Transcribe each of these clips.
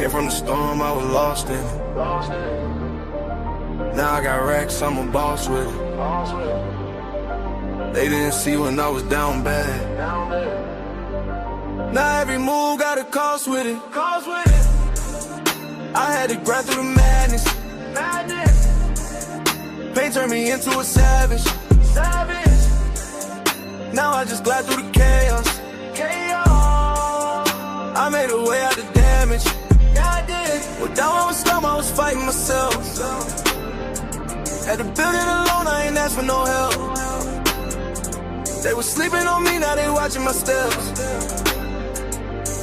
Came from the storm, I was lost in it. Now I got racks, I'm a boss with it. They didn't see when I was down bad. Now every move got a cost with it. I had to grind through the madness. Pain turned me into a savage. Now I just glide through the chaos. I made a way out the damage. Well, down I was storm, I was fighting myself. Had to build it alone, I ain't asked for no help. They was sleeping on me, now they watching my steps.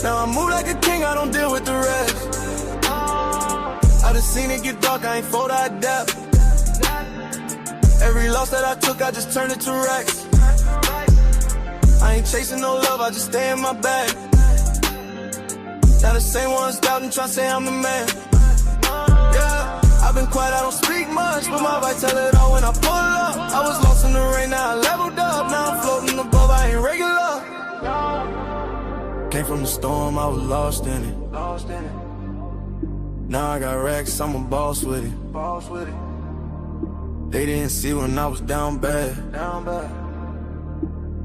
Now I move like a king, I don't deal with the rest. I done seen it get dark, I ain't fold, I adapt. Every loss that I took, I just turned it to racks. I ain't chasing no love, I just stay in my bag. Now the same ones doubting, tryna say I'm the man. Yeah, I've been quiet, I don't speak much, but my vibe tell it all when I pull up. I was lost in the rain, now I leveled up. Now I'm floating above, I ain't regular. Came from the storm, I was lost in it. Now I got racks, I'm a boss with it. They didn't see when I was down bad.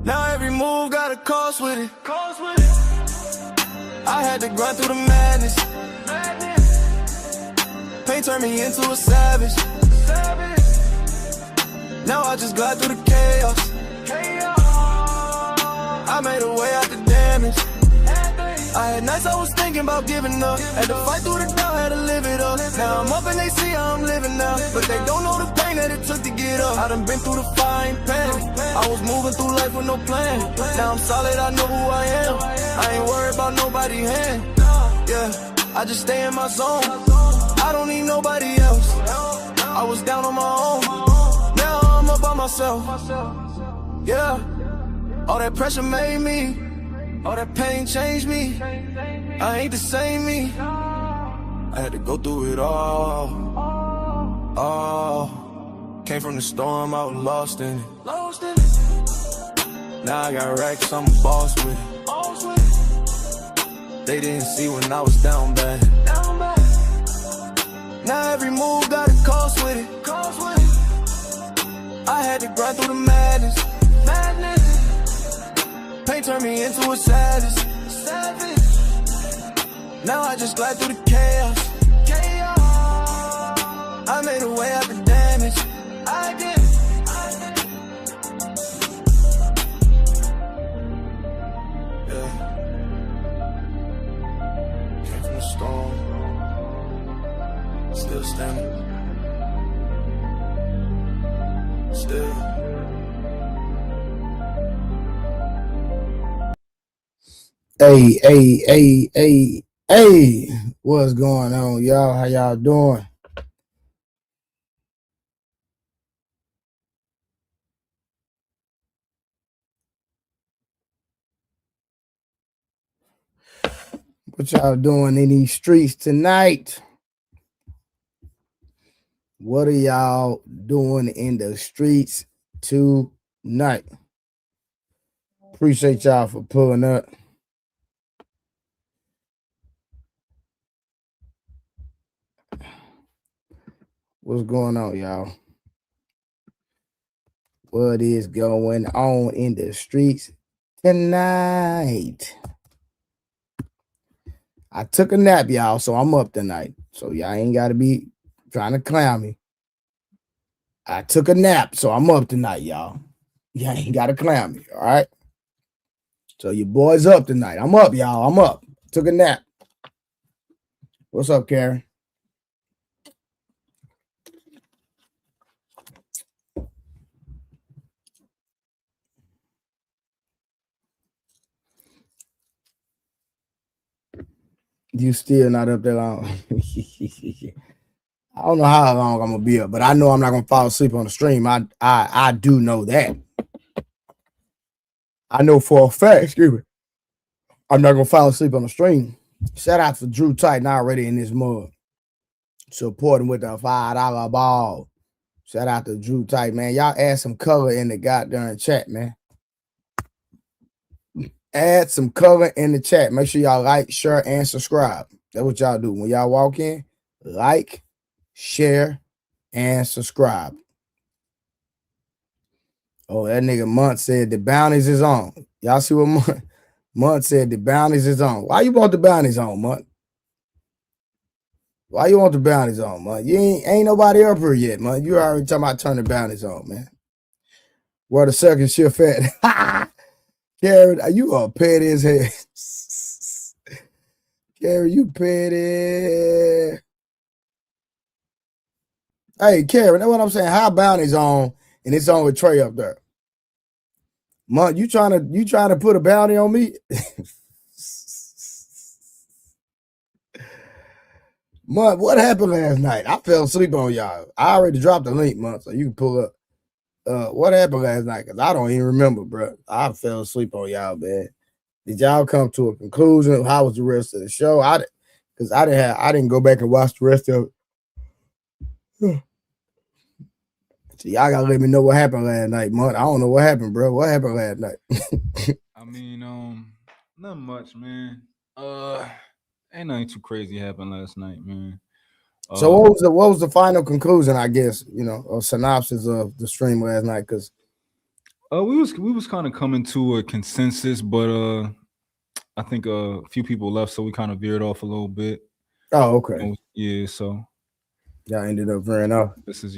Now every move got a cost with it. I had to grind through the madness. Pain turned me into a savage. Now I just glide through the chaos. I made a way out the damage. I had nights I was thinking about giving up. Had to fight through the doubt, had to live it up. Now I'm up and they see how I'm living now, but they don't know the pain that it took to get up. I done been through the fire, ain't panic. I was moving through life with no plan. Now I'm solid, I know who I am. I ain't worried about nobody's hand. Yeah, I just stay in my zone. I don't need nobody else. I was down on my own. Now I'm up by myself. Yeah, all that pressure made me. All that pain changed me. I ain't the same me. I had to go through it all. Came from the storm, I was lost in it. Now I got racks, I'm a boss with it. They didn't see when I was down bad. Now every move got a cost with it. I had to grind through the madness. Pain turned me into a savage. Now I just glide through the chaos. I made a way out the damage. I did. Yeah. Came from the storm. Still standing. Still. Hey, what's going on, y'all? How y'all doing? What y'all doing in these streets tonight? What are y'all doing in the streets tonight? Appreciate y'all for pulling up. What's going on, y'all? What is going on in the streets tonight? I took a nap, y'all, so I'm up tonight. So y'all ain't got to be trying to clown me. I took a nap, so I'm up tonight, y'all. Y'all ain't got to clown me, all right? So your boy's up tonight. I'm up, y'all. I'm up. Took a nap. What's up, Karen? You still not up that long. I don't know how long I'm gonna be up, but I know I'm not gonna fall asleep on the stream. I do know that. I know for a fact, excuse me, I'm not gonna fall asleep on the stream. Shout out to Drew Titan already in this mug. Supporting with the $5 ball. Shout out to Drew Titan, man. Y'all add some color in the goddamn chat, man. Add some color in the chat. Make sure y'all like, share, and subscribe. That's what y'all do. When y'all walk in, like, share, and subscribe. Oh, that nigga Munt said the bounties is on. Y'all see what Munt said? The bounties is on. Why you want the bounties on, Munt? Why you want the bounties on, Munt? You ain't nobody up here yet, Munt. You already talking about turning bounties on, man. Where the second shift at? Karen, you are petty as hell. Karen, you petty. Hey, Karen, that's what I'm saying. How bounties on, and it's on with Trey up there. Munt, you trying to put a bounty on me? Munt, what happened last night? I fell asleep on y'all. I already dropped the link, Munt, so you can pull up. What happened last night? Because I don't even remember, bro. I fell asleep on y'all, man. Did y'all come to a conclusion? How was the rest of the show? I didn't go back and watch the rest of it. So y'all gotta let me know what happened last night, Munt. I don't know what happened, bro. What happened last night? I mean, not much, man. Ain't nothing too crazy happened last night, man. So what was the final conclusion? I guess or synopsis of the stream last night, because we was kind of coming to a consensus, but I think a few people left, so we kind of veered off a little bit. Oh, okay. Yeah, so y'all ended up veering off. This is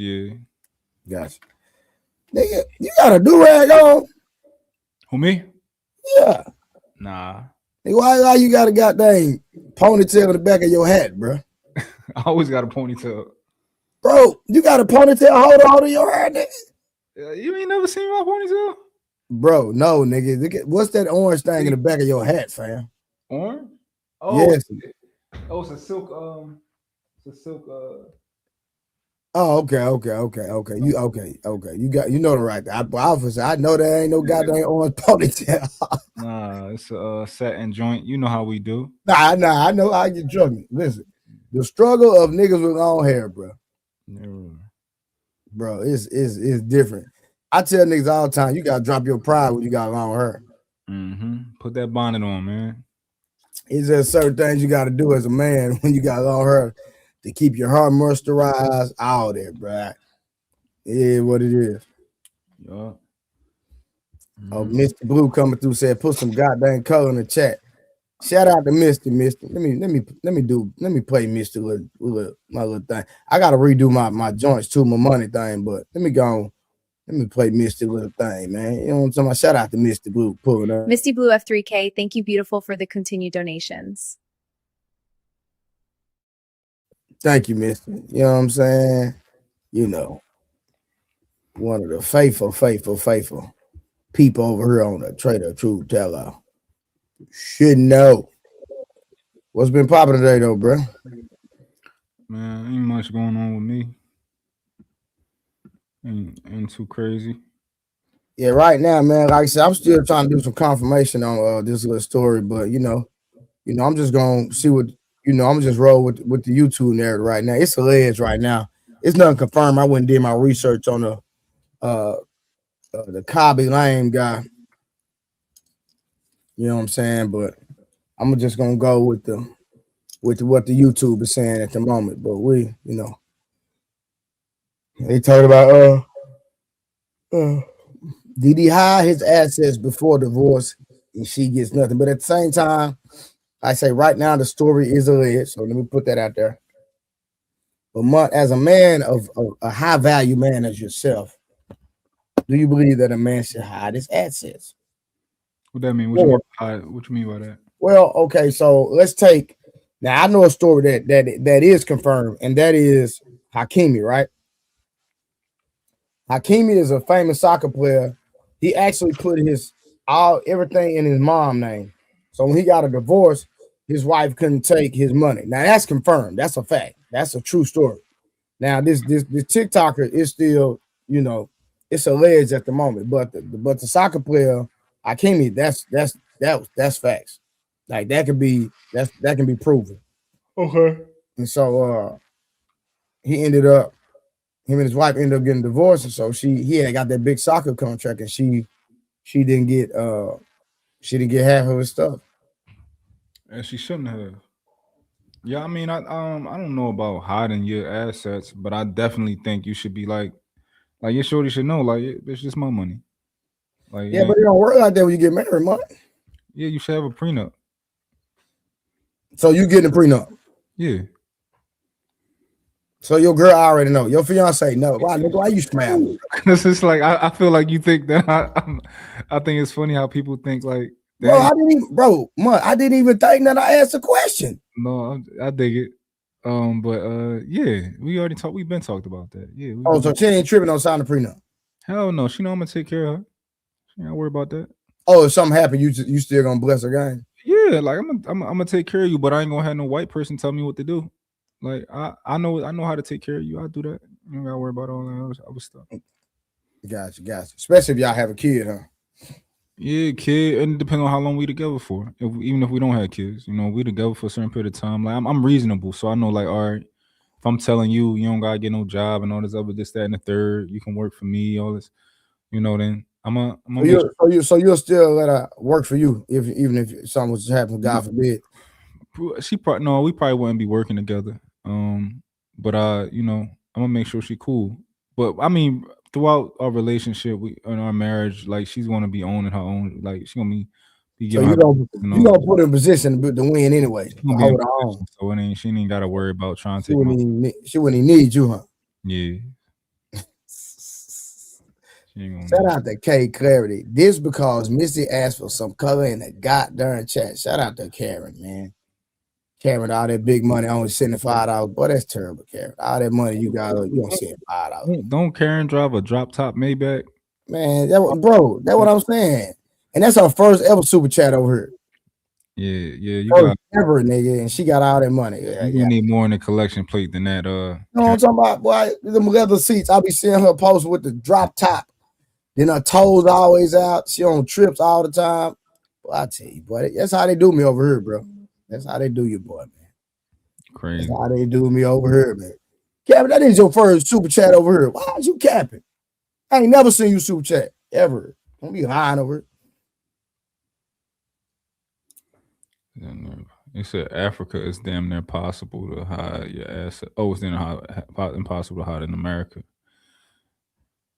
Gotcha. Nigga, you got a do-rag on? Who, me? Yeah. Nah. Nigga, why you got a goddamn ponytail in the back of your hat, bro? I always got a ponytail. Bro, you got a ponytail holder on your hair, nigga? You ain't never seen my ponytail? Bro, no, nigga. What's that orange thing in the back of your hat, fam? Orange? Oh, yes. Oh, it's a silk. It's a silk. Oh, okay. You know the right thing. I know that ain't no goddamn orange ponytail. Nah, it's a satin joint. You know how we do. Nah, I know how you drunk. Listen, the struggle of niggas with long hair, bro. Bro, it's different. I tell niggas all the time, you gotta drop your pride when you got long hair. Put that bonnet on, man. It's just certain things you gotta do as a man when you got long hair to keep your hair moisturized, all that, bro. It is what it is. Yeah. Oh, Mr. Blue coming through said, put some goddamn color in the chat. Shout out to Misty. Let me play Misty with my little thing. I gotta redo my joints too, my money thing, but let me play Misty little thing, man. You know what I'm talking about? Shout out to Misty Blue pulling up. Misty Blue F3K, thank you, beautiful, for the continued donations. Thank you, Misty. You know what I'm saying? One of the faithful people over here on the Trader Truth Teller. Should know. What's been popping today, though, bro? Man, ain't much going on with me. Ain't too crazy. Yeah, right now, man. Like I said, I'm still trying to do some confirmation on this little story, but I'm just gonna see what I'm just roll with the YouTube narrative right now. It's alleged right now. It's nothing confirmed. I went and did my research on the Khaby Lame guy. You know what I'm saying? But I'm just gonna go with what the YouTube is saying at the moment. But they talked about did he hide his assets before divorce and she gets nothing? But at the same time, I say right now the story is alleged, so let me put that out there. But as a man of a high value man as yourself, do you believe that a man should hide his assets? What that mean? What you mean by that? Well, okay, so let's take now. I know a story that is confirmed, and that is Hakimi, right? Hakimi is a famous soccer player. He actually put everything in his mom's name. So when he got a divorce, his wife couldn't take his money. Now that's confirmed. That's a fact. That's a true story. Now this TikToker is still, it's alleged at the moment, but the soccer player Hakimi, that's facts. Like that can be proven. Okay. And so him and his wife ended up getting divorced, and so he had got that big soccer contract, and she didn't get half of his stuff. And she shouldn't have. Yeah, I mean, I don't know about hiding your assets, but I definitely think you should be like your shorty should know, like, it's just my money. Like, Yeah, but it don't work like that when you get married, man. yeah, you should have a prenup. So you getting a prenup. Yeah. So your girl already know. Your fiance know. Why, nigga? Why you smiling? Because it's like I feel like you think that I think it's funny how people think like Bro, I didn't even think that I asked a question. No, I dig it. But yeah, we've been talked about that. Yeah. So she ain't tripping on signing a prenup. Hell no, she know I'm gonna take care of her. She ain't worry about that. Oh, if something happened, you still gonna bless her game? Yeah, like I'm gonna take care of you, but I ain't gonna have no white person tell me what to do. Like I know how to take care of you. I do that. You don't gotta worry about all that other stuff. Gotcha. Especially if y'all have a kid, huh? Yeah, kid, and it depends on how long we together for. Even if we don't have kids, we together for a certain period of time. Like I'm reasonable, so I know, like, all right, if I'm telling you, you don't gotta get no job and all this other this, that, and the third, you can work for me, all this, then I'm So you'll still let her work for you even if something was to happen, God forbid. we probably wouldn't be working together. But I'm gonna make sure she cool. But I mean, throughout our relationship, in our marriage, like, she's gonna be owning her own. Like, she's gonna be So giving you gonna put her in position to win anyway. To hold her own. So she ain't got to worry about trying to she wouldn't even need you, huh? Yeah. Shout out to K Clarity. This because Missy asked for some color in the goddamn chat. Shout out to Karen, man. Karen, all that big money, only $75. Boy, that's terrible, Karen. All that money you got, you don't see $5. Don't Karen drive a drop top Maybach? Man, that's what I'm saying. And that's our first ever super chat over here. Yeah, you got ever, nigga, and she got all that money. You need more in the collection plate than that. You know what I'm talking about? Boy, them leather seats. I'll be seeing her post with the drop top. Then her toes always out. She on trips all the time. Boy, I tell you, boy, that's how they do me over here, bro. That's how they do you, boy, man. Crazy. That's how they do me over here, man. Kevin, that is your first super chat over here. Why is you capping? I ain't never seen you super chat ever. Don't be lying over it. They said Africa is damn near possible to hide your asset. Oh, it's impossible to hide in America.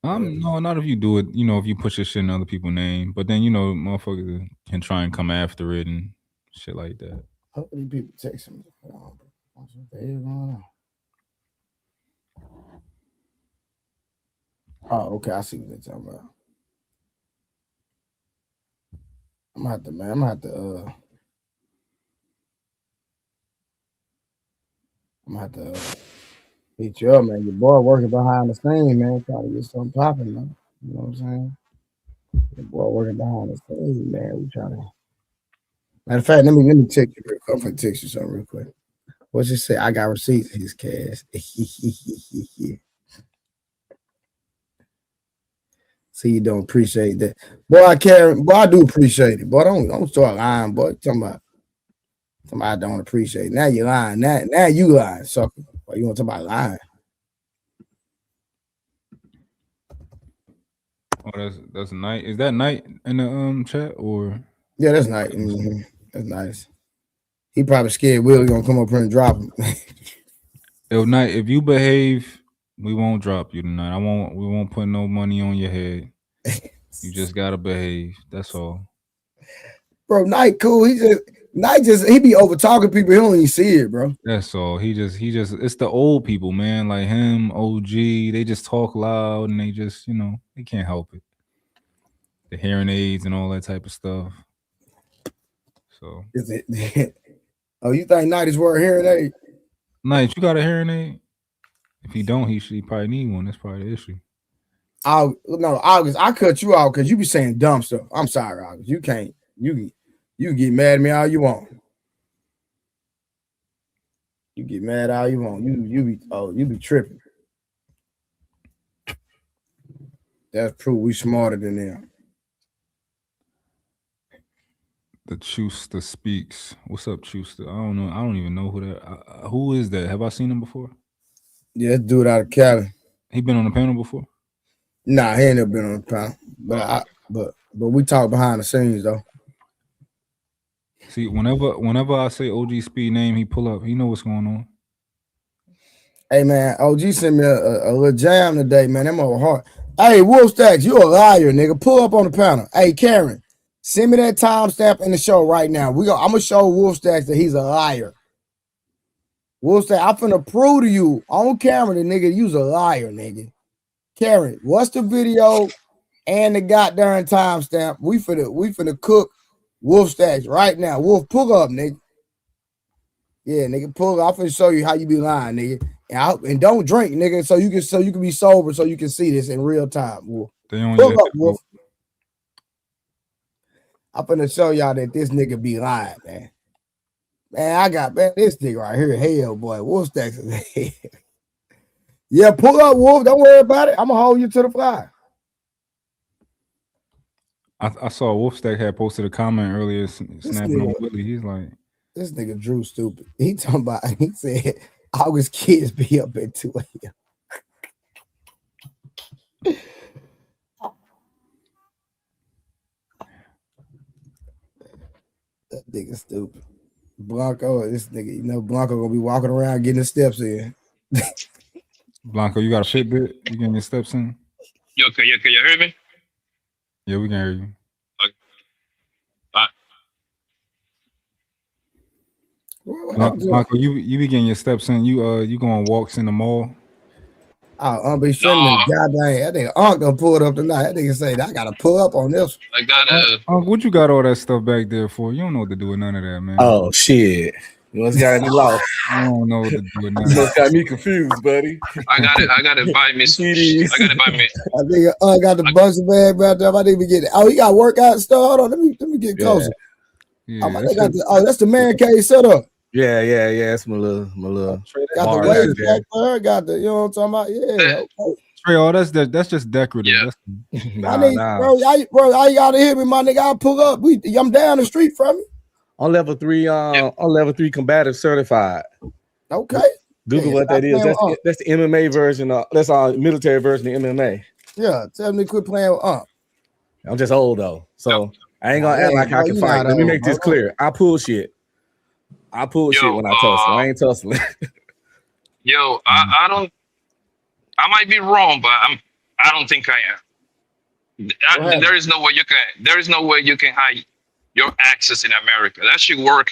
No, not if you do it. If you put your shit in other people's name, but then motherfuckers can try and come after it and shit like that. How many people text me? What's the hell going on? Oh, okay. I see what they're talking about. I'm gonna have to hit you up, man. Your boy working behind the scenes, man, trying to get something popping, man. You know what I'm saying? Your boy working behind the scenes, man. We trying to. Matter of fact, let me text you real quick. I'm gonna text you something real quick. What's it say? I got receipts for his cash. See, you don't appreciate that. Boy, I do appreciate it. Boy, don't start lying, boy. Talking about I don't appreciate it. Now you lying. Now you lying, sucker. Why you want to talk about lying? Oh, that's Night. Is that Night in the chat or? Yeah, that's Night. Mm-hmm. That's nice. He probably scared Will gonna come up here and drop him. Night, if you behave, we won't drop you tonight. We won't put no money on your head. You just gotta behave. That's all. Bro, Night cool. He be over talking people. He don't even see it, bro. That's all. He just it's the old people, man, like him, OG. They just talk loud and they just, they can't help it. The hearing aids and all that type of stuff. So oh, you think Night is wearing hearing aid? Night, you got a hearing aid? If he don't, he probably need one. That's probably the issue. August, I cut you out because you be saying dumb stuff. I'm sorry, August. You can't. You get mad at me all you want. You get mad all you want. You be tripping. That's proof we smarter than them. The Chusta speaks. What's up, Chusta? I don't know. I don't even know who is that. Have I seen him before? Yeah, that dude out of Cali. He been on the panel before? Nah, he ain't never been on the panel. But we talk behind the scenes though. See, whenever I say OG Speed name, he pull up. He know what's going on. Hey man, OG sent me a little jam today, man. That mother hard. Hey, Wolf Stacks, you a liar, nigga. Pull up on the panel. Hey, Karen, send me that timestamp in the show right now. I'm gonna show Wolf Stacks that he's a liar. Wolf Stacks, I'm finna prove to you on camera that nigga, you's a liar, nigga. Karen, what's the video and the goddamn timestamp? We finna cook Wolf Stacks right now. Wolf, pull up, nigga. Yeah, nigga, pull up. I'm finna show you how you be lying, nigga. And don't drink, nigga, so you can be sober, so you can see this in real time, Wolf. Pull up, Wolf. I'm finna show y'all that this nigga be lying, man. Man, I got this nigga right here. Hell, boy, Wolf Stacks is hell. Yeah, pull up, Wolf. Don't worry about it. I'm gonna hold you to the fly. I saw Wolf Stack had posted a comment earlier snapping on Willie. He's like, this nigga Drew stupid. He talking about, he said August kids be up at 2 a.m. That nigga stupid. Blanco, this nigga, Blanco gonna be walking around getting his steps in. Blanco, you got a Fitbit? You getting your steps in? Yo, can you hear me? Yeah, we can hear you. Blanco, you be getting your steps in. You going walks in the mall? Oh, be sending goddamn. That nigga Unc done pulled up tonight. That nigga say I gotta pull up on this. I gotta. What you got all that stuff back there for? You don't know what to do with none of that, man. Oh shit! You must got me lost. I don't know what to do with none of You that. must got me confused, buddy. I gotta buy me some. I gotta buy me. I think Unc got the bunch of bag back there. I need to get it. Oh, he got workout and stuff. Hold on, let me get closer. Yeah, that's the man cave setup. Yeah. It's my little. Got the weights back there. Got the, you know what I'm talking about? Yeah. Okay. Trey, that's just decorative. Yeah. Nah. Bro, I gotta hear me, my nigga. I'll pull up. I'm down the street from you. On level 3, on level 3 combative certified. Okay. Google what that is. That's the MMA version. That's our military version of MMA. Yeah. Tell me to quit playing with Unc. I'm just old though, so I ain't gonna act like I can fight. Let me make this clear. I pull shit when I tussle. I ain't tussling. Yo, I don't. I might be wrong, but I don't think I am. There is no way you can hide your access in America. That should work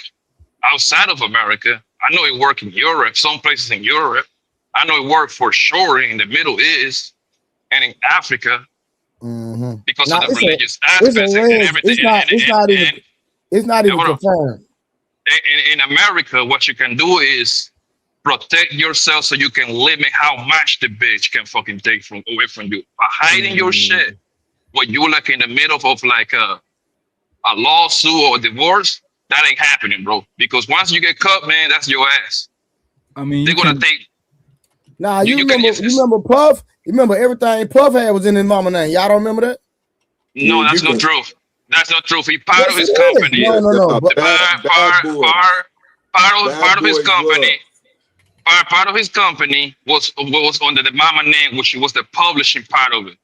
outside of America. I know it work in Europe, some places in Europe. I know it work for sure in the Middle East and in Africa because of the religious aspects and everything. It's not even confirmed. In America, what you can do is protect yourself so you can limit how much the bitch can fucking take away from you. By hiding your shit, when you're like in the middle of like a lawsuit or a divorce, that ain't happening, bro. Because once you get caught, man, that's your ass. I mean, they're gonna take. Nah, you remember Puff? You remember everything Puff had was in his mama name. Y'all don't remember that? No, that's not true. That's not true. He part of his company. No. Part of his company. Part of his company was under the mama name, which was the publishing part of it.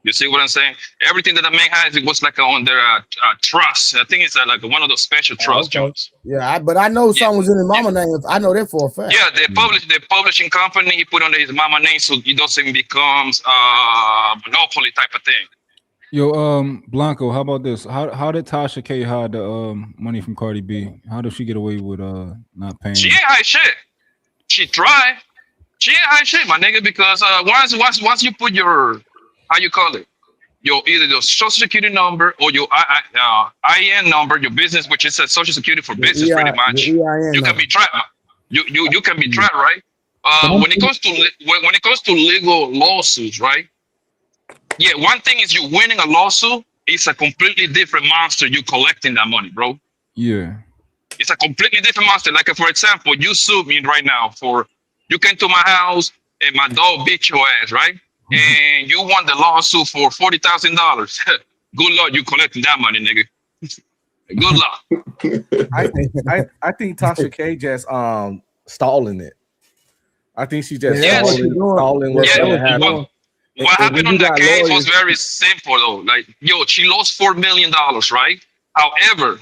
You see what I'm saying? Everything that the man has, it was like on their trust. I think it's like one of those special trust jobs. Yeah, but I know something was in his mama name. I know that for a fact. Yeah, the publishing company he put under his mama name, so it doesn't becomes monopoly type of thing. Yo, Blanco, how about this? How did Tasha K hide the money from Cardi B? How did she get away with not paying? She ain't hide shit. She tried. She ain't hide shit, my nigga, because once you put your, how you call it, your either your social security number or your IN number, your business, which is a social security for business, pretty much. You can be tracked. You can be tracked, right? When it comes to legal lawsuits, right? Yeah, one thing is you winning a lawsuit. It's a completely different monster. You collecting that money, bro. Yeah. It's a completely different monster. Like, for example, you sue me right now for you came to my house and my dog beat your ass, right? And you won the lawsuit for $40,000. Good luck, you collecting that money, nigga. Good luck. I think Tasha K just stalling it. I think she just stalling what's going to happen. What happened on that case was very simple though. Like, she lost $4 million, right? However,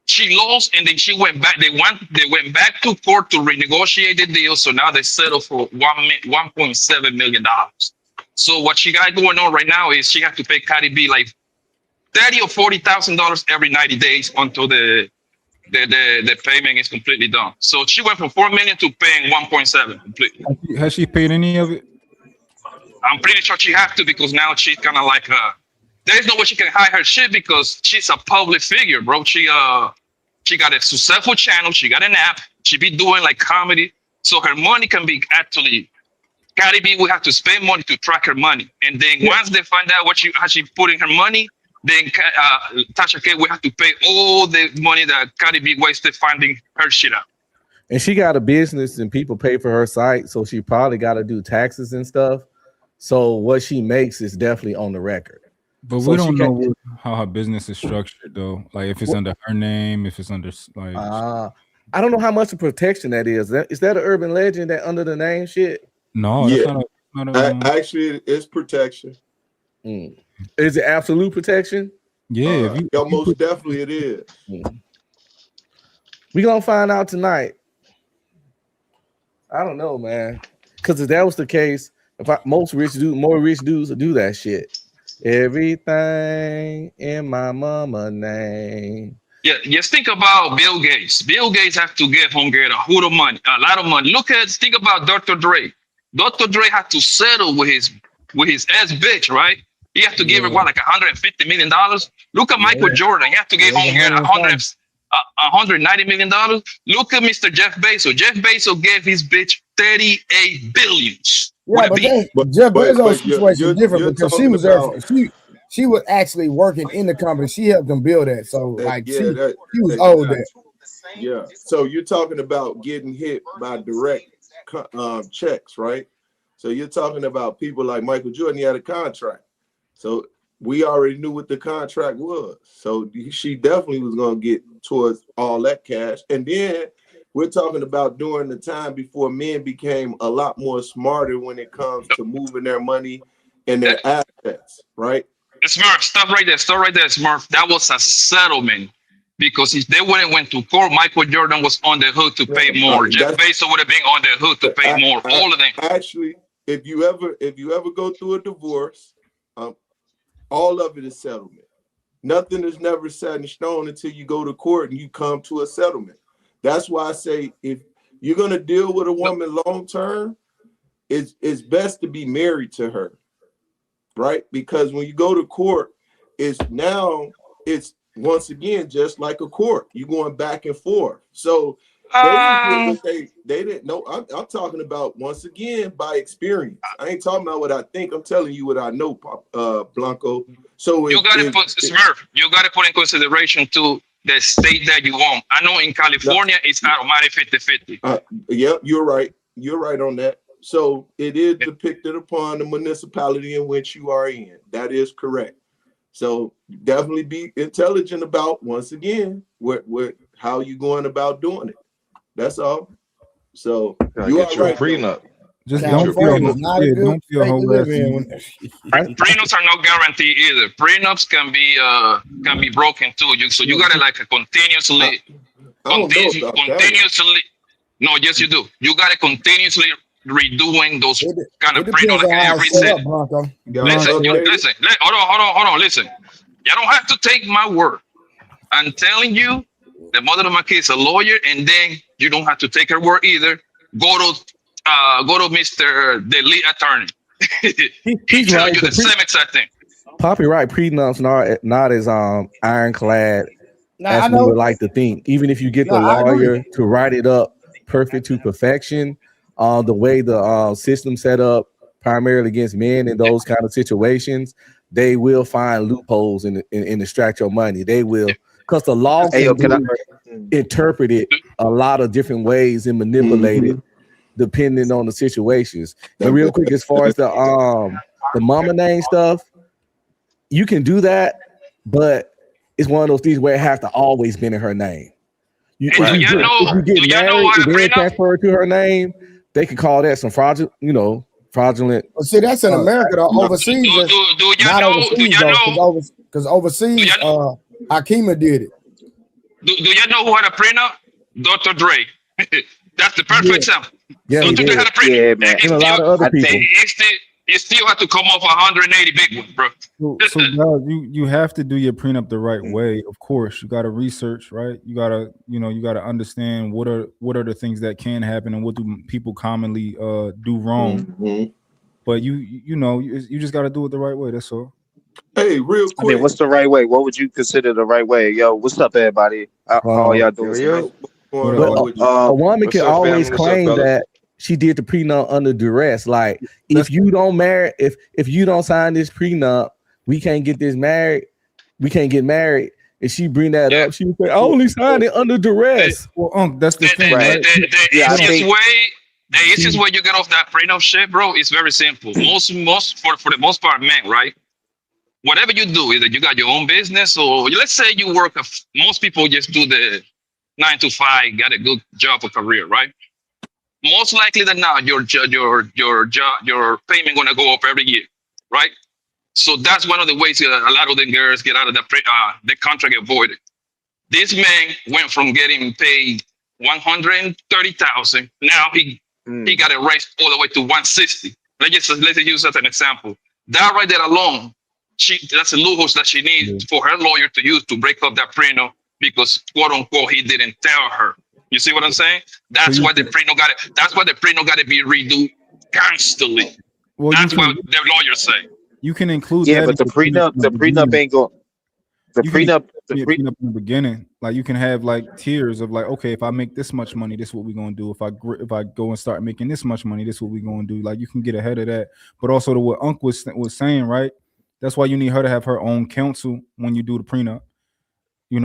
She lost, and then she went back. They went back to court to renegotiate the deal. So now they settled for $1.7 million. So what she got going on right now is she has to pay Cardi B like $30,000 or $40,000 every 90 days until the payment is completely done. So she went from $4 million to paying 1.7 completely. Has she paid any of it? I'm pretty sure she has to, because now she's kind of like there's no way she can hide her shit because she's a public figure, bro. She got a successful channel. She got an app. She be doing like comedy, so her money can be actually. Cardi B will have to spend money to track her money, and then once they find out how she put in her money, then Tasha K will have to pay all the money that Cardi B wasted finding her shit out. And she got a business, and people pay for her site, so she probably got to do taxes and stuff. So what she makes is definitely on the record. But so we don't know how her business is structured, though. Like if it's under her name, if it's under like. I don't know how much of protection that is. Is that an urban legend that under the name shit? No, yeah. Actually, it's protection. Is it absolute protection? Yeah, most definitely it is. We gonna find out tonight. I don't know, man. Because if that was the case, more rich dudes would do that shit. Everything in my mama name. Yeah, just think about Bill Gates. Bill Gates have to give Homegirl a lot of money. Think about Dr. Dre. Dr. Dre had to settle with his ex bitch, right? He had to give her like $150 million. Look at Michael Jordan. He had to give Homegirl $190 million. Look at Mr. Jeff Bezos. Jeff Bezos gave his bitch $38 billion. Yeah, but Jeff Bezos' situation is different because she was there. She was actually working in the company. She helped them build that. So like she was owed that. Yeah. So you're talking about getting hit by direct checks, right? So you're talking about people like Michael Jordan. He had a contract. So we already knew what the contract was. So she definitely was going to get towards all that cash. And then we're talking about during the time before men became a lot more smarter when it comes to moving their money and their assets, right? Smurf, stop right there, Smurf. That was a settlement, because if they wouldn't went to court, Michael Jordan was on the hook to pay more. Jeff Bezos would have been on the hook to pay more. All of them. Actually, if you ever go through a divorce, all of it is settlement. Nothing is never set in stone until you go to court and you come to a settlement. That's why I say if you're gonna deal with a woman long term, it's best to be married to her. Right? Because when you go to court, it's once again just like a court. You're going back and forth. So they didn't know. I'm talking about, once again, by experience. I ain't talking about what I think. I'm telling you what I know, Blanco. So you got to put in consideration to the state that you own. I know in California it's automatic 50-50. Yeah, you're right. You're right on that. So it is depicted upon the municipality in which you are in. That is correct. So definitely be intelligent about, once again, what how you going about doing it. That's all. So you are right. Prenup. Just don't feel whole prenups are not guaranteed either. Prenups can be broken too. So you gotta like continuously. No, yes you do. You gotta continuously redoing those kind of prenups every city. Listen. Hold on. Listen, you don't have to take my word. I'm telling you, the mother of my kids is a lawyer, and then you don't have to take her word either. Go to Mr. the lead attorney. He tell you the same exact thing. Poppy right, prenups not as ironclad as we would like to think. Even if you get the lawyer to write it up perfect to perfection, the way the system set up primarily against men in those kind of situations, they will find loopholes and extract your money. They will, because the law can be interpreted a lot of different ways and manipulated depending on the situations. And real quick, as far as the mama name stuff, you can do that, but it's one of those things where it has to always been in her name. If you get married, if they transfer to her name, they can call that some fraudulent. Well, see, that's in America, though. Overseas, not overseas, though, because overseas, Hakima did it. Do you know who had a prenup? Dr. Dre. That's the perfect example. Yeah, he Dr. Dre did. had a prenup. Yeah, man. And And a lot of other I people. think he still had to come off 180 big ones, bro. So guys, you have to do your prenup the right way. Of course, you got to research, right? You gotta, you got to understand what are the things that can happen and what do people commonly do wrong. Mhm. But you just got to do it the right way. That's all. Hey, real I mean, quick. what's the right way? What would you consider the right way? Yo, what's up, everybody? How y'all doing tonight? Going A woman What's can up, always family? What's up, claim fellas? that she did the prenup under duress. Like, if you don't marry, if you don't sign this prenup, we can't get this married. We can't get married. If she bring that up, she would say, "I only signed it under duress." Well, that's the thing, right? The easiest way you get off that prenup shit, bro, is very simple. Most for the most part, men, right? Whatever you do, either you got your own business or let's say you work. Most people just do the 9 to 5, got a good job or career, right? Most likely than not, your payment gonna go up every year, right? So that's one of the ways a lot of the girls get out of the contract avoided. This man went from getting paid 130,000. Now he got it raised all the way to 160. Let's just use that as an example. That right there alone, that's a loopholes that she needs for her lawyer to use to break up that prenup because quote unquote he didn't tell her. You see what I'm saying? That's why the prenup got it. That's why the prenup got to be redo constantly. Well, that's what the lawyers say. You can include yeah, that but the prenup ain't going. The prenup in the beginning, like you can have like tiers of like, okay, if I make this much money, this is what we're gonna do. If I go and start making this much money, this is what we're gonna do. Like you can get ahead of that. But also to what Unc was saying, right? That's why you need her to have her own counsel when you do the prenup.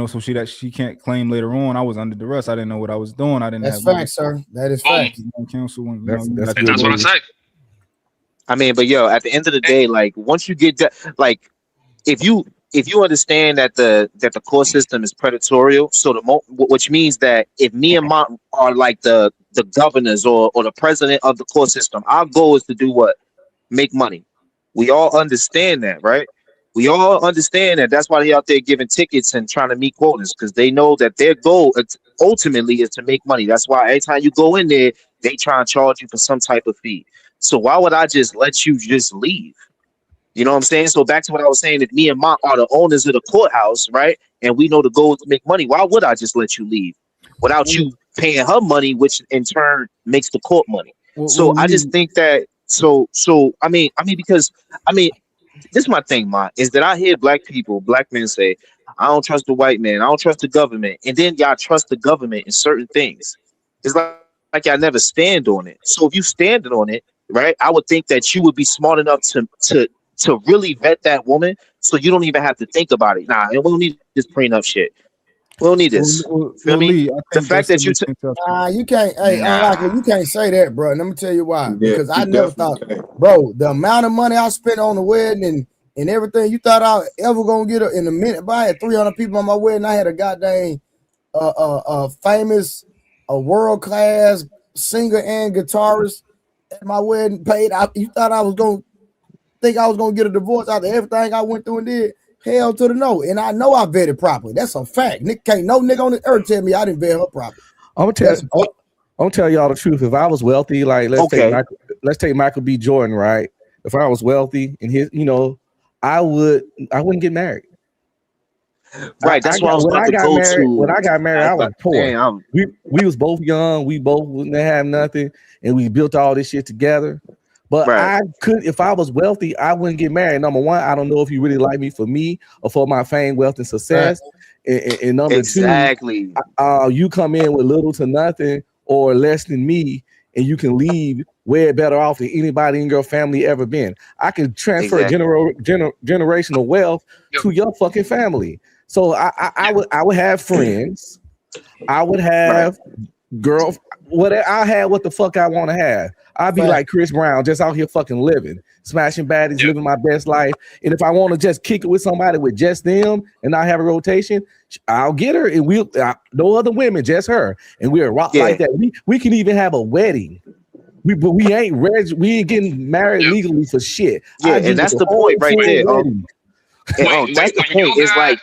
So she can't claim later on I was under duress. I didn't know what I was doing. I didn't. That's have fact, sir. That is fact. Counsel when That's what I say. I mean, but yo, at the end of the day, like once you get that, like if you understand that the court system is predatory, so which means that if me and Mont are like the governors or the president of the court system, our goal is to do what? Make money. We all understand that, right? We all understand that. That's why they out there giving tickets and trying to meet quotas because they know that their goal ultimately is to make money. That's why every time you go in there, they try and charge you for some type of fee. So why would I just let you just leave? You know what I'm saying? So back to what I was saying, if me and Mont are the owners of the courthouse, right? And we know the goal is to make money, why would I just let you leave without you paying her money, which in turn makes the court money? I just think that I mean, because this is my thing, Ma, is that I hear black men say, I don't trust the white man, I don't trust the government, and then y'all trust the government in certain things. It's like y'all never stand on it. So if you stand on it, right, I would think that you would be smart enough to really vet that woman, so you don't even have to think about it. Nah, we don't need this prenup shit. We don't need this. Feel me? Lee, the fact that you you can't. Hey, you can't say that, bro. Let me tell you why. Because I never thought, bro, the amount of money I spent on the wedding and everything. You thought I was ever gonna get in a minute? But I had 300 people on my wedding. I had a goddamn famous, world class singer and guitarist at my wedding paid. You thought I was gonna think I was gonna get a divorce after everything I went through and did? Hell to the no. And I know I vetted properly. That's a fact. Nick can't no nigga on the earth tell me I didn't vet her properly. I'm gonna tell y'all the truth. If I was wealthy, like let's take Michael B. Jordan, right? If I was wealthy and I wouldn't get married. Right, that's what I was about to go to. When I got married, I was poor. We was both young. We both wouldn't have nothing, and we built all this shit together. But I could, if I was wealthy, I wouldn't get married. Number one, I don't know if you really like me for me or for my fame, wealth, and success. And number two, you come in with little to nothing or less than me, and you can leave way better off than anybody in your family ever been. I can transfer generational wealth to your fucking family. So I would have friends. I would have girl. I had what the fuck I want to have. I'd be like Chris Brown, just out here fucking living, smashing baddies, living my best life. And if I want to just kick it with somebody with just them and not have a rotation, I'll get her. And we'll no other women, just her. And we'll rock like that. We can even have a wedding. But we ain't getting married legally for shit. Yeah, and that's the point right there. That's the point.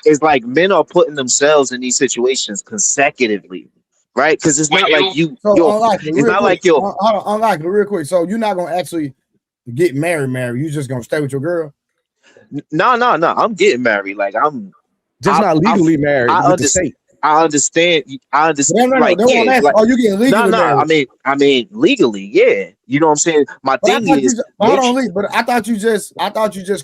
It's like men are putting themselves in these situations consecutively, right? Because it's not like you. So it's not like yo. Hold on, unlikely, real quick. So you're not gonna actually get married. You just gonna stay with your girl? No. I'm getting married. Like I'm just not legally married. I understand. I understand. No, like, you getting legally married? I mean legally, yeah. You know what I'm saying? My thing is, but I thought you just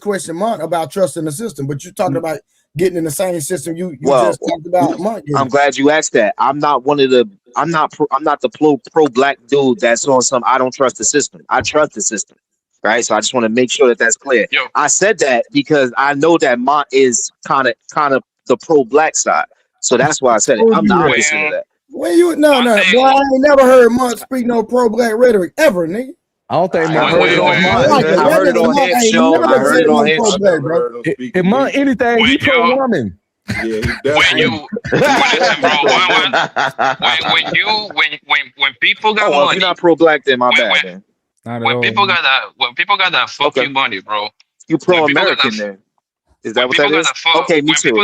questioned Monk about trusting the system, but you're talking about getting in the same system. You just talked about Monk. I'm glad you asked that. I'm not the pro black dude that's on some I don't trust the system. I trust the system. Right. So I just want to make sure that that's clear. Yo. I said that because I know that Mont is kind of the pro black side. So that's why I said it. I'm the opposite of that. When you boy, I ain't never heard Mont speak no pro black rhetoric ever, nigga. I don't think Mont heard it on Mont. I heard it on his show. I heard it on his show. If Mont anything, he pro woman. Yeah, he when definitely. listen, bro, when people got money, if you're not pro black, then my bad. Then. When people got that fuck you money, bro. You pro American then? Is that what that is? Okay, me too.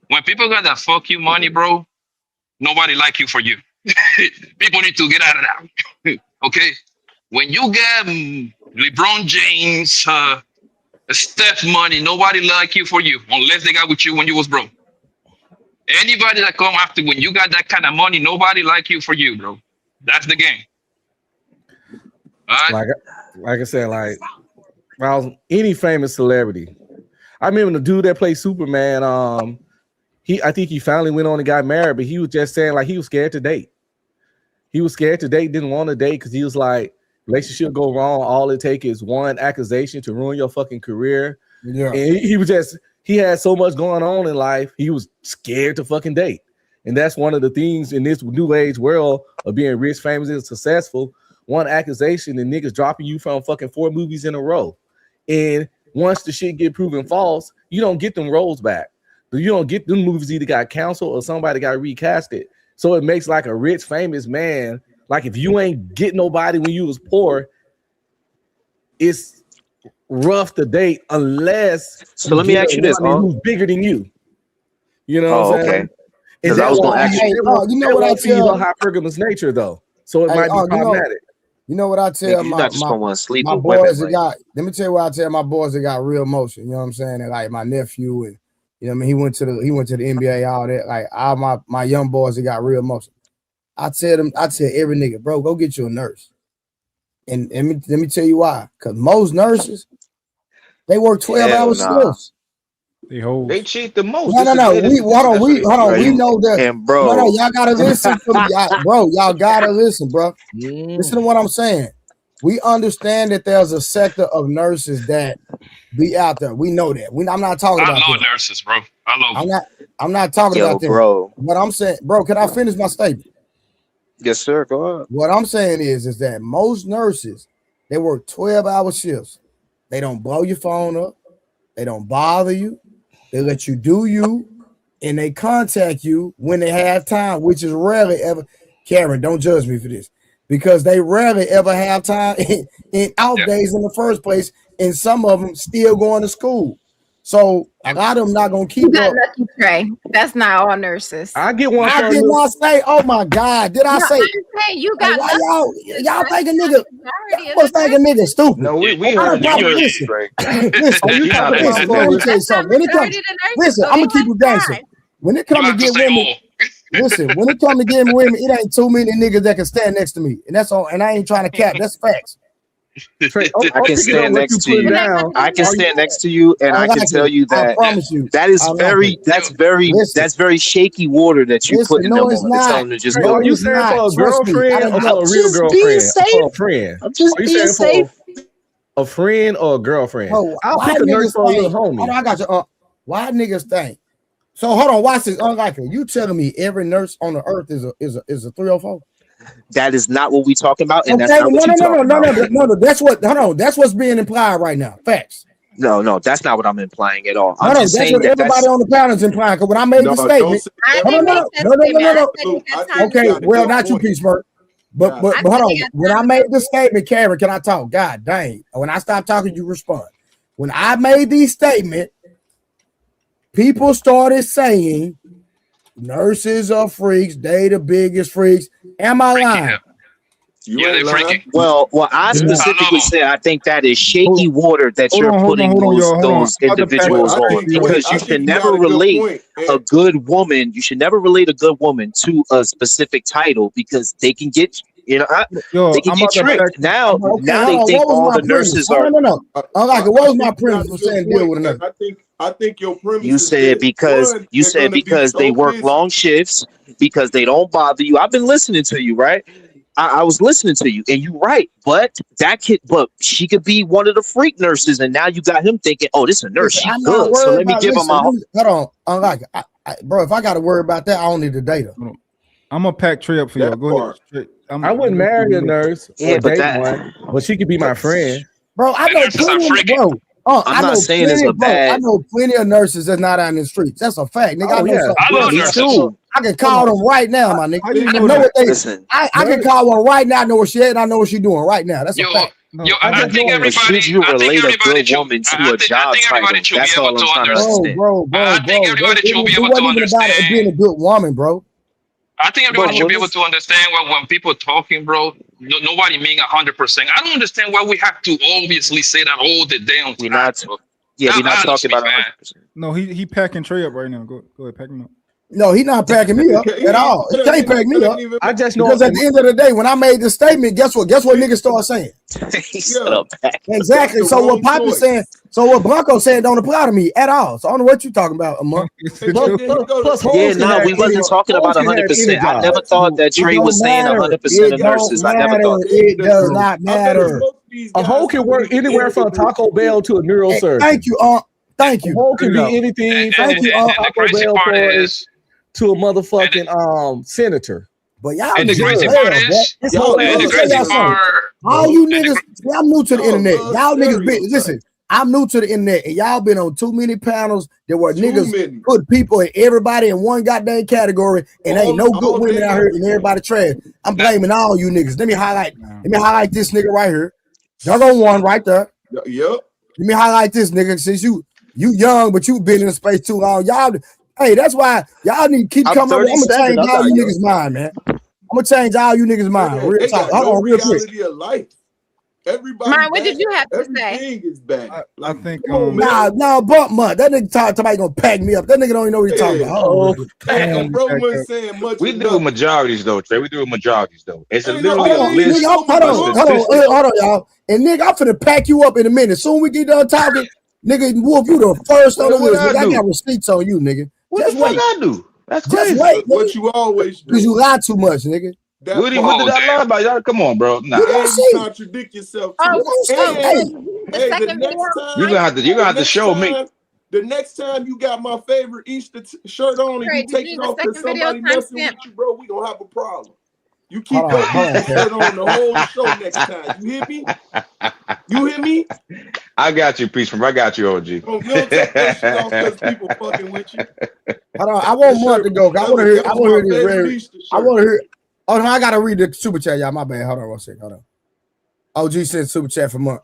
When people got that fuck you money, bro, nobody like you for you. People need to get out of that. Okay, when you get LeBron James, Steph money, nobody like you for you unless they got with you when you was broke. Anybody that come after when you got that kind of money, nobody like you for you, bro. That's the game. All right? Like I said, like any famous celebrity. I remember the dude that played Superman. I think he finally went on and got married, but he was just saying like he was scared to date. He was scared to date, didn't want to date because he was like, relationship go wrong. All it takes is one accusation to ruin your fucking career. Yeah, and he had so much going on in life. He was scared to fucking date. And that's one of the things in this new age world of being rich, famous, and successful. One accusation and niggas dropping you from fucking 4 movies in a row. And once the shit get proven false, you don't get them roles back. You don't get them movies either got canceled or somebody got recasted. So it makes like a rich, famous man. Like if you ain't get nobody when you was poor, it's rough to date unless. So let me ask you this: who's bigger than you? You know what I'm saying? Okay. Because I was going to ask you. You know what I tell hypergamous nature though, so it might be problematic. You know what I tell my boys that got. Let me tell you what I tell my boys that got real motion. You know what I'm saying? And like my nephew and you know what I mean. He went to the NBA, all that. Like all my young boys that got real motion. I tell every nigga, bro, go get you a nurse. And let me tell you why. Because most nurses, they work 12-hour shifts. They cheat the most. No. Hold on. We know that. And bro, no, y'all gotta listen to me, bro. Y'all gotta listen, bro. Listen to what I'm saying. We understand that there's a sector of nurses that be out there. We know that. I'm not talking about. I love nurses, bro. I'm not talking about them. Bro. What I'm saying, bro. Can I finish my statement? Yes, sir. Go on. What I'm saying is that most nurses, they work 12-hour shifts. They don't blow your phone up. They don't bother you. They let you do you, and they contact you when they have time, which is rarely ever. Karen, don't judge me for this, because they rarely ever have time in out days in the first place, and some of them still going to school. So a lot of them not gonna keep up. Lucky Trey. That's not all nurses. I get one. I did not say. Oh my God! Did I say? You got y'all think a nigga? What's think a nigga stupid? No, we listen. Let me tell you something. When it comes, listen, I'm gonna keep you dancing. When it comes to get women, listen. When it comes to getting women, it ain't too many niggas that can stand next to me, and that's all. And I ain't trying to cap. That's facts. I can stand next to you. I can stand next to you, and I can tell you that that is that's very shaky water that you put in them on to tell them to just go. Are you saying for a girlfriend or for a real girlfriend? For a friend. I'm just being safe. A friend or a girlfriend? I'll pick a nurse for a little homie. I got you. Why niggas think? So hold on, watch this. Unlikely. You telling me every nurse on the earth is a 304? That is not what we talking about, and that's not what you're talking about. No. That's what. Hold on. That's what's being implied right now. Facts. No, that's not what I'm implying at all. I'm just saying what everybody on the planet is implying. Because when I made the statement, no. Okay, well, not you, Peace Merc. But hold on. When I made the statement, Karen, can I talk? God dang. When I stop talking, you respond. when I made these statements, people started saying nurses are freaks. They the biggest freaks. Am I lying? Yeah, they freaky. Well, I specifically said I think that is shaky water that Hold you're on, putting those individuals on, because you can never relate a good woman. You should never relate a good woman to a specific title because they can get, they can get tricked. Now they think all the nurses are. No. What was my premise for saying deal with another? I think your premise. You said because they work long shifts, because they don't bother you. I've been listening to you, right? I was listening to you, and you're right. But she could be one of the freak nurses, and now you got him thinking, "Oh, this is a nurse. She's good. So let me give him a." Hold on, bro. If I got to worry about that, I don't need the data. I'm gonna pack Trey up for y'all. Go ahead. I wouldn't marry a nurse or date one, but she could be my friend. Bro, I know plenty of, bro. I'm not saying it's a bad. I know plenty of nurses that's not out in the streets. That's a fact, nigga. I know nurses. I can call them right now, my nigga. I know what they. Listen, I can call one right now. I know what she at. I know what she doing right now. That's a fact. I think everybody. Should you relate a good woman to a job title? That's all I'm trying to understand. Bro. I think everybody should be able to understand. It being a good woman, bro. I think everybody should be able to understand when people are talking, bro. Nobody mean 100%. I don't understand why we have to obviously say that all the damn time. We're not talking about 100%. No, he packing Trey up right now. Go ahead, pack him up. No, he's not packing me up at all. He can't pack me up. I just know because at the end of the day, when I made the statement, guess what niggas start saying? Exactly. So what Poppy's saying, so what Blanco said don't apply to me at all. So I don't know what you're talking about, Amar. We wasn't talking about 100%. I never thought that Trey was saying 100% of nurses. I never thought it does not matter. A hoe can work anywhere from Taco Bell to a neurosurgeon. Thank you, Thank you. A hoe can be anything. Thank you, and the crazy part is to a motherfucking senator. But y'all and the niggas crazy part is all you niggas, I'm new to the internet. Y'all niggas been listen. I'm new to the internet, and y'all been on too many panels that were niggas put people and everybody in one goddamn category, and ain't no good women out here, and everybody trash. I'm blaming all you niggas. Let me highlight this nigga right here. Y'all got one right there. Yep. Let me highlight this nigga since you young, but you been in the space too long. Y'all, hey, that's why y'all need to keep coming up. I'm gonna change all you niggas' mind, man. I'm gonna change all you niggas' mind. Real talk. Hold on, real quick. Everybody, Mine, what did you have to say? Everything is bad. I think nah, bump mud. That nigga talking about gonna pack me up. That nigga don't even know what he's talking about. Bro, saying much. We do majorities though, Trey. We do majorities though. It's literally a list. Hold on, y'all. And nigga, I'm finna pack you up in a minute. Soon we get done talking, nigga, Wolf, you the first on the list. Nigga, I got receipts on you, nigga. What the fuck I do? That's crazy. Just wait, what you always do. Because you lie too much, nigga. What did I lie about? Y'all, come on, bro. Nah. You contradict yourself. The second video. You're gonna have to show me. The next time you got my favorite Easter shirt on and you take it off because somebody messing with you, bro, we gonna have a problem. You keep your shirt on the whole show next time. You hear me? You hear me? I got you, Peace. I got you, OG. You don't take that shit off because people fucking with you. Hold on, I want Mark to go. I want to hear this. I want to hear. Oh no, I gotta read the super chat, y'all. My bad. Hold on one second. Hold on. OG sent super chat for Month.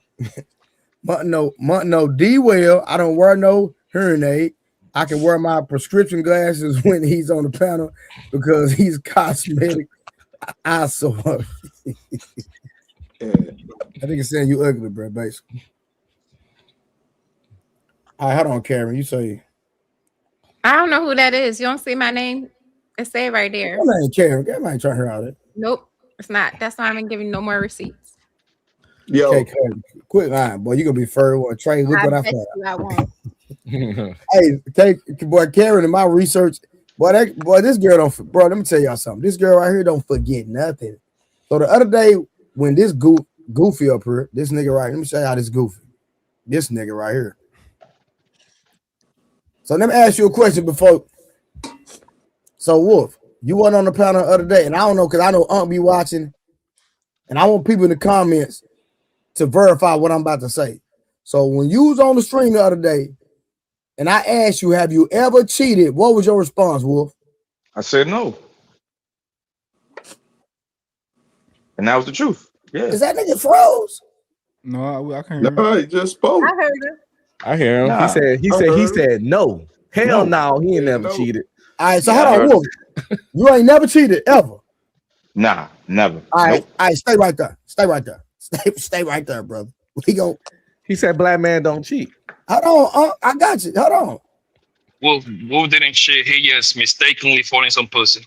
Month no D well. I don't wear no hearing aid. I can wear my prescription glasses when he's on the panel because he's cosmetic. I saw. I think it's saying you ugly, bro. Basically. All right, hold on, Karen. You say. I don't know who that is. You don't see my name? It say right there. That ain't Karen. Karen ain't trying to hear all that. Nope, it's not. That's why I'm giving no more receipts. Yo, okay, Karen, quit lying, boy. You gonna be furry one. Trey, look what I found. I won't. Hey, boy, Karen. In my research, this girl don't. Bro, let me tell y'all something. This girl right here don't forget nothing. So the other day when this goofy up here, this nigga right. Let me show y'all this goofy. This nigga right here. So let me ask you a question before. So Wolf, you wasn't on the panel the other day, and I don't know because I know Aunt be watching, and I want people in the comments to verify what I'm about to say. So when you was on the stream the other day, and I asked you, have you ever cheated? What was your response, Wolf? I said no. And that was the truth. Yeah. Is that nigga froze? No, I can't hear. No, he just spoke. I heard her. I hear him. Nah, He said no. Hell no, he ain't never cheated. All right, so hold on, Wolf. You ain't never cheated ever. Nah, never. All right, Nope. all right, stay right there. Stay right there. Stay right there, brother. He said black man don't cheat. Hold on, I got you. Hold on. Wolf didn't shit. He just mistakenly falling some pussy.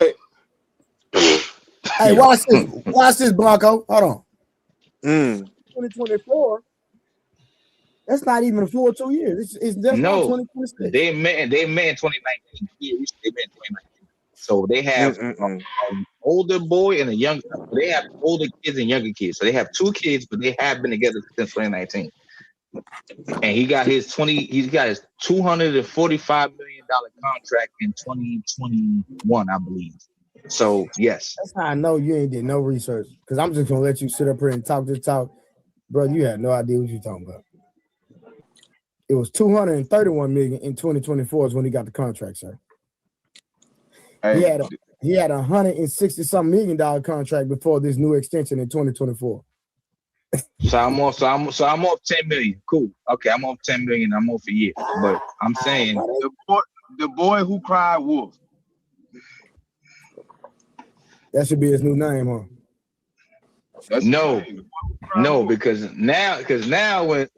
Hey, watch this. Watch this, Blanco. Hold on. 2024. That's not even a full 2 years. It's just No, 2026. they met in 2019. Yeah, they met in 2019. So they have an older boy and a younger. They have older kids and younger kids. So they have 2 kids, but they have been together since 2019. And he got his $245 million contract in 2021, I believe. So yes, that's how I know you ain't did no research. Because I'm just gonna let you sit up here and talk this talk, bro. You had no idea what you're talking about. It was 231 million in 2024 is when he got the contract, sir. He had a $160-something million contract before this new extension in 2024. so I'm off 10 million. Cool. Okay, I'm off 10 million. I'm off a year. But I'm saying the boy who cried wolf. That should be his new name, huh? No, because now when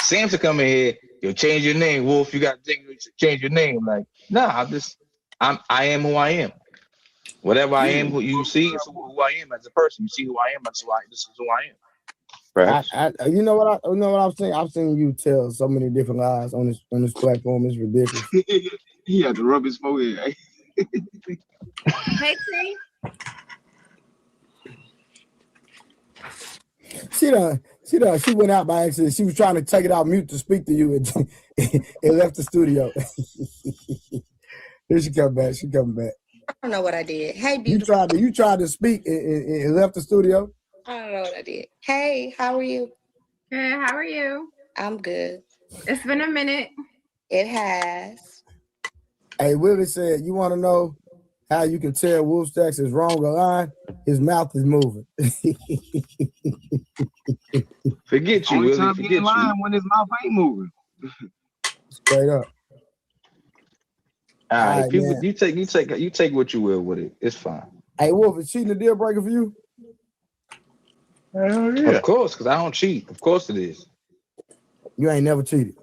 Samson come in here, you'll change your name, Wolf. You got to change your name. Like, nah, I am who I am. Whatever I am, who you see is who I am as a person. You see who I am, this is who I am. Right. You know what I'm saying? I've seen you tell so many different lies on this platform. It's ridiculous. He had to rub his forehead. Hey, T. She went out by accident. She was trying to take it out mute to speak to you and left the studio. Here she come back. She coming back. I don't know what I did. Hey, beautiful. You tried to speak and left the studio. I don't know what I did. Hey, how are you? Good. How are you? I'm good. It's been a minute. It has. Hey, Willie said, you want to know how you can tell Wolf Stacks is wrong or lying? His mouth is moving. Forget you, Only Willie. time Forget he ain't you. lying when his mouth ain't moving. Straight up. All right, people, man. you take what you will with it. It's fine. Hey, Wolf, is cheating a deal breaker for you? Hell yeah. Of course, because I don't cheat. Of course it is. You ain't never cheated.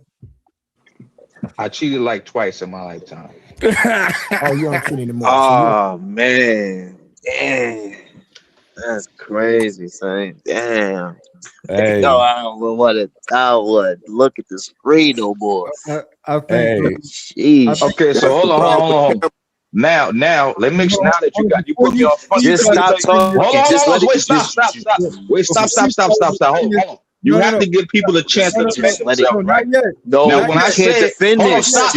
I cheated like twice in my lifetime. Oh, you don't cheat anymore. Oh man, damn, that's crazy, son. Damn. Hey. Yo, I would look at the screen no more. I think. Jeez. Okay, so hold on. Now, let me. Now that you put me on front. Just stop talking. Hold on. Wait, stop. Wait, stop. Hold on. You have to give people a chance to defend themselves, right? No, now, when I say, hold on, stop.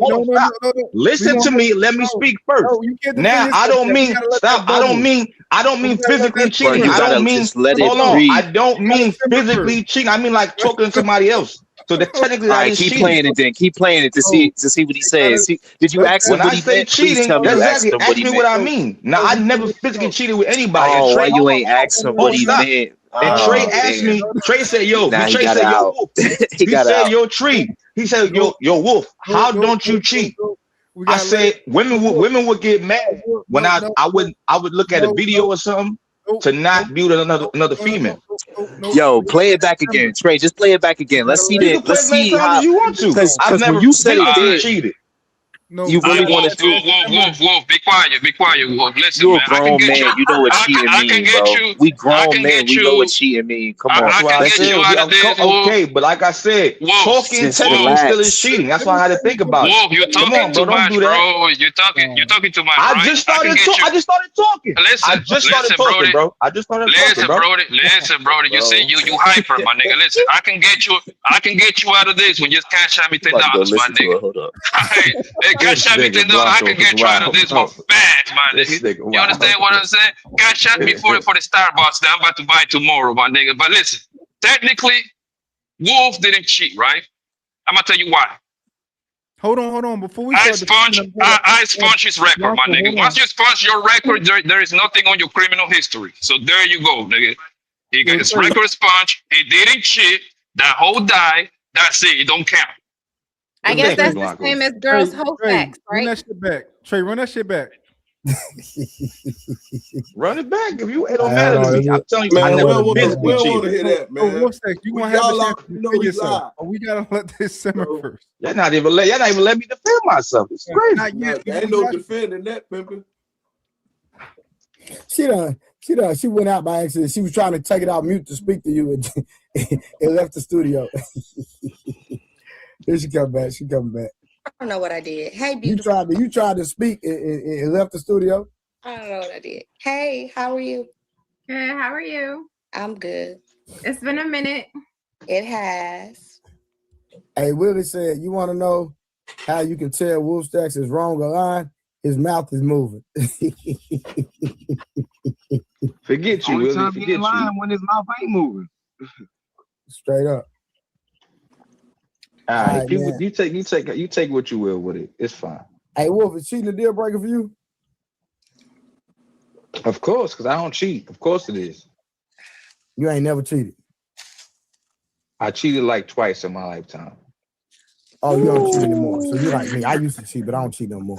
Hold on, stop. Listen to me. Let me speak first. Now, I don't mean stop. I don't mean physically cheating. I don't mean. Hold on. I don't mean physically cheating. I mean like talking to somebody else. So that technically, all right, keep playing it then. Keep playing it to see what he says. Did you ask him when what I he say meant? cheating? Please tell me you asked him what he me meant. what I mean. Now I never physically cheated with anybody. Oh, why you ain't asked him what he meant? And Trey asked me. Trey said, "Yo," Trey said, "Yo, Wolf." He said, "Yo, Tree." He said, "Yo, Wolf. How don't you cheat?" I said, "Women would get mad when I would look at a video or something to not be with another female." Yo, play it back again, Trey. Just play it back again. Let's see that. Let's see how you want to. Because never when you said it did, cheated. You really want to do? Wolf, be quiet, Wolf. Listen, you're a grown man. You know what cheating means, bro. We grown men. We know what cheating means. Come on. That's why I said, okay, but like I said, talking technically still is cheating. That's why I had to think about it. Wolf, you're talking too much, bro. You're talking too much. I just started talking. Listen, Brody. You say you hyper, my nigga. Listen, I can get you out of this when you just cash out me $10, my nigga. Hold up. Cash out me $10. I can get you out of this one fast, my nigga. You understand what I'm saying? Cash out me for the Starbucks that I'm about to buy tomorrow, my nigga. But listen, technically, Wolf didn't cheat, right? I'm gonna tell you why. Hold on. Before we I expunge his record, my nigga. Once you expunge your record, there is nothing on your criminal history. So there you go, nigga. He got his record expunged. He didn't cheat. That whole die, that's it. It don't count. I guess that's the same as girls' whole facts, Run right? that shit back. Trey, run that shit back. Run it back. If you, it don't matter to me. I'm telling you, Man, I we never don't want physically to cheated. hear that, man. What's that? You gonna have Y'all a chance already to know defend he's yourself. live. Oh, we gotta let this simmer first. Y'all not even let me defend myself. It's crazy. Not yet. There ain't no defending that, pimpin'. She went out by accident. She was trying to take it out mute to speak to you and left the studio. Here she come back. She coming back. I don't know what I did. Hey, beautiful. You tried to speak and left the studio. I don't know what I did. Hey, how are you? Good. How are you? I'm good. It's been a minute. It has. Hey, Willie said, you want to know how you can tell Wolf Stacks is wrong or lying? His mouth is moving. Forget you, Only Willie. time he Forget ain't lying you. when his mouth ain't moving. Straight up. All right, right, people, man. you take what you will with it. It's fine. Hey, Wolf, is cheating a deal breaker for you? Of course, because I don't cheat. Of course it is. You ain't never cheated. I cheated like twice in my lifetime. Oh, you don't cheat anymore. So you like me. I used to cheat, but I don't cheat no more.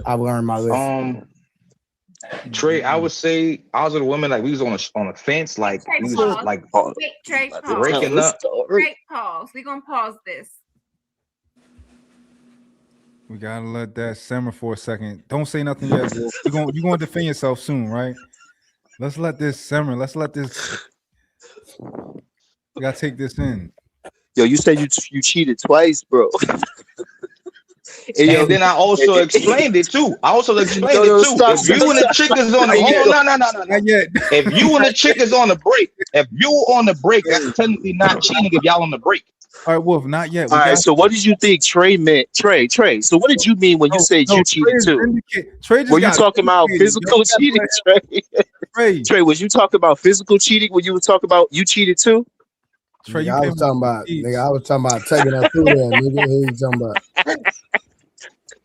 I've learned my lesson. Trey, I would say I was with a woman like we was on a fence, like Trey, we was pause. like Wait, Trey, pause. breaking up. Trey, pause. We're gonna pause this. We gotta let that simmer for a second. Don't say nothing yet, Wolf. You're gonna defend yourself soon, right? Let's let this simmer. Let's let this. We gotta take this in. Yo, you said you cheated twice, bro. And then I also explained it too. If you and the chick is on the no. If you and the chick is on the break, that's technically not cheating if y'all on the break. All right, Wolf, not yet. All right, so what did you think Trey meant? Trey. So what did you mean when you said you cheated too? Were you talking about physical cheating, Trey? Trey, was you talking about physical cheating when you were talking about you cheated too? Trey, I was talking about taking her through there, nigga. Who you talking about?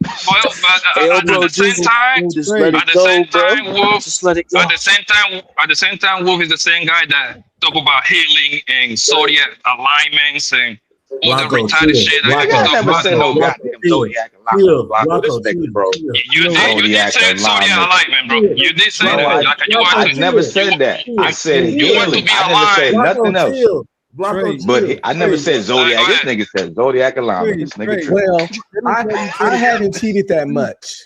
Well, but at the same time, just let it go, bro. Wolf. Just let it go. At the same time, Wolf is the same guy that talk about healing and zodiac alignments and all the retarded shit. I never said no goddamn zodiac alignment, bro. You did say zodiac alignment, bro. You did say that. Like, I never said that. I said healing. I never said nothing else. But I never said zodiac. This nigga said zodiac alignment. This nigga. Well, I haven't cheated that much.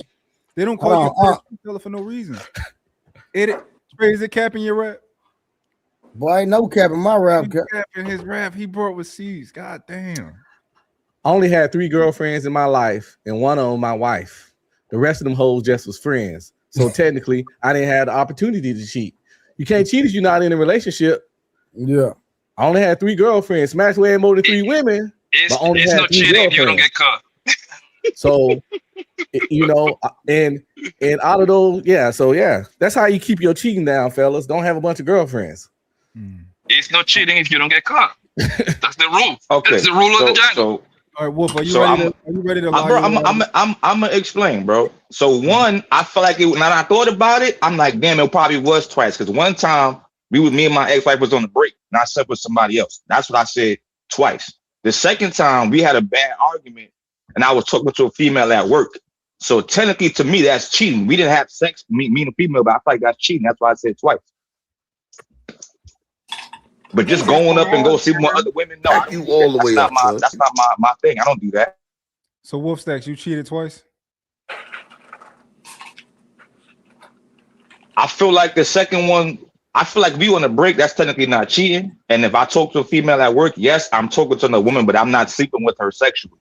They don't call you for no reason. Trey, is it capping your rap? Boy, ain't no cap in my rap. Capping his rap. He brought with C's. God damn. I only had 3 girlfriends in my life, and one of them my wife. The rest of them hoes just was friends. So technically, I didn't have the opportunity to cheat. You can't cheat if you're not in a relationship. Yeah. I only had 3 girlfriends. Smash way more than 3 women. But only it's had no 3 cheating if you don't girlfriends. get caught. So, you know, and out of those, that's how you keep your cheating down, fellas. Don't have a bunch of girlfriends. It's no cheating if you don't get caught. That's the rule. Okay. That's the rule of the jungle. All right, Wolf, are you ready to lie? Bro, I'm gonna explain, bro. So one, I feel like when I thought about it, I'm like, damn, it probably was twice. Because one time me and my ex-wife was on the break, and I slept with somebody else. That's what I said twice. The second time we had a bad argument, and I was talking to a female at work. So technically, to me, that's cheating. We didn't have sex, me and a female, but I feel like that's cheating. That's why I said twice. But just going up and go see more other women, no, I don't do that. That's not my thing. I don't do that. So Wolf Stacks, you cheated twice? I feel like the second one, I feel like we on a break, that's technically not cheating. And if I talk to a female at work, yes, I'm talking to another woman, but I'm not sleeping with her sexually.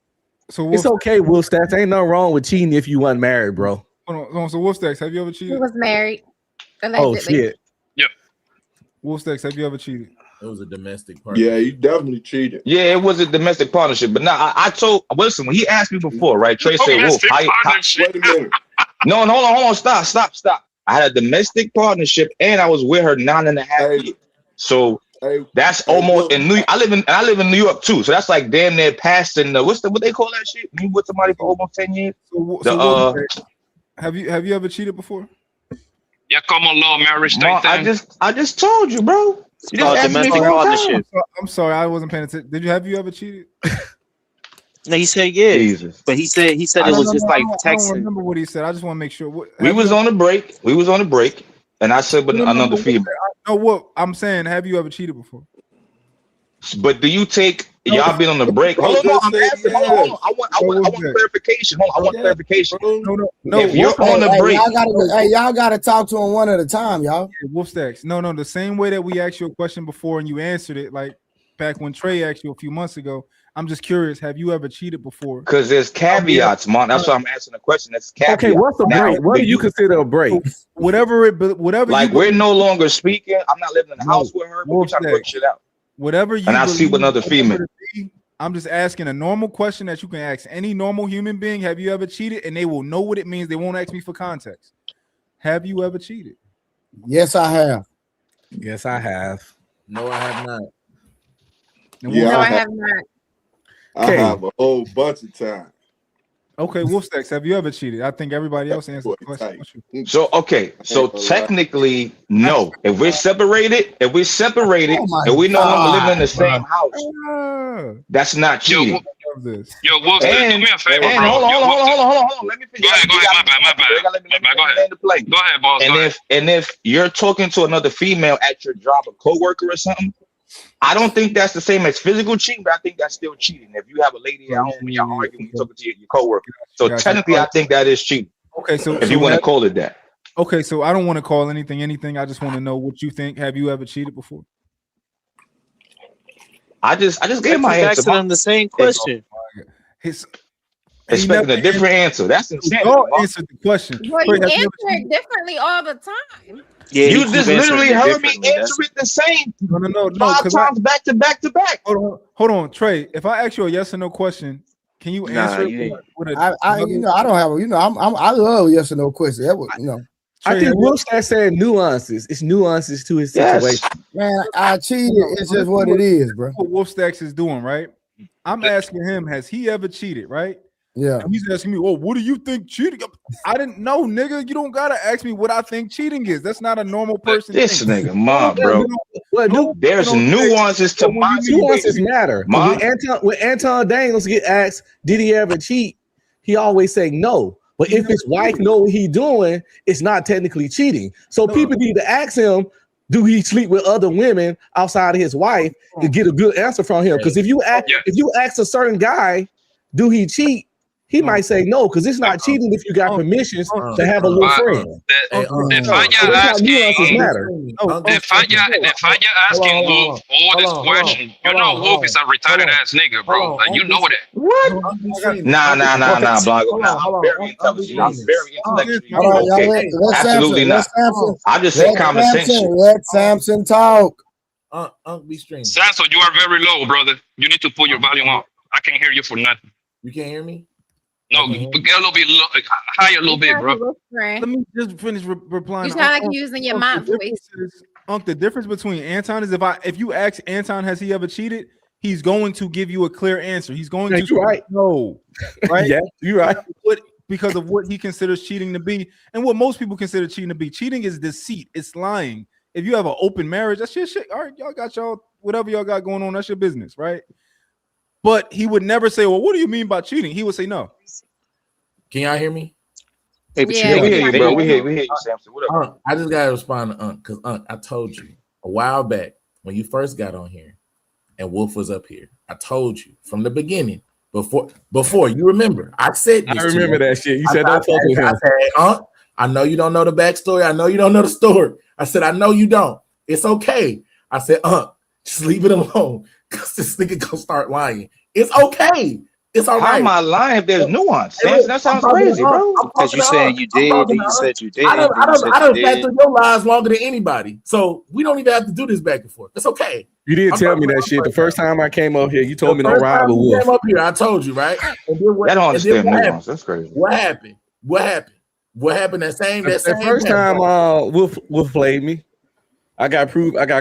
So it's okay, Wolf Stacks. Ain't nothing wrong with cheating if you wasn't married, bro. Hold on. So Wolf Stacks, have you ever cheated? He was married. Allegedly. Oh shit. Yeah. Wolf Stacks, have you ever cheated? It was a domestic partnership. Yeah, you definitely cheated. Yeah, it was a domestic partnership. But now I told, listen, when he asked me before, right? Trey said, Wolf, wait a minute. No, hold on. Stop. I had a domestic partnership and I was with her 9.5 years. So that's almost in New York. I live in New York too. So that's like damn near passing what they call that shit? You with somebody for almost 10 years? Have you ever cheated before? Yeah, common law marriage type thing. I just told you, bro. It's called domestic partnership. I'm sorry, I wasn't paying attention. Have you ever cheated? No, he said yeah. Jesus. But he said it was just like texting. I don't remember what he said. I just want to make sure. We was on a break, and I said, but another female. No, what I'm saying, have you ever cheated before? But do you take y'all been on the break? Hold on, I'm asking. Hold on. I want clarification. Hold on, I want clarification. No. If you're on the break, y'all gotta talk to him one at a time, y'all. Wolf Stacks. No. The same way that we asked you a question before and you answered it, like back when Trey asked you a few months ago. I'm just curious. Have you ever cheated before? Because there's caveats, man. That's why I'm asking the question. That's caveats. Okay, what's a break? What do you consider a break? Whatever. Like we're no longer speaking. I'm not living in the house with her, but we're trying to work shit out. Whatever you and I see with another female. I'm just asking a normal question that you can ask any normal human being. Have you ever cheated? And they will know what it means. They won't ask me for context. Have you ever cheated? Yes, I have. Yes, I have. No, I have not. No, I have not. I have a whole bunch of time. Okay, Wolf Stacks, have you ever cheated? I think everybody else answered the question. So technically, no. If we're separated, and we no longer living in the same house, that's not cheating. Yo, Wolf, do me a favor, bro. Hold on. Let me finish. Go ahead. My bad. Go ahead, boss. And if you're talking to another female at your job, a coworker or something, I don't think that's the same as physical cheating, but I think that's still cheating. If you have a lady at home and you're arguing, you're talking to your coworker. So technically, I think that is cheating. Okay, so if you want to call it that. Okay, so I don't want to call anything. I just want to know what you think. Have you ever cheated before? I just gave my answer. Asking him the same question. Expecting a different answer. That's insane. You answered the question. Well, you answer it differently all the time. Yeah, you just literally heard me answer it the same. No. 5 times back to back to back. Hold on, Trey. If I ask you a yes or no question, can you answer it? I don't have a, I love yes or no question. That was, I think Will said nuances. It's nuances to his situation. Man, I cheated. It's just what it is, bro. What Wolf Stacks is doing, right? I'm asking him, has he ever cheated, right? Yeah. And he's asking me, oh, what do you think cheating? I didn't know, nigga. You don't gotta ask me what I think cheating is. That's not a normal person. This nigga, mom, bro. There's nuances to my nuances matter. When Anton Daniels get asked, did he ever cheat? He always say no. But if his wife know what he doing, it's not technically cheating. So people need to ask him, do he sleep with other women outside of his wife, to get a good answer from him? Because if you ask a certain guy, do he cheat? He might say no, because it's not cheating if you got permissions to have a little friend. If I asking Wolf all this question, you know Wolf is a retarded ass nigga, bro. Like, you know that. What? Nah, Blanco. I'm very intelligent. I'm very intellectual. Absolutely not. I just say common sense. Let Samson talk. Be strange. Samson, you are very low, brother. You need to put your volume up. I can't hear you for nothing. You can't hear me? No, get a little bit higher, a little bit, bro. Let me just finish replying. You sound like you're using your mouth voice. The difference between Anton is if you ask Anton, has he ever cheated? He's going to give you a clear answer. He's going to say no, right? Yeah, you're right. Because of what he considers cheating to be, and what most people consider cheating to be. Cheating is deceit. It's lying. If you have an open marriage, that's your shit. All right, y'all got whatever y'all got going on. That's your business, right? But he would never say, well, what do you mean by cheating? He would say no. Can y'all hear me? Hey, we hear you, bro. We hear you, Samson. What up? I just got to respond to because I told you a while back when you first got on here and Wolf was up here. I told you from the beginning, before you remember, I said this. I remember that shit. You said don't talk with him. I said, I know you don't know the backstory. I know you don't know the story. I said, I know you don't. It's okay. I said, just leave it alone. Because this nigga gonna start lying. It's okay. It's all right. How am I lying if there's nuance? That sounds crazy, bro. Because you said you did, and you said you did. I don't back through your lies longer than anybody. So we don't even have to do this back and forth. It's okay. You did tell me that shit. The first time I came up here, you told me to ride with Wolf. Came up here, I told you, right? I don't understand nuance. That's crazy. What happened? That same first time Wolf played me. I got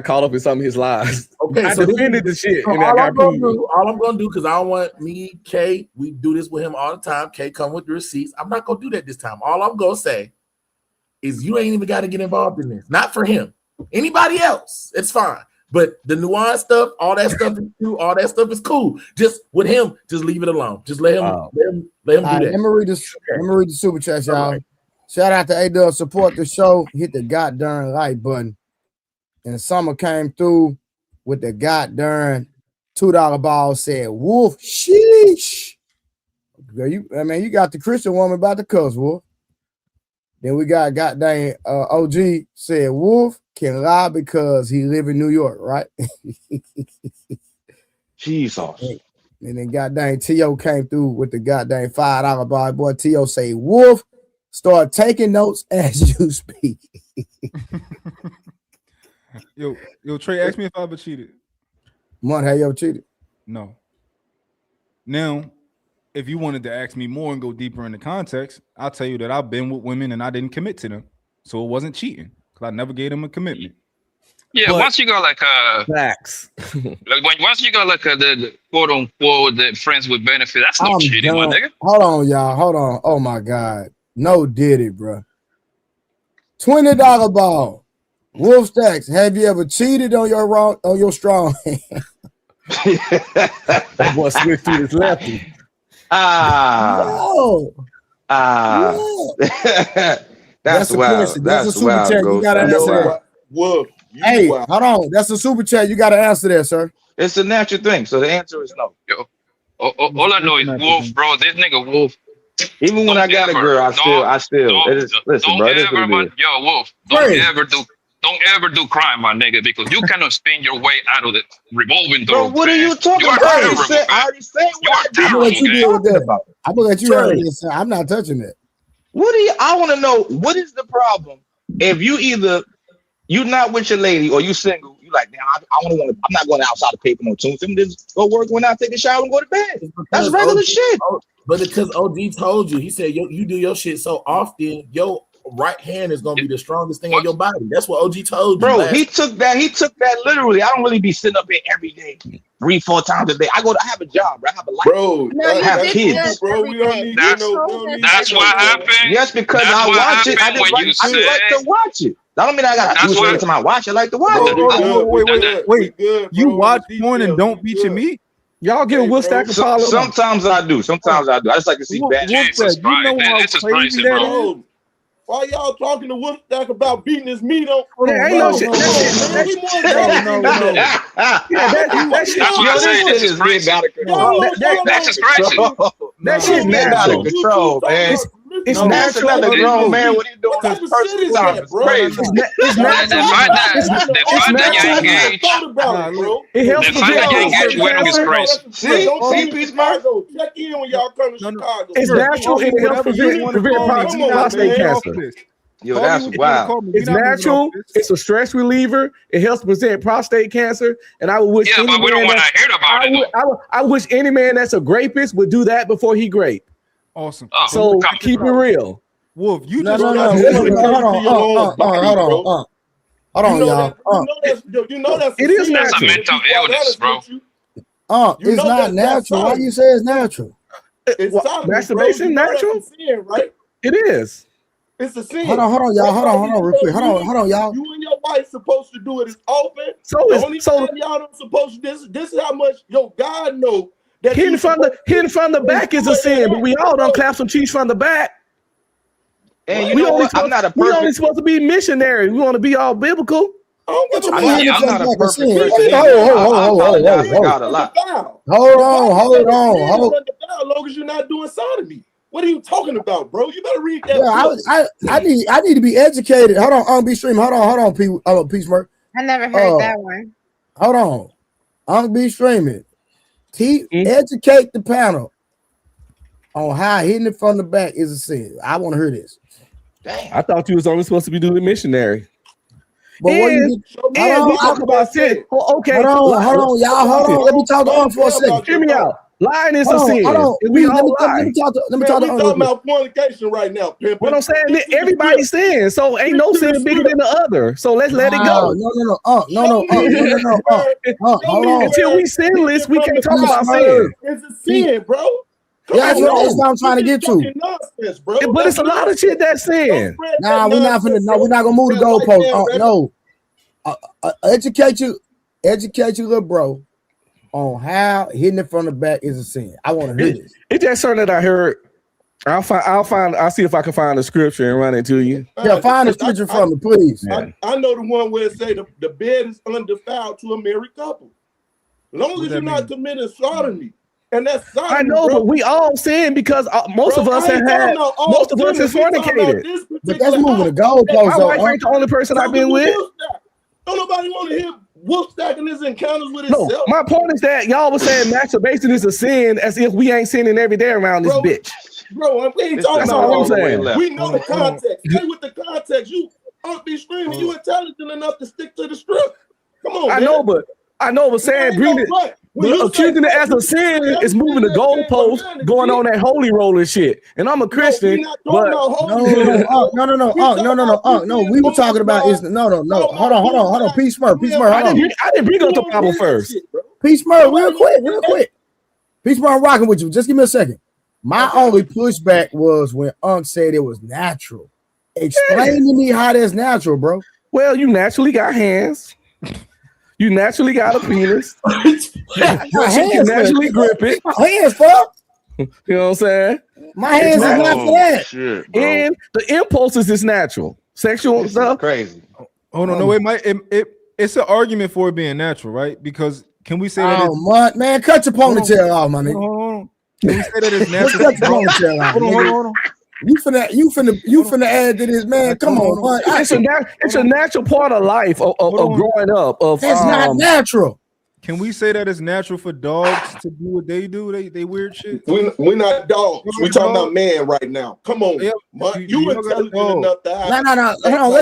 caught up in some of his lies. Okay, I so defended the shit. So and I got proved. All I'm gonna do, because I don't want me, Kay, we do this with him all the time. Kay, come with the receipts. I'm not gonna do that this time. All I'm gonna say is you ain't even got to get involved in this. Not for him. Anybody else, it's fine. But the nuance stuff, all that stuff is true. All that stuff is cool. Just with him, just leave it alone. Just let him do that. Let me read this. Let me read the super chat, y'all. Right. Shout out to A-Dub, support the show. Hit the goddamn like button. And Summer came through with the goddamn $2 ball. Said Wolf, sheesh. Girl, you got the Christian woman about to cuss, Wolf. Then we got goddamn OG said Wolf can lie because he live in New York, right? Jesus. And then goddamn T.O. came through with the goddamn $5 bar. Boy, T.O. say Wolf, start taking notes as you speak. Yo, Trey, ask me if I ever cheated. Month, have you ever cheated? No. Now, if you wanted to ask me more and go deeper in the context, I'll tell you that I've been with women and I didn't commit to them. So it wasn't cheating because I never gave them a commitment. Yeah, but once you got like facts. Once you got like the quote unquote the friends with benefit, that's not cheating, my nigga. Hold on, y'all. Hold on. Oh my God. No did it, bro. $20 ball. Wolf Stacks, have you ever cheated on your strong hand? That boy switched to his lefty. No. That's wild. That's a super wild, chat. You gotta answer that. Wolf, hey, hold on. That's a super chat. You gotta answer that, sir. It's a natural thing. So the answer is no. Yo, all I know is Wolf, bro. This nigga Wolf. Even when I got a girl, I still. Listen, bro. Yo, Wolf. Don't ever do crime, my nigga, because you cannot spin your way out of the revolving door. Bro, what are you talking about? I already said what I'm gonna let you deal with that. I'm gonna let you handle this. I'm not touching it. I want to know, what is the problem if you not with your lady or you single, you like, damn, I'm not going outside to pay for no tunes. I'm just go work, when I take a shower and go to bed. That's regular shit. But because OG told you, he said you do your shit so often, your right hand is gonna be the strongest thing on your body. That's what OG told you. Bro, he took that literally. I don't really be sitting up here every day, 3-4 times a day. I have a job, bro. I have a life. Bro, I have kids. Bro, we don't need that's what happened. Yes, because I watch it. I like to watch it. That don't mean I gotta do it every time I watch it. I like to watch it. Wait. You watch porn and don't beat your meat? Y'all give Will Stack a follow. Sometimes I do. I just like to see bad. Jesus Christ, man, this is crazy, bro. Why y'all talking to Wolf Stack about beating his meat on? That shit is out of control, man. It's natural. Another grown man. What are you doing? It's crazy. It's natural. It helps prevent. See, Peace Marco. Check in when y'all come to Chicago. It's natural. It helps prevent prostate cancer. Yo, that's wild. It's natural. It's a stress reliever. It helps prevent prostate cancer. And I would wish. Yeah, but we don't want to hear about it. I wish any man that's a grapist would do that before he grape. Awesome. So keep it real. Wolf, you No, just hold on, y'all. You know that's it is that's natural. a mental illness, bro. It's not natural. Why you say it's natural? It's masturbation natural, right? It is. It's a sin. Hold on, y'all. Hold on, real quick. Hold on, y'all. You and your wife supposed to do it as open. So y'all don't supposed to. This is how much God know. Hitting from the back is a sin, but we all don't clap some cheeks from the back. And you know what? I'm not a perfect. We only supposed to be missionary. We want to be all biblical. I'm not a perfect person. Hold on. As long as you're not doing sodomy. What are you talking about, bro? You better read that. I need to be educated. Hold on, be stream. Hold on, Peace Mark. I never heard that one. Hold on, be streaming. Educate the panel on how hitting it from the back is a sin. I want to hear this. Dang. I thought you was only supposed to be doing missionary. But we talk about sin. Okay, hold on, y'all. Hold on. Let me talk on for a second. Hear me out. Lying is a sin. Let me talk about fornication right now, Pimp. What I'm saying, everybody sins, so ain't no sin bigger than the other. So let's let it go. No. Hold on. Until we sinless, we can't talk about sin. It's a sin, bro. Yeah, that's what I'm trying to get to. Nonsense, bro. But it's a lot of shit that's sin. Nah, we're not gonna move the goalpost. No. Educate you. Educate you, little bro, on how hitting it from the back is a sin. I want to hear this. It's just something that I heard. I'll see if I can find the scripture and run it to you. Yeah, find the scripture from me, please. I know the one where it say the bed is undefiled to a married couple. As long as you're not committing sodomy. And that's sodomy, I know, but we all sin because most of us have had, most of us have fornicated. But that's moving the goalpost. My wife ain't the only person I've been with. Don't nobody want to hear wolf stacking his encounters with himself. No, my point is that y'all were saying masturbation is a sin as if we ain't sinning every day around this bitch. Bro, we ain't talking about all the way left. We know the context. Stay with the context. You aren't be screaming. You intelligent enough to stick to the script. Come on, man. I know, but saying bring it, accusing it as a sin is moving the goalpost, going on that holy roller shit. And I'm a Christian, but no. We were talking about is no. Hold on. Peace Murph. I didn't bring up the Bible first. Peace Murph, real quick. Peace Murph, I'm rocking with you. Just give me a second. My only pushback was when Unc said it was natural. Explain to me how that's natural, bro. Well, you naturally got hands. You naturally got a penis. My hands you naturally grip it. My hands, fuck. You know what I'm saying? My hands is not for that. Shit, and the impulses is natural. Sexual stuff. Crazy. Hold on, no, it's an argument for it being natural, right? Because can we say that? Man, cut your ponytail off, my nigga. Hold on. Can we say that it's natural? Cut your ponytail off. Hold on. You finna add to this, man. Come on, man. It's a natural part of life of growing up. That's not natural. Can we say that it's natural for dogs to do what they do? They weird shit. We're not dogs. We're talking about man right now. Come on, you intelligent enough to have. No. Hold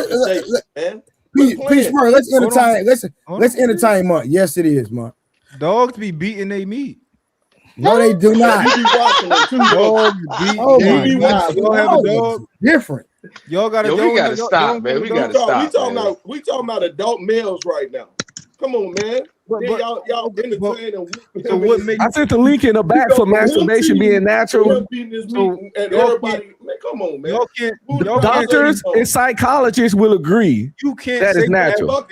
on. Peace, Murray. Let's entertain. Let's entertain, Mark. Yes, it is, Mark. Dogs be beating they meat. No, they do not. You be watching them too. Dogs beat. Oh my God. Y'all have a dog. Different. Y'all gotta. We gotta stop, man. We gotta stop. We talking about adult males right now. Come on, man. Y'all entertaining. So what makes? I sent the link in the back for masturbation being natural. And everybody, man, come on, man. Doctors and psychologists will agree. You can't. That is natural.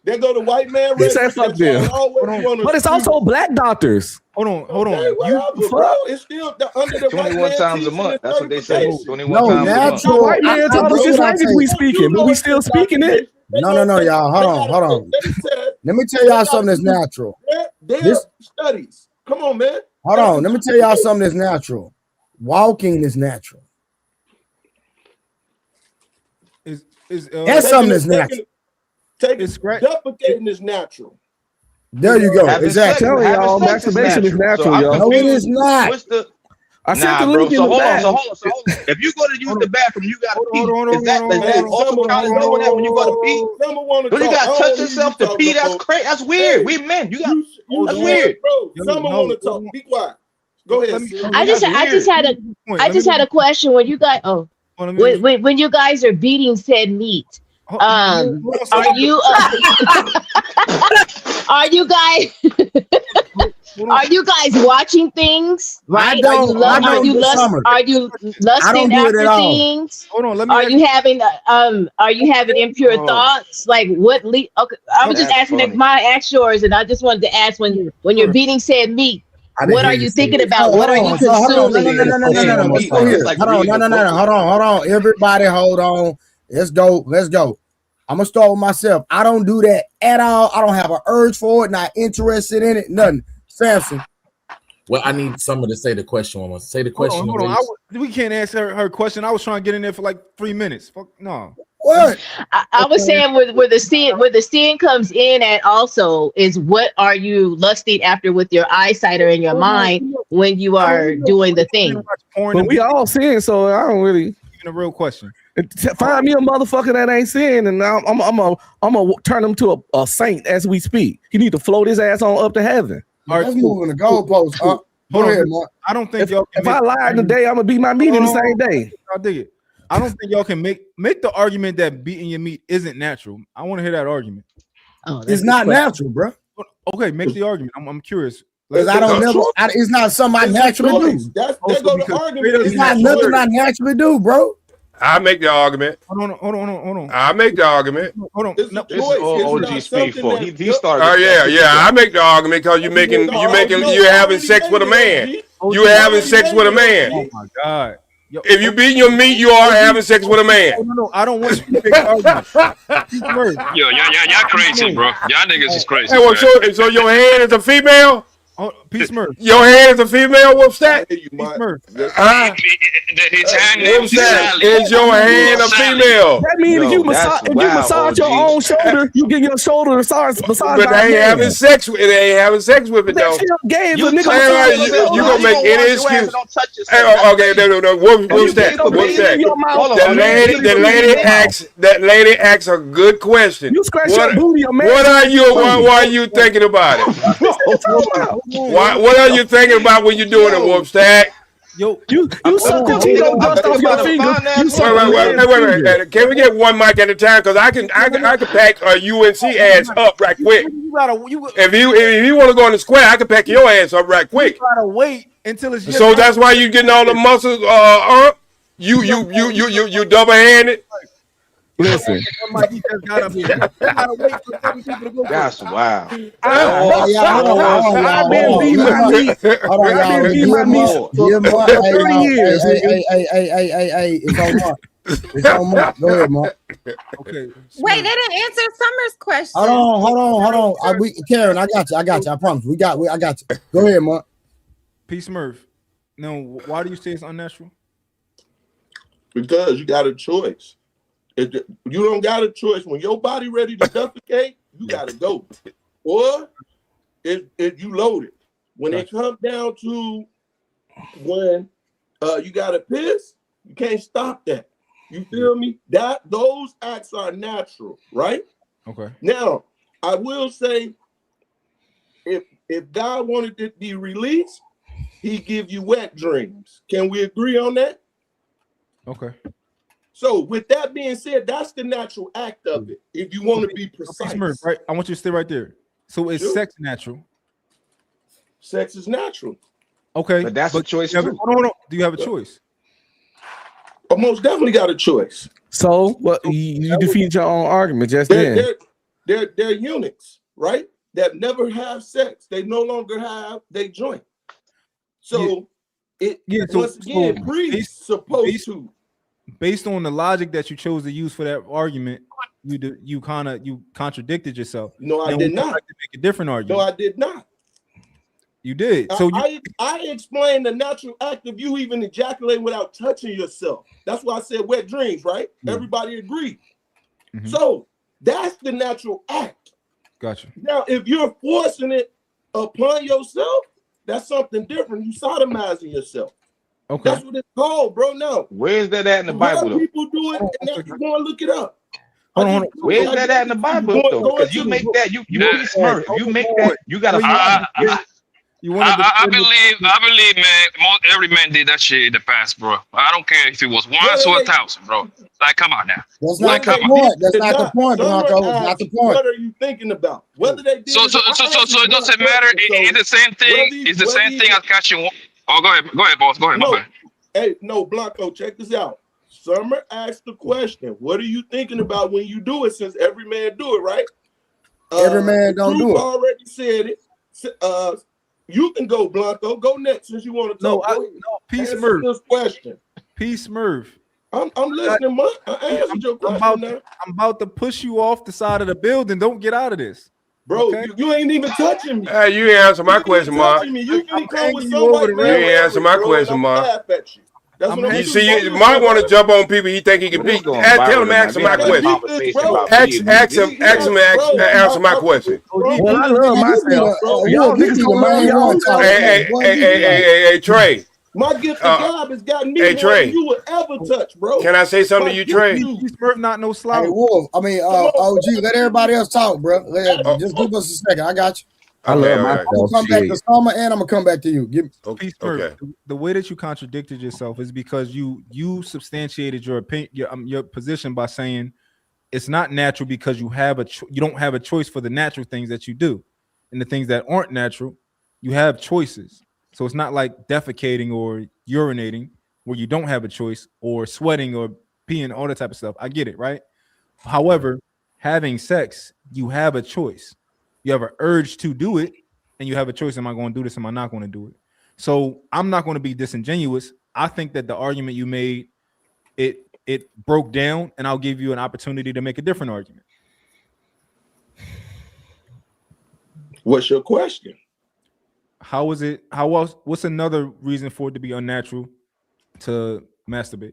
They go to white man. They say fuck them. But it's also black doctors. Hold on. It's still under the 21 times a month. That's what they say. 21 no, times natural. a month. White man taught us this language we speaking, but we still speaking it. No, y'all. Hold on. Let me tell y'all something that's natural. This studies. Come on, man. Hold on. Let me tell y'all something that's natural. Walking is natural. That's something that's natural. Defecating is natural. There you go. Exactly. Telling y'all, masturbation is natural, y'all. No, it is not. I sent the link in the back. So hold on. If you go to use the bathroom, you got to pee. Is that also kind of doing that when you go to pee? Don't you got to touch yourself to pee? That's crazy. That's weird. We men. That's weird. Bro, someone want to talk. Be quiet. Go ahead. I just had a question. When you guys, when you guys are beating said meat, are you watching things? Right? Are you lusting after things? Hold on, let me. Are you having impure thoughts? Like what? Okay, I was just asking if my ask yours, and I just wanted to ask when you're beating said meat. What are you thinking about? What are you consuming? No. Hold on. Everybody, hold on. Let's go. I'm gonna start with myself. I don't do that at all. I don't have an urge for it. Not interested in it. Nothing. Samson. Well, I need someone to say the question. One. Say the question. Hold on. We can't answer her question. I was trying to get in there for like 3 minutes. Fuck no. What? I was saying where the sin comes in at also is what are you lusting after with your eyesight or in your mind when you are doing the thing. But we all sin, so I don't really. Even a real question. Find me a motherfucker that ain't sin, and I'm gonna turn him to a saint as we speak. He need to float his ass on up to heaven. Let's move in the goalpost. Hold on. I don't think y'all. If I lied today, I'm gonna beat my meat in the same day. I dig it. I don't think y'all can make the argument that beating your meat isn't natural. I want to hear that argument. It's not natural, bro. Okay, make the argument. I'm curious. Because it's not something I naturally do. That's the argument. It's not nothing I naturally do, bro. I make the argument. Hold on. I make the argument. Hold on. It's No, This is all OG speak for. He started. Oh yeah. I make the argument because you're having sex with a man. You having sex with a man. Oh my God. Yo, if you beating your meat, you are having sex with a man. No, I don't want you to make the argument. Yo, y'all crazy, bro. Y'all niggas is crazy. Hey, well, so your hand is a female? Peace Murph. Your hand is a female, Whoopstack? His hand is your hand a female? That means if you massage your own shoulder, you get your shoulder massage. But they ain't having sex with it. They ain't having sex with it though. You gonna make any excuse? Okay, no. Whoopstack. That lady asks a good question. You scratch your booty, man. Why are you thinking about it? What are you thinking about when you're doing it, Whoopstack? Yo, you suck the Tito dust off your finger. Wait. Can we get one mic at a time? Because I can pack a UNC ass up right quick. If you want to go in the square, I can pack your ass up right quick. You gotta wait until it's. So that's why you getting all the muscles up. You double handed. Listen. That's wow. I've been beating my meat. Hold on, y'all. Hey, it's on Mark. Go ahead, Mark. Okay. Wait, they didn't answer Summer's question. Hold on. Karen, I got you. I promise. I got you. Go ahead, Mark. Peace Murph. No, why do you say it's unnatural? Because you got a choice. If you don't got a choice, when your body ready to defecate, you gotta go. Or if you loaded. When it comes down to when you gotta piss, you can't stop that. You feel me? Those acts are natural, right? Okay. Now, I will say, if God wanted it to be released, He give you wet dreams. Can we agree on that? Okay. So with that being said, that's the natural act of it. If you want to be precise, right? I want you to stay right there. So is sex natural? Sex is natural. Okay, but that's a choice too. Hold on. Do you have a choice? I most definitely got a choice. So what? You defeat your own argument just then. They're eunuchs, right? That never have sex. They no longer have they joint. So once again, priests supposed to. Based on the logic that you chose to use for that argument, you contradicted yourself. No, I did not. To make a different argument. No, I did not. You did. So I explained the natural act of you even ejaculating without touching yourself. That's why I said wet dreams, right? Everybody agreed. So that's the natural act. Gotcha. Now, if you're forcing it upon yourself, that's something different. You sodomizing yourself. Okay. That's what it's called, bro. No. Where's that at in the Bible? People do it, and you go and look it up. Hold on. Where's that at in the Bible though? Because you make that, you be smart. You make that, you gotta. I believe, man. Every man did that shit in the past, bro. I don't care if it was once or 1,000, bro. Like, come on now. That's not the point. That's not the point, Blanco. That's not the point. What are you thinking about? Whether they did so it doesn't matter. It's the same thing. It's the same thing as catching. Oh, go ahead, boss. Go ahead, my man. Hey, no, Blanco, check this out. Summer asked the question, what are you thinking about when you do it, since every man do it, right? Every man don't do it. Already said it. You can go, Blanco. Go next since you want to talk. No, Peace Murph. This question. Peace Murph. I'm listening, man. I answered your question now. I'm about to push you off the side of the building. Don't get out of this. Bro, you ain't even touching me. Hey, you ain't answer my question, Mark. You can come with somebody. You ain't answer my question, Mark. You see, Mark want to jump on people he think he can beat. Tell him answer my question. Ask him answer my question. Well, I love myself. Hey, Trey. My gift of God has gotten me more than you would ever touch, bro. Can I say something to you, Trey? Peace Murph, not no slouch. Hey, Wolf. OG, let everybody else talk, bro. Just give us a second. I got you. I love myself. I'm gonna come back to Summer and I'm gonna come back to you. Peace Murph. The way that you contradicted yourself is because you substantiated your opinion, your position by saying it's not natural because you don't have a choice for the natural things that you do, and the things that aren't natural, you have choices. So it's not like defecating or urinating where you don't have a choice, or sweating or peeing, all that type of stuff. I get it, right? However, having sex, you have a choice. You have an urge to do it, and you have a choice. Am I going to do this? Am I not going to do it? So I'm not going to be disingenuous. I think that the argument you made, it broke down, and I'll give you an opportunity to make a different argument. What's your question? How is it? How else? What's another reason for it to be unnatural to masturbate?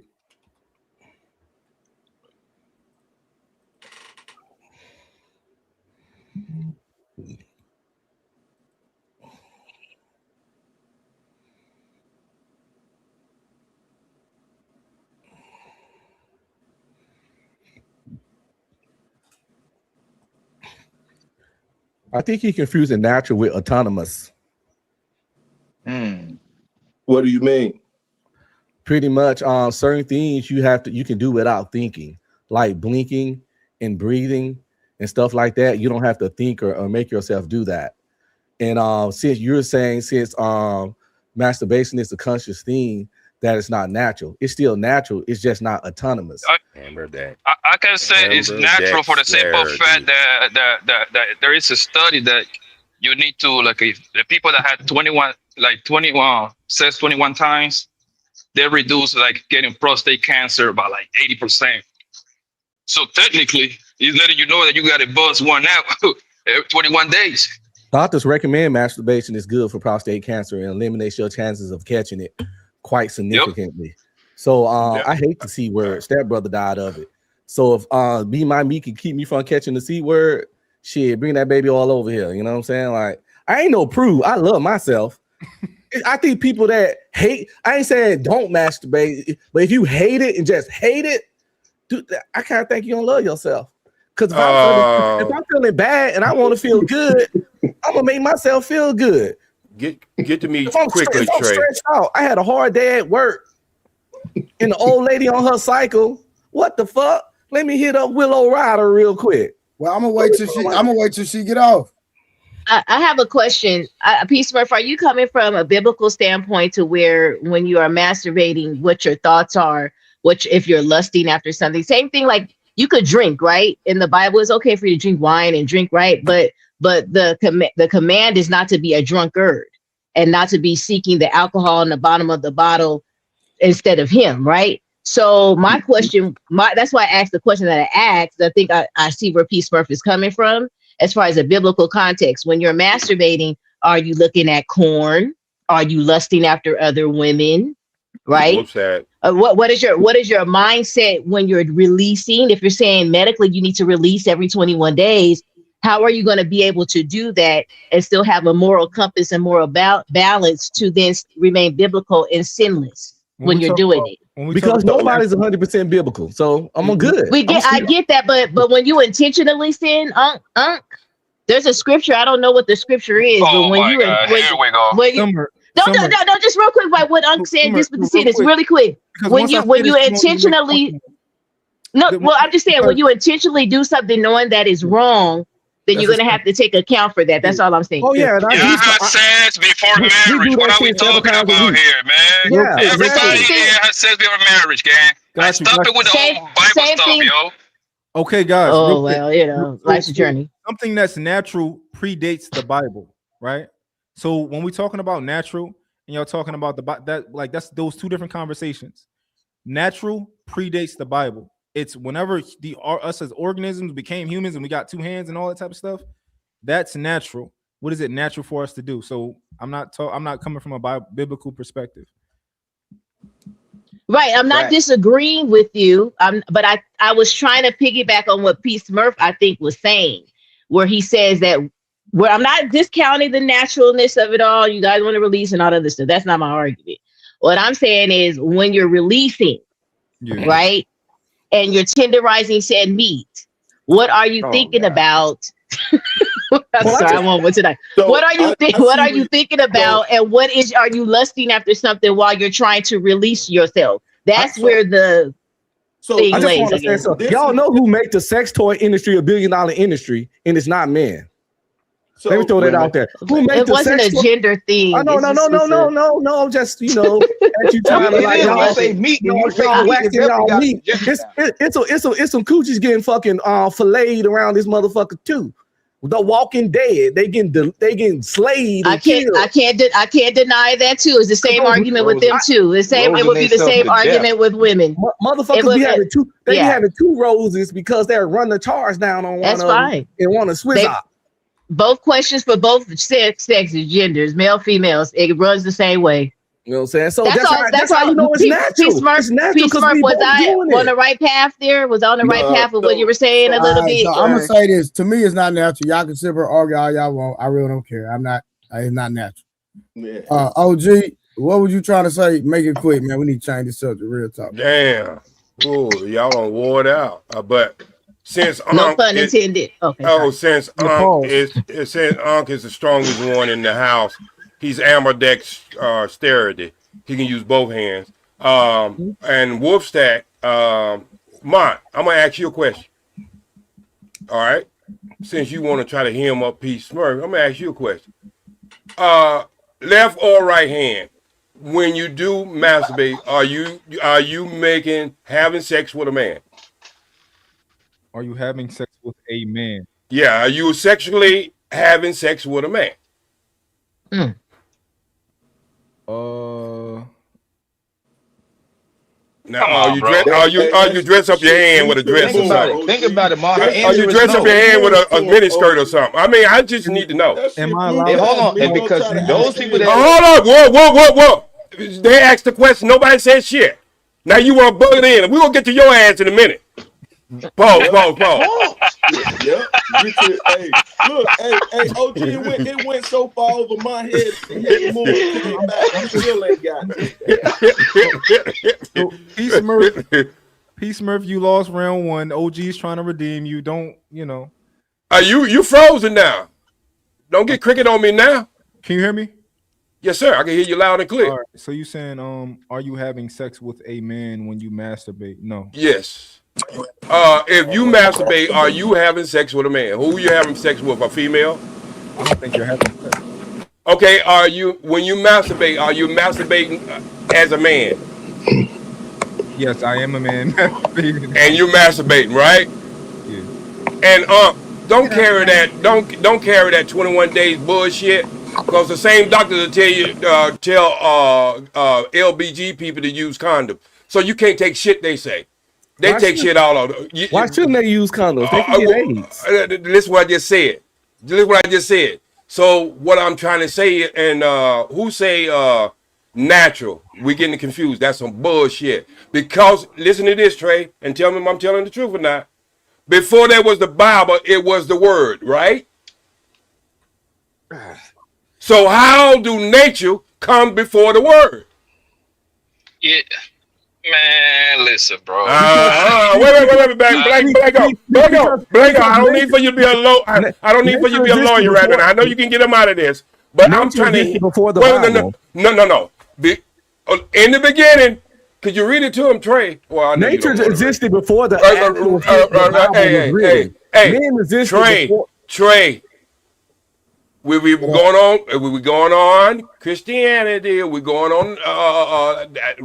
I think he confusing natural with autonomous. What do you mean? Pretty much, certain things you can do without thinking, like blinking and breathing and stuff like that. You don't have to think or make yourself do that. And since you're saying masturbation is a conscious thing, that it's not natural. It's still natural. It's just not autonomous. I can say it's natural for the simple fact that there is a study that you need to, like, if the people that had 21 sex 21 times, they reduce like getting prostate cancer by like 80%. So technically, it's letting you know that you got to buzz one out every 21 days. Doctors recommend masturbation is good for prostate cancer and eliminates your chances of catching it quite significantly. So I hate the C word. Stepbrother died of it. So if Be My Me can keep me from catching the C word, shit, bring that baby all over here. You know what I'm saying? Like, I ain't no prude. I love myself. I think people that hate, I ain't saying don't masturbate, but if you hate it and just hate it, dude, I kind of think you don't love yourself. Because if I'm feeling bad and I want to feel good, I'm gonna make myself feel good. Get to me If quickly, I'm Trey. stretched out, I had a hard day at work, and the old lady on her cycle. What the fuck? Let me hit up Willow Rider real quick. Well, I'm gonna wait till she get off. I have a question. Peace Murph, are you coming from a biblical standpoint to where when you are masturbating, what your thoughts are, if you're lusting after something? Same thing, like you could drink, right? In the Bible, it's okay for you to drink wine and drink, right? But the command is not to be a drunkard and not to be seeking the alcohol in the bottom of the bottle instead of him, right? So my question, that's why I asked the question that I asked. I think I see where Peace Murph is coming from as far as a biblical context. When you're masturbating, are you looking at corn? Are you lusting after other women? Right? What is your mindset when you're releasing? If you're saying medically you need to release every 21 days, how are you going to be able to do that and still have a moral compass and moral balance to then remain biblical and sinless when you're doing it? Because nobody's 100% biblical, so I'm good. I get that, but when you intentionally sin, there's a scripture. I don't know what the scripture is, but when you don't just real quick by what Unc said, just with the sin, it's really quick. When you intentionally, I'm just saying when you intentionally do something knowing that is wrong, then you're gonna have to take account for that. That's all I'm saying. Oh yeah, I had sex before marriage. What are we talking about here, man? Yeah, everybody here has sex before marriage, gang. Stop it with the whole Bible stuff, yo. Okay, guys. Oh well, life's a journey. Something that's natural predates the Bible, right? So when we're talking about natural and y'all talking about that's those two different conversations. Natural predates the Bible. It's whenever us as organisms became humans and we got two hands and all that type of stuff. That's natural. What is it natural for us to do? So I'm not coming from a biblical perspective. Right. I'm not disagreeing with you. But I was trying to piggyback on what Peace Murph I think was saying, where he says that where I'm not discounting the naturalness of it all. You guys want to release and all of this stuff. That's not my argument. What I'm saying is when you're releasing, right? And you're tenderizing said meat, what are you thinking about? I'm sorry, I won't win tonight. So what are you thinking about, and are you lusting after something while you're trying to release yourself? That's where the thing lays. Y'all know who make the sex toy industry $1 billion industry, and it's not men. So, let me throw that out there. Who made It wasn't a gender thing. Oh, no. Just as you trying to like y'all say meat. y'all waxing y'all meat. It's some coochies getting fucking filleted around this motherfucker too. The Walking Dead, they getting slayed. I can't deny that too. It's the same argument with them too. It would be the same argument with women. Motherfuckers be having two. They be having two roses because they're running the charge down on one. That's fine. And one a Swiss op. Both questions for both sexes, genders, male, females. It runs the same way. You know what I'm saying? So that's how you know it's natural. It's natural because we both was doing it. on the right path there? Was I on the right path with what you were saying a little bit? So I'm gonna say this. To me, it's not natural. Y'all can sit here and argue all y'all want. I really don't care. It's not natural. Yeah. OG, what was you trying to say? Make it quick, man. We need to change the subject. Real talk. Damn. Ooh, y'all done wore it out. But since no pun intended. Okay. Oh, since Unc is the strongest one in the house. He's ambidextrous. He can use both hands. And Wolfstack, Mont, I'm gonna ask you a question. All right. Since you want to try to hem up Pete Smurf, I'm gonna ask you a question. Left or right hand? When you do masturbate, are you having sex with a man? Are you having sex with a man? Yeah. Are you sexually having sex with a man? Now, are you dress up your hand with a dress or something? Think about it, Mark. Are you dress up your hand with a mini skirt or something? I mean, I just need to know. Am I allowed? Hey, hold on, and because those people that hold on, whoa. They asked the question. Nobody said shit. Now you want to bug it in. We're gonna get to your ass in a minute. Pause. Yeah. Hey, look, hey, OG, it went so far over my head. He had to move it, came back. I still ain't got it. So, Peace Smurf, you lost round one. OG's trying to redeem you. Don't, you frozen now. Don't get cricket on me now. Can you hear me? Yes, sir. I can hear you loud and clear. All right. So you saying, are you having sex with a man when you masturbate? No. Yes. If you masturbate, are you having sex with a man? Who are you having sex with? A female? I don't think you're having sex. Okay, when you masturbate, are you masturbating as a man? Yes, I am a man. And you masturbating, right? Yeah. And don't carry that 21 days bullshit, because the same doctors will tell you LBG people to use condoms. So you can't take shit they say. They take shit all over. Why shouldn't they use condoms? They can get AIDS. This is what I just said. So what I'm trying to say, and who say natural? We getting confused. That's some bullshit. Because listen to this, Trey, and tell me if I'm telling the truth or not. Before there was the Bible, it was the Word, right? So how do nature come before the Word? Yeah. Man, listen, bro. Wait, Blanco. I don't need for you to be a lawyer. I don't need for you to be a lawyer right now. I know you can get them out of this, but I'm trying to. Before the Bible. No. In the beginning, could you read it to him, Trey? Well, nature existed before the actual Bible was written. Men existed before. Trey. We were going on Christianity. We're going on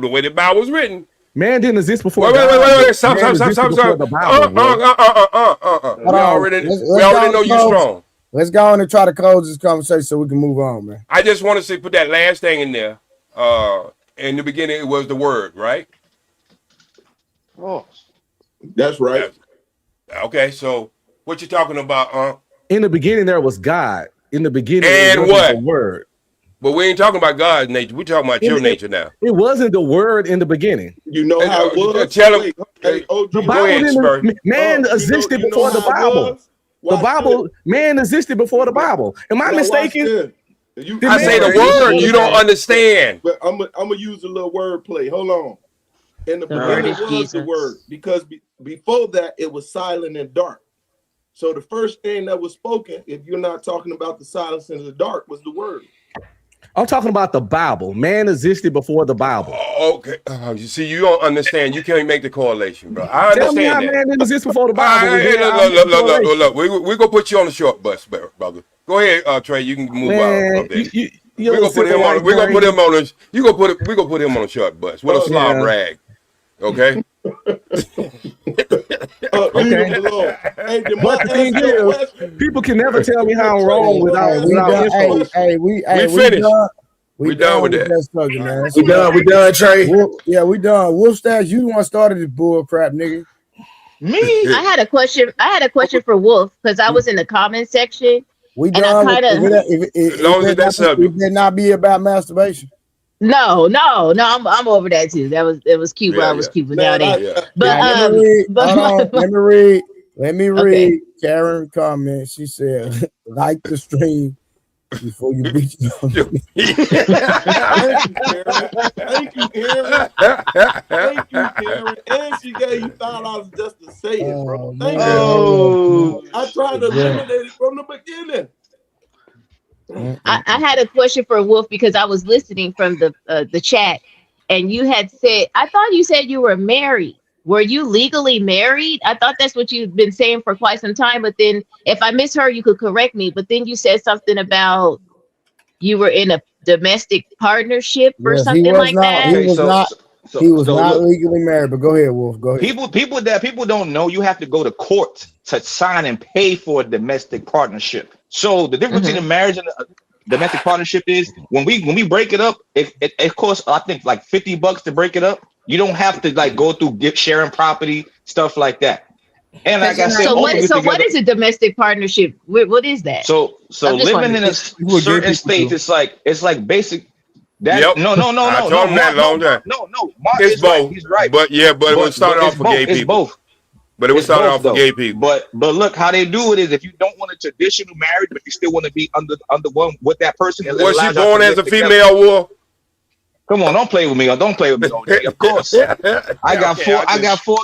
the way the Bible was written. Man didn't exist before. Wait. Stop. We already know you're strong. Let's go on and try to close this conversation so we can move on, man. I just want to say, put that last thing in there. In the beginning, it was the Word, right? Oh, that's right. Okay, so what you talking about, In the beginning, there was God. In the beginning, and what? The Word. But we ain't talking about God's nature. We're talking about your nature now. It wasn't the Word in the beginning. You know how it was? Tell him. The Bible man existed before the Bible. The Bible, man existed before the Bible. Am I mistaken? I say the word, you don't understand. But I'm gonna use a little word play. Hold on. In the beginning was the Word, because before that it was silent and dark. So the first thing that was spoken, if you're not talking about the silence and the dark, was the Word. I'm talking about the Bible. Man existed before the Bible. Okay. You see, you don't understand. You can't make the correlation, bro. I understand. Tell me how man didn't exist before the Bible. Look. We're going to put you on the short bus, brother. Go Go ahead, Trey. You can move Man, out of there. We're gonna put him on. We're gonna put him on a. We gonna put him on a short bus with a slob rag. Okay. Okay. Hey, but the thing is, people can never tell me how I'm wrong without info. We finished. We done with that. Subject, man. We done, Trey. We done. Wolf Stats, you the one started this bull crap, nigga. Me? I had a question for Wolf because I was in the comment section. We and done. I kinda, as long as that's subject. It did not be about masturbation. No, I'm over that too. It was cute, but I was cute without it. But let me read Karen comment. She said, like the stream before you beat you. Thank you, Karen. Thank you, Karen. And she gave you $5 just to say it, bro. Thank you. I tried to eliminate it from the beginning. I had a question for Wolf because I was listening from the chat, and you had said, I thought you said you were married. Were you legally married? I thought that's what you've been saying for quite some time. But then, if I misheard, you could correct me. But then you said something about you were in a domestic partnership or something like that. He was not legally married. But go ahead, Wolf. Go ahead. People don't know you have to go to court to sign and pay for a domestic partnership. So the difference between a marriage and a domestic partnership is when we break it up, it costs I think like $50 to break it up. You don't have to like go through sharing property, stuff like that. And like I said, what is a domestic partnership? What is that? So living in a certain state, it's like basic. That, no. I told him that long time. No. It's both. He's right. But it was started off for gay people. It's both. But it was started off for gay people. But look, how they do it is if you don't want a traditional marriage, but you still want to be under one with that person. Was she born as a female, Wolf? Come on, don't play with me. Don't play with me all day. Of course. I got four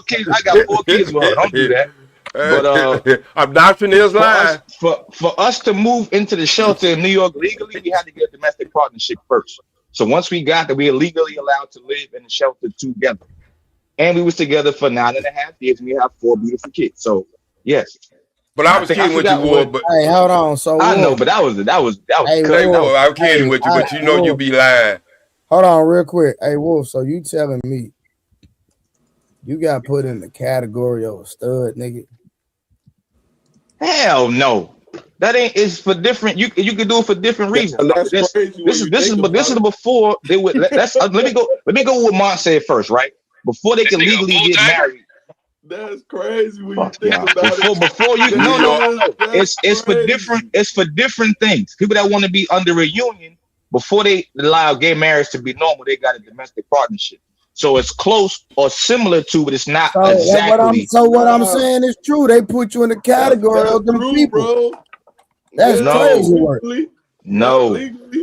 kids. I got 4 kids. Well, don't do that. But adoption is lying. For us to move into the shelter in New York legally, we had to get a domestic partnership first. So once we got that, we were legally allowed to live in the shelter together. And we was together for 9.5 years, and we have 4 beautiful kids. So yes. But I was kidding with you, Wolf. But hey, hold on. So I know, but that was hey, crazy. Wolf, I was kidding with you, but you know Wolf, you be lying. Hold on, real quick. Hey, Wolf. So you telling me you got put in the category of a stud, nigga? Hell no. That ain't is for different. You can do it for different reasons. This is before they would. Let me go with what Mont said first, right? Before they can legally get married. That's crazy when you think about it. Before you no. It's for different. It's for different things. People that want to be under a union before they allow gay marriage to be normal, they got a domestic partnership. So it's close or similar to, but it's not exactly. What I'm saying is true. They put you in the category of them people. Bro. That's crazy work. No. That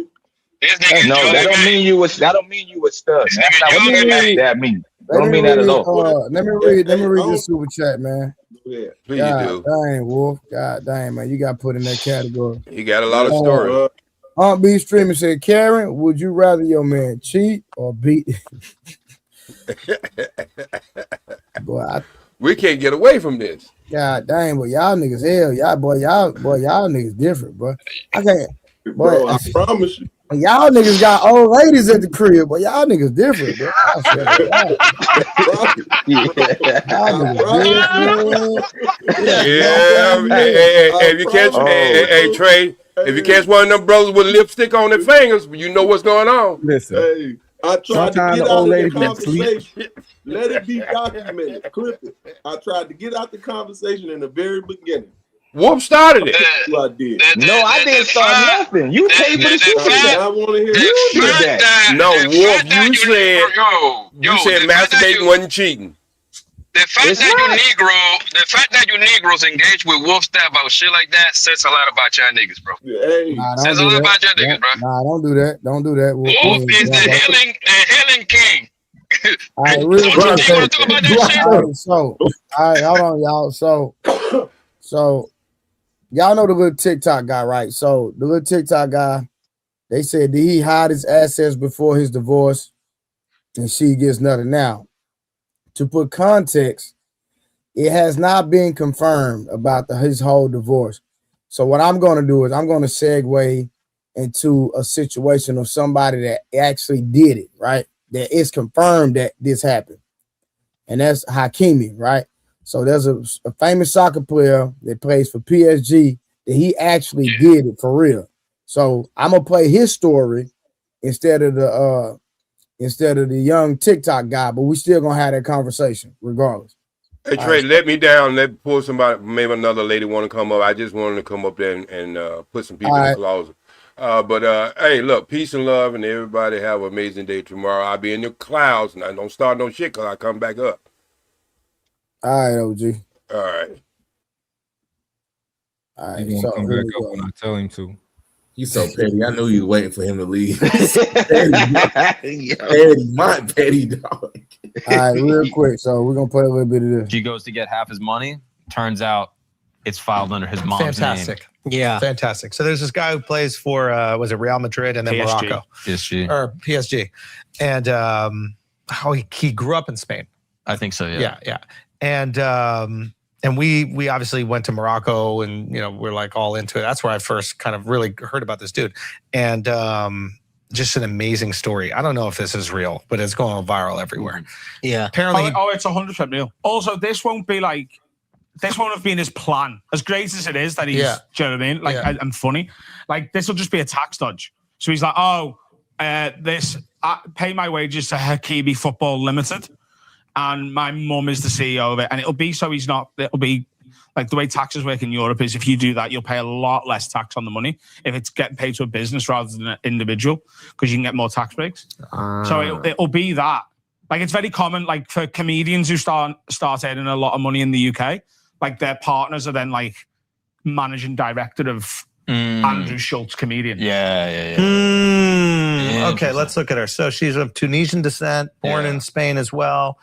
don't mean you a stud. That's not what that means. Don't mean that at all. Let me read this super chat, man. Yeah, please do. Dang, Wolf. God dang, man. You got put in that category. You got a lot of stories. Aunt B Streamer said, Karen, would you rather your man cheat or beat? Boy, we can't get away from this. God dang, but y'all niggas hell. Y'all niggas different, bro. I can't. Bro, I promise you. Y'all niggas got old ladies at the crib, but y'all niggas different, bro. If you catch, hey Trey, if you catch one of them brothers with lipstick on their fingers, you know what's going on. Listen, hey, I tried to get out of the conversation. Let it be documented. Clip it. I tried to get out the conversation in the very beginning. Wolf started it. I did. I didn't start nothing. You paid for the super chat. I want to hear you did that. No, Wolf, you said masturbating wasn't cheating. The fact that you Negroes engage with Wolf Stat about shit like that says a lot about y'all niggas, bro. Hey, says a lot about y'all niggas, bro. Nah, don't do that. Don't do that. Wolf is the healing king. All right, real quick. So, all right, hold on, y'all. So, y'all know the little TikTok guy, right? So, the little TikTok guy, they said, did he hide his assets before his divorce? And she gets nothing now. To put context, it has not been confirmed about his whole divorce. So what I'm going to do is I'm going to segue into a situation of somebody that actually did it, right? That is confirmed that this happened. And that's Hakimi, right? So there's a famous soccer player that plays for PSG that he actually did it for real. So I'm gonna play his story instead of the young TikTok guy, but we still gonna have that conversation regardless. Hey Trey, let me down. Let pull somebody, maybe another lady want to come up. I just wanted to come up there and put some people in the closet. But hey, look, peace and love, and everybody have an amazing day tomorrow. I'll be in the clouds, and I don't start no shit because I come back up. All right, OG. All right. All right. He's gonna come back up when I tell him to. He's so petty. I knew you were waiting for him to leave. petty, my petty dog. All right, real quick. So we're gonna play a little bit of this. She goes to get half his money. Turns out it's filed under his mom's Fantastic. name. Yeah. Fantastic. So there's this guy who plays for was it Real Madrid and then PSG. Morocco. PSG. Or PSG. And he grew up in Spain. I think so, yeah. Yeah. And we obviously went to Morocco and we're like all into it. That's where I first kind of really heard about this dude. And just an amazing story. I don't know if this is real, but it's going viral everywhere. Yeah. Apparently it's 100% real. Also, this won't have been his plan. As great as it is that he's, do you know what I mean? Like, and funny. Like, this will just be a tax dodge. So he's like, pay my wages to Khaby Football Limited. And my mum is the CEO of it. And it'll be like the way taxes work in Europe is if you do that, you'll pay a lot less tax on the money if it's getting paid to a business rather than an individual because you can get more tax breaks. So it'll be that. Like, it's very common, like, for comedians who start earning a lot of money in the UK, like, their partners are then, like, managing director of Andrew Schultz comedian. Yeah. Okay, let's look at her. So she's of Tunisian descent, born in Spain as well.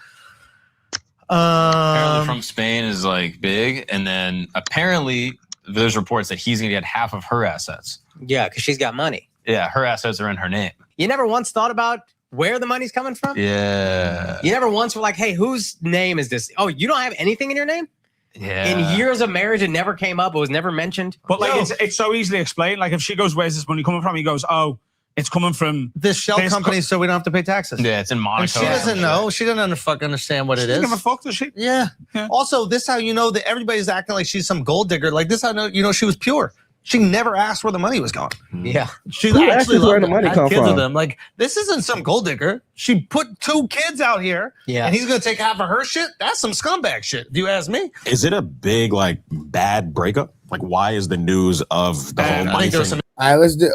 Apparently from Spain is like big, and then apparently there's reports that he's gonna get half of her assets. Yeah, because she's got money. Yeah, her assets are in her name. You never once thought about where the money's coming from? Yeah. You never once were like, hey, whose name is this? Oh, you don't have anything in your name? Yeah. In years of marriage, it never came up. It was never mentioned. But like, it's so easily explained. Like, if she goes, where's this money coming from? He goes, oh, it's coming from this shell company, so we don't have to pay taxes. Yeah, it's in Monaco. And she doesn't know. She doesn't understand what it is. She doesn't give a fuck, does she? Yeah. Also, this is how you know that everybody's acting like she's some gold digger. Like, this is how you know she was pure. She never asked where the money was going. Yeah. She Who actually asked where loved the money had come kids with from? them. Like, this isn't some gold digger. She put 2 kids out here, and he's going to take half of her shit? That's some scumbag shit, if you ask me. Is it a big, like, bad breakup? Like, why is the news of the whole money thing? All right, let's do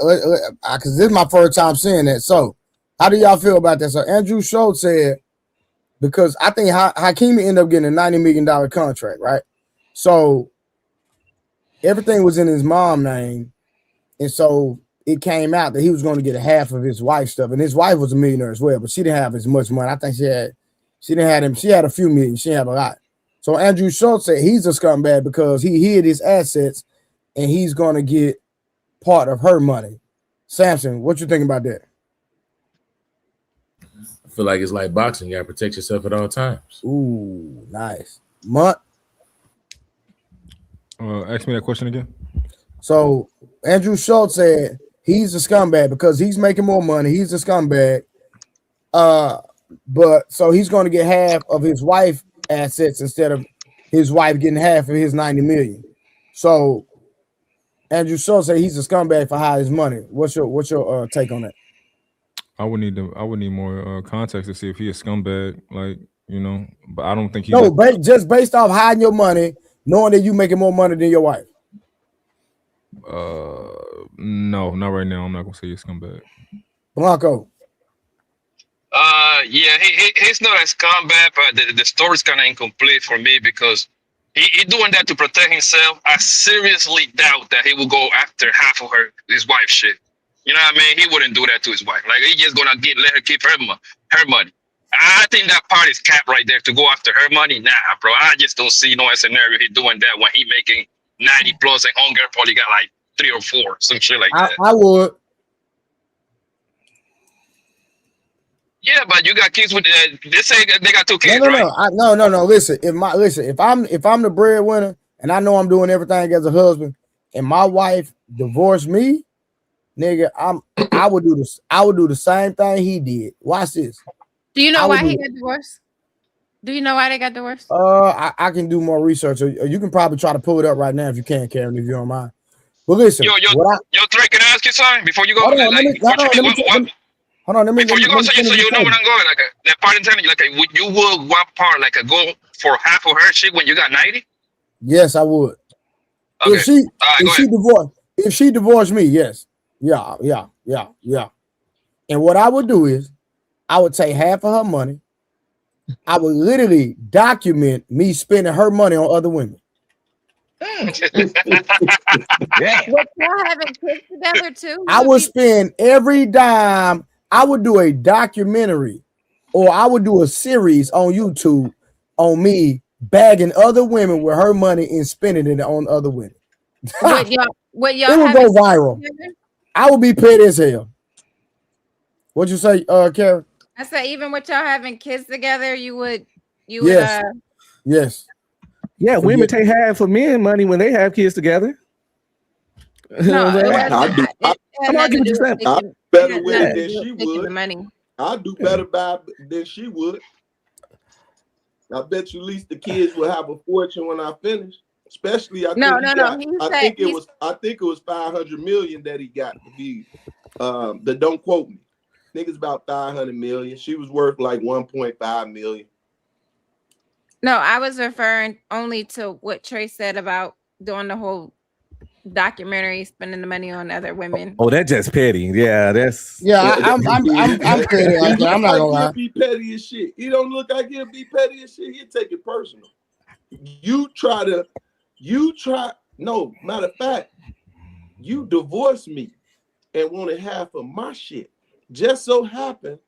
because this is my first time seeing that. So, how do y'all feel about that? So, Andrew Schultz said, because I think Hakimi ended up getting a $90 million contract, right? So, everything was in his mom's name, and so it came out that he was going to get a half of his wife's stuff, and his wife was a millionaire as well, but she didn't have as much money. I think she had a few million. She didn't have a lot. So, Andrew Schultz said he's a scumbag because he hid his assets, and he's going to get part of her money. Samson, what you think about that? I feel like it's like boxing. You gotta protect yourself at all times. Ooh, nice. Mutt? Ask me that question again. So Andrew Schultz said he's a scumbag because he's making more money. He's a scumbag. But so he's going to get half of his wife's assets instead of his wife getting half of his 90 million. So Andrew Schultz said he's a scumbag for hiding his money. What's your take on that? I would need more context to see if he a scumbag, like, but I don't think he. No, just based off hiding your money, knowing that you making more money than your wife. No, not right now. I'm not gonna say he's a scumbag. Blanco. Yeah, he's not a scumbag, but the story's kind of incomplete for me because he doing that to protect himself. I seriously doubt that he will go after half of his wife's shit. You know what I mean? He wouldn't do that to his wife. Like, he just gonna let her keep her money. I think that part is capped right there to go after her money. Nah, bro. I just don't see no scenario he doing that when he making 90 plus and Hunger probably got like 3 or 4, some shit like that. I would. Yeah, but you got kids with they say they got 2 kids, No. right? No. Listen, if I'm the breadwinner and I know I'm doing everything as a husband, and my wife divorced me, nigga, I would do this. I would do the same thing he did. Watch this. Do you know why he got divorced? Do you know why they got divorced? I can do more research, or you can probably try to pull it up right now if you can, Karen, if you don't mind. But listen, Yo, Trey, can I ask you something before you go? Hold on, let me before you go, so you know what I'm going. Like that part in telling you, like would you would one part like go for half of her shit when you got 90? Yes, I would. Okay. If she divorced me, yes. Yeah. And what I would do is I would take half of her money. I would literally document me spending her money on other women. What y'all having kids together too? I would spend every dime. I would do a documentary, or I would do a series on YouTube on me bagging other women with her money and spending it on other women. What y'all it would go viral. I would be petty as hell. What'd you say, Karen? I said even with y'all having kids together, you would Yes. Yeah, women take half of men money when they have kids together. No, I do. I'm not giving you that. I do better with it than she the would. money. I do better by than she would. I bet you at least the kids will have a fortune when I finish. Especially, I think it was 500 million that he got to be. Don't quote me. I think it's about 500 million. She was worth like 1.5 million. No, I was referring only to what Trey said about doing the whole documentary, spending the money on other women. Oh, that's just petty. Yeah, that's I'm petty. I'm not gonna lie. He'll be petty as shit. He don't look like he'll be petty as shit. He'll take it personal. No, matter of fact, you divorced me and wanted half of my shit. Just so happened,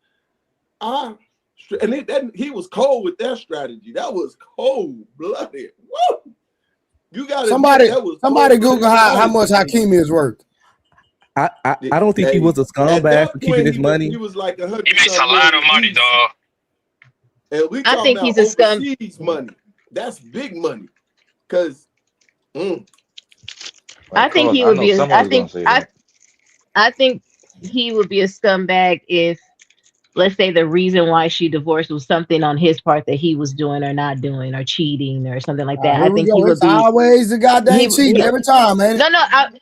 he was cold with that strategy. That was cold-blooded. Woo! You got somebody Google how much Hakimi is worth. I don't think he was a scumbag for keeping his money. He was like 100. He makes a lot of money, dog. And we I think he's a overseas money. That's big money. Cause I think he would be. I think he would be a scumbag if, let's say, the reason why she divorced was something on his part that he was doing or not doing or cheating or something like that. I think he would be always the goddamn cheating every time, man. No.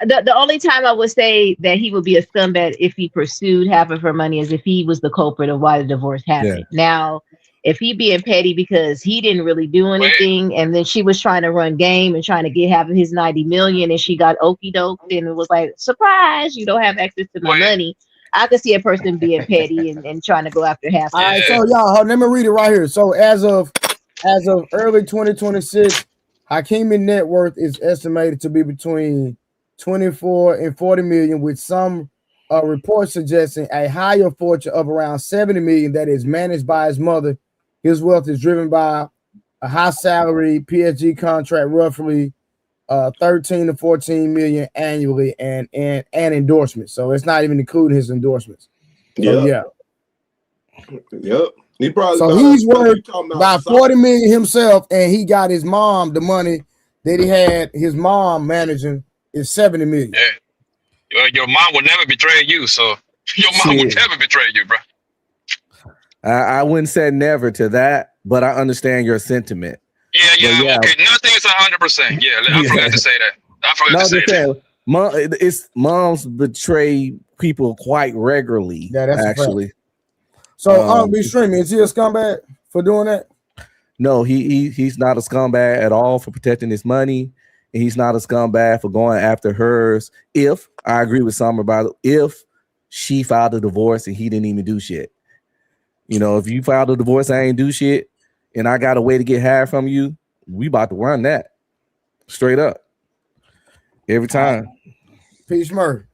The only time I would say that he would be a scumbag if he pursued half of her money is if he was the culprit of why the divorce happened. Yeah. Now, if he being petty because he didn't really do anything, and then she was trying to run game and trying to get half of his 90 million, and she got okie doked, and it was like, surprise, you don't have access to my money. I could see a person being petty and trying to go after half. All right, so y'all, let me read it right here. So as of early 2026, Hakimi net worth is estimated to be between 24 and 40 million, with some reports suggesting a higher fortune of around 70 million that is managed by his mother. His wealth is driven by a high salary PSG contract, roughly 13 to 14 million annually, and endorsements. So it's not even including his endorsements. So, Yep. He probably he's worth about 40 million himself, and he got his mom the money that he had his mom managing is 70 million. Yeah. Your mom will never betray you, so your mom will never betray you, bro. I wouldn't say never to that, but I understand your sentiment. Yeah. Okay, nothing is 100%. Yeah, I forgot to say that. Moms betray people quite regularly. Yeah, that's actually. So, be streaming. Is he a scumbag for doing that? No, he's not a scumbag at all for protecting his money, and he's not a scumbag for going after hers. If I agree with Summer about it, if she filed a divorce and he didn't even do shit. You know, if you filed a divorce, I ain't do shit, and I got a way to get half from you, we about to run that straight up every time. Peace, Murray.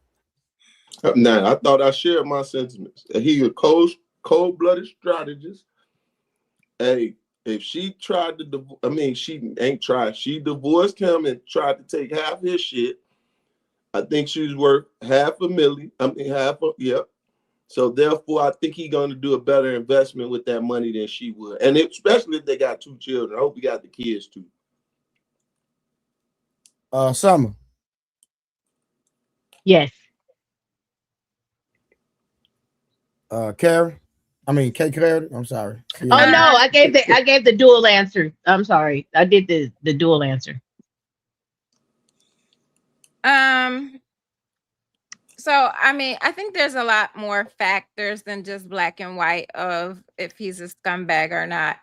Now, I thought I shared my sentiments. He a cold-blooded strategist. Hey, if she tried to, she ain't tried. She divorced him and tried to take half his shit. I think she's worth $500,000. So therefore, I think he's going to do a better investment with that money than she would, and especially if they got 2 children. I hope he got the kids too. Summer. Yes. Carrie. I mean, K Clarity. I'm sorry. Oh no, I gave the dual answer. I'm sorry. I did the dual answer. So I mean, I think there's a lot more factors than just black and white of if he's a scumbag or not.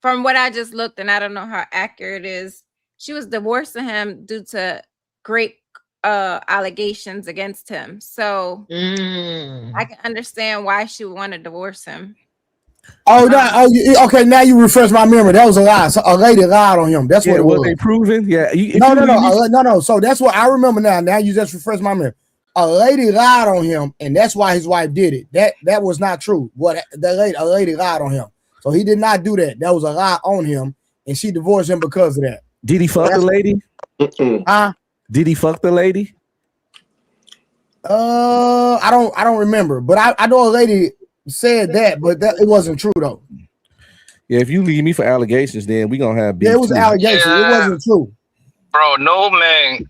From what I just looked, and I don't know how accurate it is, she was divorcing him due to great allegations against him. So I can understand why she would want to divorce him. Okay. Now you refresh my memory. That was a lie. So a lady lied on him. That's what it was. They proven? Yeah. No. So that's what I remember now. Now you just refresh my memory. A lady lied on him, and that's why his wife did it. That was not true. A lady lied on him, so he did not do that. That was a lie on him, and she divorced him because of that. Did he fuck the lady? Did he fuck the lady? I don't remember, but I know a lady said that, but it wasn't true though. Yeah, if you leave me for allegations, then we gonna have beef. Yeah, it was allegations. It wasn't true. Bro, no man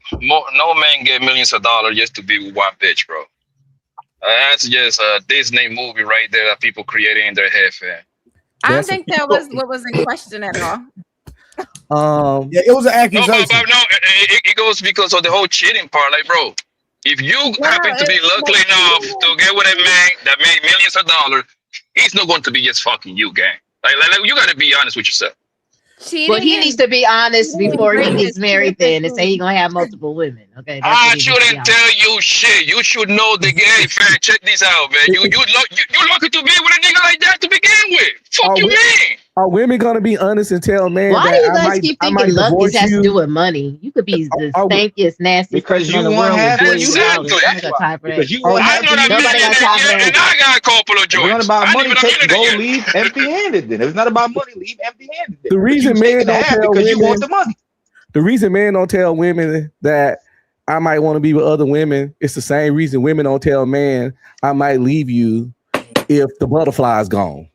get millions of dollars just to be with one bitch, bro. That's just a Disney movie right there that people created in their head, fam. I don't think that was what was in question at all. Yeah, it was an accusation. It goes because of the whole cheating part. Like, bro, if you happen to be lucky enough to get with a man that made millions of dollars, he's not going to be just fucking you, gang. Like you got to be honest with yourself. But he needs to be honest before he gets married then and say he's gonna have multiple women. Okay. I shouldn't tell you shit. You should know the game. Fact, check this out, man. You lucky to be with a nigga like that to begin with. Fuck you, man. Are women gonna be honest and tell man? Why do you guys keep I thinking might luck divorce has you? to do with money? You could be the stankiest, nastiest Because person you in the want world to have before it. you Exactly. out. I got time for that. Because you want to have it. Nobody got time for that. And I got a couple of joints. If it's not about money, go leave empty-handed. Then if it's not about money, leave empty-handed. The reason men don't tell because you women, want the money. the reason men don't tell women that I might want to be with other women, it's the same reason women don't tell man I might leave you if the butterfly's gone.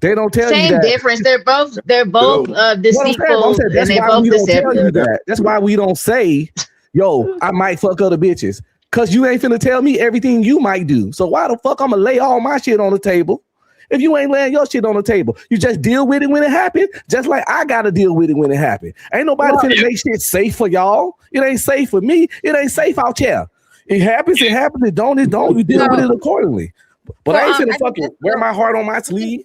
They don't tell you that. Same difference. They're both deceitful and they both deceptive. That's why we don't say, yo, I might fuck other bitches. Cause you ain't finna tell me everything you might do. So why the fuck I'm gonna lay all my shit on the table? If you ain't laying your shit on the table, you just deal with it when it happens, just like I gotta deal with it when it happens. Ain't nobody finna make shit safe for y'all. It ain't safe for me. It ain't safe out here. It happens, it don't. You deal with it accordingly. But I ain't finna fucking wear my heart on my sleeve.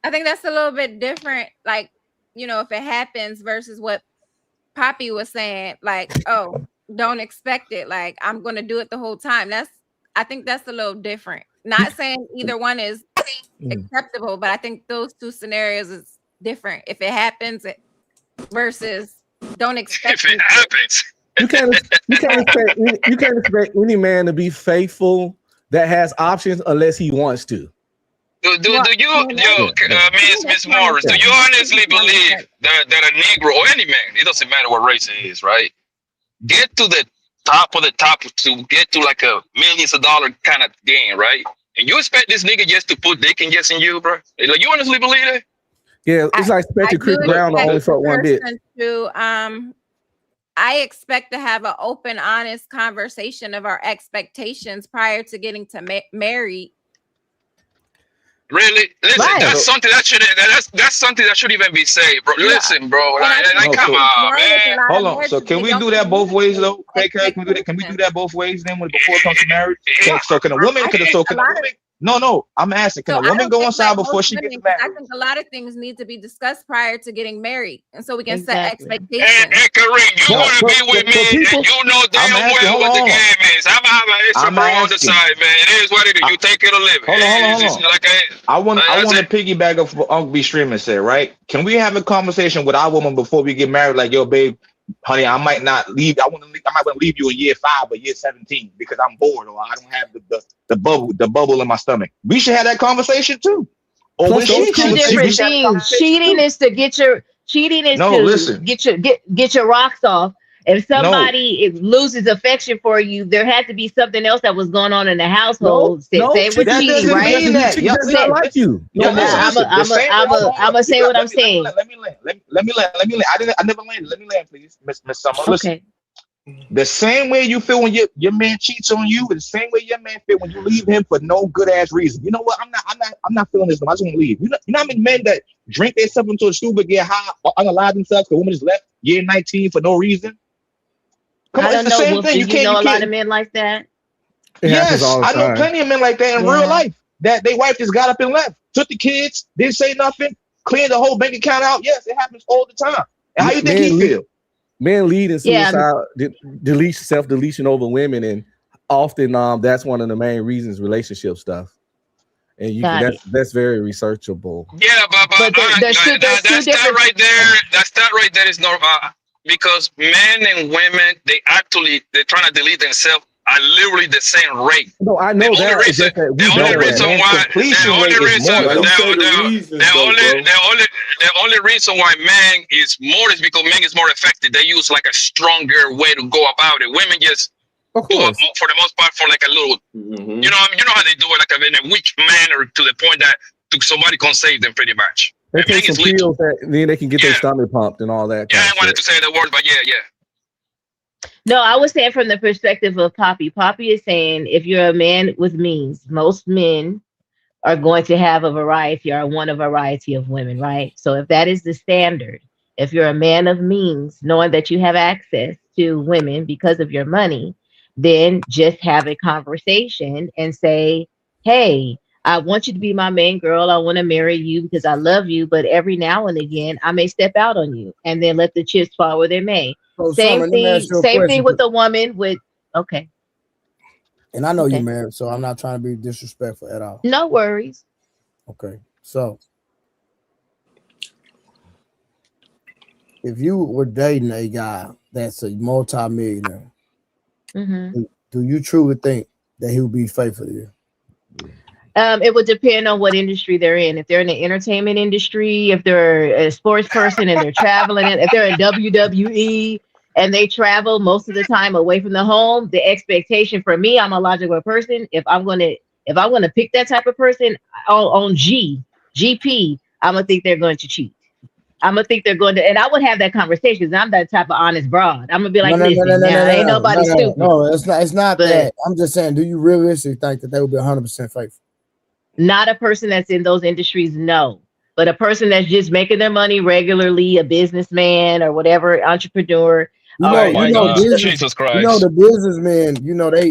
I think that's a little bit different, like, if it happens versus what Poppy was saying, like, oh, don't expect it. Like, I'm going to do it the whole time. I think that's a little different. Not saying either one is acceptable, but I think those two scenarios is different. If it happens versus don't expect if it happens. You can't expect any man to be faithful that has options unless he wants to. Miss Morris, do you honestly believe that a Negro or any man, it doesn't matter what race it is, right? Get to the top of the top to get to like a millions of dollar kind of gain, right? And you expect this nigga just to put dick in just in you, bro? Like, you honestly believe that? Yeah, it's like expecting Chris Brown to only fuck one bitch. I expect to have an open, honest conversation of our expectations prior to getting to married. Really? Listen, that's something that should even be said, bro. Listen, bro. Come on, man. Hold on. So can we do that both ways though? Can we do that both ways then before it comes to marriage? So can a woman No, I'm asking, can a woman go inside before she gets married? I think a lot of things need to be discussed prior to getting married, and so we can set expectations. And Kareem, you want to be with me, and you know damn well what the game is. I'm having an extra bro on the side, man. It is what it is. You take it or live it. Hold on. I want to piggyback off what Uncle B Streamer said, right? Can we have a conversation with our woman before we get married? Like, yo, babe, honey, I might not leave. I might want to leave you in year 5 or year 17 because I'm bored or I don't have the bubble in my stomach. We should have that conversation too. Or two different things. Cheating is to get your get your rocks off. If somebody loses affection for you, there had to be something else that was going on in the household. Say we're cheating, right? I'm gonna say what I'm saying. Let me land. I never landed. Let me land, please, Miss Summer. Listen. The same way you feel when your man cheats on you, the same way your man feel when you leave him for no good ass reason. You know what? I'm not feeling this. I just want to leave. You know how many men that drink themselves into a stupor, get high, or unalive themselves because woman is left year 19 for no reason. Come on, I it's don't the know. same Wolf, thing. do You you know a lot can't. of men like that? It happens Yes, all the I know time. plenty of men like that in real life. That they wife just got up and left, took the kids, didn't say nothing, cleaned the whole bank account out. Yes, it happens all the time. And how you think he feel? Men lead in Yeah. suicide, self-deletion over women, and often that's one of the main reasons relationship stuff. And you can, that's very researchable. Yeah, but that right there, that right there is normal because men and women they're trying to delete themselves at literally the same rate. No, I know the only reason why man is more is because men is more effective. They use like a stronger way to go about it. Women just of course, for the most part, for like a little, you know how they do it, like in a weak manner to the point that somebody can save them pretty much. They take some pills that then they can get their stomach pumped and all that. Yeah, I wanted to say the word, but yeah. No, I was saying from the perspective of Poppy. Poppy is saying if you're a man with means, most men are going to have a variety or want a variety of women, right? So if that is the standard, if you're a man of means, knowing that you have access to women because of your money, then just have a conversation and say, hey, I want you to be my main girl. I want to marry you because I love you. But every now and again, I may step out on you, and then let the chips fall where they may. So, Same thing with a woman with, okay. And I know you're married, so I'm not trying to be disrespectful at all. No worries. Okay. So if you were dating a guy that's a multi-millionaire, do you truly think that he would be faithful to you? It would depend on what industry they're in. If they're in the entertainment industry, if they're a sports person and they're traveling, if they're in WWE and they travel most of the time away from the home, the expectation for me, I'm a logical person. If I'm gonna pick that type of person on GP, I'm gonna think they're going to cheat. I'm gonna think they're going to, and I would have that conversation because I'm that type of honest broad. I'm gonna be like, listen, ain't nobody stupid. No, it's not that. I'm just saying, do you realistically think that they would be 100% faithful? Not a person that's in those industries, no. But a person that's just making their money regularly, a businessman or whatever, entrepreneur. Jesus Christ. You know the businessmen,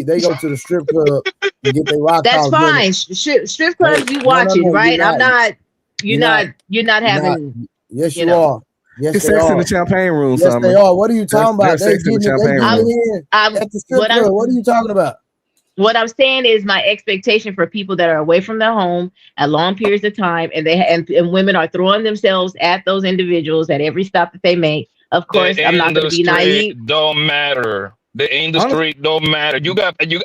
they go to the strip club and get their rock. That's fine. Strip clubs you watching, right? You're not having. Yes, you are. Yes, it's sex in the champagne room. Yes, they are. What are you talking about? They get in at the strip club. What are you talking about? What I'm saying is my expectation for people that are away from their home at long periods of time, and and women are throwing themselves at those individuals at every stop that they make. Of course, I'm not going to be naive. Don't matter. The industry don't matter.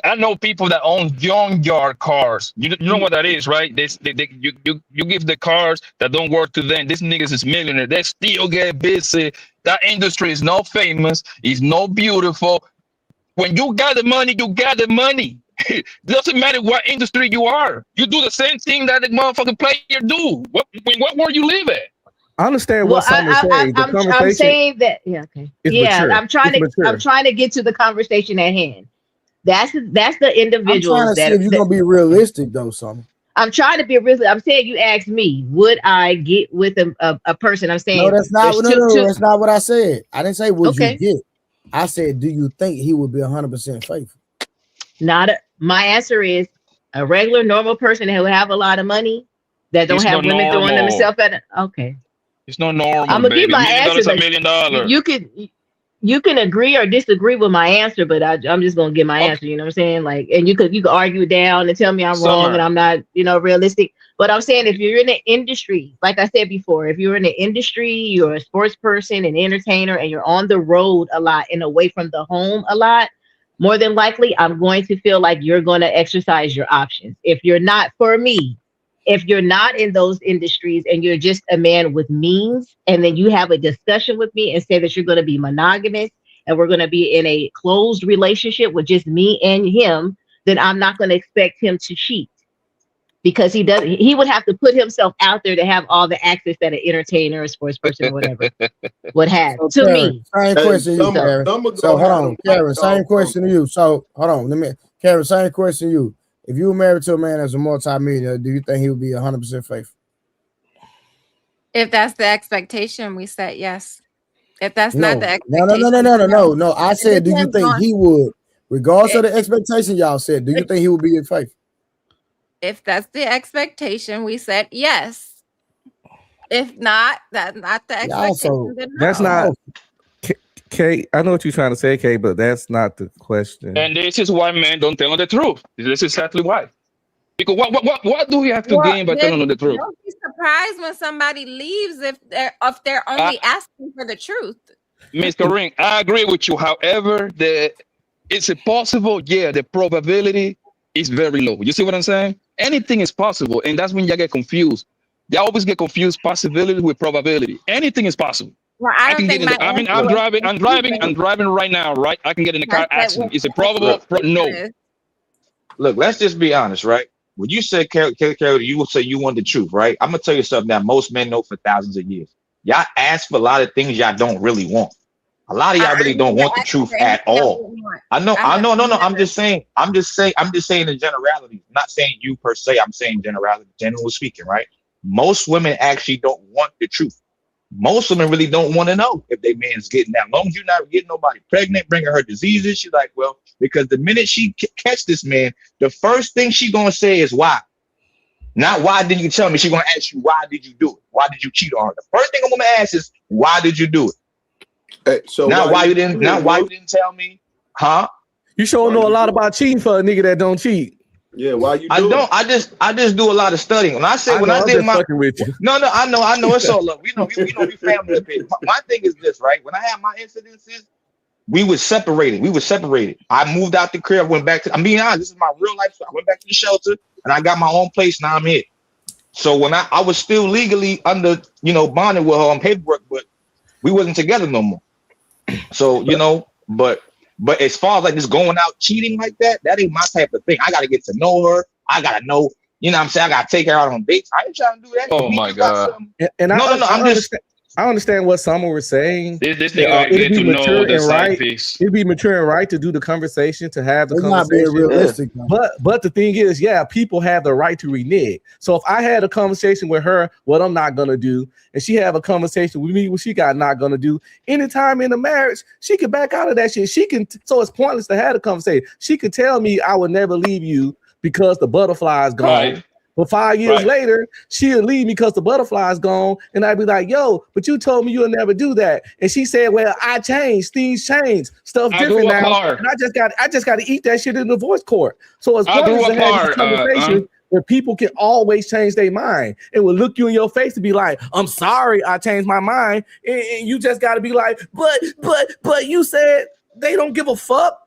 I know people that own junkyard cars. You know what that is, right? You give the cars that don't work to them. This niggas is millionaire. They still get busy. That industry is not famous. It's not beautiful. When you got the money, you got the money. It doesn't matter what industry you are. You do the same thing that the motherfucking player do. What world you live at? I understand what Summer's saying. I'm saying that, okay. Mature. I'm trying to get to the conversation at hand. That's the individuals. I'm trying to see if you're gonna be realistic though, Summer. I'm trying to be realistic. I'm saying you asked me, would I get with a person? I'm saying no, that's not. That's not what I said. I didn't say would you get. I said, do you think he would be 100% faithful? My answer is a regular, normal person who have a lot of money that don't have women throwing themselves at it. Okay. It's not normal. I'm gonna give my answer. $1 million. You can agree or disagree with my answer, but I'm just gonna give my answer. You know what I'm saying? Like, and you could argue it down and tell me I'm wrong and I'm not, realistic. But I'm saying if you're in the industry, like I said before, if you're in the industry, you're a sports person, an entertainer, and you're on the road a lot and away from the home a lot, more than likely, I'm going to feel like you're going to exercise your options. If you're not, for me, if you're not in those industries and you're just a man with means, and then you have a discussion with me and say that you're going to be monogamous and we're going to be in a closed relationship with just me and him, then I'm not going to expect him to cheat. because he would have to put himself out there to have all the access that an entertainer or sports person or whatever would have. So, To Karen, me, same question to you, Karen. So hold on, Karen, same question to you. So hold on, Karen, same question to you. If you were married to a man as a multi-millionaire, do you think he would be 100% faithful? If that's the expectation we set, yes. If that's not the expectation, No. I said, do you think he would, regardless of the expectation y'all said, do you think he would be faithful? If that's the expectation we set, yes. If not, that's not the expectation. Then no. That's not Kay. I know what you're trying to say, Kay, but that's not the question. And this is why men don't tell them the truth. This is exactly why. Because what do we have to gain by telling them the truth? Don't be surprised when somebody leaves if they're only asking for the truth. Mr. Ring, I agree with you. However, it's possible. Yeah, the probability is very low. You see what I'm saying? Anything is possible, and that's when you get confused. They always get confused possibility with probability. Anything is possible. Well, I'm driving right now, right? I can get in a car accident. Is it probable? No. Look, let's just be honest, right? When you say, Carol, you will say you want the truth, right? I'm gonna tell you something that most men know for thousands of years. Y'all ask for a lot of things y'all don't really want. A lot of y'all really don't want the truth at all. I know. I'm just saying in generality. I'm not saying you per se. I'm saying generality, generally speaking, right? Most women actually don't want the truth. Most women really don't want to know if their man's getting that. As long as you're not getting nobody pregnant, bringing her diseases, she's like, well, because the minute she catch this man, the first thing she gonna say is why. Not why didn't you tell me? She gonna ask you, why did you do it? Why did you cheat on her? The first thing a woman asks is, why did you do it? So not why you didn't tell me, huh? You sure know a lot about cheating for a nigga that don't cheat. Yeah, why you? I just do a lot of studying. When I did my with you. No, I know it's all love. We family up here. My thing is this, right? When I had my incidences, we were separated. I moved out the crib, went back to. I'm being honest. This is my real life. So I went back to the shelter, and I got my own place. Now I'm here. So when I was still legally under, bonded with her on paperwork, but we wasn't together no more. So but as far as like just going out cheating like that ain't my type of thing. I gotta get to know her. I gotta know, what I'm saying, I gotta take her out on dates. I ain't trying to do that. Oh my God. And I understand what Summer was saying. This nigga get to know the side piece. It'd be mature and right to do the conversation, to have the It's conversation. not being realistic. But the thing is, people have the right to renege. So if I had a conversation with her, what I'm not gonna do, and she have a conversation with me, what she got not gonna do, anytime in a marriage, she can back out of that shit. So it's pointless to have a conversation. She could tell me I would never leave you because the butterfly is gone. Right. But 5 years later, she'll leave me because the butterfly's gone. And I'd be like, yo, but you told me you'll never do that. And she said, well, I changed. Things change. Stuff different now. And I just got to eat that shit in the divorce court. So it's pointless to have this conversation where people can always change their mind and will look you in your face to be like, I'm sorry, I changed my mind. And you just got to be like, but you said they don't give a fuck.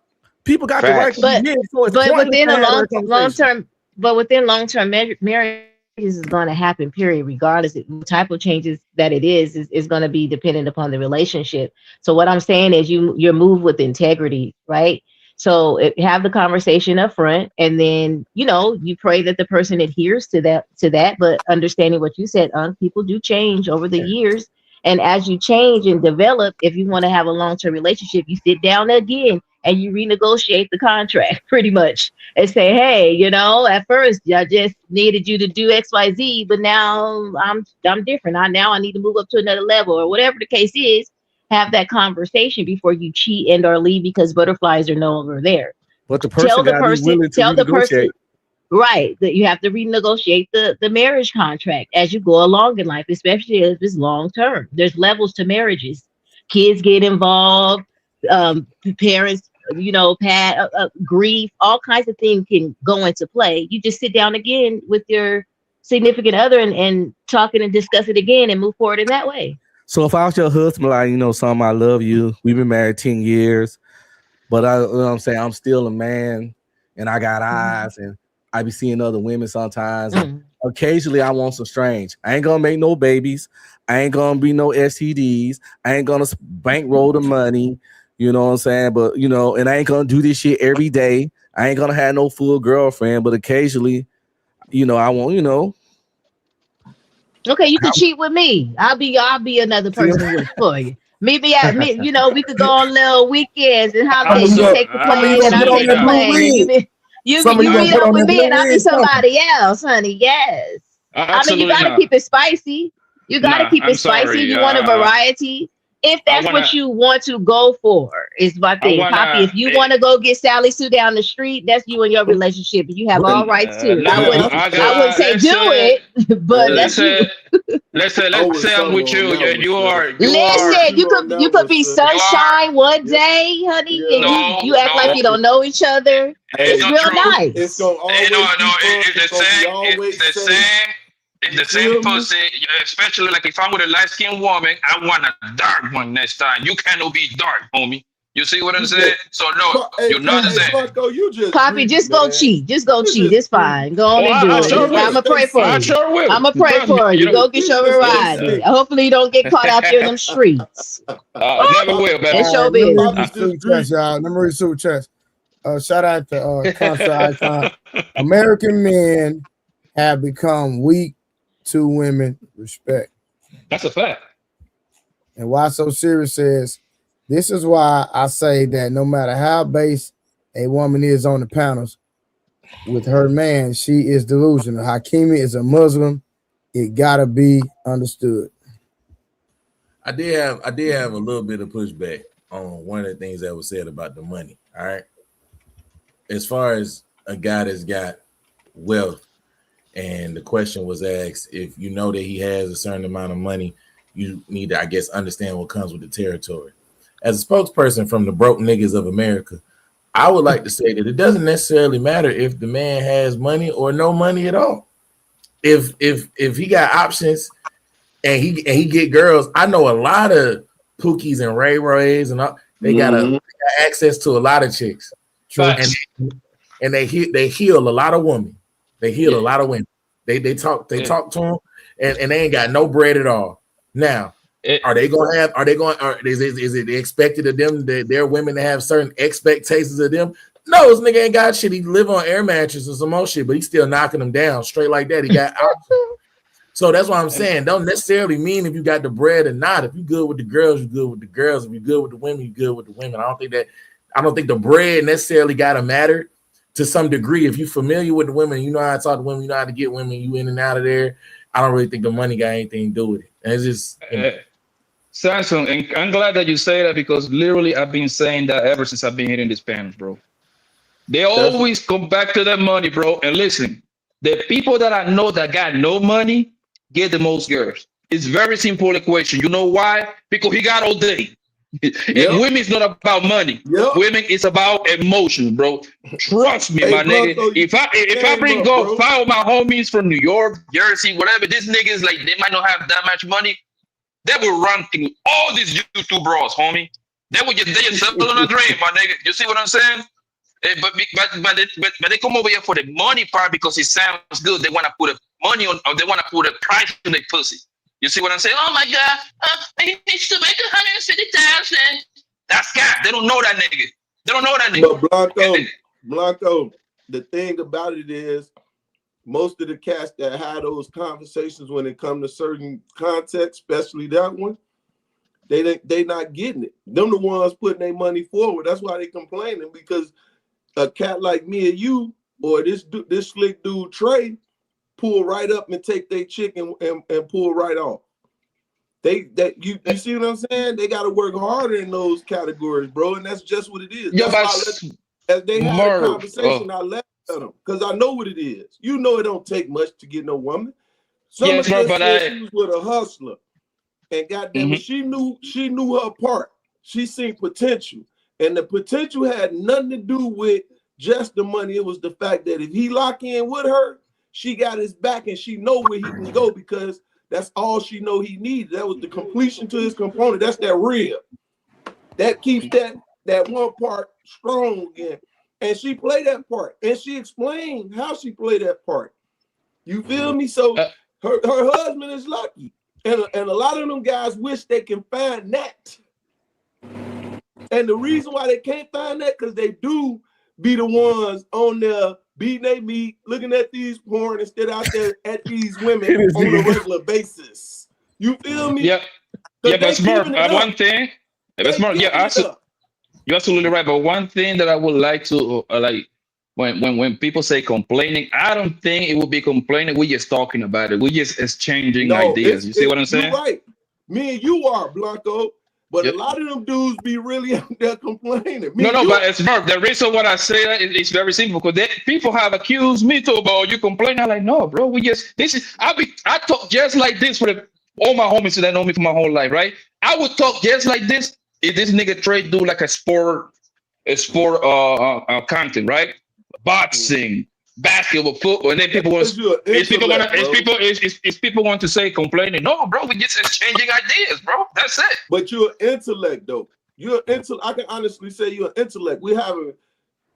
People got the right to be here. So it's within a long-term. But within long-term marriages is going to happen, period, regardless of the type of changes that it is going to be dependent upon the relationship. So what I'm saying is you move with integrity, right? So have the conversation up front, and then, you pray that the person adheres to that, but understanding what you said, people do change over the years. And as you change and develop, if you want to have a long-term relationship, you sit down again and you renegotiate the contract pretty much and say, hey, at first I just needed you to do X, Y, Z, but now I'm different. Now I need to move up to another level, or whatever the case is. Have that conversation before you cheat and or leave because butterflies are no longer there. But the person tell the person, right, that you have to renegotiate the marriage contract as you go along in life, especially if it's long term. There's levels to marriages. Kids get involved, parents, grief, all kinds of things can go into play. You just sit down again with your significant other and talk and discuss it again and move forward in that way. So if I was your husband, like, Sam, I love you. We've been married 10 years, but I'm saying, I'm still a man and I got eyes and I be seeing other women sometimes. Occasionally I want some strange. I ain't gonna make no babies. I ain't gonna be no STDs. I ain't gonna bankroll the money. You know what I'm saying? But, and I ain't gonna do this shit every day. I ain't gonna have no full girlfriend, but occasionally I won't. Okay, you can cheat with me. I'll be another person with for you. Maybe we could go on little weekends and holidays. You take the plane and I take the plane, and you meet up with me and I'll be somebody else, honey. Yes. I mean, you gotta keep it spicy. You gotta keep it spicy. You want a variety. If that's what you want to go for, is my thing. Poppy, if you want to go get Sally Sue down the street, that's you and your relationship. You have all rights to it. I wouldn't say do it, but that's you. Let's say I'm with you. You are. Listen, you could be sunshine one day, honey, and you act like you don't know each other. It's real nice. It's gonna always It's the same pussy, especially like if I'm with a light-skinned woman, I want a dark one next time. You cannot be dark, homie. You see what I'm saying? So no, you're not the same. Poppy, just go cheat. Just go cheat. It's fine. Go on and do it. I'ma pray for you. I'ma pray for you. Go get your variety. Hopefully you don't get caught out there in them streets. Never will, baby. It's your business. Memory super chest. Shout out to Concert Icon. American men have become weak to women respect. That's a fact. And Why So Serious says, this is why I say that no matter how base a woman is on the panels with her man, she is delusional. Hakimi is a Muslim. It gotta be understood. I did have a little bit of pushback on one of the things that was said about the money. All right. As far as a guy that's got wealth, and the question was asked, if you know that he has a certain amount of money, you need to, I guess, understand what comes with the territory. As a spokesperson from the broke niggas of America, I would like to say that it doesn't necessarily matter if the man has money or no money at all. If he got options and he get girls, I know a lot of Pookies and Ray Rays and all, they got access to a lot of chicks. And they heal a lot of women. They heal a lot of women. They talk to them and they ain't got no bread at all. Now, is it expected of them that their women to have certain expectations of them? No, this nigga ain't got shit. He live on air mattresses or some more shit, but he's still knocking them down straight like that. He got So that's what I'm saying. Don't necessarily mean if you got the bread or not. If you good with the girls, you good with the girls. If you good with the women, you good with the women. I don't think the bread necessarily gotta matter to some degree. If you familiar with the women, you know how to talk to women, you know how to get women, you in and out of there. I don't really think the money got anything to do with it. And it's just Samson, and I'm glad that you say that because literally I've been saying that ever since I've been hitting these panels, bro. They always come back to that money, bro. And listen, the people that I know that got no money get the most girls. It's very simple equation. You know why? Because he got all day. And women is not about money. Women is about emotion, bro. Trust me, my nigga. If I bring go 5 of my homies from New York, Jersey, whatever, these niggas like they might not have that much money. They will run through all these YouTube bros, homie. They just settle on a dream, my nigga. You see what I'm saying? But they come over here for the money part because it sounds good. They want to put money on, or they want to put a price on their pussy. You see what I'm saying? Oh my God, he needs to make 150,000. That's God. They don't know that nigga. They don't know that nigga. But Blanco, the thing about it is, most of the cats that had those conversations when it comes to certain context, especially that one, they not getting it. Them the ones putting their money forward. That's why they complaining, because a cat like me and you, or this slick dude Trey, pull right up and take their chick and pull right off. You see what I'm saying? They got to work harder in those categories, bro, and that's just what it is. Yeah, as they had a conversation, I left them because I know what it is. You know, it don't take much to get no woman. Somebody she was with a hustler, and goddamn it, she knew her part. She seen potential, and the potential had nothing to do with just the money. It was the fact that if he lock in with her, she got his back, and she know where he can go because that's all she know he needed. That was the completion to his component. That's that rib. That keeps that one part strong again. And she played that part. And she explained how she played that part. You feel me? So her husband is lucky. And a lot of them guys wish they can find that. And the reason why they can't find that, because they do be the ones on there beating their meat, looking at these porn instead out there at these women on a regular basis. You feel me? Yeah, but smart. One thing, but smart. Yeah, you're absolutely right. But one thing that I would like to like when people say complaining, I don't think it would be complaining. We're just talking about it. We're just exchanging ideas. You see what I'm saying? You're right. Me and you are, Blanco. But a lot of them dudes be really out there complaining. But it's smart. The reason why I say that is very simple because people have accused me too about you complaining. I'm like, no, bro. I talk just like this for all my homies that know me for my whole life, right? I would talk just like this if this nigga Trey do like a sport content, right? Boxing, basketball, football, and then people want people want to say complaining. No, bro, we just exchanging ideas, bro. That's it. But you're an intellect, though. You're intellect. I can honestly say you're an intellect. We're having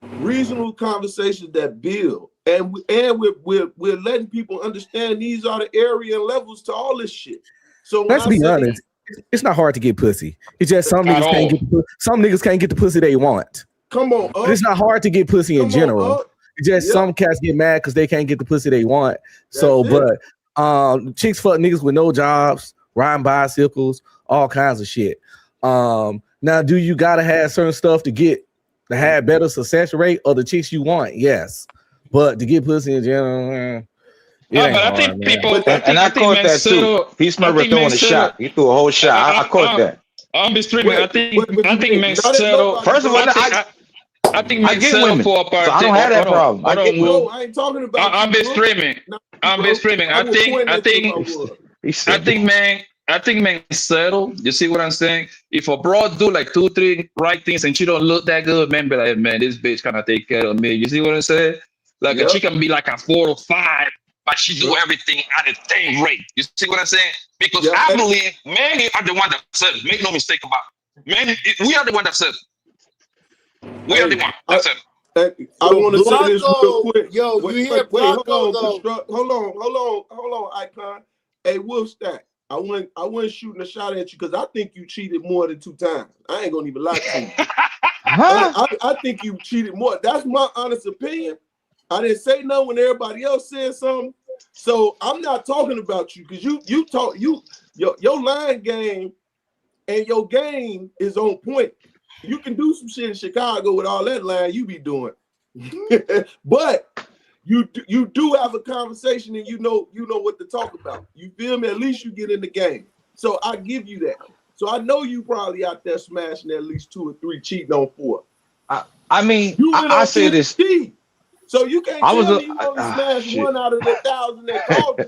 reasonable conversations that build, and we're letting people understand these are the area and levels to all this shit. So let's be honest, it's not hard to get pussy. It's just some niggas can't get the pussy they want. Come on, but it's not hard to get pussy in general. It's just some cats get mad because they can't get the pussy they want. But chicks fuck niggas with no jobs, riding bicycles, all kinds of shit. Now, do you gotta have certain stuff to have better success rate or the chicks you want? Yes, but to get pussy in general, I think people, and I caught that too. Peace Murray throwing a shot. He threw a whole shot. I caught that. I'm be streaming. I think men settle. First of all, I think men settle for a part. So I don't have that problem. I ain't talking about. I'm be streaming. I'm be streaming. I think men settle. You see what I'm saying? If a broad do like 2-3 right things and she don't look that good, man, be like, man, this bitch kind of take care of me. You see what I'm saying? Like a chick can be like a 4 or 5, but she do everything at the same rate. You see what I'm saying? Because I believe men are the one that settle. Make no mistake about it. Men, we are the one that settle. We are the one. That's it. I want to say this real quick. Yo, you hear Blanco though? Hold on, Icon. Hey, Wolfstack, I wasn't shooting a shot at you because I think you cheated more than 2 times. I ain't gonna even lie to you. I think you cheated more. That's my honest opinion. I didn't say no when everybody else said something. So I'm not talking about you because your line game and your game is on point. You can do some shit in Chicago with all that line you be doing, but you do have a conversation and you know what to talk about. You feel me? At least you get in the game. So I give you that. So I know you probably out there smashing at least 2 or 3, cheating on 4. I mean, I say this. So you can't tell me you only smashed 1 out of the 1,000 that called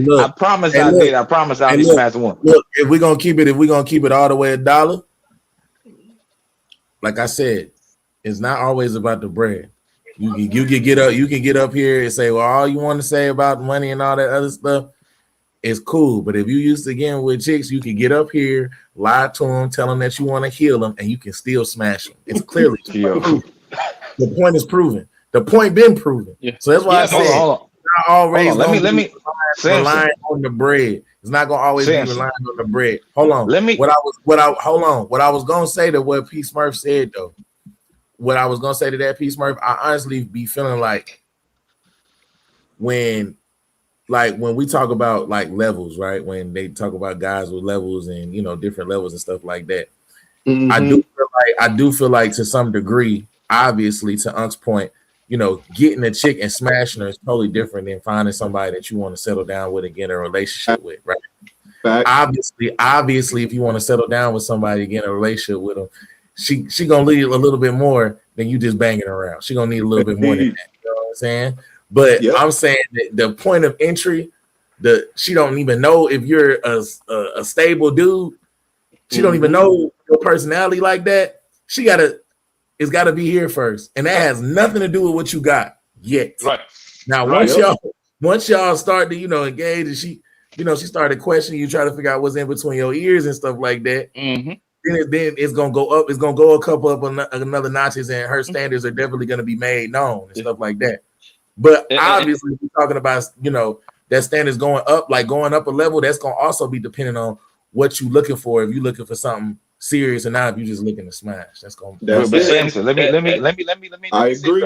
you. I promise I did. I promise I only smashed 1. Look, if we're gonna keep it all the way $1. Like I said, it's not always about the bread. You can get up here and say, well, all you want to say about money and all that other stuff is cool. But if you used to getting with chicks, you can get up here, lie to them, tell them that you want to heal them, and you can still smash them. It's clearly proven. The point is proven. The point been proven. Yeah. So that's why I said hold on. Let me relying on the bread. It's not gonna always be relying on the bread. Hold on. What I was gonna say to what P. Smurf said though. What I was gonna say to that P. Smurf, I honestly be feeling like when we talk about like levels, right? When they talk about guys with levels and different levels and stuff like that. Mm-hmm. I do feel like to some degree, obviously to Unk's point, getting a chick and smashing her is totally different than finding somebody that you want to settle down with and get in a relationship with, right? Obviously, if you want to settle down with somebody, get in a relationship with them, she gonna need a little bit more than you just banging around. She gonna need a little bit more than that. You know what I'm saying? But I'm saying that the point of entry, she don't even know if you're a stable dude. She don't even know your personality like that. It's got to be here first, and that has nothing to do with what you got yet. Right now, once y'all start to engage, and she started questioning you, try to figure out what's in between your ears and stuff like that. Mm-hmm. Then it's gonna go up. It's gonna go a couple up another notches, and her standards are definitely gonna be made known and stuff like that. But obviously, we're talking about that standards going up a level. That's gonna also be depending on what you're looking for. If you're looking for something serious, and now if you just looking to smash, that's gonna. Let me say something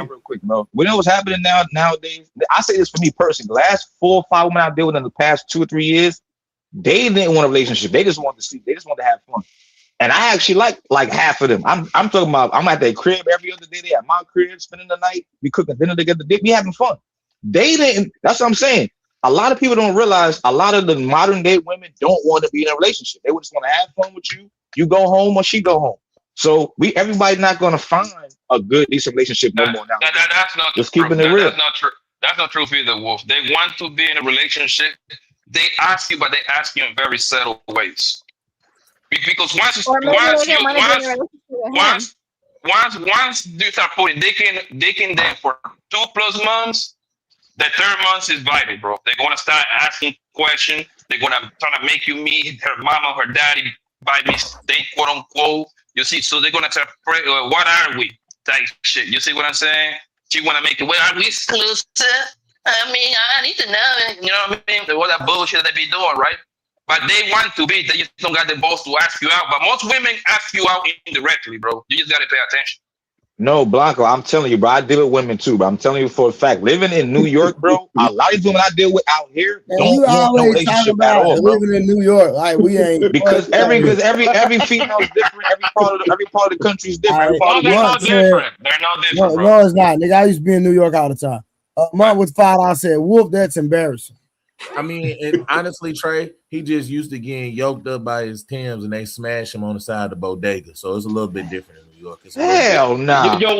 real quick, bro. We know what's happening nowadays. I say this for me personally. The last 4 or 5 women I've dealt with in the past 2 or 3 years, they didn't want a relationship. They just wanted to sleep. They just wanted to have fun. And I actually like half of them. I'm talking about. I'm at their crib every other day. They at my crib, spending the night. We cooking dinner together. They be having fun. They didn't. That's what I'm saying. A lot of people don't realize a lot of the modern day women don't want to be in a relationship. They just want to have fun with you. You go home or she go home. So everybody's not going to find a good, decent relationship no more now. That's not just true. Keeping it real. That's not true. That's not true either, Wolf. They want to be in a relationship. They ask you, but they ask you in very subtle ways. Because once you start putting, they can then for 2+ months. The 3rd month is vital, bro. They're gonna start asking questions. They're gonna try to make you meet her mama, her daddy by mistake, quote unquote. You see, so they're gonna start what are we? Type shit. You see what I'm saying? She wanna make it. Well, are we exclusive? I mean, I need to know. You know what I mean? What that bullshit they be doing, right? But they want to be. They just don't got the balls to ask you out. But most women ask you out indirectly, bro. You just gotta pay attention. No, Blanco, I'm telling you, bro. I deal with women too, but I'm telling you for a fact. Living in New York, bro, a lot of women I deal with out here don't want no relationship at all, bro. Living in New York, like we ain't because every female is different. Every part of the country is different. They're not different. They're not different, bro. No, it's not, nigga. I used to be in New York all the time. Month with $5. I said, Wolf, that's embarrassing. I mean, and honestly, Trey, he just used to getting yoked up by his Timbs and they smash him on the side of the bodega. So it's a little bit different in New York. Hell no. Yo,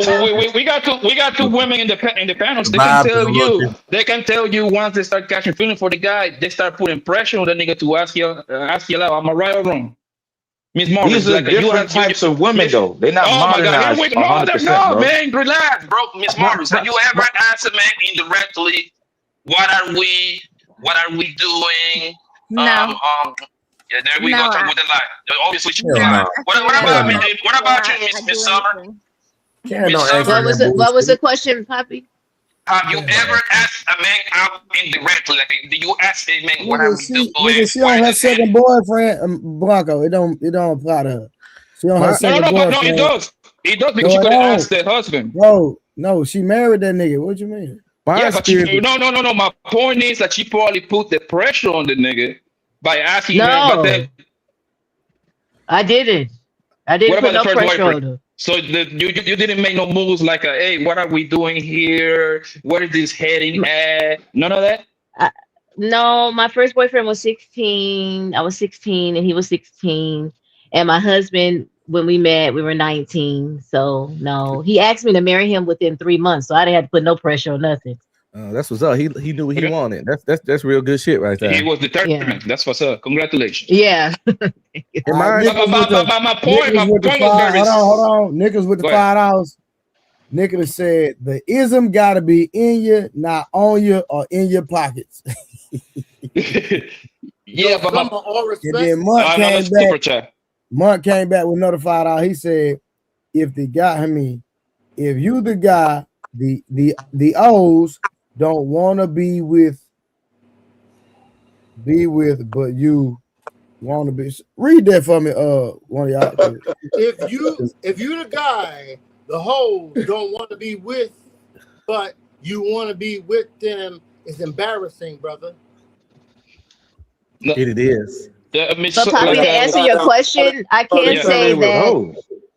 we got two women in the panels. They can tell you once they start catching feeling for the guy, they start putting pressure on the nigga to ask you out. Am I right or wrong? Miss Marvin, these are different types of women, though. They're not modernized. No, man, relax, bro. Miss Marvin, have you ever asked a man indirectly, what are we doing? No. Yeah, there we go. Talk with the lie. Obviously, she lied. What about you, Miss Summer? What was the question, Poppy? Have you ever asked a man out indirectly? Like, do you ask a man what are we doing? She on her second boyfriend, Blanco. It don't apply to her. She on her second boyfriend. No, it does. It does because she could have asked the husband. Bro, no, she married that nigga. What you mean? Yeah, but no. My point is that she probably put the pressure on the nigga by asking him. But then, I didn't. I didn't put no pressure on her. So you didn't make no moves like, hey, what are we doing here? Where is this heading at? None of that? No, my first boyfriend was 16. I was 16 and he was 16. And my husband, when we met, we were 19. So no, he asked me to marry him within 3 months. So I didn't have to put no pressure on nothing. That's what's up. He knew what he wanted. That's real good shit right there. He was determined. Yeah. That's what's up. Congratulations. Yeah. My point was very. Hold on. Niggas with the $5. Niggas said the ism gotta be in you, not on you or in your pockets. Yeah, but and then Monk came back with another $5. He said, if you the guy, the O's don't want to be with, but you want to be. Read that for me, one of y'all. If you the guy, the hoes don't want to be with, but you want to be with them, it's embarrassing, brother. It is. So probably to answer your question, I can say that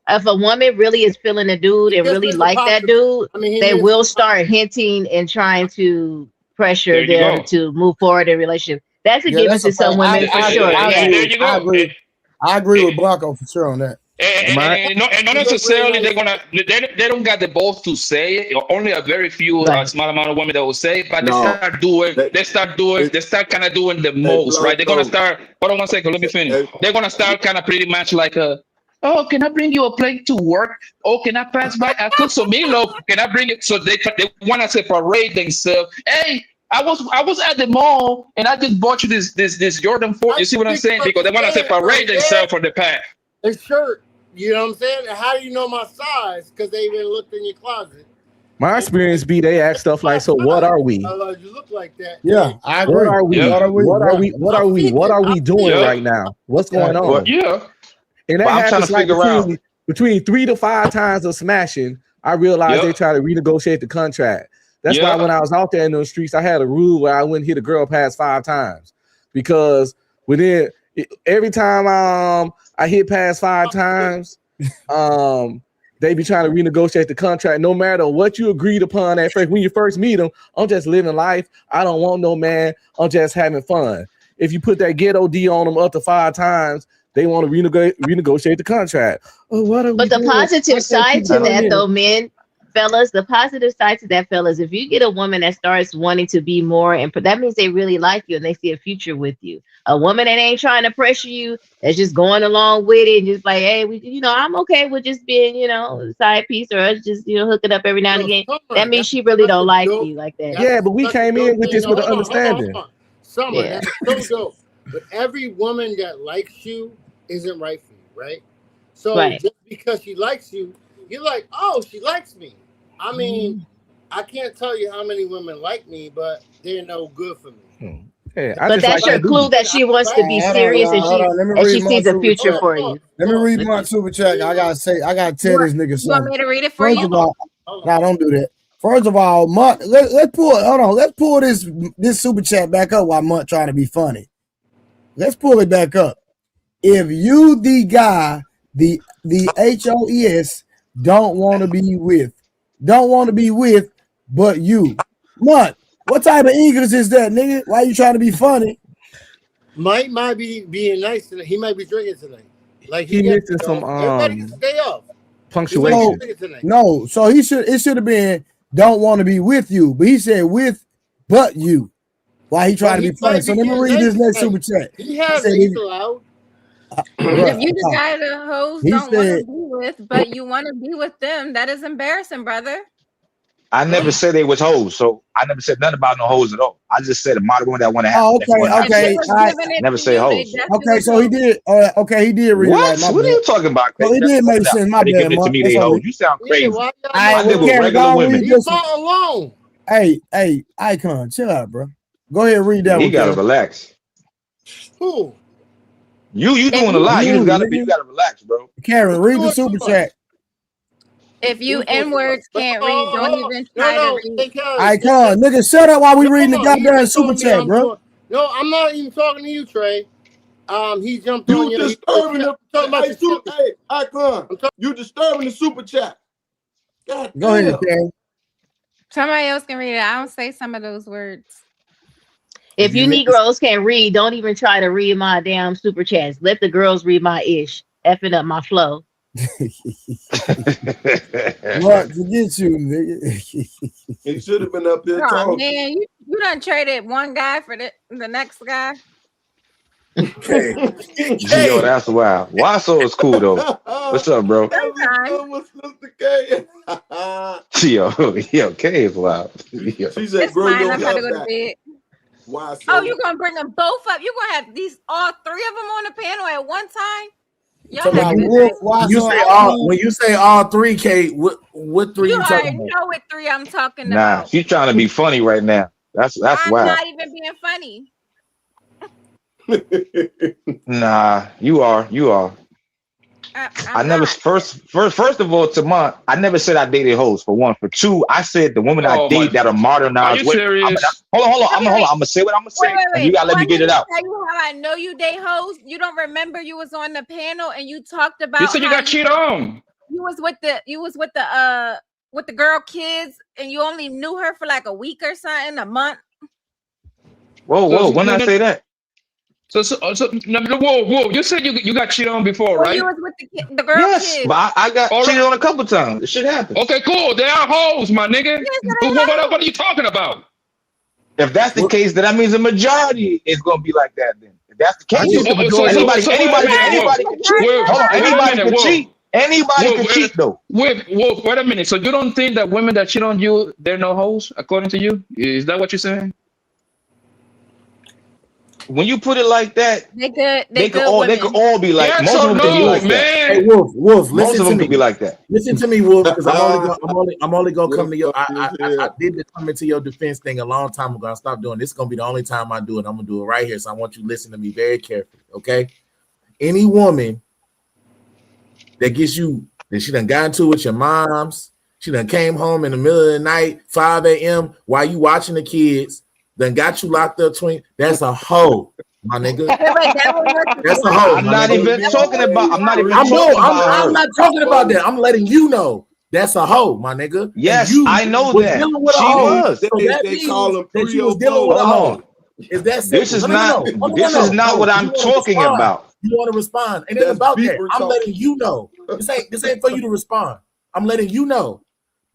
if a woman really is feeling a dude and really like that dude, they will start hinting and trying to pressure them to move forward in a relationship. That's a given to some women for sure. I agree with Blanco for sure on that. And not necessarily they don't got the balls to say it. Only a very few small amount of women that will say it, but they start kind of doing the most, right? They're gonna start. Hold on 1 second, let me finish. They're gonna start kind of pretty much like oh, can I bring you a plate to work? Oh, can I pass by? I cook some meatloaf. Can I bring it? So they want to separate themselves. Hey, I was at the mall and I just bought you this Jordan 4. You see what I'm saying? Because they want to separate themselves from the pack. A shirt, you know what I'm saying? How do you know my size? Because they even looked in your closet. My experience be they ask stuff like, so what are we? You look like that. Yeah, I agree. What are we? What are we doing right now? What's going on? Yeah. And that happens like between 3 to 5 times of smashing. I realized they try to renegotiate the contract. That's why when I was out there in those streets, I had a rule where I wouldn't hit a girl past 5 times, because every time I hit past 5 times, they be trying to renegotiate the contract. No matter what you agreed upon at first, when you first meet them, I'm just living life. I don't want no man. I'm just having fun. If you put that ghetto D on them up to 5 times, they want to renegotiate the contract. Oh, but the positive side to that, though, men, fellas, the positive side to that, fellas, if you get a woman that starts wanting to be more, and that means they really like you and they see a future with you. A woman that ain't trying to pressure you, that's just going along with it, and just like, hey, I'm okay with just being, side piece, or us just, hooking up every now and again. That means she really don't like you like that. Yeah, but we came in with this with an understanding. Summer, that's so dope. But every woman that likes you isn't right for you, right? So just because she likes you, you're like, oh, she likes me. I mean, I can't tell you how many women like me, but they're no good for me. Yeah, but that's your clue that she wants to be serious and she sees a future for you. Let me read my super chat. I gotta tell this nigga something. You want me to read it for you? First of all, no, don't do that. First of all, Mutt, let's pull this super chat back up while Mutt trying to be funny. Let's pull it back up. If you, the guy, the HOES, don't want to be with, but you, Mutt, what type of English is that, nigga? Why you trying to be funny? Mike might be being nice today. He might be drinking tonight. Like he missing some everybody gets a day off. punctuation. No, so it should have been don't want to be with you, but he said with but you. Why he trying to be funny? So let me read this next super chat. He has it. He's allowed. If you the guy the hoes don't want to be with, but you want to be with them, that is embarrassing, brother. I never said they was hoes, so I never said nothing about no hoes at all. I just said a model woman that want to have. Oh, okay. Never say hoes. Okay, so he did. He did read what? Right, what are you talking about? So he did make sense. My bad, to me, they hoes. You sound crazy. I deal with regular women. He's not alone. Hey, Icon, chill out, bro. Go ahead and read that. He gotta relax. Who? You doing a lot. You gotta relax, bro. Karen, read the super chat. If you N-words can't read, don't even try to read. Icon, nigga, shut up while we reading the goddamn super chat, bro. No, I'm not even talking to you, Trey. He jumped you on you. Disturbing the hey, Icon. You disturbing the super chat. God Go ahead, Karen. Somebody else can read it. I don't say some of those words. If you Negroes can't read, don't even try to read my damn super chats. Let the girls read my ish. Effing up my flow. What forget you, nigga? It should have been up there talking. Man, you done traded one guy for the next guy. Yo, that's wild. Wasso is cool though. What's up, bro? Yo, K is wild. She said, "Bro, your back." Why? Oh, you're gonna bring them both up? You're gonna have all three of them on the panel at one time? When you say all three, Kate, what three you talking about? You know what three I'm talking about. Nah, she's trying to be funny right now. That's I'm wild. not even being funny. Nah, you are. I never first of all, Tamant, I never said I dated hoes for one. For two, I said the women I date that are modernized. Are you serious? Hold on. I'm gonna say what I'm gonna say. And you gotta let me get it out. Tell you how I know you date hoes. You don't remember you was on the panel and you talked about. You said you got cheated on. You was with the girl kids and you only knew her for like a week or something, a month. Whoa! When did I say that? So whoa! You said you got cheated on before, right? You was with the girl kids. But I got cheated on a couple times. It should happen. Okay, cool. They are hoes, my nigga. What are you talking about? If that's the case, then that means the majority is gonna be like that. Then, if that's the case, anybody can cheat. Anybody can cheat, though. Wait a minute. So you don't think that women that cheat on you, they're no hoes, according to you? Is that what you're saying? When you put it like that, they could all be like, yes most of them could be like man. that. Hey, Wolf, most of them could be like that. Listen to me, Wolf, because I'm only gonna come to your. I did the come into your defense thing a long time ago. I stopped doing this. Is gonna be the only time I do it. I'm gonna do it right here. So I want you to listen to me very carefully, okay? Any woman that gets you, that she done got into with your moms. She done came home in the middle of the night, 5 a.m. while you watching the kids, then got you locked up that's a hoe, my nigga. That's a hoe. I'm not even talking about. I'm not even I'm talking about her. I'm not talking about that. I'm letting you know that's a hoe, my nigga. Yes, I know was that. dealing with She a hoe. was. So that They means call him that you was dealing with a hoe. Is that simple? This is not. This is not what I'm talking about. You want to respond? It ain't about that. I'm letting you know. This ain't for you to respond. I'm letting you know.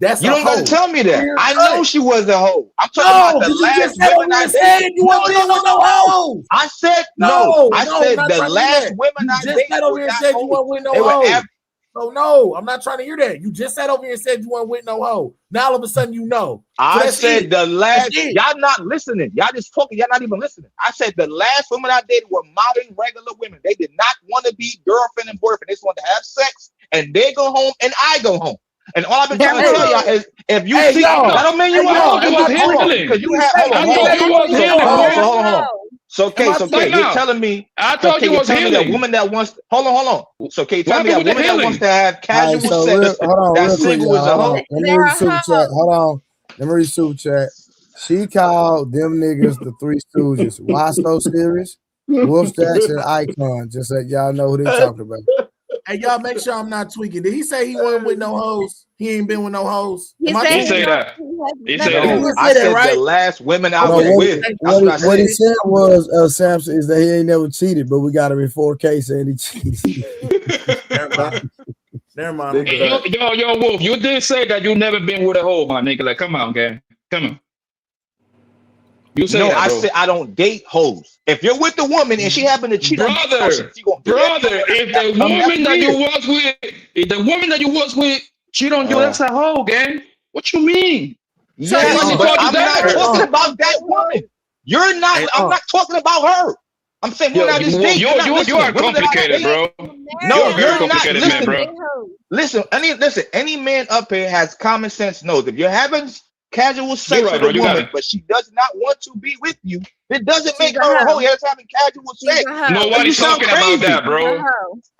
That's You a don't got to hoe. tell me that. Clear I cut. know she was a hoe. I'm talking about the last women I dated. You weren't dealing with no hoes. I said no. I said the last women I dated sat over here and said you weren't with no hoes. No, I'm not trying to hear that. You just sat over here and said you weren't with no hoe. Now all of a sudden you know. I said the last. Y'all not listening. Y'all just talking. Y'all not even listening. I said the last women I dated were modern, regular women. They did not want to be girlfriend and boyfriend. They just wanted to have sex, and they go home, and I go home. And all I've been trying to tell y'all is, if you see, that don't mean you want to because you have. Hold on. So, okay, you're telling me. Can you tell me that woman that wants? Hold on. So, can you tell me that woman that wants to have casual sex, that's single is a hoe? Let me read super chat. Hold on. Let me read super chat. She called them niggas the Three Stooges. Why so serious? Wolf Jackson Icon. Just so y'all know who they talking about. Hey, y'all, make sure I'm not tweaking. Did he say he wasn't with no hoes? He ain't been with no hoes. He say that. He said that. I said the last women I was with. What he said was, Samson, is that he ain't never cheated, but we got him in 4K saying he cheated. Never mind. Yo, Wolf, you did say that you never been with a hoe, my nigga. Like, come on, gang. Come on. You say I said I don't date hoes. If you're with the woman and she happened to cheat on you, brother, if the woman that you was with cheat on you, that's a hoe, gang. What you mean? Yes, but I'm not talking about that woman. You're not. I'm not talking about her. I'm saying we're not just dating. You are complicated, bro. No, you're not listening, man, bro. Listen, any man up here has common sense. Knows if you're having casual sex with a woman, but she does not want to be with you, it doesn't make her a hoe. You're having casual sex. Nobody's talking about that, bro.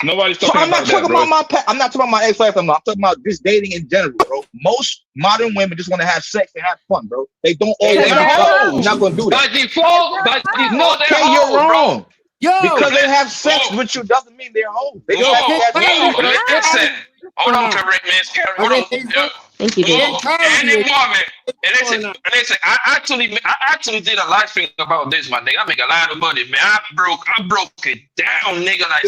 Nobody's talking about that, I'm not talking about my ex-wife. I'm talking about just dating in general, bro. Most modern women just want to have sex and have fun, bro. They don't always You're not gonna do that. By default, okay, you're wrong. Because they have sex with you doesn't mean they're hoes. They just have listen. Hold on, correct, man. Hold on. Thank you, Any woman, listen. I actually did a live stream about this, my nigga. I make a lot of money, man. I broke it down, nigga. Like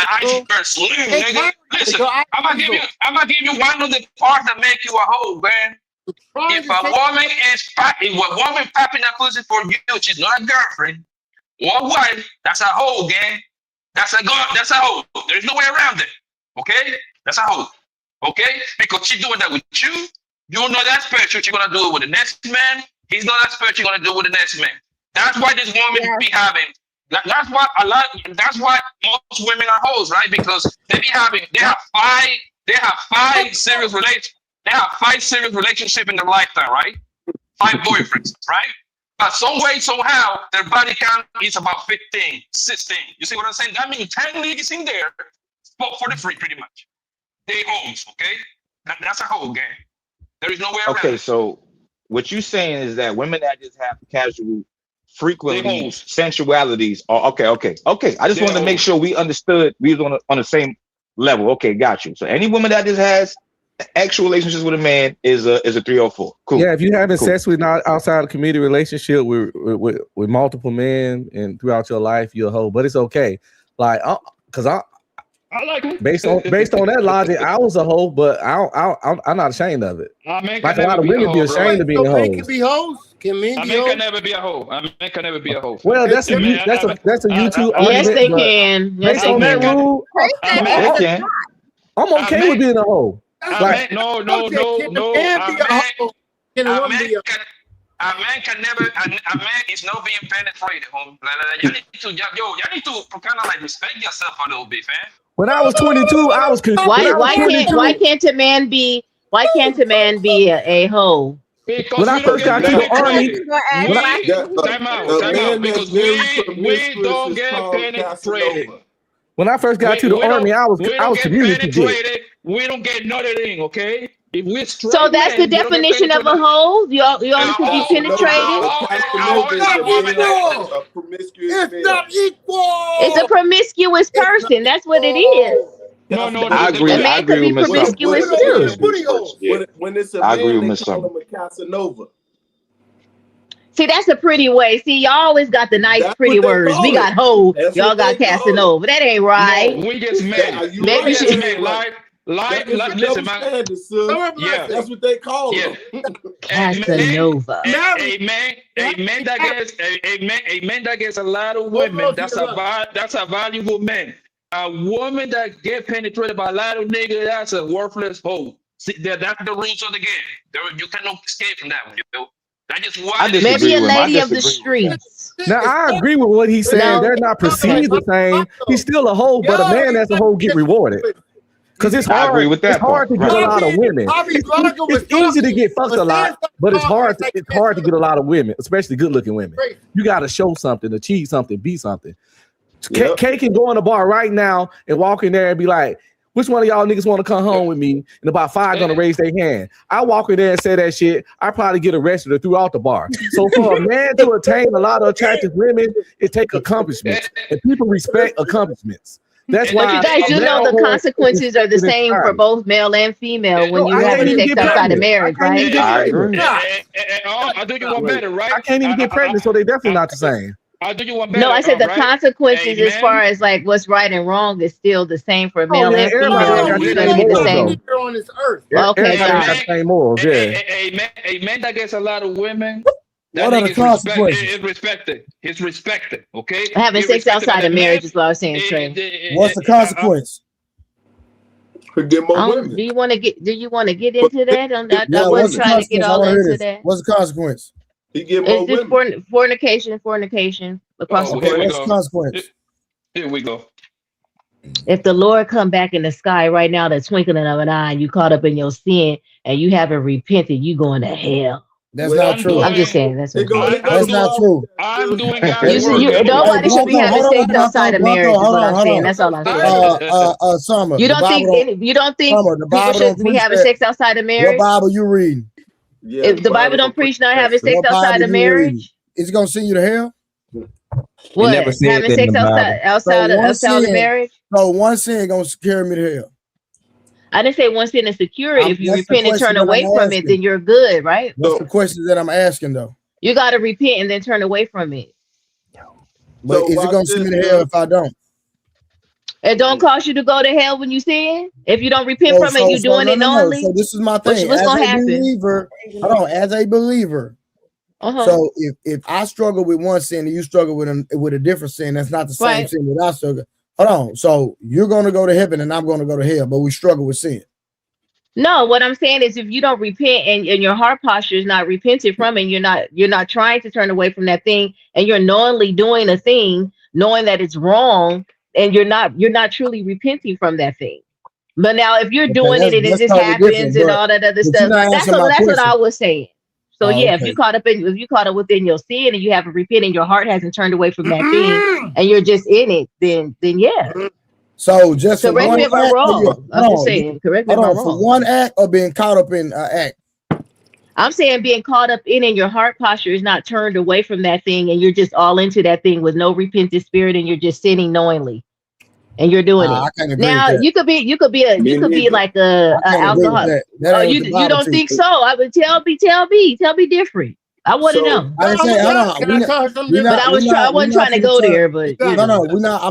I just slim, nigga. Listen, I'm gonna give you one of the parts that make you a hoe, man. If a woman popping that pussy for you, she's not a girlfriend or wife. That's a hoe, gang. That's a hoe. There's no way around it. Okay, that's a hoe. Okay, because she's doing that with you. You know that special. She's gonna do it with the next man. He's not that special. You're gonna do it with the next man. That's why this woman be having. That's why most women are hoes, right? Because they have five serious relationships. They have 5 serious relationships in their lifetime, right? 5 boyfriends, right? But some way, somehow, their body count is about 15, 16. You see what I'm saying? That means 10 ladies in there for the free, pretty much. They hoes, okay? That's a whole game. There is no way around. Okay, so what you're saying is that women that just have casual, frequently sensualities are okay. I just wanted to make sure we understood we was on the same level. Okay, got you. So any woman that just has actual relationships with a man is a 304. Cool. Yeah, if you're having sex with not outside a committed relationship with multiple men and throughout your life, you're a hoe. But it's okay. Like, because I like it. Based on that logic, I was a hoe, but I'm not ashamed of it. Like a lot of women be ashamed of being hoes. Can be hoes? Can men be hoes? Can never be a hoe. A man can never be a hoe. Well, that's a YouTube argument. Yes, they can. Based on that rule, I'm okay with being a hoe. Like, no. A man is not being penetrated, homie. Y'all need to kind of like respect yourself a little bit, man. When I was 22, I was confused. Why can't a man be a hoe? Because when I first got to the army, time out. Because we don't get penetrated. When I first got to the army, I was community penetrated. We don't get nothing, okay? If we So that's the definition of a hoe. You only could be penetrated. A promiscuous it's not equal. It's a promiscuous person. That's what it is. No. A man could be promiscuous too. When it's a I agree man, with they Miss call him a Casanova. See, that's a pretty way. See, y'all always got the nice, pretty words. We got hoe. Y'all got Casanova. That ain't right. No, we just made. Maybe We she. just made live. Listen, man. Yeah, that's what they call him. Casanova. A man that gets a lot of women. That's a valuable man. A woman that get penetrated by a lot of niggas, that's a worthless hoe. See, that's the rules of the game. You cannot escape from that one. That's just why. Maybe a lady of the streets. Now I agree with what he's saying. They're not perceived the same. He's still a hoe, but a man that's a hoe get rewarded. Because it's hard. I agree with that. It's hard to get a lot of women. It's easy to get fucked a lot, but it's hard. It's hard to get a lot of women, especially good-looking women. You got to show something, achieve something, be something. Kay can go in a bar right now and walk in there and be like, which one of y'all niggas want to come home with me? And about 5 gonna raise their hand. I walk in there and say that shit, I probably get arrested or threw out the bar. So for a man to attain a lot of attractive women, it takes accomplishments. And people respect accomplishments. That's why. But you guys do know the consequences are the same for both male and female when you have sex outside of marriage, right? I agree. I do you one better, right? I can't even get pregnant, so they definitely not the same. I do you one better. No, I said the right? consequences as far as like what's right and wrong is still the same for male and female. It's going to be the same. On this earth. Okay, a man that gets a lot of women. What are the consequences? It's respected. It's respected. Okay. Having sex outside of marriage is what I was saying, Trey. What's the consequence? Get more women. Do you want to get? Do you want to get into that? I wasn't trying to get all into that. What's the consequence? He get more It's just fornication across the board. What's the consequence? Here we go. If the Lord come back in the sky right now, the twinkling of an eye, and you caught up in your sin, and you haven't repented, you going to hell. That's not true. I'm just saying that's not true. I'm doing God's work. Nobody should be having sex outside of marriage. Is what I'm saying. That's all I'm saying. Summer, you don't think people should be having sex outside of marriage? What Bible you reading? Yeah, If the Bible don't preach not having sex outside of marriage, is it gonna send you to hell? What? Having sex outside of marriage? No, one sin gonna carry me to hell. I didn't say one sin is security. If you repent and turn away from it, then you're good, right? That's the question that I'm asking, though. You got to repent and then turn away from it. But is it going to send me to hell if I don't? It don't cost you to go to hell when you sin? If you don't repent from it, you're doing it knowingly? So this is my thing. What's going to happen? As a believer, so if I struggle with one sin and you struggle with a different sin, that's not the same sin that I struggle. Hold on. So you're going to go to heaven and I'm going to go to hell, but we struggle with sin. No, what I'm saying is if you don't repent and your heart posture is not repented from it, you're not trying to turn away from that thing, and you're knowingly doing a thing, knowing that it's wrong, and you're not truly repenting from that thing. But now if you're doing it and it just happens and all that other stuff, that's what I was saying. So if you caught up within your sin and you haven't repented and your heart hasn't turned away from that thing and you're just in it, then yeah. So just correct me if I'm wrong. I'm just saying, correct me if I'm wrong. For one act or being caught up in an act? I'm saying being caught up in and your heart posture is not turned away from that thing and you're just all into that thing with no repentant spirit and you're just sinning knowingly. And you're doing it. Now you could be like a alcoholic. You don't think so? I would tell me different. I want to know. I wasn't trying to go there, but I'm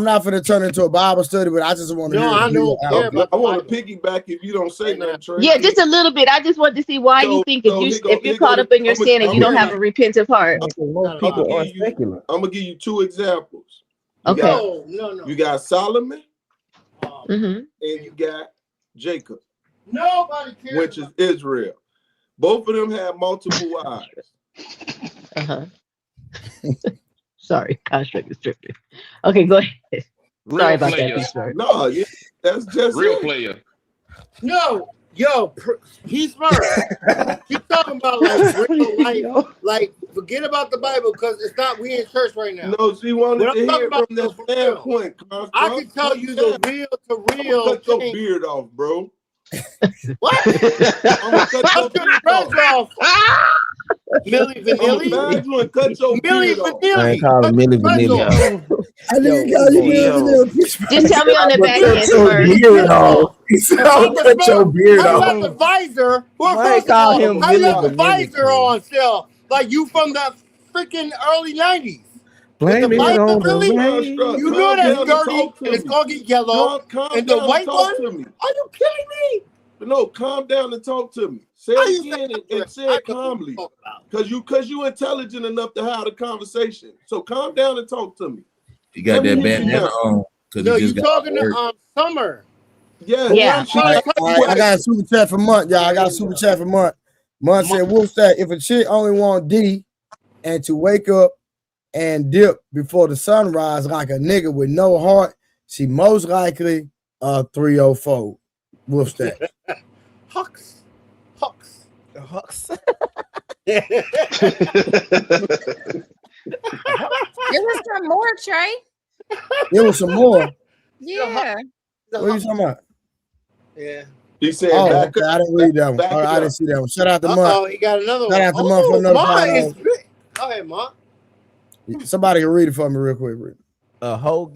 not going to turn into a Bible study, but I just want to. I want to piggyback if you don't say nothing, Trey. Yeah, just a little bit. I just want to see why you think if you're caught up in your sin and you don't have a repentant heart. I'm gonna give you 2 examples. Okay. You got Solomon, and you got Jacob. Nobody cares. Which is Israel. Both of them had multiple wives. Sorry, contract is tripping. Okay, go ahead. Sorry about that. No, that's just real player. No, Yo, he's smart. He's talking about like real life. Like, forget about the Bible because it's not. We in church right now. No, she wanted What to I'm talking hear about from that standpoint. I can tell you the real cut your thing. beard off, bro. What? I'm gonna cut your beard off. Millie Vanilli. Cut your Millie beard off. I Vanilli. call him Millie Vanilli. I didn't call you Millie Vanilli. Just tell me on the back end Your first. beard off. He said, "I'll cut your beard How you off." got the visor? Well, Might first of call all, him how you Millie got the Vanilli, visor on still? Like you from the freaking early 90s. Blame it visor on the really? rain. You know that's dirty and it's gonna get yellow. Calm And the down white talk one? to me. Are you kidding me? No, calm down and talk to me. Say How it you again say and say it calmly. Cause you intelligent enough to have a conversation. So calm down and talk to me. You got that bandana on. No, you talking to Summer. Yeah. All right, I got a super chat for Month, y'all. I got a super chat for Month. Month said, Wolfstack, if a chick only want D and to wake up and dip before the sunrise like a nigga with no heart, she most likely 304. Wolfstack. Hux. Give us some more, Trey. There was some more. Yeah. What are you talking about? Yeah. He said, Oh, back okay. I didn't read that one. All right, I didn't see that one. Shout out to Month. Oh, he got another one. Shout out to Month for another mine pod. Go ahead, Mark. Somebody can read it for me real quick. Read it. A hoe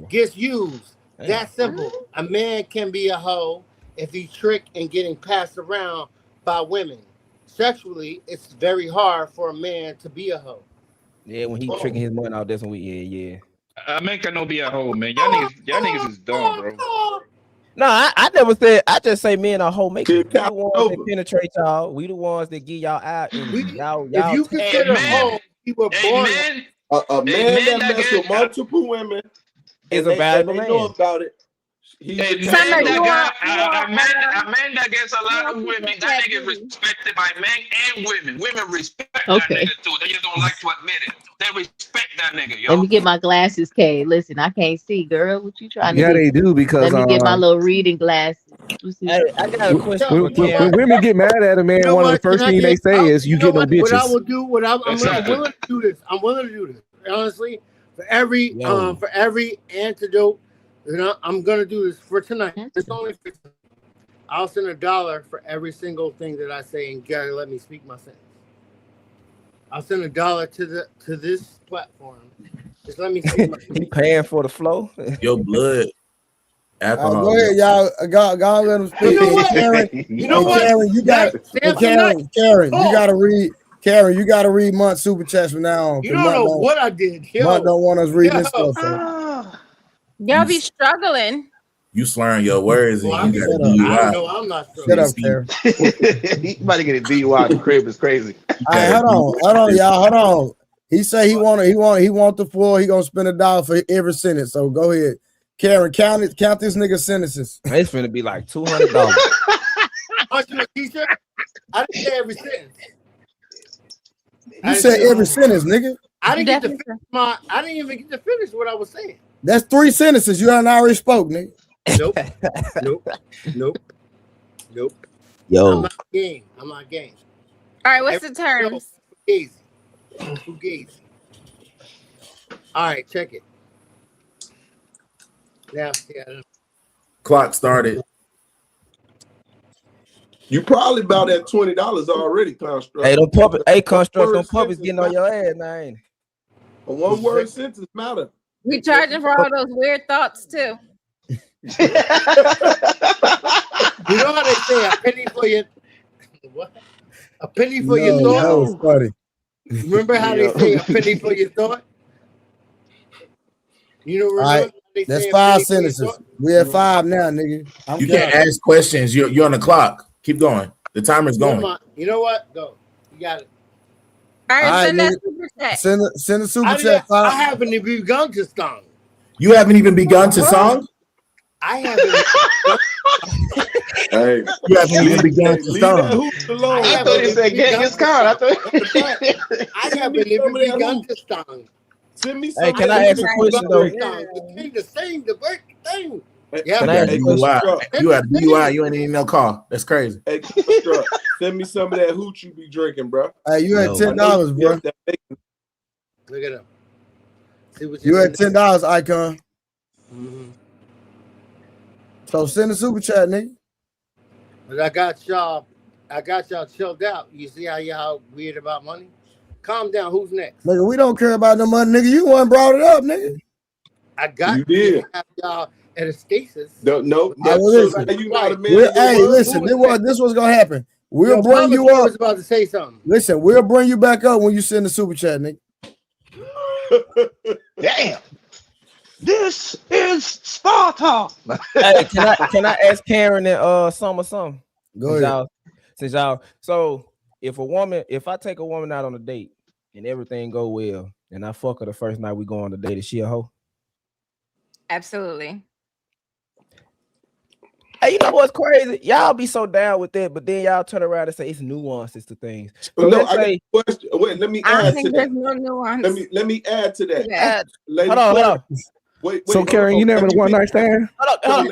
gets used. That's simple. A man can be a hoe if he's tricked and getting passed around by women. Sexually, it's very hard for a man to be a hoe. Yeah, when he tricking his money out, that's when we I man cannot be a hoe, man. Y'all niggas is dumb, bro. No, I never said. I just say men are hoe makers. We the ones that penetrate y'all. We the ones that get y'all out. And y'all. If you consider hoe, you were born. A man that messes with multiple women is a valuable man. man. Know about it. A man that gets a lot of women, that nigga is respected by men and women. Women respect that nigga too. They just don't like to admit it. They respect that nigga, yo. Let me get my glasses, Kay. Listen, I can't see, girl. What you trying to do? Yeah, they do because let me get my little reading glasses. Hey, I got a question. When women get mad at a man, one of the first things they say is, "You get no bitches." What I will do, I'm willing to do this. I'm willing to do this. Honestly, for every antidote, I'm gonna do this for tonight. It's only for tonight. I'll send $1 for every single thing that I say, and you gotta let me speak my sentence. I'll send $1 to this platform. Just let me speak my sentence. He paying for the flow. Your blood. Alcohol. Go ahead, y'all. Go let them speak. Karen, you got Karen, you gotta read. Karen, you gotta read Month super chats from now on. You don't know what I did. Month don't want us reading this stuff. Y'all be struggling. You slurring your words and you got a I DUI. know I'm not sure. Shut up, Karen. You about to get a DUI at the crib. It's crazy. All right, hold on, y'all. Hold on. He say he want the floor. He gonna spend $1 for every sentence. So go ahead, Karen. Count this nigga sentences. It's finna be like $200. Aren't you a teacher? I didn't say every sentence. You said every sentence, nigga. I didn't even get to finish what I was saying. That's 3 sentences. You already spoke, nigga. Nope. Yo. I'm not game. All right, what's the terms? Fugazi. All right, check it. Now, Clock started. You probably about at $20 already, Construct. Hey, Construct, them puppies getting on your ass now, ain't it? A one-word sentence matter. We charging for all those weird thoughts too. You know how they say a penny for your what? A penny for your thought. That was funny. Remember how they say a penny for your thought? You know, all right, that's 5 sentences. We at 5 now, nigga. You can't ask questions. You're on the clock. Keep going. The timer's going. You know what? Go. You got it. All right, send that nigga. super chat. Send a super chat. I haven't even begun to song. You haven't even begun to song? I haven't. Hey, you haven't even begun to song. I thought he said get his car. I haven't even begun to song. Send me Hey, can I ask a question though? The thing, the break thing. Yeah, You got DUI. You had DUI. You ain't even no car. That's crazy. Hey, send me some of that hooch you be drinking, bro. Hey, you had $10, bro. Look at him. See what You had $10, Icon. Mm-hmm. So send a super chat, nigga. But I got y'all chilled out. You see how y'all weird about money? Calm down. Who's next? Nigga, we don't care about no money, nigga. You one brought it up, nigga. I got you did. Have y'all at a stasis. No. Listen. You not a man. Listen. This was gonna happen. We'll bring you up. Was about to say something. Listen, we'll bring you back up when you send the super chat, nigga. Damn. This is Sparta. Hey, can I ask Karen and something? Go ahead. Since y'all, so if I take a woman out on a date and everything go well, and I fuck her the first night we go on the date, is she a hoe? Absolutely. Hey, you know what's crazy? Y'all be so down with that, but then y'all turn around and say it's nuances to things. So no, I got a question. Wait, let me add to that. There's no nuance. Let me add to that. Yeah. Hold on. Wait, so Karen, you never one night stand? Hold on.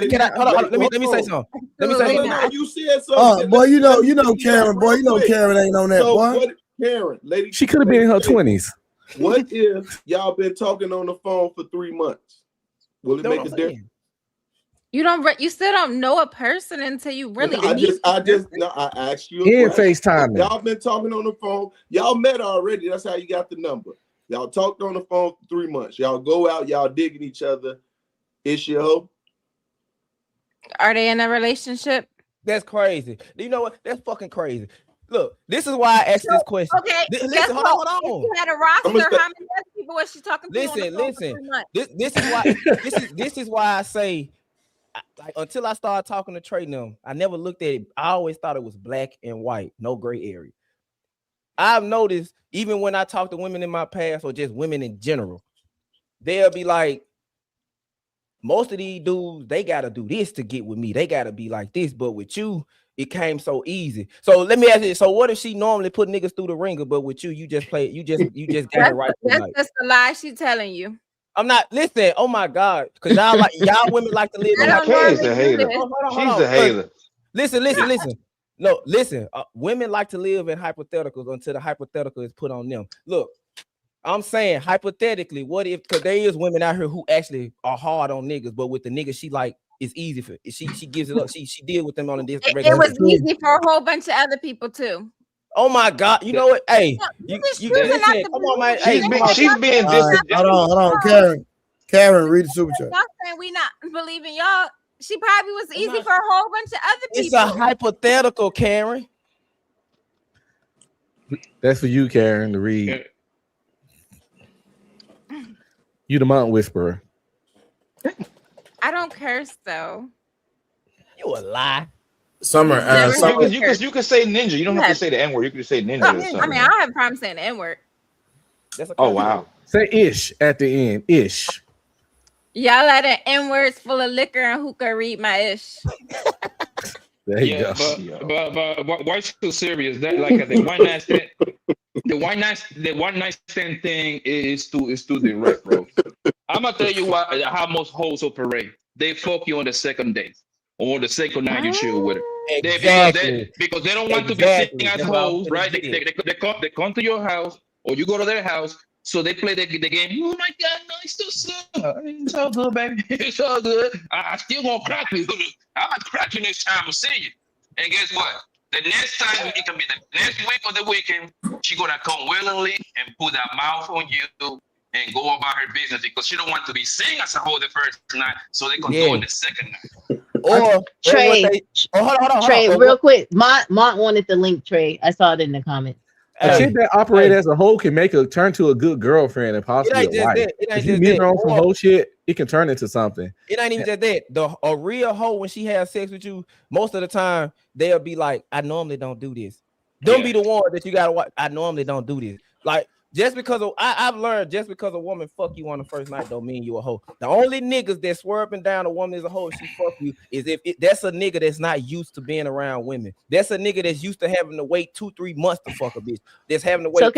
Let me say something. No, you said something. Boy, you know Karen, boy. You know Karen ain't on that, boy. Karen, lady. She could have been in her 20s. What if y'all been talking on the phone for 3 months? Will it make a difference? You still don't know a person until you really meet. I asked you. In FaceTime. Y'all been talking on the phone. Y'all met already. That's how you got the number. Y'all talked on the phone for 3 months. Y'all go out. Y'all digging each other. Is she a hoe? Are they in a relationship? That's crazy. You know what? That's fucking crazy. Look, this is why I asked this question. Okay, listen, hold on. If you had a roster, how many other people was she talking to? Listen. This is why I say, like, until I started talking to Trey and them, I never looked at it. I always thought it was black and white, no gray area. I've noticed even when I talk to women in my past or just women in general, they'll be like, most of these dudes, they gotta do this to get with me. They gotta be like this, but with you, it came so easy. So let me ask you, so what if she normally put niggas through the ringer, but with you, you just got it right? That's just a lie she's telling you. I'm not listening. Oh my God, because y'all women like to live. She's a hater. She's a hater. Listen. No, listen. Women like to live in hypotheticals until the hypothetical is put on them. Look, I'm saying hypothetically, what if? Because there is women out here who actually are hard on niggas, but with the niggas she like, it's easy for. She gives it up. She deal with them on a different. It was easy for a whole bunch of other people too. Oh my God! You know what? Hey, you listen, come on, man. She's being hold on, Karen, read the super chat. Y'all saying we not believing y'all? She probably was easy for a whole bunch of other people. It's a hypothetical, Karen. That's for you, Karen, to read. You the mountain whisperer. I don't curse though. You a lie. Summer, you can say ninja. You don't have to say the N-word. You can just say ninja. I mean, I don't have a problem saying the N-word. Oh wow. Say ish at the end. Ish. Y'all let an N-words full of liquor and hookah read my ish. There you go. But why so serious? That like the one night stand, the one night stand thing is too direct, bro. I'm gonna tell you how most hoes operate. They fuck you on the second date or the second night you chill with her. Exactly. Because they don't want to be sitting as hoes, right? They come to your house or you go to their house. So they play the game. Oh my God, no, it's so sad. It's all good, baby. It's all good. I still gonna crack you. I'm gonna crack you next time I see you. And guess what? The next time, it can be the next week or the weekend, she gonna come willingly and put that mouth on you and go about her business because she don't want to be seen as a whole the first night, so they can do it the second night. Or Trey, hold on. Trey, real quick. Mont wanted the link, Trey. I saw it in the comments. A chick that operate as a hoe can make her turn to a good girlfriend and possibly a wife. If you meet her on some hoe shit, it can turn into something. It ain't even just that. A real hoe, when she has sex with you, most of the time they'll be like, "I normally don't do this." Don't be the one that you gotta watch. I normally don't do this. Like Just because I've learned, just because a woman fuck you on the first night don't mean you a hoe. The only niggas that swerving down a woman is a hoe, she fuck you, is if that's a nigga that's not used to being around women. That's a nigga that's used to having to wait 2-3 months to fuck a bitch. That's having to wait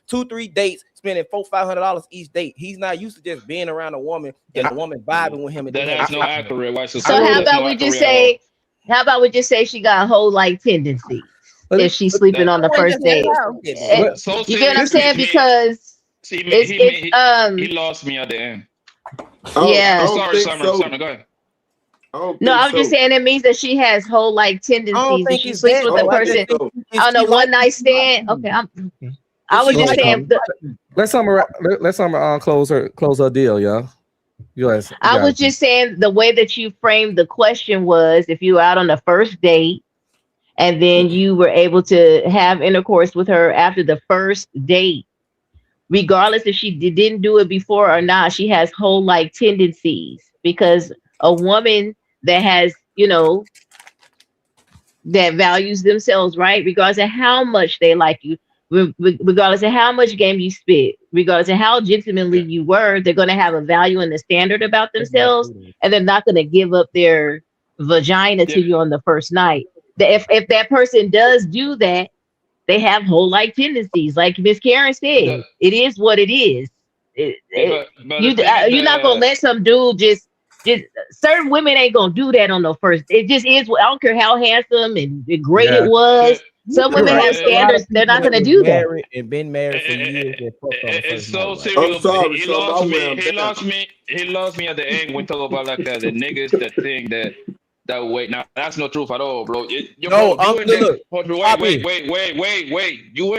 2-3 dates, spending $400-500 each date. He's not used to just being around a woman and the woman vibing with him. And That's not accurate. Why So how about we just say? How about we just say she got a whole like tendency if she's sleeping on the first date? You get what I'm saying? Because he lost me at the end. Yeah. Sorry, Summer, go ahead. No, I'm just saying it means that she has whole like tendencies. If she sleeps with a person on a one night stand, okay. I was just saying. Let Summer close her deal, y'all. I was just saying the way that you framed the question was if you were out on the first date and then you were able to have intercourse with her after the first date, regardless if she didn't do it before or not, she has whole like tendencies, because a woman that has, that values themselves, right? Regardless of how much they like you, regardless of how much game you spit, regardless of how gentlemanly you were, they're going to have a value and a standard about themselves, and they're not going to give up their vagina to you on the first night. If that person does do that, they have whole like tendencies. Like Miss Karen said, it is what it is. You're not going to let some dude just certain women ain't going to do that on the first. It just is. I don't care how handsome and great it was. Some women have standards. They're not going to do that. And been married for years. It's so serious. He lost me at the end when talk about like that. The niggas that think that wait. Now that's not truth at all, bro. Wait. You ain't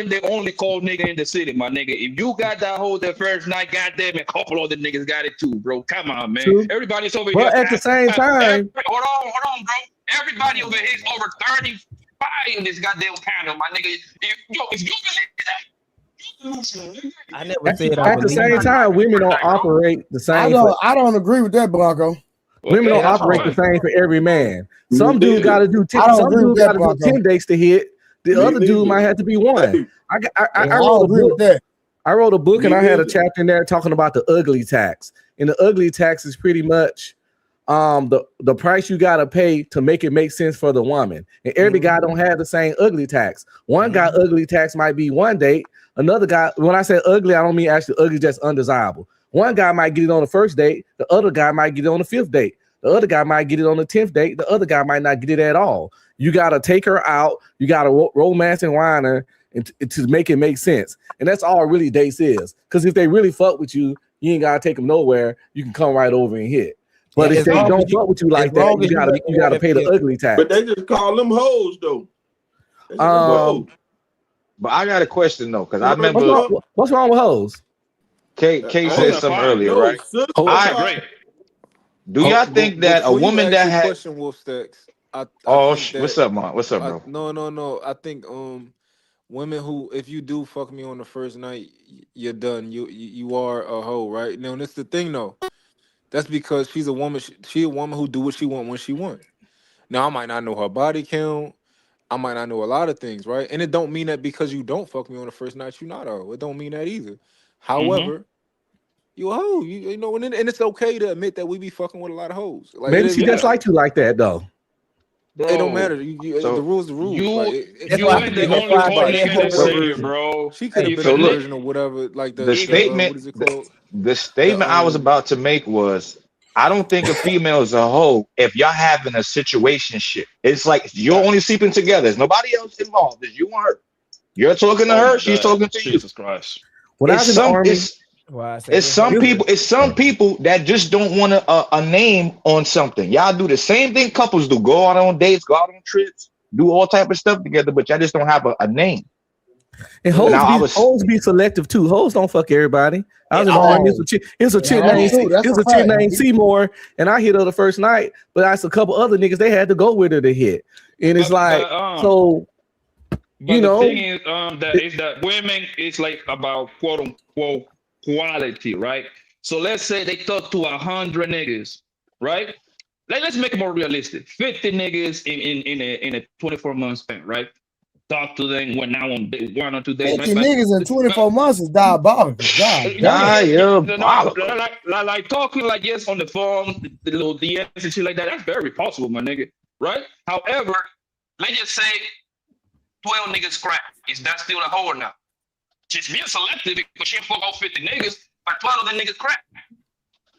the only cold nigga in the city, my nigga. If you got that whole the first night, goddamn, a couple other niggas got it too, bro. Come on, man. True. Everybody's over But here. at the same time, hold on, bro. Everybody over here is over 35 in this goddamn panel, my nigga. If you believe that, I never said at the same time, women don't operate the same. I don't agree with that, Blanco. Women don't operate the same for every man. Some dude got to do 10 dates to hit. The other dude might have to be one. I wrote a book. I wrote a book and I had a chapter in there talking about the ugly tax. And the ugly tax is pretty much the price you got to pay to make it make sense for the woman. And every guy don't have the same ugly tax. One guy ugly tax might be one date. Another guy, when I say ugly, I don't mean actually ugly, just undesirable. One guy might get it on the first date. The other guy might get it on the 5th date. The other guy might get it on the 10th date. The other guy might not get it at all. You got to take her out. You got to romance and wine her to make it make sense. And that's all really dates is. Because if they really fuck with you, you ain't got to take them nowhere. You can come right over and hit. But if they don't fuck with you like that, you gotta pay the ugly tax. But they just call them hoes though. But I got a question though, because I remember what's wrong with hoes? Kay said something earlier, right? Do y'all think that a woman that had question, Wolf Stacks? What's up, man? What's up, bro? No. I think women who, if you do fuck me on the first night, you're done. You are a hoe, right? Now that's the thing though. That's because she's a woman. She a woman who do what she want when she want. Now I might not know her body count. I might not know a lot of things, right? And it don't mean that because you don't fuck me on the first night, you not a hoe. It don't mean that either. However, you a hoe. You know, and it's okay to admit that we be fucking with a lot of hoes. Like, maybe she just like you like that though. Bro, it don't matter. The rules, the rules. You ain't the only cold nigga in the city, bro. She could have been a version of whatever. Like the statement. What is it called? The statement I was about to make was, I don't think a female is a hoe if y'all having a situation shit. It's like you're only sleeping together. There's nobody else involved. It's you and her. You're talking to her. She's talking to you. Jesus Christ. It's some people that just don't want a name on something. Y'all do the same thing couples do. Go out on dates, go out on trips, do all type of stuff together, but y'all just don't have a name. And hoes be selective too. Hoes don't fuck everybody. I was it's a chick named Seymour, and I hit her the first night, but that's a couple other niggas they had to go with her to hit. And it's the thing is that women is like about quote unquote quality, right? So let's say they talk to 100 niggas, right? Let's make it more realistic. 50 niggas in a 24-month span, right? talk to them when now on 1 or 2 days. Taking niggas in 24 months is diabolical. God damn. Like talking like yes on the phone, the little DMs and shit like that. That's very possible, my nigga. Right? However, let's just say 12 niggas crack. Is that still a hoe or not? She's being selective because she fuck all 50 niggas, but 12 of the niggas crack.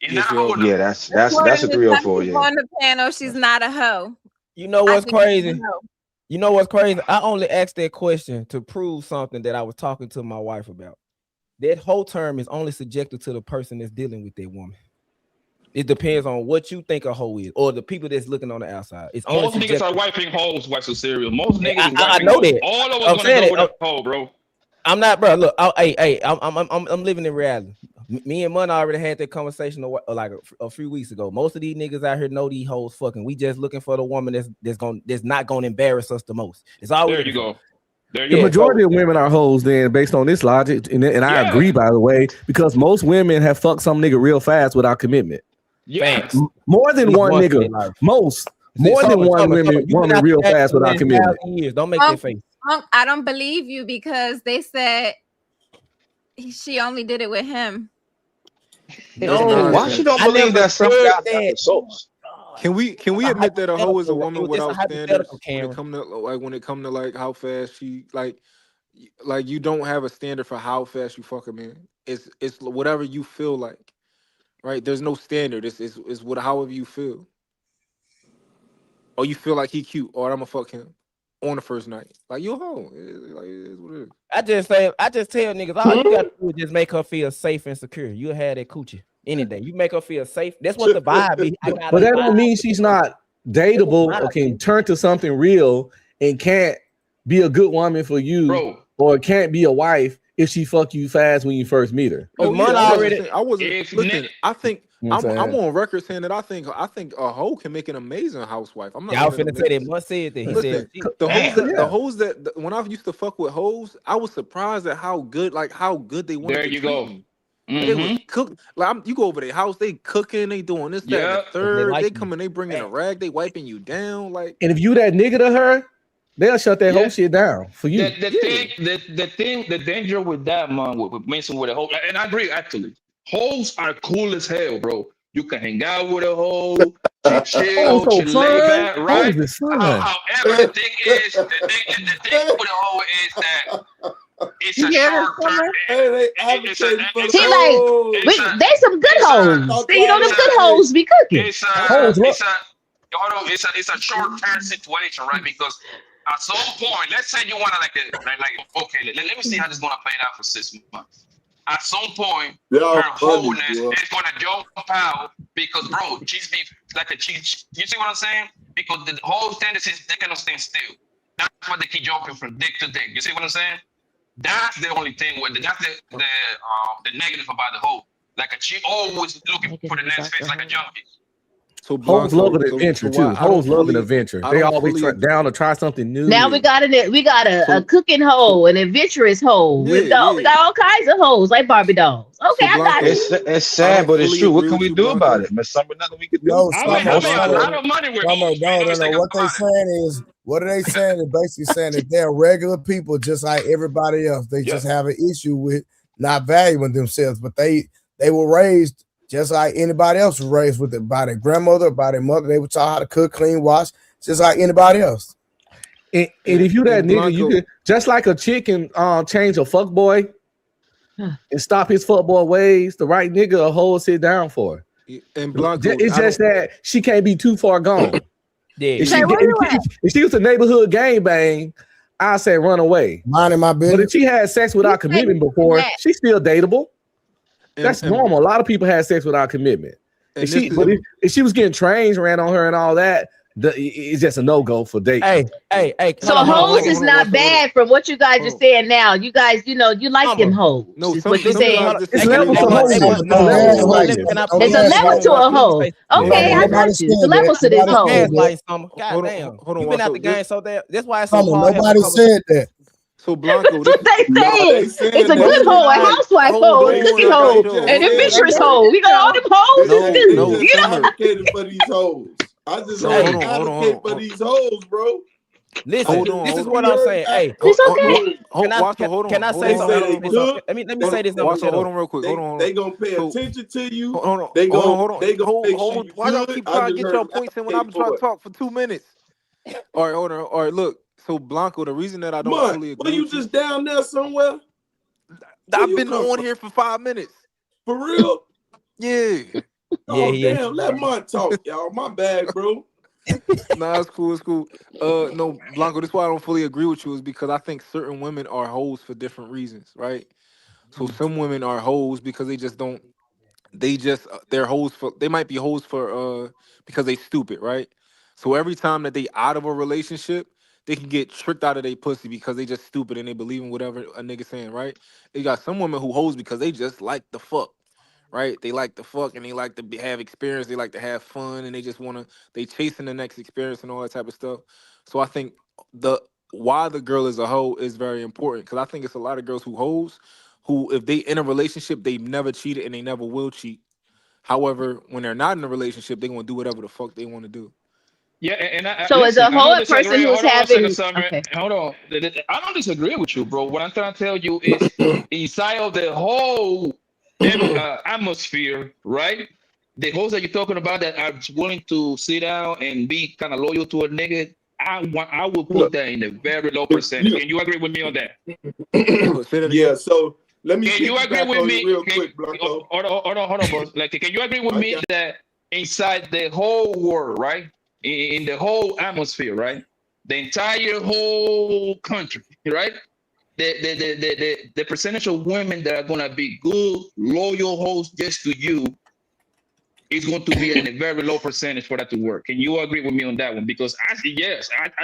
Is that a hoe or not? Yeah, that's a 3 or 4. Yeah. On the panel, she's not a hoe. You know what's crazy? You know what's crazy? I only asked that question to prove something that I was talking to my wife about. That whole term is only subjective to the person that's dealing with that woman. It depends on what you think a hoe is, or the people that's looking on the outside. It's only Most niggas are wiping hoes with some cereal. Most niggas is I wiping know hoes. that. All of I'm us gonna saying go with a hoe, bro. I'm not, bro. Look, I'm living in reality. Me and Mun already had that conversation like a few weeks ago. Most of these niggas out here know these hoes fucking. We just looking for the woman that's not gonna embarrass us the most. It's all there you go. The majority of women are hoes, then, based on this logic, and I agree, by the way, because most women have fucked some nigga real fast without commitment. Yeah, more than one nigga. More than one woman real fast without commitment. Years. Don't make that face. I don't believe you because they said she only did it with him. No, why she don't believe that some guys got the sauce? Can we admit that a hoe is a woman without standards when it come to like how fast she like you don't have a standard for how fast you fuck a man. It's whatever you feel like, right? There's no standard. It's what however you feel. Or you feel like he cute, or I'm gonna fuck him on the first night. Like you a hoe. It's what it is. I just tell niggas all you gotta do is just make her feel safe and secure. You'll have that coochie any day. You make her feel safe. That's what the vibe is. But that don't mean she's not dateable or can turn to something real and can't be a good woman for you, bro, or can't be a wife if she fuck you fast when you first meet her. I wasn't. Listen, I think I'm on record saying that I think a hoe can make an amazing housewife. I'm not. Y'all finna say that. Must say it. That he said the hoes that when I used to fuck with hoes, I was surprised at how good they wanted. There you go. They was cook like you go over their house, they cooking, they doing this, that, and the third. They coming, they bringing a rag, they wiping you down. Like, and if you that nigga to her, they'll shut that whole shit down for you. The danger with that, man, with messing with a hoe, and I agree actually. Hoes are cool as hell, bro. You can hang out with a hoe, she chill, she lay back, right? However, the thing with a hoe is that it's a short term. They some good hoes. You know, them good hoes be cooking. It's a short term situation, right? Because at some point, let's say you want to okay, let me see how this is gonna play out for 6 months. At some point, her wholeness is gonna jump out because, bro, she's be like a cheat. You see what I'm saying? Because the whole tendency is they cannot stand still. That's why they keep jumping from dick to dick. You see what I'm saying? That's the only thing with that's the negative about the whole. Like she always looking for the next phase like a junkie. So hoes love an adventure too. Hoes love an adventure. They always down to try something new. Now we got a cooking hoe, an adventurous hoe. We got all kinds of hoes like Barbie dolls. Okay, I got it. It's sad, but it's true. What can we do about it? Miss Summer, nothing we can do. No, I made a lot of money with what they saying is what are they saying? They're basically saying that they're regular people just like everybody else. They just have an issue with not valuing themselves, but they were raised just like anybody else was raised with it by their grandmother, by their mother. They were taught how to cook, clean, wash, just like anybody else. And if you that nigga, you could just like a chick can change a fuck boy and stop his fuck boy ways. The right nigga, a hoe sit down for. And Blanco, it's just that she can't be too far gone. Yeah. If she was a neighborhood gangbang, I say run away. Minding my business. But if she had sex without commitment before, she's still dateable. That's normal. A lot of people had sex without commitment. If she was getting trains ran on her and all that, it's just a no-go for dating. Hey. So hoes is not bad from what you guys are saying now. You guys, you like them hoes. No, what you saying. It's levels to hoes. It's a level to a hoe. Okay, I got you. It's a level to this hoe. God damn. You been out the game so damn. That's why it's so hard. Nobody said that. So Blanco, that's what they said. It's a good hoe, a housewife hoe, a cookie hoe, an adventurous hoe. We got all them hoes. I'm advocating for these hoes. I just advocate for these hoes, bro. Listen, this is what I'm saying. Hey, It's okay. Can I say something? Let me say this. Watson, hold on real quick. Hold on. They gonna pay attention to you. Hold on. They gonna Hold on. make sure you Why y'all good. keep I trying to just get heard your points in when I've been trying to talk for 2 minutes? All right, hold on. All right, look. So Blanco, the reason that I don't fully agree you with you, just down there somewhere? I've been on here for 5 minutes. For real? Yeah. Oh damn, let Mont talk, y'all. My bad, bro. Nah, it's cool. It's cool. No, Blanco. This is why I don't fully agree with you is because I think certain women are hoes for different reasons, right? So some women are hoes because they just don't. They're hoes for. They might be hoes for because they stupid, right? So every time that they out of a relationship, they can get tricked out of their pussy because they just stupid and they believe in whatever a nigga saying, right? You got some women who hoes because they just like the fuck. Right, they like to fuck and they like to have experience. They like to have fun and they just they chasing the next experience and all that type of stuff. So I think why the girl is a hoe is very important because I think it's a lot of girls who hoes who if they in a relationship they've never cheated and they never will cheat. However, when they're not in a relationship, they're gonna do whatever the fuck they want to do. Yeah, and I So as listen. a I don't whole person disagree. who's Hold on one second, having Summer. okay. Hold on. I don't disagree with you, bro. What I'm trying to tell you is inside of the whole atmosphere, right? The hoes that you're talking about that are willing to sit down and be kind of loyal to a nigga, I will put that in a very low percentage. Can you agree with me on that? Yeah, so let me Can you agree piggyback with on me? you real quick, Blanco. Hold on, boss. Like, can you agree with me that inside the whole world, right, in the whole atmosphere, right, the entire whole country, right, the percentage of women that are gonna be good, loyal hosts just to you is going to be in a very low percentage for that to work. Can you agree with me on that one? Because I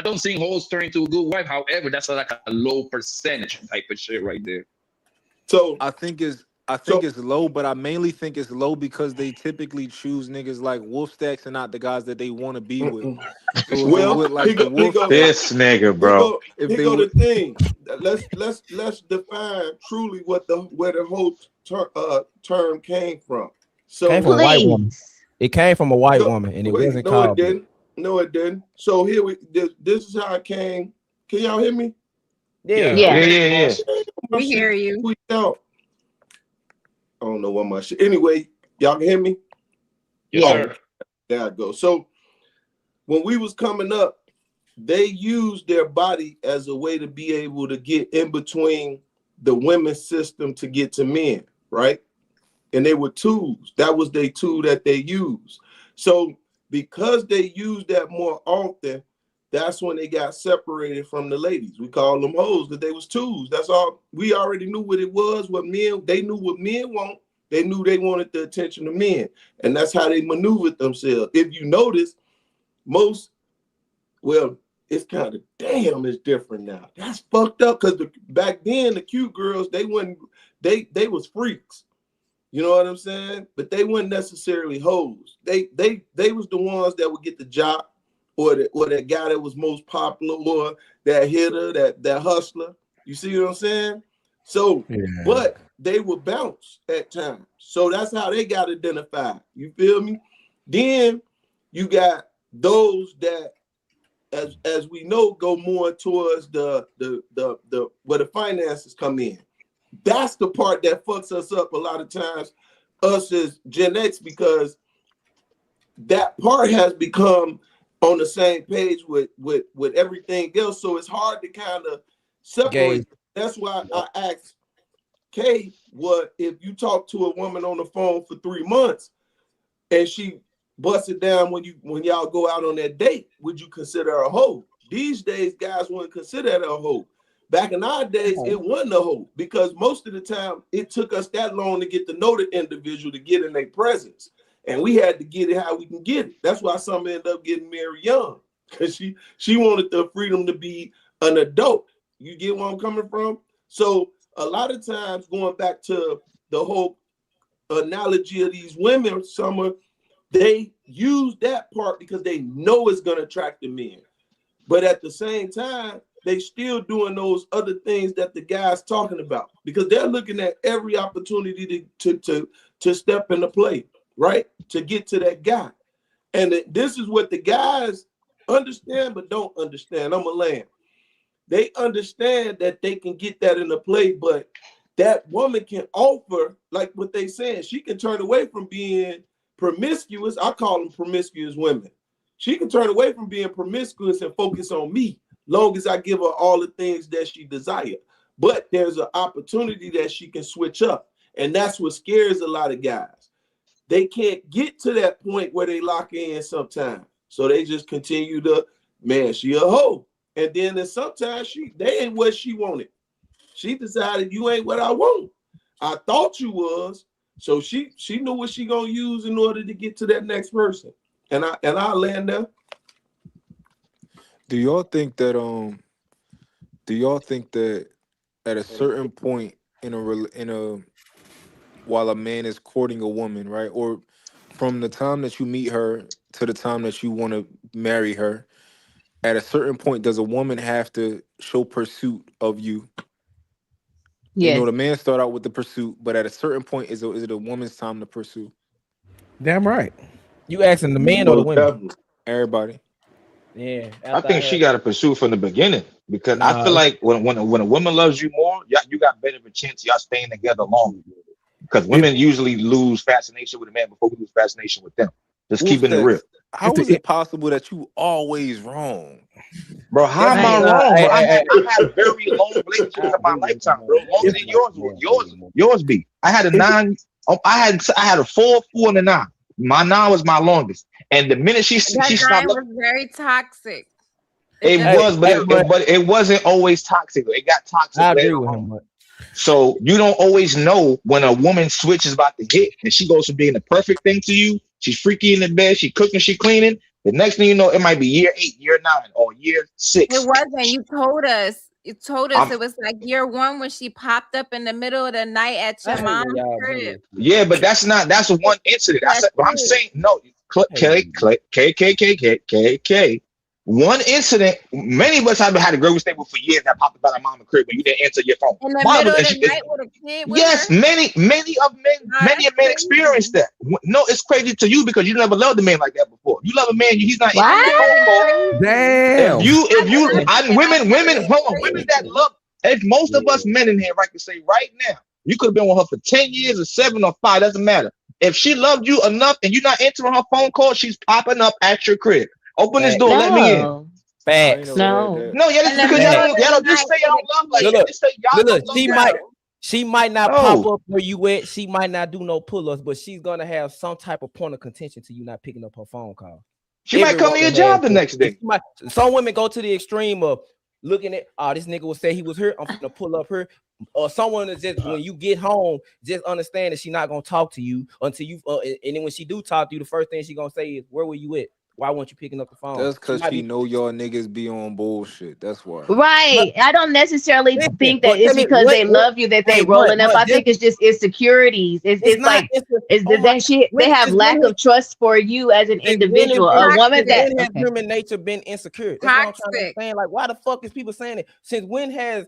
don't see hoes turn into a good wife. However, that's like a low percentage type of shit right there. So I think it's low, but I mainly think it's low because they typically choose niggas like wolf stacks and not the guys that they want to be with. So if they would like the wolf, this nigga, bro. Here go the thing. Let's define truly where the whole term came from. So Came from a white woman. It came from a white woman, and it wasn't no, called. it didn't. No, it didn't. So here this is how it came. Can y'all hear me? Yeah. We hear you. I don't know what my shit. Anyway, y'all can hear me? Yes, sir. There I go. So when we was coming up, they used their body as a way to be able to get in between the women's system to get to men, right? And they were tools. That was their tool that they used. So because they used that more often, that's when they got separated from the ladies. We call them hoes because they was tools. That's all. We already knew what it was, they knew what men want. They knew they wanted the attention of men. And that's how they maneuvered themselves. If you notice, it's kind of it's different now. That's fucked up because back then the cute girls, they was freaks. You know what I'm saying? But they weren't necessarily hoes. They was the ones that would get the job, or that guy that was most popular, or that hitter, that hustler. You see what I'm saying? So, but they would bounce at times. So that's how they got identified. You feel me? Then you got those that, as we know, go more towards the where the finances come in. That's the part that fucks us up a lot of times, us as Gen X, because that part has become on the same page with everything else. So it's hard to kind of separate. That's why I asked Kay, what if you talk to a woman on the phone for 3 months and she busts it down when y'all go out on that date, would you consider her a hoe? These days, guys wouldn't consider that a hoe. Back in our days, it wasn't a hoe because most of the time it took us that long to get to know the individual, to get in their presence. And we had to get it how we can get it. That's why some end up getting married young, because she wanted the freedom to be an adult. You get where I'm coming from? So a lot of times, going back to the whole analogy of these women, they use that part because they know it's going to attract the men. But at the same time, they still doing those other things that the guy's talking about, because they're looking at every opportunity to step into play, right? To get to that guy. And this is what the guys understand but don't understand. I'm a land. They understand that they can get that into play, but that woman can offer, like what they saying, she can turn away from being promiscuous. I call them promiscuous women. She can turn away from being promiscuous and focus on me, long as I give her all the things that she desires. But there's an opportunity that she can switch up. And that's what scares a lot of guys. They can't get to that point where they lock in sometimes. So they just continue to, man, she a hoe. And then sometimes they ain't what she wanted. She decided you ain't what I want. I thought you was. So she knew what she gonna use in order to get to that next person. And I'll land there. Do y'all think that at a certain point in a while a man is courting a woman, right? Or from the time that you meet her to the time that you want to marry her, at a certain point, does a woman have to show pursuit of you? You know, the man start out with the pursuit, but at a certain point, is it a woman's time to pursue? Damn right. You asking the men or the women? Everybody. Yeah. I think she got to pursue from the beginning, because I feel like when a woman loves you more, you got better of a chance y'all staying together longer. Because women usually lose fascination with a man before we lose fascination with them. Just keeping it real. How is it possible that you always wrong? Bro, how am I wrong, bro? I had very long relationships in my lifetime, bro. Longer than yours be. I had a 9. I had a 4, 4, and a 9. My 9 was my longest. And the minute she That stopped, was very toxic. But it wasn't always toxic. It got toxic later on. So you don't always know when a woman switch is about to hit, and she goes from being the perfect thing to you. She's freaky in the bed, she cooking, she cleaning. The next thing you know, it might be year 8, year 9, or year 6. It wasn't. You told us. It was like year 1 when she popped up in the middle of the night at your mom's crib. Yeah, but that's one incident. I'm saying no. K. One incident. Many of us have had a girl we stayed with for years that popped up at our mama's crib when you didn't answer your phone. In the middle of the night with a kid. Yes, many men experience that. No, it's crazy to you because you never loved a man like that before. You love a man, he's not answering your phone call. Damn. Women that love. If most of us men in here, right, to say right now, you could have been with her for 10 years or 7 or 5, doesn't matter. If she loved you enough and you're not answering her phone call, she's popping up at your crib. Open this door, let me in. Facts. No, just because y'all don't just say y'all love like that. Just say y'all don't love. She might not pop up where you at. She might not do no pull-ups, but she's gonna have some type of point of contention to you not picking up her phone call. She might come to your job the next day. Some women go to the extreme of looking at, this nigga will say he was hurt, I'm gonna pull up her. Or someone is just, when you get home, just understand that she's not gonna talk to you until you and then when she do talk to you, the first thing she gonna say is, where were you at? Why weren't you picking up the phone? That's because she know y'all niggas be on bullshit. That's why. Right. I don't necessarily think that it's because they love you that they rolling up. I think it's just insecurities. It's like they have lack of trust for you as an individual. A woman that has human nature been insecure. That's what I'm trying to understand. Like, why the fuck is people saying it? Since when has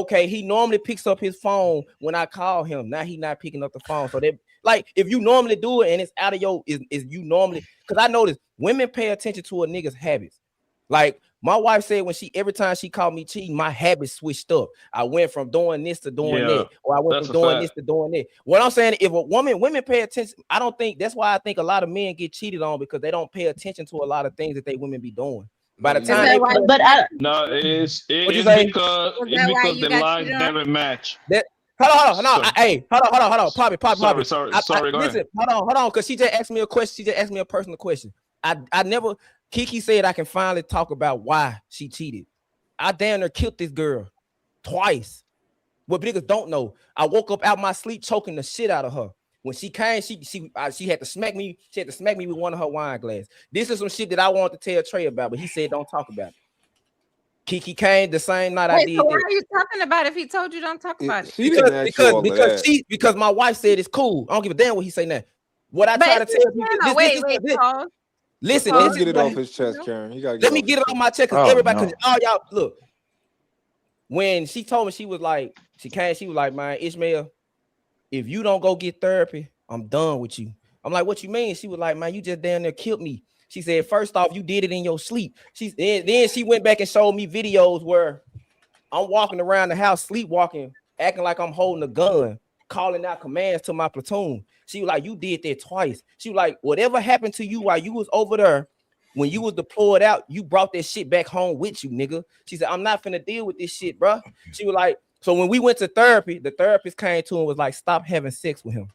he normally picks up his phone when I call him. Now he not picking up the phone. So they like if you normally do it and it's out of your is you normally, because I noticed women pay attention to a nigga's habits. Like my wife said when every time she called me cheating, my habits switched up. I went from doing this to doing that, or I went from doing this to doing that. What I'm saying, if women pay attention, I don't think that's why I think a lot of men get cheated on, because they don't pay attention to a lot of things that they women be doing. By the time it's because the lives never match. Hold on. Poppy. Sorry, go listen, ahead. Hold on, because she just asked me a question. She just asked me a personal question. I never, Kiki said I can finally talk about why she cheated. I damn near killed this girl twice. What niggas don't know, I woke up out my sleep choking the shit out of her. When she came, she had to smack me. She had to smack me with one of her wine glasses. This is some shit that I wanted to tell Trey about, but he said don't talk about it. Kiki came the same night I did. So why are you talking about it if he told you don't talk about it? Because my wife said it's cool. I don't give a damn what he say now. What I try to tell people. Listen, let's get it off his chest, Karen. Let me get it off my chest, because everybody, because all y'all look. When she told me, she was like, man, Ishmael, if you don't go get therapy, I'm done with you. I'm like, what you mean? She was like, man, you just damn near killed me. She said, first off, you did it in your sleep. Then she went back and showed me videos where I'm walking around the house, sleepwalking, acting like I'm holding a gun, calling out commands to my platoon. She was like, you did that twice. She was like, whatever happened to you while you was over there, when you was deployed out, you brought that shit back home with you, nigga. She said, I'm not finna deal with this shit, bro. She was like, so when we went to therapy, the therapist came to him and was like, stop having sex with him.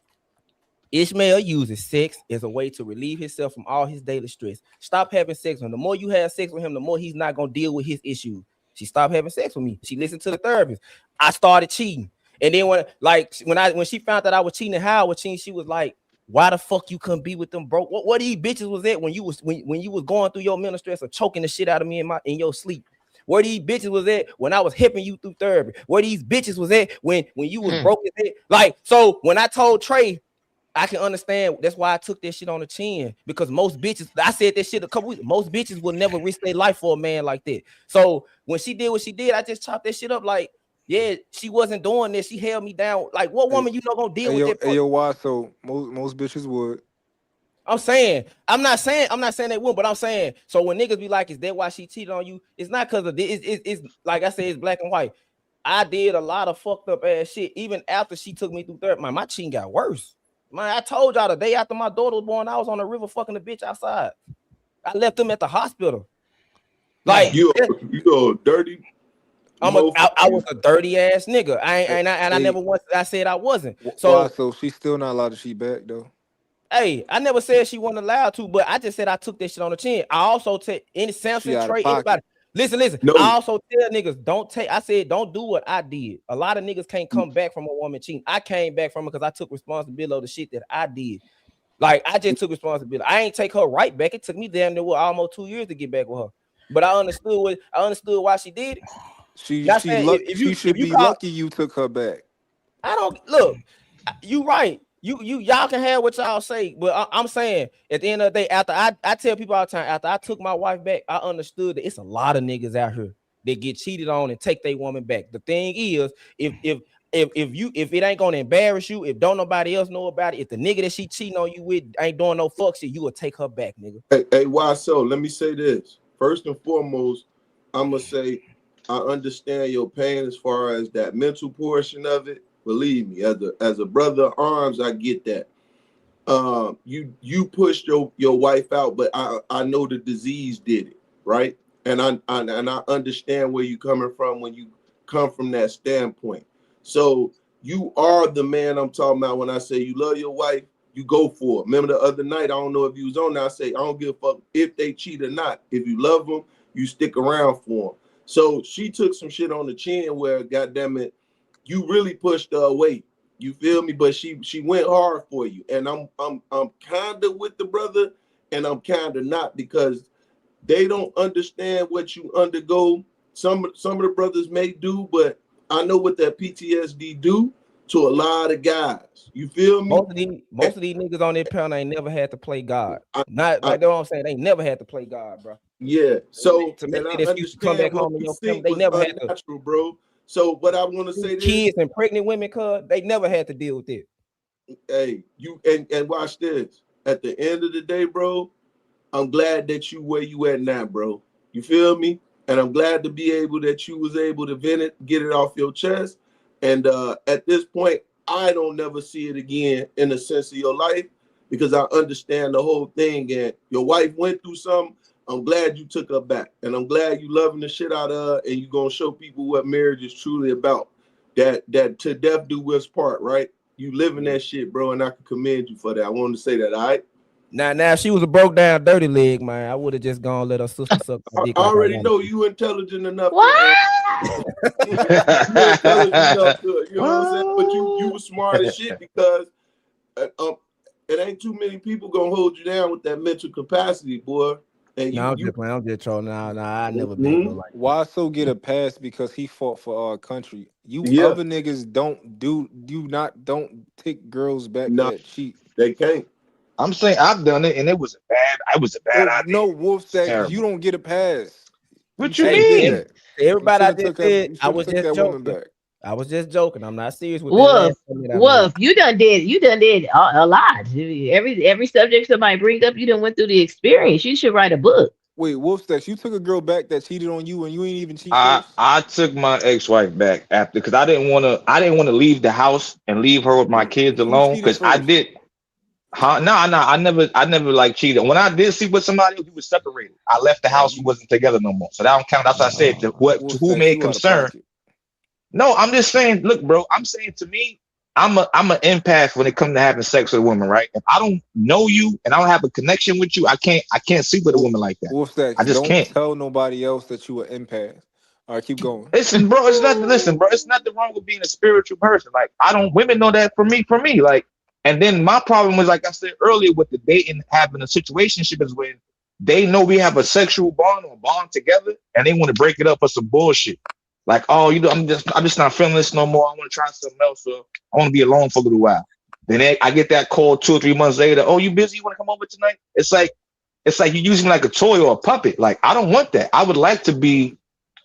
Ishmael uses sex as a way to relieve himself from all his daily stress. Stop having sex with him. The more you have sex with him, the more he's not gonna deal with his issues. She stopped having sex with me. She listened to the therapist. I started cheating. And then when she found that I was cheating, how I was cheating, she was like, why the fuck you couldn't be with them, bro? What these bitches was at when you was going through your mental stress or choking the shit out of me in your sleep? Where these bitches was at when I was hipping you through therapy? Where these bitches was at when you was broke as head? Like, so when I told Trey, I can understand. That's why I took that shit on the chin, because most bitches, I said that shit a couple weeks, most bitches will never risk their life for a man like that. So when she did what she did, I just chopped that shit up like, yeah, she wasn't doing this. She held me down. Like, what woman you know gonna deal with that? Why? So most bitches would. I'm not saying they would, but I'm saying, so when niggas be like, is that why she cheated on you? It's not because of this. It's like I said, it's black and white. I did a lot of fucked up ass shit. Even after she took me through therapy, my cheating got worse. Man, I told y'all the day after my daughter was born, I was on the river fucking the bitch outside. I left them at the hospital. Like, you go dirty. I was a dirty ass nigga. I never once I said I wasn't. So she's still not allowed to cheat back though. Hey, I never said she wasn't allowed to, but I just said I took that shit on the chin. I also take any Samson Trey, anybody. Listen. No. I also tell niggas I said don't do what I did. A lot of niggas can't come back from a woman cheating. I came back from it because I took responsibility of the shit that I did. Like, I just took responsibility. I ain't take her right back. It took me damn near almost 2 years to get back with her. But I understood why she did it. She should be lucky you took her back. I don't look. You right. Y'all can have what y'all say, but I'm saying at the end of the day, after I tell people all the time, after I took my wife back, I understood that it's a lot of niggas out here that get cheated on and take their woman back. The thing is, if it ain't gonna embarrass you, if don't nobody else know about it, if the nigga that she cheating on you with ain't doing no fuck shit, you will take her back, nigga. Hey, why so? Let me say this. First and foremost, I'm gonna say I understand your pain as far as that mental portion of it. Believe me, as a brother of arms, I get that. You pushed your wife out, but I know the disease did it, right? And I understand where you're coming from when you come from that standpoint. So you are the man I'm talking about when I say you love your wife, you go for it. Remember the other night, I don't know if you was on there, I say, I don't give a fuck if they cheat or not. If you love them, you stick around for them. So she took some shit on the chin where, goddamn it, you really pushed her away. You feel me? But she went hard for you. And I'm kind of with the brother and I'm kind of not, because they don't understand what you undergo. Some of the brothers may do, but I know what that PTSD do to a lot of guys. You feel me? Most of these niggas on their panel ain't never had to play God. Not like what I'm saying. They never had to play God, bro. Yeah. So to make that excuse to come back home in your family, they never had to. Bro. So what I want to say, kids and pregnant women, cuz they never had to deal with it. Hey, you and watch this. At the end of the day, bro, I'm glad that you where you at now, bro. You feel me? And I'm glad to be able that you was able to vent it, get it off your chest. And at this point, I don't never see it again in the sense of your life, because I understand the whole thing. And your wife went through something. I'm glad you took her back. And I'm glad you loving the shit out of her, and you going to show people what marriage is truly about. That to death do us part, right? You living that shit, bro, and I can commend you for that. I wanted to say that, all right? Now, if she was a broke down dirty leg, man, I would have just gone let her sister suck my dick. I already know you intelligent enough. What? You intelligent enough to, you know what I'm saying? But you were smart as shit, because it ain't too many people gonna hold you down with that mental capacity, boy. And I'm just trolling. Nah, I never been like. Why so get a pass because he fought for our country? Other niggas don't take girls back that cheat. They can't. I'm saying I've done it, and it was a bad idea. No, Wolfsack, you don't get a pass. What you mean? Everybody I just said, I was just joking. I was just joking. I'm not serious with that Wolf, last comment I made. Wolf, you done did a lot. Every subject somebody bring up, you done went through the experience. You should write a book. Wait, Wolfstacks, you took a girl back that cheated on you and you ain't even cheat first? I took my ex-wife back after because I didn't want to leave the house and leave her with my kids alone because I did. No, I never like cheated. When I did sleep with somebody, we was separated. I left the house, we wasn't together no more. So that don't count. That's what I said. To whom may concern. No, I'm just saying. Look, bro, I'm saying to me, I'm an empath when it comes to having sex with a woman, right? If I don't know you and I don't have a connection with you, I can't sleep with a woman like that. Wolfstacks, I just can't. Tell nobody else that you an empath. All right, keep going. Listen, bro, it's nothing wrong with being a spiritual person. Like, women know that for me. Like, and then my problem was, like I said earlier, with the dating, having a situationship is when they know we have a sexual bond or bond together and they want to break it up for some bullshit. Like, oh, I'm just not feeling this no more. I want to try something else. So I want to be alone for a little while. Then I get that call 2 or 3 months later. Oh, you busy? You want to come over tonight? It's like you use me like a toy or a puppet. Like, I don't want that. I would like to be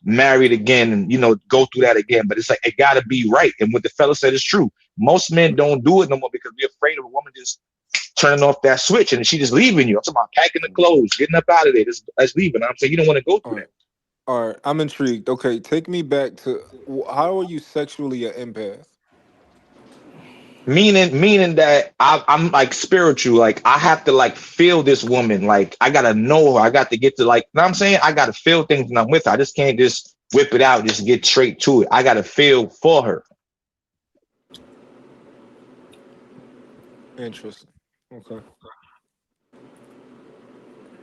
married again and go through that again, but it's like it gotta be right. And what the fella said is true. Most men don't do it no more because we're afraid of a woman just turning off that switch and she just leaving you. I'm talking about packing the clothes, getting up out of there, just leaving. I'm saying you don't want to go through that. All right, I'm intrigued. Okay, take me back to how are you sexually an empath? Meaning that I'm like spiritual. Like, I have to like feel this woman. Like, I gotta know her. I got to get to, like, you know what I'm saying? I gotta feel things when I'm with her. I just can't just whip it out and just get straight to it. I gotta feel for her. Interesting. Okay.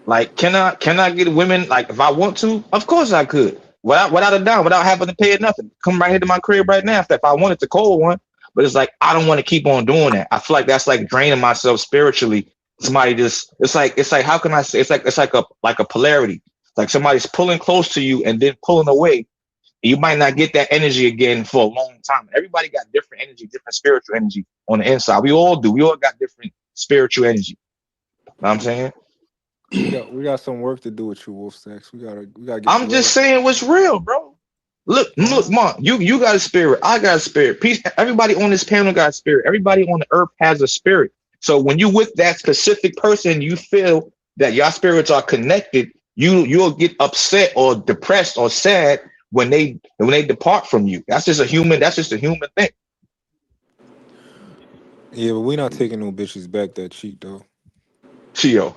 Like, can I get women? Like, if I want to, of course I could. Without a doubt, without having to pay nothing. Come right here to my crib right now if I wanted to call one. But it's like, I don't want to keep on doing that. I feel like that's like draining myself spiritually. Somebody just, it's like, how can I say, it's like a polarity. Like somebody's pulling close to you and then pulling away. You might not get that energy again for a long time. Everybody got different energy, different spiritual energy on the inside. We all do. We all got different spiritual energy. You know what I'm saying? We got some work to do with you, Wolfstacks. We gotta get. I'm just saying what's real, bro. Look, Mom, you got a spirit. I got a spirit. Peace. Everybody on this panel got a spirit. Everybody on the earth has a spirit. So when you with that specific person, you feel that your spirits are connected. You'll get upset or depressed or sad when they depart from you. That's just a human thing. Yeah, but we're not taking no bitches back that cheat though. Chio.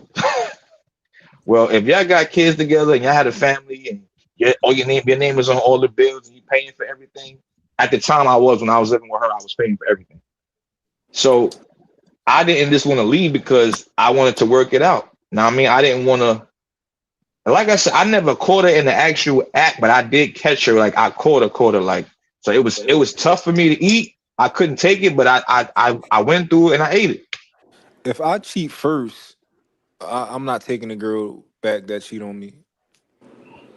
Well, if y'all got kids together and y'all had a family and your name is on all the bills and you paying for everything. At the time when I was living with her, I was paying for everything. So I didn't just want to leave because I wanted to work it out. Now, I mean, I didn't want to, like I said, I never caught her in the actual act, but I did catch her. Like, I caught her like, so it was tough for me to eat. I couldn't take it, but I went through it and I ate it. If I cheat first, I'm not taking a girl back that cheat on me.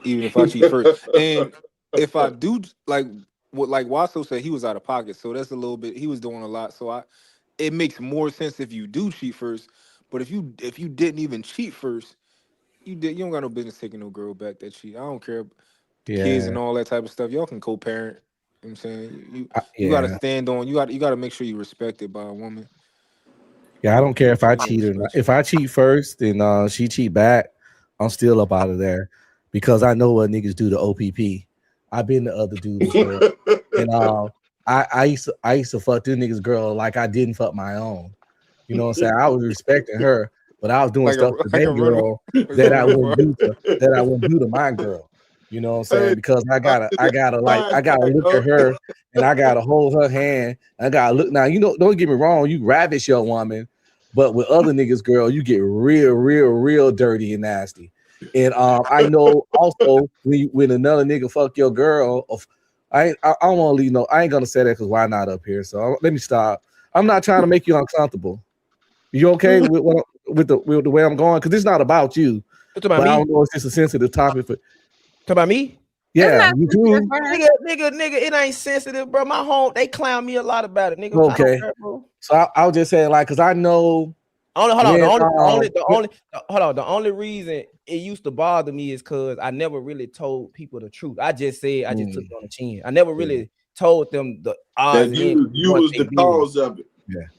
Even if I cheat first. And if I do, like Wasso said, he was out of pocket. So that's a little bit, he was doing a lot. So it makes more sense if you do cheat first. But if you didn't even cheat first, you don't got no business taking no girl back that cheat. I don't care. Kids and all that type of stuff. Y'all can co-parent. You know what I'm saying? You gotta stand on, you gotta make sure you're respected by a woman. Yeah, I don't care if I cheat or not. If I cheat first and she cheat back, I'm still up out of there because I know what niggas do to OPP. I've been the other dude before, and I used to fuck this nigga's girl like I didn't fuck my own. You know what I'm saying? I was respecting her, but I was doing stuff to that girl that I wouldn't do to my girl. You know what I'm saying? Because I gotta look at her and I gotta hold her hand. I gotta look. Now, don't get me wrong, you ravish your woman, but with other niggas, girl, you get real dirty and nasty. And I know also when another nigga fuck your girl, I don't want to leave I ain't gonna say that because why not up here? So let me stop. I'm not trying to make you uncomfortable. You okay with the way I'm going? Because it's not about you. It's about me. I don't know if it's a sensitive topic for. Talk about me? Yeah, you too. Nigga, it ain't sensitive, bro. My home, they clown me a lot about it, nigga. Okay. So I was just saying, like, because I know. The only reason it used to bother me is because I never really told people the truth. I just took it on the chin. I never really told them the odds. That you was the cause of it.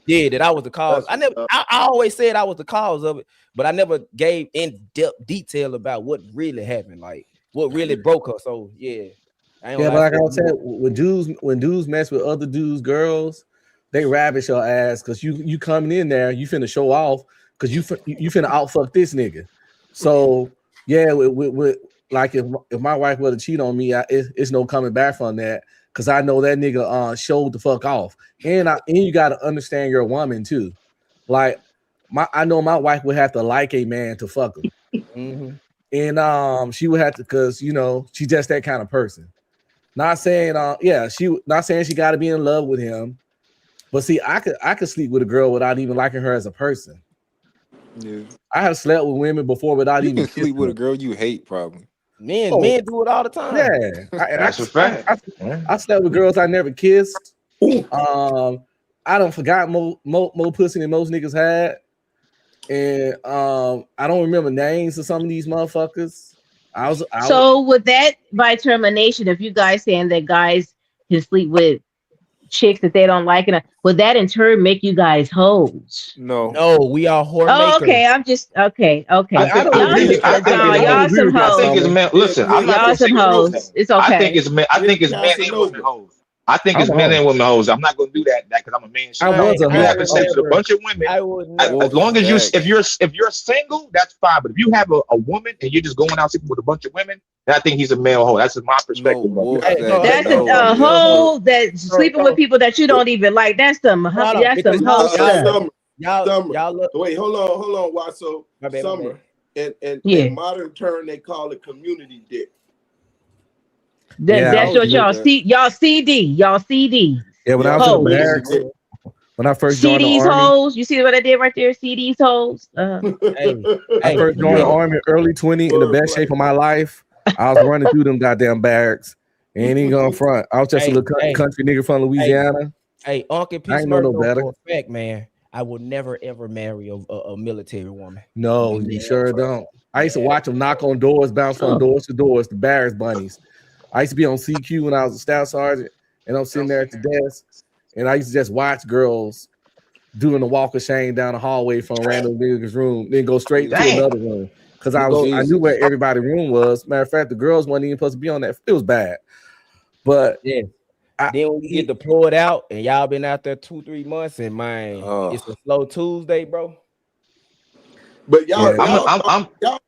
Yeah, that I was the cause. I always said I was the cause of it, but I never gave in-depth detail about what really happened, like what really broke her. So yeah. But like I was saying, when dudes mess with other dudes' girls, they ravish your ass because you coming in there, you finna show off because you finna outfuck this nigga. So yeah, with like if my wife were to cheat on me, it's no coming back from that because I know that nigga showed the fuck off. And you gotta understand your woman too. Like I know my wife would have to like a man to fuck him. Mm-hmm. And she would have to, because she's just that kind of person. Not saying not saying she got to be in love with him, but see, I could sleep with a girl without even liking her as a person. Yeah, I have slept with women before without you even can sleep with a girl you hate, probably. Men do it all the time. Yeah, That's a fact. I slept with girls I never kissed. I don't forgot more pussy than most niggas had, and I don't remember names of some of these motherfuckers. So with that, by termination, if you guys saying that guys can sleep with chicks that they don't like, and would that in turn make you guys hoes? No, we are whore Oh, makers. okay. I'm just okay. I think it's men. Listen, I'm not gonna say hoes. It's okay. I think it's men and women hoes. I think it's men and women hoes. I'm not gonna do that because I'm a man. You having sex with a bunch of women. As long as if you're single, that's fine. But if you have a woman and you're just going out sleeping with a bunch of women, then I think he's a male hoe. That's my perspective. That's a hoe that's sleeping with people that you don't even like. That's some hoe stuff. Y'all wait, hold on, Watso. Summer. In modern term, they call it community dick. That's what y'all see. Y'all CD. Yeah, when I was in the barracks, when I first joined the army, hoes. You see what I did right there? CDs hoes. I first joined the army early 20 in the best shape of my life. I was running through them goddamn barracks. Ain't even going front. I was just a little country nigga from Louisiana. Hey, Uncle P. I ain't know no better. For a fact, man, I would never ever marry a military woman. No, you sure don't. I used to watch them knock on doors, bounce from doors to doors, the barracks bunnies. I used to be on CQ when I was a staff sergeant, and I'm sitting there at the desk, and I used to just watch girls doing the walk of shame down the hallway from a random nigga's room, then go straight to another room. Because I knew where everybody's room was. Matter of fact, the girls weren't even supposed to be on that. It was bad. But yeah. Then when you get deployed out and y'all been out there 2-3 months, and man, it's a slow Tuesday, bro. But y'all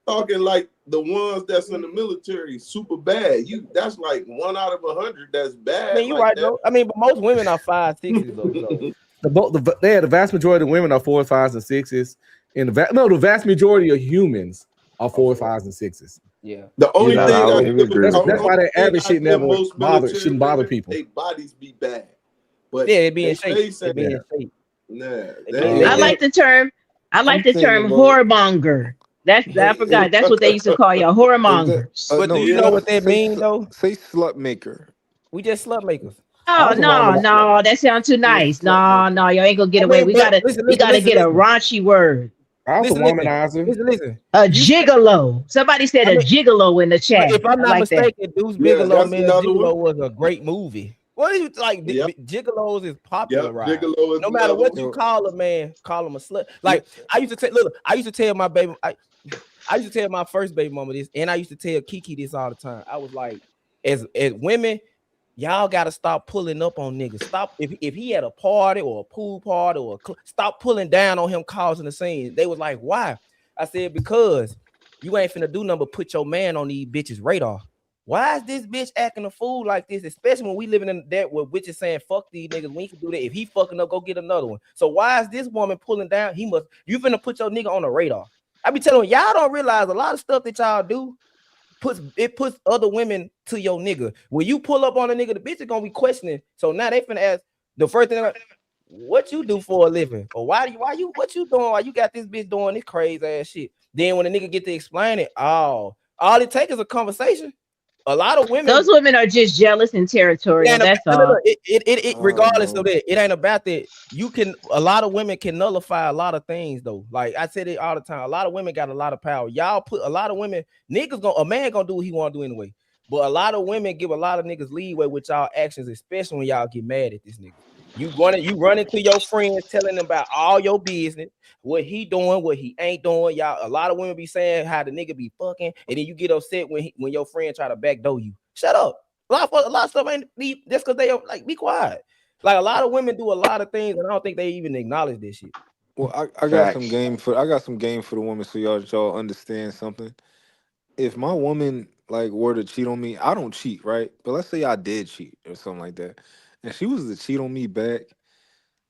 talking like the ones that's in the military super bad. That's like 1 out of 100 that's bad. I mean, you're right, though. I mean, but most women are 5'6" though. The vast majority of women are 4s, 5s, and 6s. And the vast majority of humans are 4s, 5s, and 6s. Yeah. The only thing that's why that average shit never shouldn't bother people. Their bodies be bad, but yeah, it be in shape. I like the term. whoremonger. I forgot. That's what they used to call y'all, whoremongers. But do you know what that means though? Say slut maker. We just slut makers. Oh no, that sounds too nice. No, y'all ain't gonna get away. We gotta get a raunchy word. I was a womanizer. Listen. A gigolo. Somebody said a gigolo in the chat. If I'm not mistaken, Deuce Bigelow, man, Gigolo was a great movie. What is like? Gigolos is popular, right? No matter what you call a man, call him a slut. Like I used to tell my baby, I used to tell my first baby mama this, and I used to tell Kiki this all the time. I was like, as women, y'all gotta stop pulling up on niggas. Stop if he had a party or a pool party or stop pulling down on him, causing the scene. They was like, why? I said, because you ain't finna do nothing but put your man on these bitches' radar. Why is this bitch acting a fool like this? Especially when we living in that where bitches saying fuck these niggas. We can do that. If he fucking up, go get another one. So why is this woman pulling down? You finna put your nigga on the radar. I be telling y'all don't realize a lot of stuff that y'all do puts other women to your nigga. When you pull up on a nigga, the bitch is gonna be questioning. So now they finna ask the first thing, like, what you do for a living? Or what you doing? Why you got this bitch doing this crazy ass shit? Then when the nigga get to explain it, all it takes is a conversation. A lot of women, those women are just jealous and territorial. That's all. Regardless of that, it ain't about that. A lot of women can nullify a lot of things though. Like I said it all the time. A lot of women got a lot of power. Y'all put a lot of women, a man gonna do what he want to do anyway. But a lot of women give a lot of niggas leeway with y'all actions, especially when y'all get mad at this nigga. You run into your friends telling them about all your business, what he doing, what he ain't doing. Y'all, a lot of women be saying how the nigga be fucking, and then you get upset when your friend try to backdoor you. Shut up. A lot of stuff ain't deep just because they like be quiet. Like a lot of women do a lot of things, and I don't think they even acknowledge this shit. Well, I got some game for the women, so y'all understand something. If my woman like were to cheat on me, I don't cheat, right? But let's say I did cheat or something like that, and she was to cheat on me back.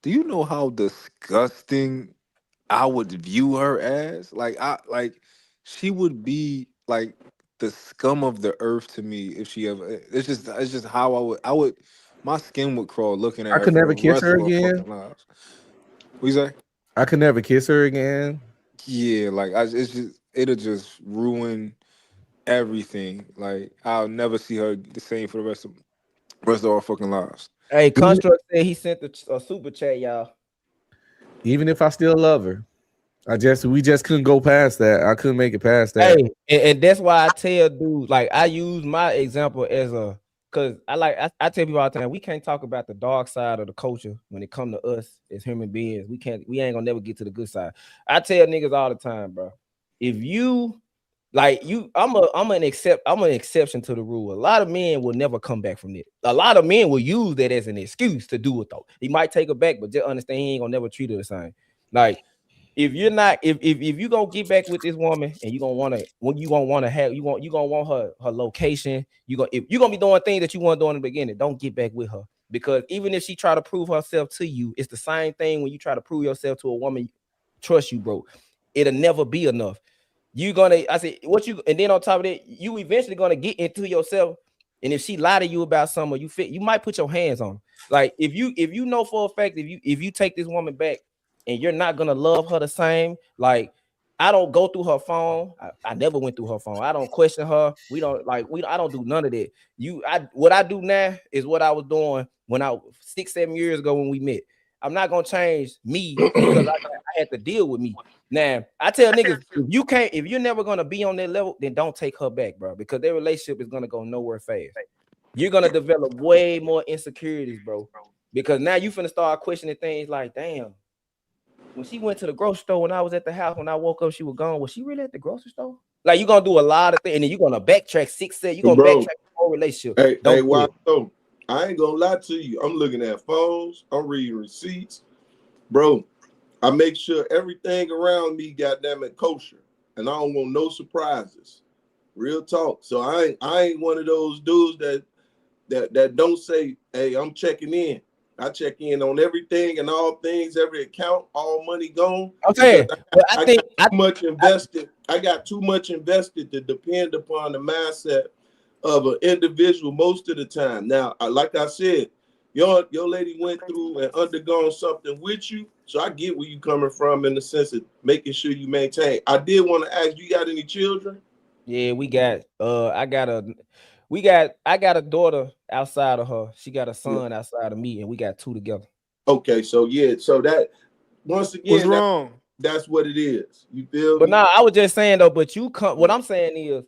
Do you know how disgusting I would view her as? She would be like the scum of the earth to me if she ever. It's just how I would my skin would crawl looking at I her could for never the kiss rest her of our again. fucking lives. What you say? I could never kiss her again. Yeah, it'll just ruin everything. Like I'll never see her the same for the rest of our fucking lives. Hey, Construct said he sent a super chat, y'all. Even if I still love her, we just couldn't go past that. I couldn't make it past that. Hey, and that's why I tell dudes, like I use my example as because I tell people all the time, we can't talk about the dark side of the culture when it come to us as human beings. We ain't gonna never get to the good side. I tell niggas all the time, bro. If you like I'm an exception to the rule. A lot of men will never come back from it. A lot of men will use that as an excuse to do it though. He might take her back, but just understand he ain't gonna never treat her the same. Like if you're not, if you gonna get back with this woman and you gonna want her location, if you're gonna be doing things that you want to do in the beginning, don't get back with her. Because even if she try to prove herself to you, it's the same thing when you try to prove yourself to a woman. Trust you, bro. It'll never be enough. And then on top of that, you eventually gonna get into yourself. And if she lie to you about something, you might put your hands on her. Like if you know for a fact, if you take this woman back and you're not gonna love her the same, like I don't go through her phone. I never went through her phone. I don't question her. I don't do none of that. What I do now is what I was doing when 6-7 years ago when we met. I'm not gonna change me because I had to deal with me. Now I tell niggas, if you're never gonna be on that level, then don't take her back, bro, because their relationship is gonna go nowhere fast. You're gonna develop way more insecurities, bro, because now you finna start questioning things like, damn, when she went to the grocery store when I was at the house, when I woke up, she was gone. Was she really at the grocery store? Like you're gonna do a lot of things, and then you're gonna backtrack 6-7. You're gonna backtrack the whole relationship. Hey, Watto, I ain't gonna lie to you. I'm looking at phones, I'm reading receipts. Bro, I make sure everything around me, goddamn it, kosher. And I don't want no surprises. Real talk. So I ain't one of those dudes that don't say, hey, I'm checking in. I check in on everything and all things, every account, all money gone. Okay, I got too much invested to depend upon the mindset of an individual most of the time. Now, like I said, your lady went through and undergone something with you, so I get where you coming from in the sense of making sure you maintain. I did want to ask, you got any children? Yeah, we got. I got a daughter outside of her. She got a son outside of me, and we got 2 together. Okay, so yeah, so that once again, what's wrong? That's what it is. You feel? But nah, I was just saying though. But what I'm saying is,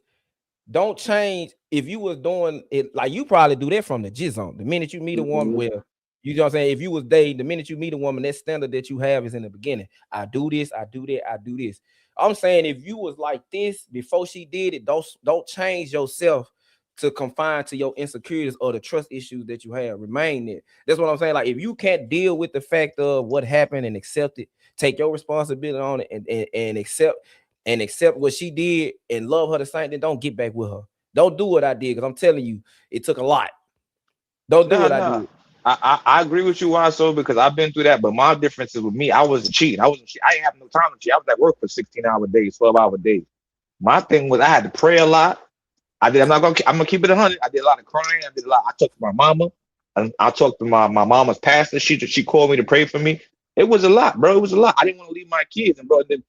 don't change. If you was doing it like you probably do that from the jizz on. The minute you meet a woman, well, you know what I'm saying. If you was dating, the minute you meet a woman, that standard that you have is in the beginning. I do this, I do that, I do this. I'm saying if you was like this before she did it, don't change yourself to confine to your insecurities or the trust issues that you have. Remain there. That's what I'm saying. Like if you can't deal with the fact of what happened and accept it, take your responsibility on it and accept what she did and love her the same, then don't get back with her. Don't do what I did, because I'm telling you, it took a lot. Don't do what I did. I agree with you, Wasso, because I've been through that. But my difference is with me, I wasn't cheating. I didn't have no time to cheat. I was at work for 16-hour days, 12-hour days. My thing was I had to pray a lot. I'm gonna keep it 100. I did a lot of crying. I talked to my mama, and I talked to my mama's pastor. She called me to pray for me. It was a lot, bro. It was a lot. I didn't want to leave my kids, and bro, then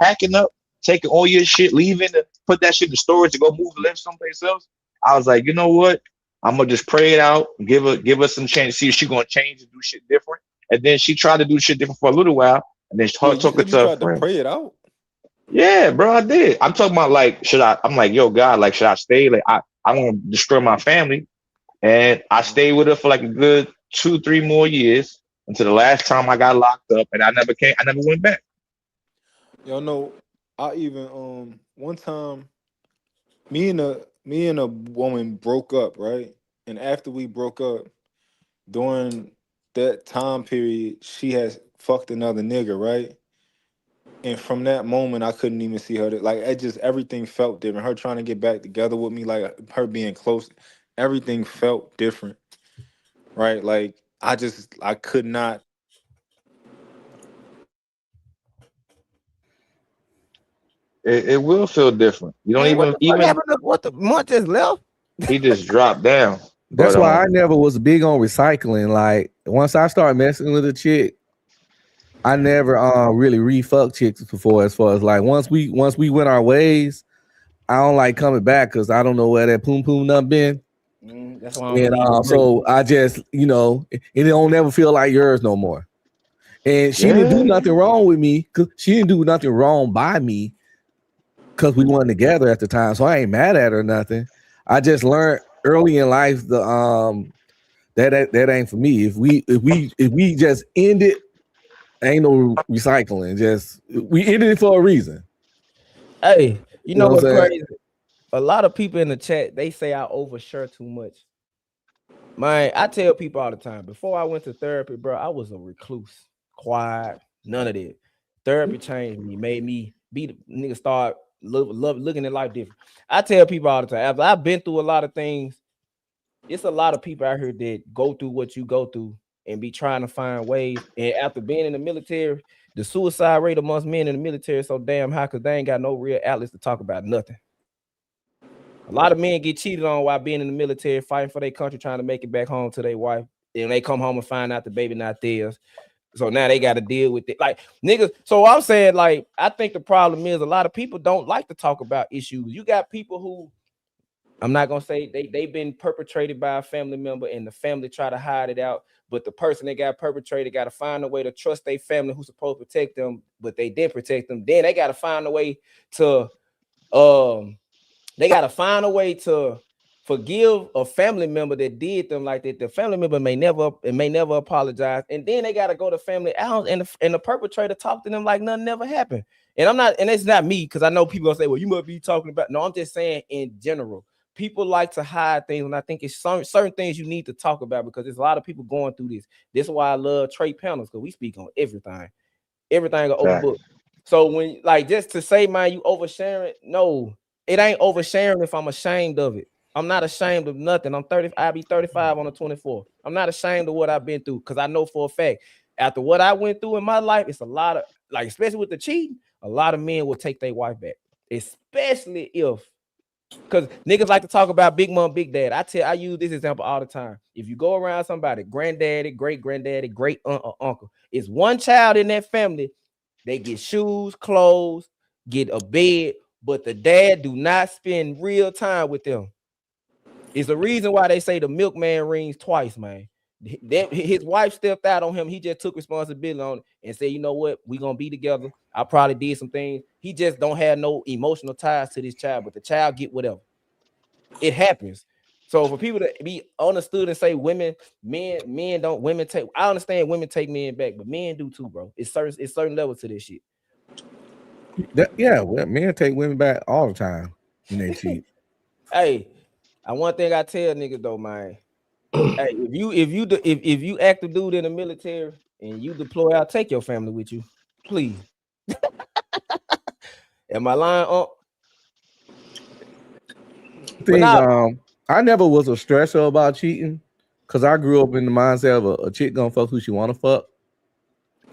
packing up, taking all your shit, leaving, to put that shit in storage to go live someplace else. I was like, you know what? I'm gonna just pray it out, give her some chance, see if she's gonna change and do shit different. And then she tried to do shit different for a little while, and then talking to her friend. Pray it out. Yeah, bro, I did. I'm talking about like, I'm like, yo, God, like, should I stay? Like, I'm gonna destroy my family. And I stayed with her for like a good 2-3 more years until the last time I got locked up, and I never went back. Y'all know, I even one time me and a woman broke up, right? And after we broke up, during that time period, she has fucked another nigga, right? And from that moment, I couldn't even see her. Like, it just, everything felt different. Her trying to get back together with me, like her being close, everything felt different, right? Like, I could not. It will feel different. You don't Man, what even the fuck happened? What the month just left? he just dropped down. That's But why I never was big on recycling. Like once I started messing with a chick, I never really re-fuck chicks before. As far as like once we went our ways, I don't like coming back because I don't know where that poom poom done been. That's why I don't believe in So I just it don't never feel like yours no more. And she didn't do nothing wrong with me. She didn't do nothing wrong by me because we weren't together at the time. So I ain't mad at her or nothing. I just learned early in life that ain't for me. If we just end it, ain't no recycling. Just we ended it for a reason. Hey, you know what's what I'm saying? crazy? A lot of people in the chat, they say I overshare too much. Man, I tell people all the time, before I went to therapy, bro, I was a recluse, quiet, none of that. Therapy changed me, made me be the nigga, start looking at life different. I tell people all the time, after I've been through a lot of things, it's a lot of people out here that go through what you go through and be trying to find ways. And after being in the military, the suicide rate amongst men in the military is so damn high because they ain't got no real outlets to talk about nothing. A lot of men get cheated on while being in the military, fighting for their country, trying to make it back home to their wife. Then they come home and find out the baby not theirs. So now they got to deal with it. Like niggas. So I'm saying, like, I think the problem is a lot of people don't like to talk about issues. You got people who, I'm not gonna say they've been perpetrated by a family member and the family try to hide it out, but the person that got perpetrated got to find a way to trust their family who's supposed to protect them, but they didn't protect them. Then they got to find a way to forgive a family member that did them like that. The family member may never apologize, and then they got to go to family out and the perpetrator talk to them like nothing never happened. And it's not me, because I know people gonna say, well, you must be talking about. No, I'm just saying in general. People like to hide things, and I think it's certain things you need to talk about because there's a lot of people going through this. This is why I love Trey panels, because we speak on everything are open book. So when, like, just to say, man, you oversharing, no, it ain't oversharing if I'm ashamed of it. I'm not ashamed of nothing. I'll be 35 on the 24th. I'm not ashamed of what I've been through, because I know for a fact after what I went through in my life, it's a lot of, like, especially with the cheating, a lot of men will take their wife back, especially if. Because niggas like to talk about big mom, big dad. I use this example all the time. If you go around somebody, granddaddy, great granddaddy, great aunt or uncle, it's one child in that family. They get shoes, clothes, get a bed, but the dad do not spend real time with them. It's the reason why they say the milkman rings twice, man. His wife stepped out on him. He just took responsibility on it and said, you know what, we gonna be together. I probably did some things. He just don't have no emotional ties to this child, but the child get whatever. It happens. So for people to be understood and say women take. I understand women take men back, but men do too, bro. It's certain levels to this shit. Well, men take women back all the time when they cheat. Hey, one thing I tell niggas though, man. Hey, if you active dude in the military and you deploy out, take your family with you, please. Am I lying? I never was a stressor about cheating because I grew up in the mindset of a chick gonna fuck who she wanna fuck,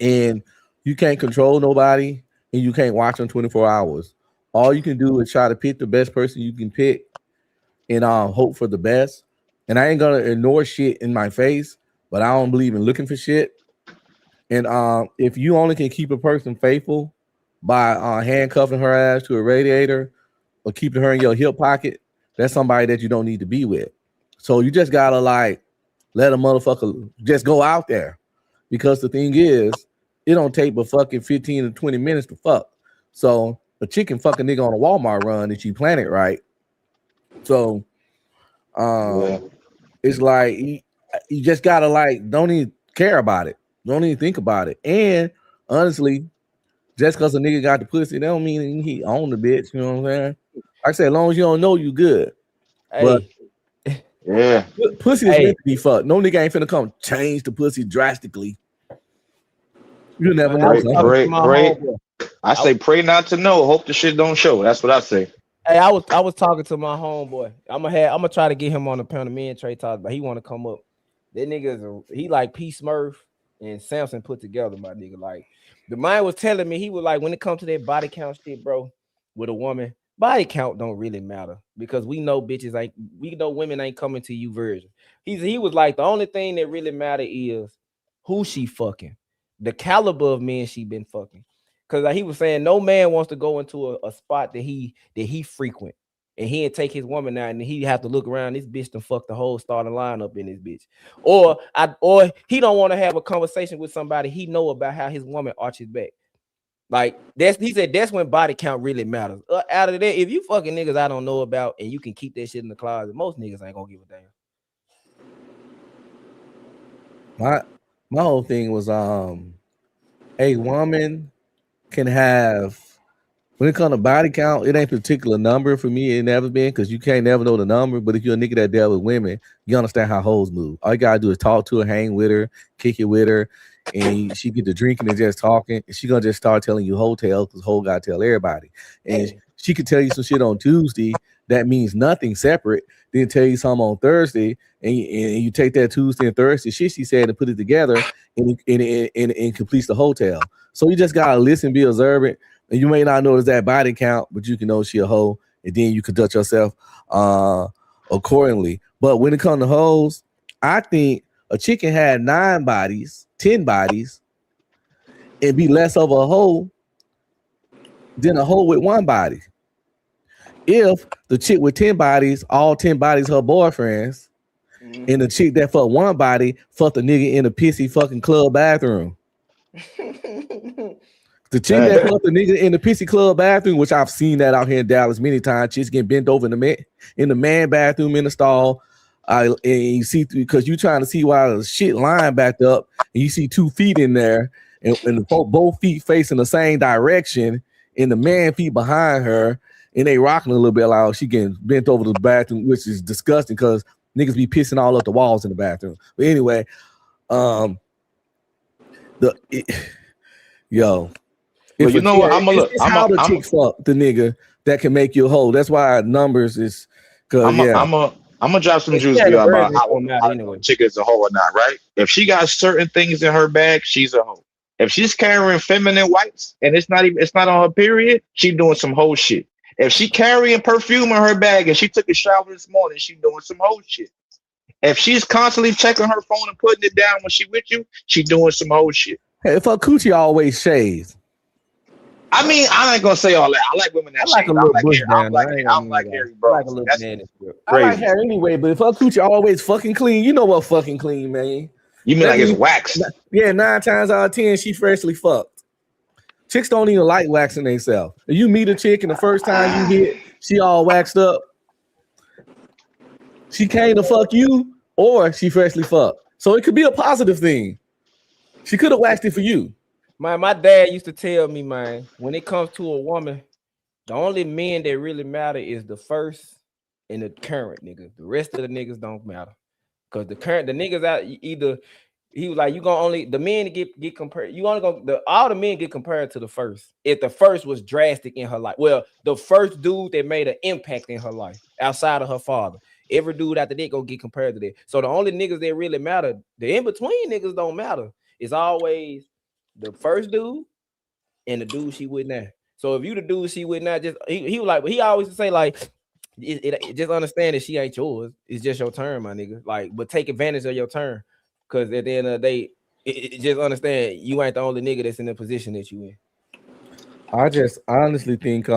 and you can't control nobody and you can't watch them 24 hours. All you can do is try to pick the best person you can pick and hope for the best. And I ain't gonna ignore shit in my face, but I don't believe in looking for shit. And if you only can keep a person faithful by handcuffing her ass to a radiator or keeping her in your hip pocket, that's somebody that you don't need to be with. So you just gotta like let a motherfucker just go out there, because the thing is, it don't take but fucking 15 to 20 minutes to fuck. So a chicken fucking nigga on a Walmart run if you plan it right. So It's like you just gotta like don't even care about it. Don't even think about it. And honestly, just because a nigga got the pussy, that don't mean he own the bitch. You know what I'm saying? Like I said, as long as you don't know, you good. But yeah, pussy is meant to be fucked. No nigga ain't finna come change the pussy drastically. You never know. Pray. I say pray not to know. Hope the shit don't show. That's what I say. Hey, I was talking to my homeboy. I'm gonna try to get him on the panel. Me and Trey talked, but he want to come up. That nigga he like P Smurf and Samson put together, my nigga. Like the man was telling me, he was like, when it comes to that body count shit, bro, with a woman, body count don't really matter because we know women ain't coming to you virgin. He was like, the only thing that really matter is who she fucking, the caliber of men she been fucking. Cause like he was saying, no man wants to go into a spot that he frequent, and he ain't take his woman out, and he have to look around. This bitch done fuck the whole starting lineup in this bitch, or he don't want to have a conversation with somebody he know about how his woman arches back. Like he said that's when body count really matters. Out of that, if you fucking niggas I don't know about, and you can keep that shit in the closet, most niggas ain't gonna give a damn. My whole thing was a woman can have, when it comes to body count, it ain't a particular number for me. It never been, because you can't never know the number. But if you're a nigga that dealt with women, you understand how hoes move. All you gotta do is talk to her, hang with her, kick it with her, and she get to drinking and just talking, and she gonna just start telling you hotels, because hoe gotta tell everybody. And she could tell you some shit on Tuesday that means nothing separate, then tell you something on Thursday, and you take that Tuesday and Thursday shit she said and put it together, and completes the hotel. So you just gotta listen, be observant, and you may not notice that body count, but you can know she a hoe, and then you conduct yourself accordingly. But when it comes to hoes, I think a chicken had 9 bodies, 10 bodies, and be less of a hoe than a hoe with 1 body. If the chick with 10 bodies, all 10 bodies her boyfriends, and the chick that fucked 1 body fucked a nigga in a pissy fucking club bathroom. The chick that fucked the nigga in the pissy club bathroom, which I've seen that out here in Dallas many times, chicks getting bent over in the man bathroom in the stall. And you see, because you trying to see why the shit line backed up, and you see 2 feet in there, and both feet facing the same direction, and the man feet behind her, and they rocking a little bit like she getting bent over the bathroom, which is disgusting because niggas be pissing all up the walls in the bathroom. But anyway, yo. Well, you know what? I'm gonna look. It's how the chick fuck the nigga that can make you a hoe. That's why numbers is. I'm gonna drop some juice here about how a chick is a hoe or not, right? If she got certain things in her bag, she's a hoe. If she's carrying feminine wipes and it's not on her period, she doing some hoe shit. If she carrying perfume in her bag and she took a shower this morning, she doing some hoe shit. If she's constantly checking her phone and putting it down when she with you, she doing some hoe shit. Hey, if her coochie always shaves. I mean, I ain't gonna say all that. I like women that shave. I'm like Harry Bros. I like hair anyway, but if her coochie always fucking clean, you know what fucking clean, man. You mean like it's waxed? Yeah, 9 times out of 10, she freshly fucked. Chicks don't even like waxing themselves. If you meet a chick and the first time you hit, she all waxed up, she came to fuck you, or she freshly fucked. So it could be a positive thing. She could have waxed it for you. My dad used to tell me, man, when it comes to a woman, the only men that really matter is the first and the current niggas. The rest of the niggas don't matter. Because the niggas out either, he was like, you gonna only, the men get compared, you only gonna, all the men get compared to the first. If the first was drastic in her life. Well, the first dude that made an impact in her life outside of her father. Every dude after that gonna get compared to that. So the only niggas that really matter, the in-between niggas don't matter. It's always the first dude and the dude she with now. So if you the dude she with now, just he was like, he always say like, it just understand that she ain't yours. It's just your turn, my nigga. Like, but take advantage of your turn, because at the end of the day, it just understand you ain't the only nigga that's in the position that you in. I honestly think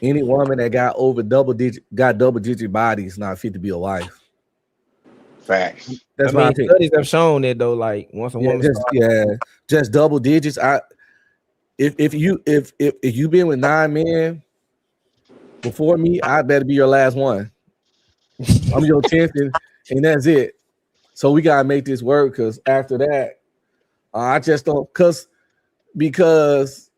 any woman that got double digit bodies not fit to be a wife. Facts. That's why I think studies have shown that though. Like once a woman just double digits. If you been with 9 men before me, I better be your last one. I'm your 10th, and that's it. So we gotta make this work because after that, I just don't because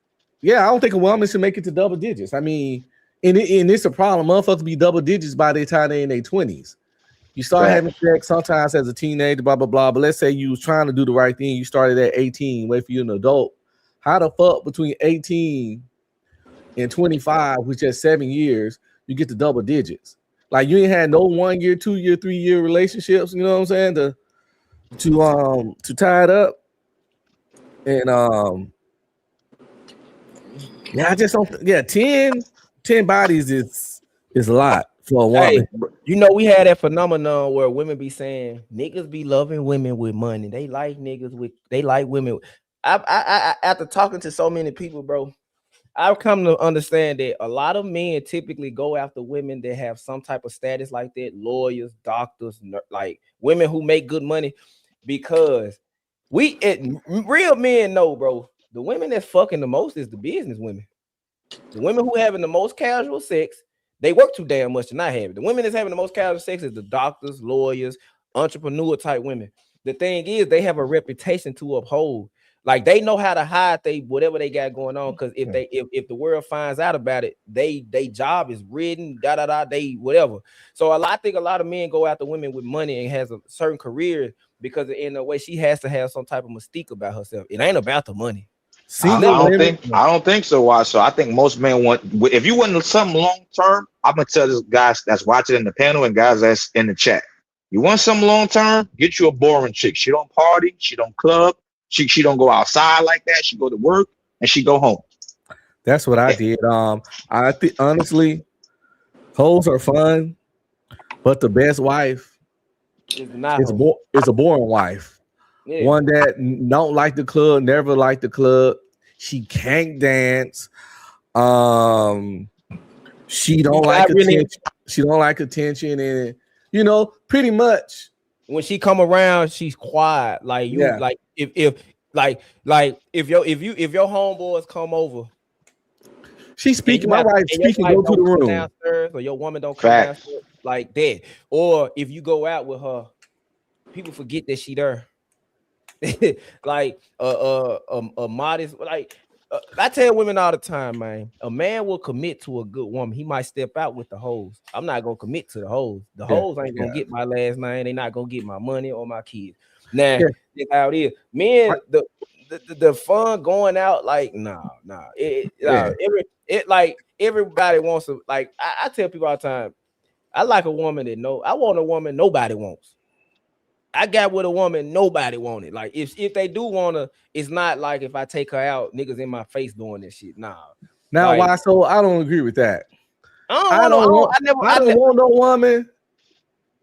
yeah, I don't think a woman should make it to double digits. I mean, and it's a problem. Motherfuckers be double digits by the time they're in their 20s. You start having sex sometimes as a teenager, blah blah blah. But let's say you was trying to do the right thing. You started at 18. Wait for you an adult. How the fuck between 18 and 25, which is 7 years, you get to double digits? Like you ain't had no 1 year, 2 year, 3 year relationships. You know what I'm saying? To tie it up. And yeah, I just don't. Yeah, 10 bodies is a lot for a woman. Hey, you know, we had that phenomenon where women be saying niggas be loving women with money. They like women. I after talking to so many people, bro, I've come to understand that a lot of men typically go after women that have some type of status like that, lawyers, doctors, like women who make good money, because real men know, bro, the women that's fucking the most is the business women. The women who having the most casual sex, they work too damn much to not have it. The women that's having the most casual sex is the doctors, lawyers, entrepreneur type women. The thing is, they have a reputation to uphold. Like they know how to hide whatever they got going on. Because if the world finds out about it, they job is ridden, they whatever. So I think a lot of men go after women with money and has a certain career because in a way she has to have some type of mystique about herself. It ain't about the money. I don't think so. Why? So I think most men want. If you want something long term, I'm gonna tell this guys that's watching in the panel and guys that's in the chat. You want something long term? Get you a boring chick. She don't party. She don't club. She don't go outside like that. She go to work and she go home. That's what I did. I think honestly, hoes are fun, but the best wife is a boring wife. Yeah. One that don't like the club, never liked the club. She can't dance. She don't like attention. She don't like attention, and you know, pretty much when she come around, she's quiet. Like you, like if your homeboys come over, she's speaking. My wife speaking. Go to the room downstairs, or your woman don't come downstairs like that. Or if you go out with her, people forget that she there. Like a modest, like I tell women all the time, man, a man will commit to a good woman. He might step out with the hoes. I'm not gonna commit to the hoes. The hoes ain't gonna get my last name. They not gonna get my money or my kids. Now that's how it is. Men, the fun going out, like like everybody wants to, like I tell people all the time, I like a woman I want a woman nobody wants. I got with a woman nobody wanted. Like if they do want to, it's not like if I take her out, niggas in my face doing this shit. Nah. Now like, why? So I don't agree with that. I don't want no woman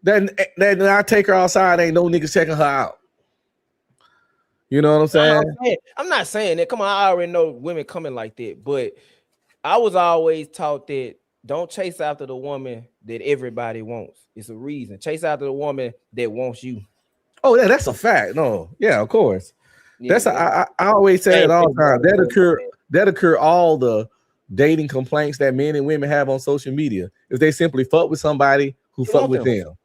that I take her outside. Ain't no niggas checking her out. You know what I'm saying? I'm not saying that. Come on, I already know women coming like that, but I was always taught that don't chase after the woman that everybody wants. It's a reason. Chase after the woman that wants you. Oh yeah, that's a fact. No, yeah, of course. Yeah, I always say it all the time. That occur all the dating complaints that men and women have on social media. If they simply fuck with somebody who fuck with them.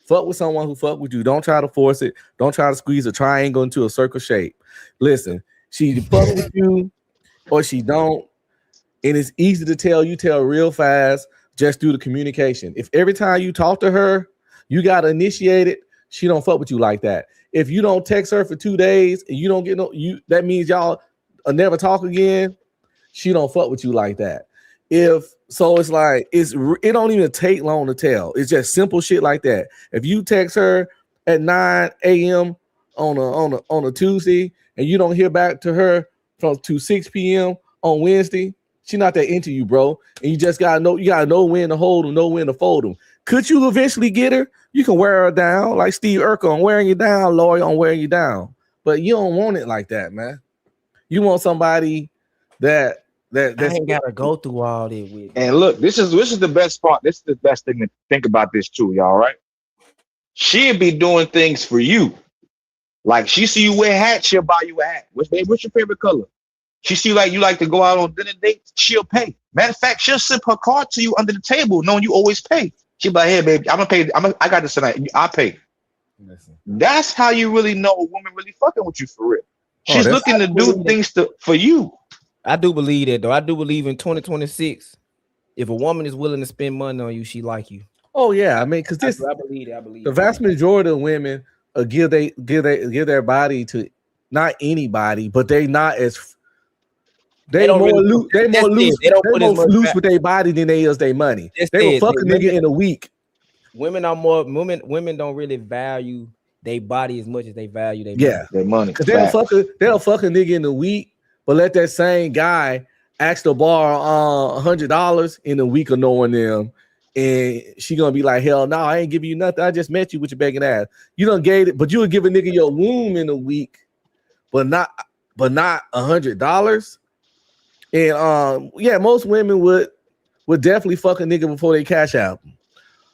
Fuck with someone who fuck with you. Don't try to force it. Don't try to squeeze a triangle into a circle shape. Listen, she fuck with you or she don't. And it's easy to tell. You tell real fast just through the communication. If every time you talk to her, you got to initiate it, she don't fuck with you like that. If you don't text her for 2 days and you don't get that means y'all never talk again. She don't fuck with you like that. It's like it don't even take long to tell. It's just simple shit like that. If you text her at 9 a.m. on a Tuesday and you don't hear back to her to 6 p.m. on Wednesday, she not that into you, bro. And you just gotta know when to hold them, know when to fold them. Could you eventually get her? You can wear her down like Steve Urkel on wearing you down, Lori on wearing you down. But you don't want it like that, man. You want somebody that ain't gotta go through all that with. And look, this is the best part. This is the best thing to think about this too, y'all. Right? She'll be doing things for you. Like she see you wear hats, she'll buy you a hat. What's your favorite color? She see like you like to go out on dinner dates, she'll pay. Matter of fact, she'll sip her card to you under the table, knowing you always pay. She be like, hey, baby, I'm gonna pay. I got this tonight. I pay. Listen. That's how you really know a woman really fucking with you for real. She's Oh, looking to do things for you. I do believe that though. I do believe in 2026. If a woman is willing to spend money on you, she like you. Oh yeah, I mean, because this I believe it. I believe the vast majority of women give their body to not anybody, but they not as they more loose. They more loose. They more loose with their body than they is their money. They will fuck a nigga in a week. Women are more women don't really value their body as much as they value their money. Their money. Because they'll fuck a nigga in a week, but let that same guy ask to borrow $100 in a week of knowing them. And she gonna be like, hell no, I ain't giving you nothing. I just met you with your begging ass. You done gave it, but you would give a nigga your womb in a week, but not $100. And yeah, most women would definitely fuck a nigga before they cash out.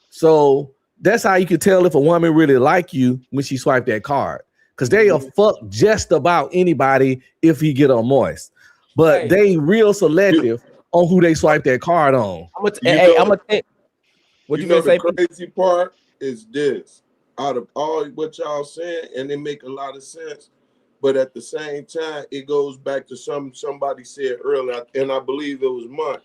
So that's how you can tell if a woman really like you when she swipe that card. Because they'll fuck just about anybody if he get on moist. But they real selective on who they swipe that card on. What you gonna say? The crazy part is this: out of all what y'all saying, and it make a lot of sense, but at the same time, it goes back to somebody said earlier, and I believe it was Monk.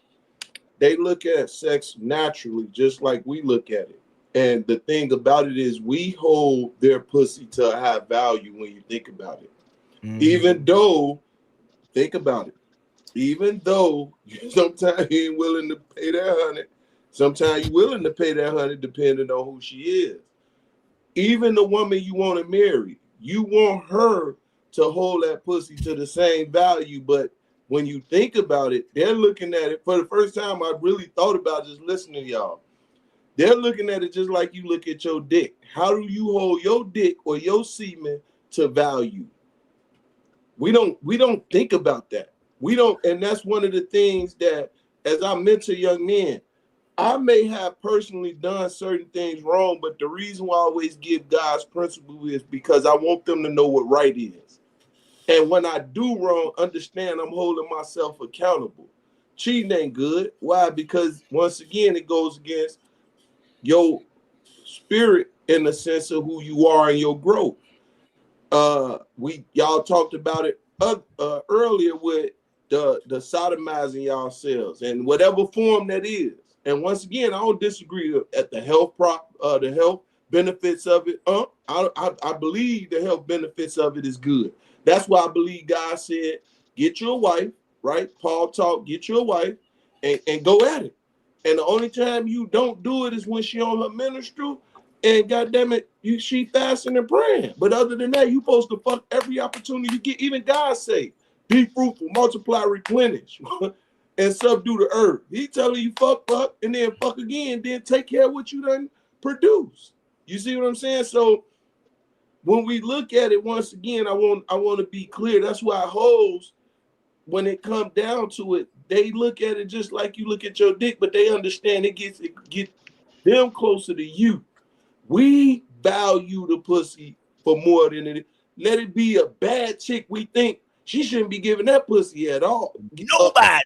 They look at sex naturally, just like we look at it. And the thing about it is, we hold their pussy to a high value when you think about it. Even though, think about it. Even though sometimes you ain't willing to pay that $100. Sometimes you're willing to pay that $100 depending on who she is. Even the woman you want to marry, you want her to hold that pussy to the same value. But when you think about it, they're looking at it for the first time. I really thought about just listening to y'all. They're looking at it just like you look at your dick. How do you hold your dick or your semen to value? We don't think about that. We don't, and that's one of the things that, as I mentor young men, I may have personally done certain things wrong, but the reason why I always give God's principle is because I want them to know what right is. And when I do wrong, understand I'm holding myself accountable. Cheating ain't good. Why? Because once again, it goes against your spirit in the sense of who you are and your growth. Y'all talked about it earlier with the sodomizing yourselves and whatever form that is. And once again, I don't disagree at the health benefits of it. I believe the health benefits of it is good. That's why I believe God said, get your wife, right? Paul taught, get your wife and go at it. And the only time you don't do it is when she on her menstrual, and goddamn it, she fasting and praying. But other than that, you supposed to fuck every opportunity you get. Even God say, be fruitful, multiply, replenish, and subdue the earth. He telling you fuck, and then fuck again, then take care of what you done produce. You see what I'm saying? So when we look at it, once again, I want to be clear. That's why hoes, when it comes down to it, they look at it just like you look at your dick, but they understand it gets them closer to you. We value the pussy for more than it. Let it be a bad chick. We think she shouldn't be giving that pussy at all. Nobody.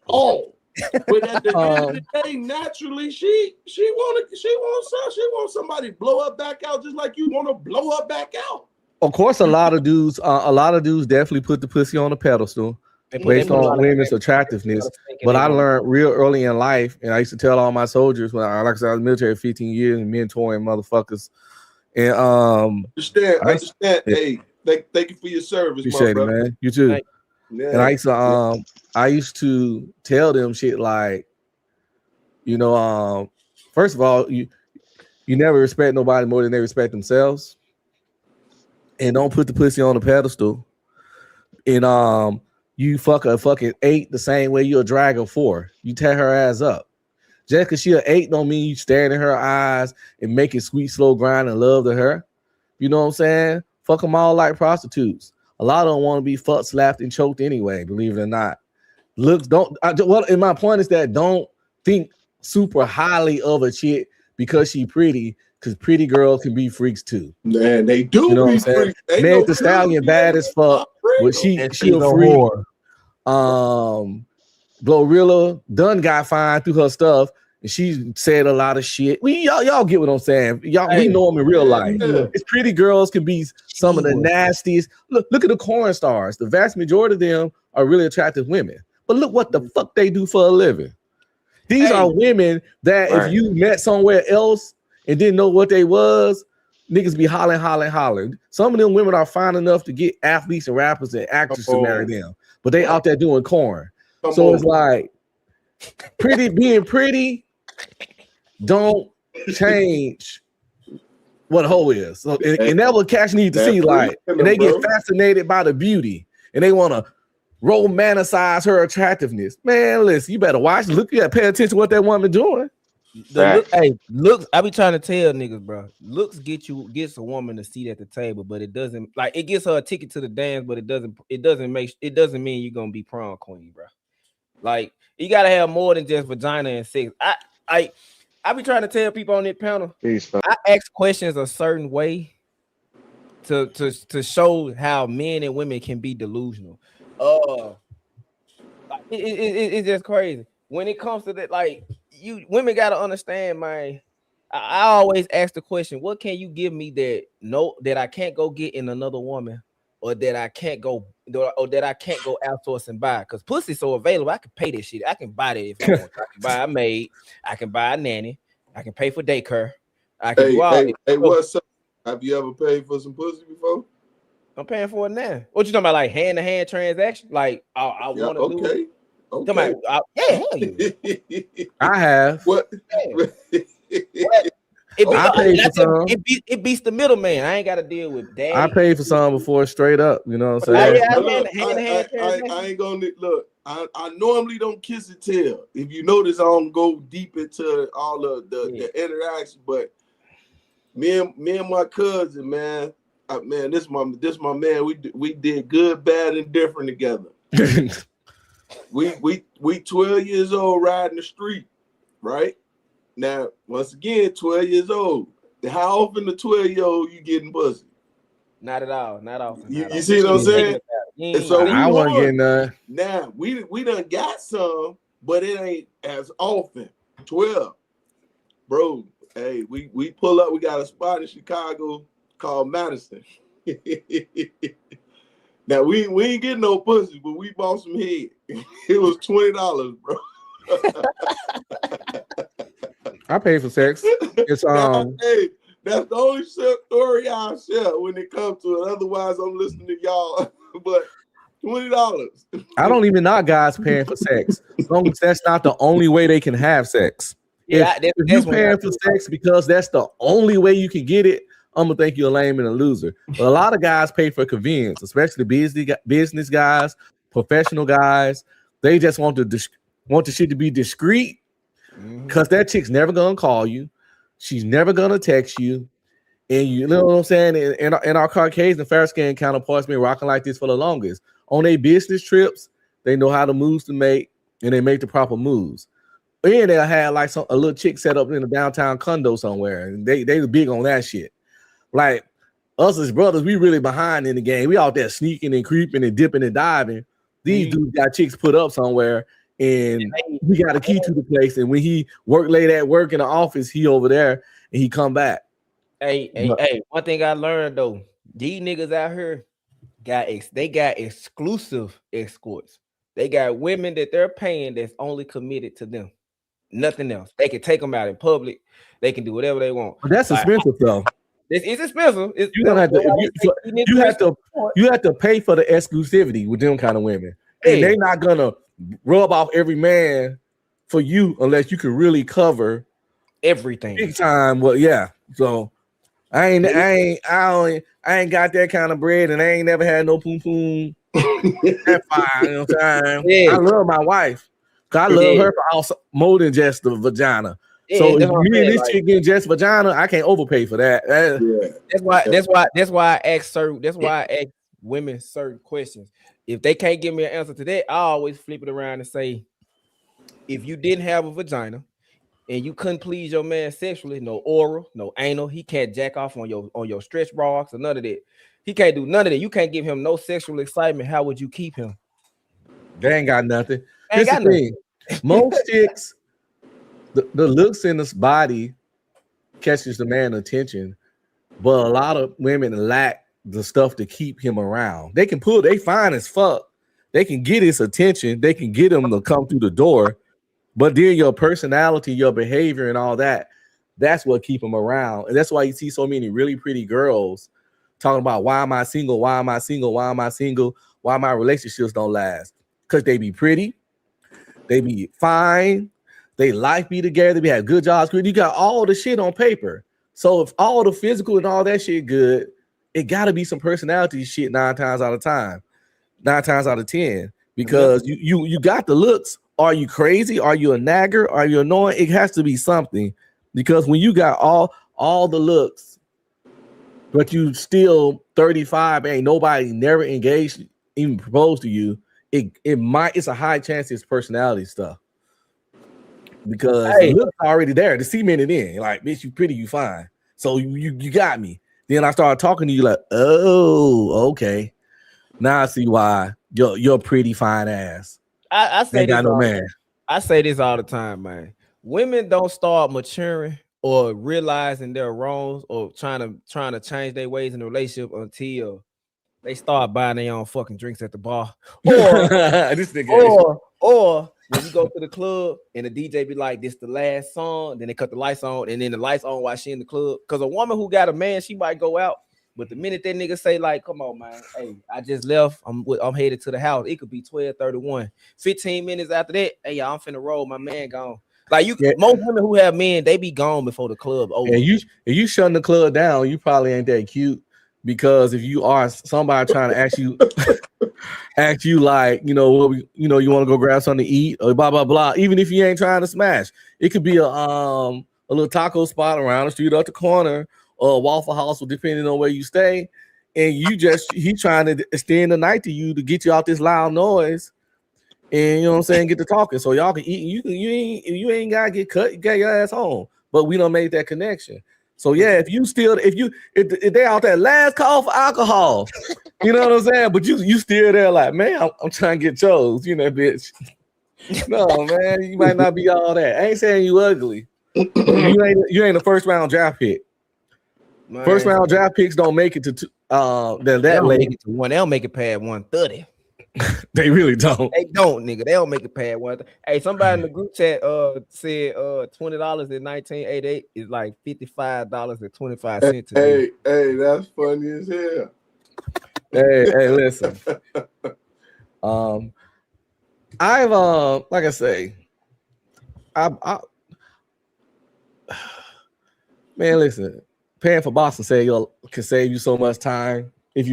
But at the end of the day, naturally, she wants somebody to blow her back out just like you want to blow her back out. Of course, a lot of dudes definitely put the pussy on a pedestal based on women's attractiveness. But I learned real early in life, and I used to tell all my soldiers when I was in the military 15 years and mentoring motherfuckers. And understand. Hey, thank you for your service, appreciate it, man. You too. Yeah. And I used to tell them shit like, first of all, you never respect nobody more than they respect themselves. And don't put the pussy on the pedestal. And you fuck a fucking 8 the same way you'll drag a 4. You tear her ass up. Just because she an 8 don't mean you staring in her eyes and make it sweet, slow grind and love to her. You know what I'm saying? Fuck them all like prostitutes. A lot of them want to be fucked, slapped, and choked anyway, believe it or not. And my point is that don't think super highly of a chick because she pretty, because pretty girls can be freaks too. Man, they do. You know what I'm saying? Meg Thee Stallion bad as fuck, but she a freak. Glorilla done got fine through her stuff, and she said a lot of shit. Y'all get what I'm saying. We know them in real life. It's pretty girls can be some of the nastiest. Look at the corn stars. The vast majority of them are really attractive women. But look what the fuck they do for a living. These are women that if you met somewhere else and didn't know what they was, niggas be hollering. Some of them women are fine enough to get athletes and rappers and actors to marry them, but they out there doing corn. It's like being pretty don't change what a hoe is. So and that what cats need to see, like, and they get fascinated by the beauty and they want to romanticize her attractiveness. Man, listen, you better watch. Look, you gotta pay attention to what that woman doing. Looks. I be trying to tell niggas, bro. Looks gets a woman a seat at the table, but it doesn't, like, it gets her a ticket to the dance, but it doesn't mean you're gonna be prom queen, bro. Like, you gotta have more than just vagina and sex. I be trying to tell people on this panel. I ask questions a certain way to show how men and women can be delusional. It's just crazy when it comes to that. Like, you women gotta understand, man. I always ask the question: what can you give me that I can't go get in another woman, or that I can't go outsource and buy? Because pussy's so available, I can pay this shit. I can buy that if I want. I can buy a maid. I can buy a nanny. I can pay for daycare. I can do all. Hey, what's up? Have you ever paid for some pussy before? I'm paying for it now. What you talking about? Like hand-to-hand transaction? Like I want to do it. Okay. Hell yeah. I have. What? It beats the middleman. I ain't got to deal with that. I paid for some before, straight up. You know what I'm saying? I ain't gonna look. I normally don't kiss and tell. If you notice, I don't go deep into all of the interaction. But me and my cousin, man, this my man. We did good, bad, and different together. we 12 years old riding the street, right? Now, once again, 12 years old. How often the 12-year-old you getting pussy? Not at all. Not often. You see what I'm saying? And so I wasn't getting none. Now we done got some, but it ain't as often. 12, bro. Hey, we pull up. We got a spot in Chicago called Madison. Now we ain't getting no pussy, but we bought some head. It was $20, bro. I paid for sex. It's Hey, that's the only story I'll share when it comes to it. Otherwise, I'm listening to y'all. But $20. I don't even know guys paying for sex, as long as that's not the only way they can have sex. If you're paying for sex because that's the only way you can get it, I'm gonna think you're a lame and a loser. But a lot of guys pay for convenience, especially business guys, professional guys. They just want the shit to be discreet, because that chick's never gonna call you, she's never gonna text you, and you know what I'm saying. And our Caucasian fair-skinned counterparts been rocking like this for the longest. On their business trips, they know how to moves to make, and they make the proper moves. And they'll have like a little chick set up in a downtown condo somewhere, and they was big on that shit. Like us as brothers, we really behind in the game. We out there sneaking and creeping and dipping and diving. These dudes got chicks put up somewhere, and we got a key to the place. And when he work late at work in the office, he over there and he come back. Hey, one thing I learned though, these niggas out here got exclusive escorts. They got women that they're paying that's only committed to them. Nothing else. They can take them out in public. They can do whatever they want. But that's expensive though. It's expensive. You have to pay for the exclusivity with them kind of women, and they're not gonna rub off every man for you unless you can really cover everything big time. Well, yeah. So I ain't got that kind of bread, and I ain't never had no poom poom. That's fine. You know what I'm saying? Yeah. I love my wife. I love her for also more than just the vagina. So if me and this chick getting just vagina, I can't overpay for that. That's why I ask women certain questions. If they can't give me an answer to that, I always flip it around and say, if you didn't have a vagina and you couldn't please your man sexually, no oral, no anal, he can't jack off on your stretch marks or none of that. He can't do none of that. You can't give him no sexual excitement. How would you keep him? They ain't got nothing. Here's the thing. Most chicks the looks in this body catches the man attention, but a lot of women lack the stuff to keep him around. They fine as fuck. They can get his attention. They can get him to come through the door, but then your personality, your behavior, and all that's what keep him around. And that's why you see so many really pretty girls talking about why am I single? Why am I single? Why am I single? Why my relationships don't last? Because they be pretty, they be fine, they life be together, they have good jobs. You got all the shit on paper. So if all the physical and all that shit good, it got to be some personality shit 9 times out of 10, because you got the looks. Are you crazy? Are you a nagger? Are you annoying? It has to be something, because when you got all the looks, but you still 35, ain't nobody never engaged, even proposed to you, it's a high chance it's personality stuff, because the looks are already there. The cement it in, like, bitch, you pretty, you fine, so you got me. Then I started talking to you like, oh, okay, now I see why you're pretty fine ass. I say ain't got no man. I say this all the time, man. Women don't start maturing or realizing their wrongs or trying to change their ways in the relationship until they start buying their own fucking drinks at the bar, or when you go to the club and the DJ be like, "This the last song," then they cut the lights on, and then the lights on while she in the club. Because a woman who got a man, she might go out, but the minute that nigga say like, "Come on, man, hey, I just left, I'm headed to the house," it could be 12:31. 15 minutes after that, hey, y'all, I'm finna roll, my man gone. Like most women who have men, they be gone before the club over. And you shutting the club down, you probably ain't that cute, because if you are somebody trying to ask you like, you want to go grab something to eat or blah blah blah, even if you ain't trying to smash, it could be a little taco spot around the street, up the corner, or a Waffle House, depending on where you stay, and he trying to extend the night to you to get you out this loud noise. And you know what I'm saying, get to talking so y'all can eat. You ain't gotta get cut. You get your ass home. But we don't make that connection. So yeah, if they out there last call for alcohol, you know what I'm saying. But you still there like, man, I'm trying to get chose, bitch. No, man, you might not be all that. I ain't saying you ugly. You ain't a first round draft pick. Man, first round draft picks don't make it to that late. Make it to one. They don't make it past 130. They really don't. They don't, nigga. They don't make it past one. Hey, somebody in the group chat said $20 in 1988 is like $55.25 today. Hey, that's funny as hell. Hey, listen. I've like I say, man, listen. Paying for Boston can save you so much time if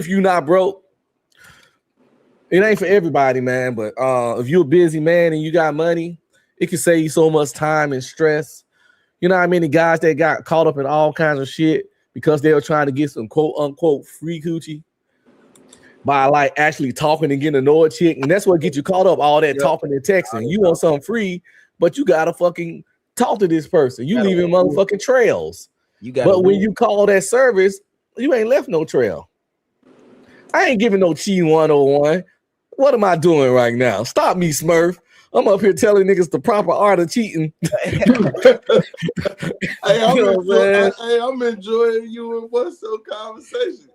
you not broke. It ain't for everybody, man, but if you're a busy man and you got money, it can save you so much time and stress. You know how many guys that got caught up in all kinds of shit because they were trying to get some quote unquote free coochie by like actually talking and getting to know a chick, and that's what gets you caught up, all that talking and texting. You want something free, but you gotta fucking talk to this person. You leaving motherfucking trails. But when you call that service, you ain't left no trail. I ain't giving no cheating 101. What am I doing right now? Stop me, Smurf. I'm up here telling niggas the proper art of cheating. I'm enjoying you and what's so conversation.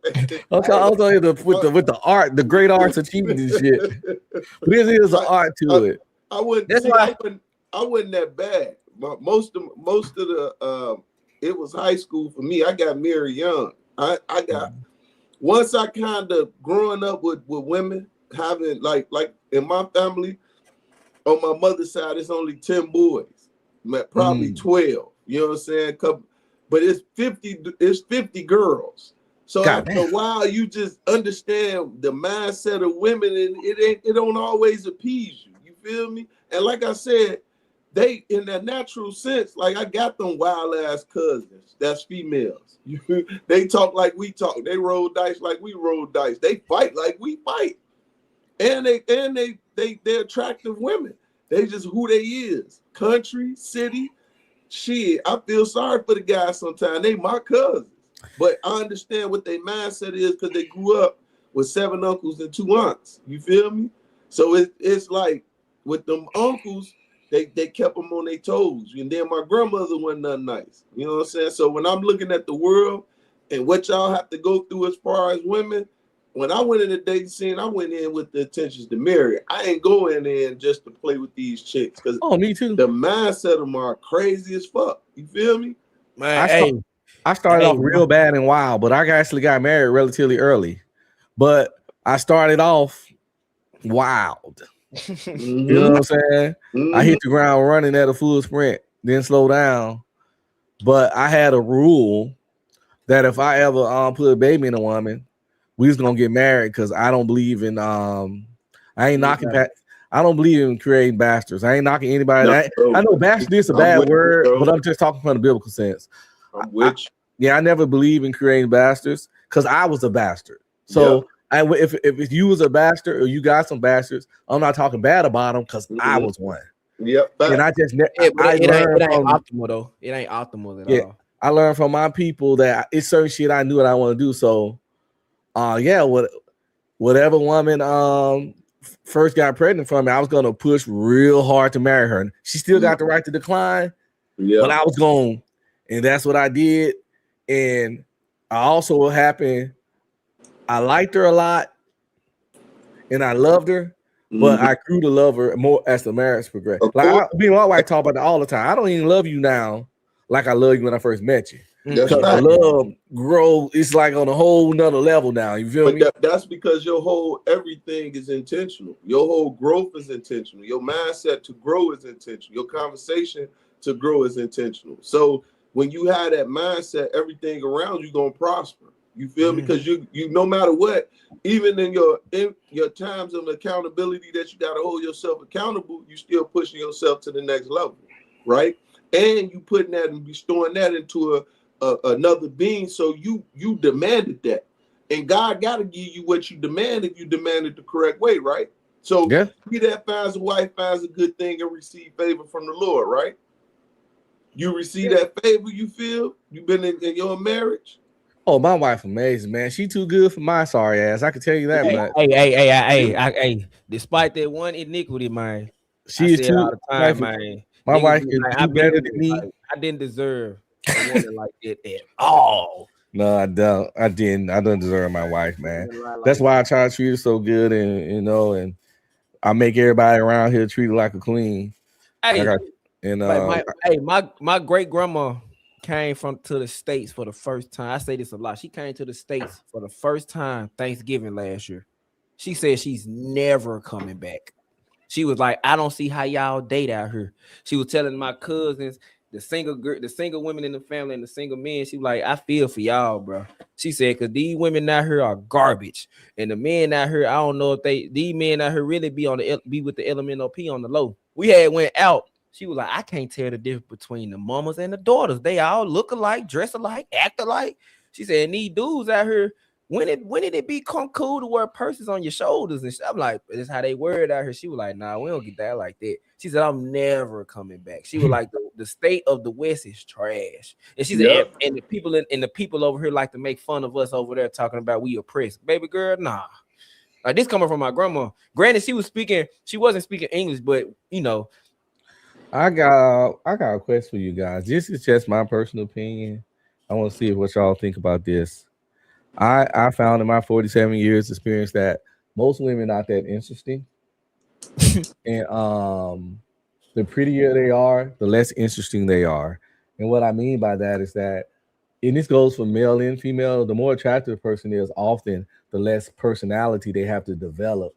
Okay, I was on here with the art, the great arts of cheating and shit. This is an art to it. I wasn't that bad. Most of the it was high school for me. I got married young. I got once I kind of growing up with women, having like in my family, on my mother's side, it's only 10 boys, probably 12. You know what I'm saying? But it's 50 girls. So after a while, you just understand the mindset of women, and it don't always appease you. You feel me? And like I said, they in their natural sense, like I got them wild ass cousins. That's females. They talk like we talk. They roll dice like we roll dice. They fight like we fight. And they're attractive women. They just who they is. Country, city, shit. I feel sorry for the guys sometimes. They my cousins. But I understand what their mindset is because they grew up with 7 uncles and 2 aunts. You feel me? So it's like with them uncles, they kept them on their toes. And then my grandmother wasn't nothing nice. You know what I'm saying? So when I'm looking at the world and what y'all have to go through as far as women, when I went in the dating scene, I went in with the intentions to marry. I ain't going in just to play with these chicks. Because me too. The mindset of them are crazy as fuck. You feel me? Man, I started off real bad and wild, but I actually got married relatively early. But I started off wild. Mm-hmm. You know what I'm saying? Mm-hmm. I hit the ground running at a full sprint, then slow down. But I had a rule that if I ever put a baby in a woman, we was gonna get married because I don't believe in I ain't knocking I don't believe in creating bastards. I ain't knocking anybody. I know bastard is a bad word, but I'm just talking from the biblical sense. I'm with you. I never believe in creating bastards because I was a bastard. So if you was a bastard or you got some bastards, I'm not talking bad about them because I was one. Yep. And I just it ain't optimal though. It ain't optimal at all. I learned from my people that it's certain shit I knew what I want to do. So whatever woman first got pregnant from me, I was gonna push real hard to marry her. She still got the right to decline, but I was going, and that's what I did. And I also what happened, I liked her a lot and I loved her, but I grew to love her more as the marriage progressed. Like me and my wife talk about that all the time. I don't even love you now like I love you when I first met you. That's because right. the love grow, it's like on a whole nother level now. You feel me? That's because your whole everything is intentional. Your whole growth is intentional. Your mindset to grow is intentional. Your conversation to grow is intentional. So when you have that mindset, everything around you gonna prosper. You feel me? Because you no matter what, even in your times of accountability that you gotta hold yourself accountable, you still pushing yourself to the next level, right? And you putting that and bestowing that into another being. So you demanded that, and God got to give you what you demand if you demanded the correct way, right? So he that finds a wife finds a good thing and receive favor from the Lord, right? You receive that favor, you feel you've been in your marriage. Oh, my wife amazing, man. She too good for my sorry ass. I can tell you that much. Hey, despite that one iniquity, man, she is too all the time, man. My wife is too better than me. I didn't deserve a woman like that at all. No, I don't. I don't deserve my wife, man. That's why I try to treat her so good, and and I make everybody around here treat her like a queen. Hey, my great grandma came to the States for the first time. I say this a lot. She came to the States for the first time Thanksgiving last year. She said she's never coming back. She was like, I don't see how y'all date out here. She was telling my cousins, the single women in the family and the single men, she was like, I feel for y'all, bro. She said, because these women out here are garbage. And the men out here, I don't know if these men out here really be with the LMNOP on the low. We had went out. She was like, I can't tell the difference between the mamas and the daughters. They all look alike, dress alike, act alike. She said, and these dudes out here, when did it become cool to wear purses on your shoulders and shit? I'm like, that's how they wear it out here. She was like, nah, we don't get that like that. She said, I'm never coming back. She was like, the state of the West is trash. And she said, and the people over here like to make fun of us over there talking about we oppressed. Baby girl, nah. Like this coming from my grandma. Granted, she wasn't speaking English, but I got a question for you guys. This is just my personal opinion. I want to see what y'all think about this. I found in my 47 years experience that most women not that interesting. And the prettier they are, the less interesting they are. And what I mean by that is that, and this goes for male and female, the more attractive a person is, often the less personality they have to develop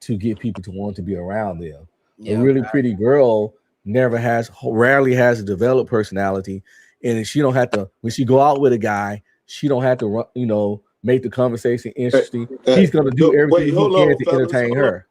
to get people to want to be around them. A really pretty girl rarely has a developed personality, and she don't have to, when she go out with a guy, she don't have to make the conversation interesting. He's gonna do everything he can to entertain her.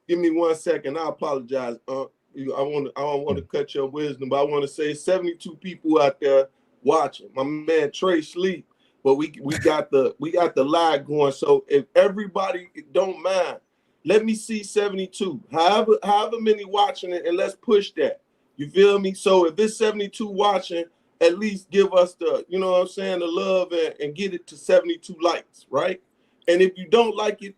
Give me 1 second. I apologize. I don't want to cut your wisdom, but I want to say 72 people out there watching. My man Trey sleep, but we got the live going. So if everybody don't mind, let me see 72. However many watching it, and let's push that. You feel me? So if it's 72 watching, at least give us the, you know what I'm saying, the love and get it to 72 likes, right? And if you don't like it,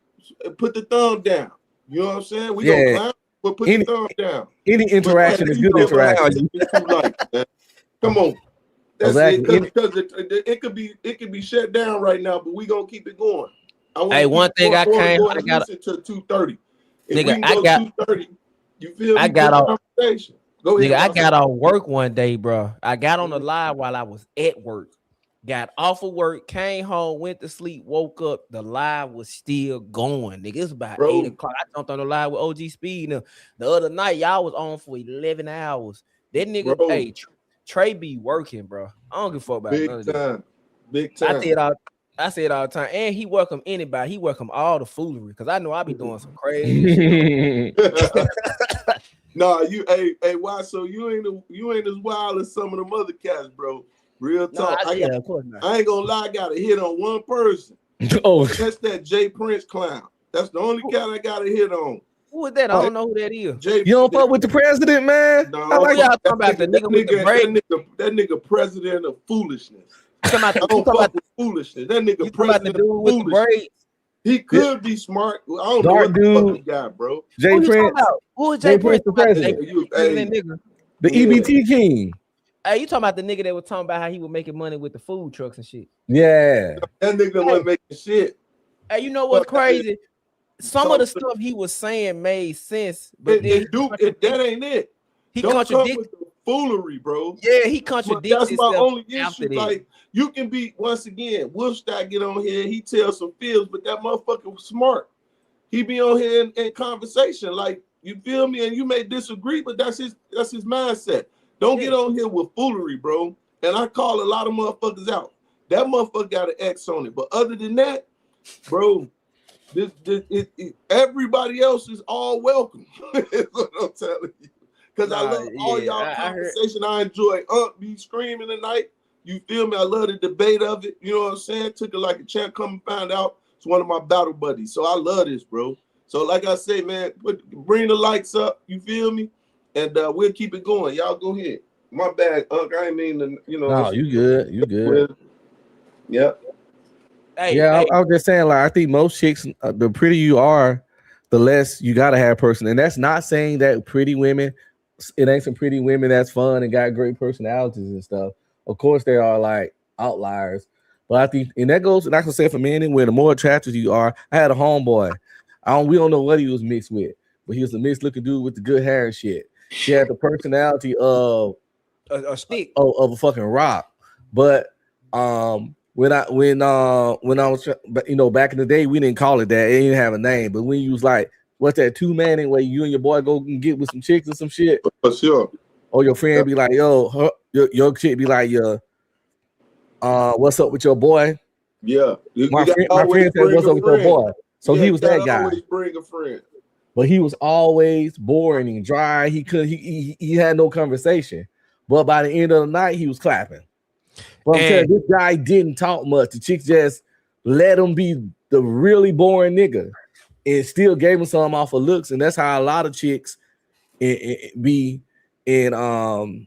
put the thumb down. You know what I'm saying? We gonna clown, Put the thumb down. Any interaction is good interaction. Come on. That's exactly. Because it could be shut down right now, but we gonna keep it going. Hey, one thing I can't. I got to 2:30. If nigga, we can go 2:30, you feel me? I got off. Go ahead. Nigga, I got off work one day, bro. I got on the live while I was at work. Got off of work, came home, went to sleep, woke up. The live was still going. Nigga, it's about 8 o'clock. I jumped on the live with OG Speed. Now, the other night, y'all was on for 11 hours. That nigga, hey, Trey be working, bro. I don't give a fuck about none of this. Big time. I say it all the time. And he welcome anybody. He welcome all the foolery. Because I know I be doing some crazy shit. Nah, why? So you ain't as wild as some of them other cats, bro. Real talk. Of course not. I ain't gonna lie, I got to hit on one person. That's that Jay Prince clown. That's the only cat I got to hit on. Who is that? I don't know who that is. You don't fuck with the president, man? No, y'all talking about the nigga with the braid? That nigga president of foolishness. You talking about I don't fuck with foolishness. That nigga president of foolishness. He could be smart. I don't know what the fuck he got, bro. Jay Prince. Who is Jay Prince? The president. The EBT king. Hey, you talking about the nigga that was talking about how he was making money with the food trucks and shit? Yeah. That nigga was making shit. Hey, you know what's crazy? Some of the stuff he was saying made sense, but that ain't it. He contradicted with the foolery, bro. Yeah, he contradicted. That's my only issue. Like, you can be, once again, Wolfstack get on here, he tells some feels, but that motherfucker was smart. He be on here in conversation, like, you feel me? And you may disagree, but that's his mindset. Don't get on here with foolery, bro. And I call a lot of motherfuckers out. That motherfucker got an X on it. But other than that, bro, everybody else is all welcome. That's what I'm telling you. Because I love all y'all conversation. I enjoy be screaming tonight. You feel me? I love the debate of it. You know what I'm saying? Took it like a champ. Come and find out. It's one of my battle buddies. So I love this, bro. So like I say, man, bring the lights up. You feel me? And we'll keep it going. Y'all go ahead. My bad, Unc. I ain't mean to, you know. No, you good. You good. Yep. Hey, I was just saying, like, I think most chicks, the prettier you are, the less you gotta have a person. And that's not saying that pretty women, it ain't some pretty women that's fun and got great personalities and stuff. Of course, there are like outliers. But I think, and that goes, and I can say for men and women, the more attractive you are. I had a homeboy. We don't know what he was mixed with, but he was a mixed looking dude with the good hair and shit. She had the personality of a stick of a fucking rock. But when I was, you know, back in the day, we didn't call it that. It didn't have a name. But when you was like, what's that 2-man where you and your boy go and get with some chicks or some shit? For sure. Or your friend be like, yo, your chick be like, what's up with your boy? Yeah. My friend said, what's up with your boy? So he was that guy. Always bring a friend. But he was always boring and dry. He had no conversation. But by the end of the night, he was clapping. But I'm saying, this guy didn't talk much. The chicks just let him be the really boring nigga and still gave him some off of looks. And that's how a lot of chicks be in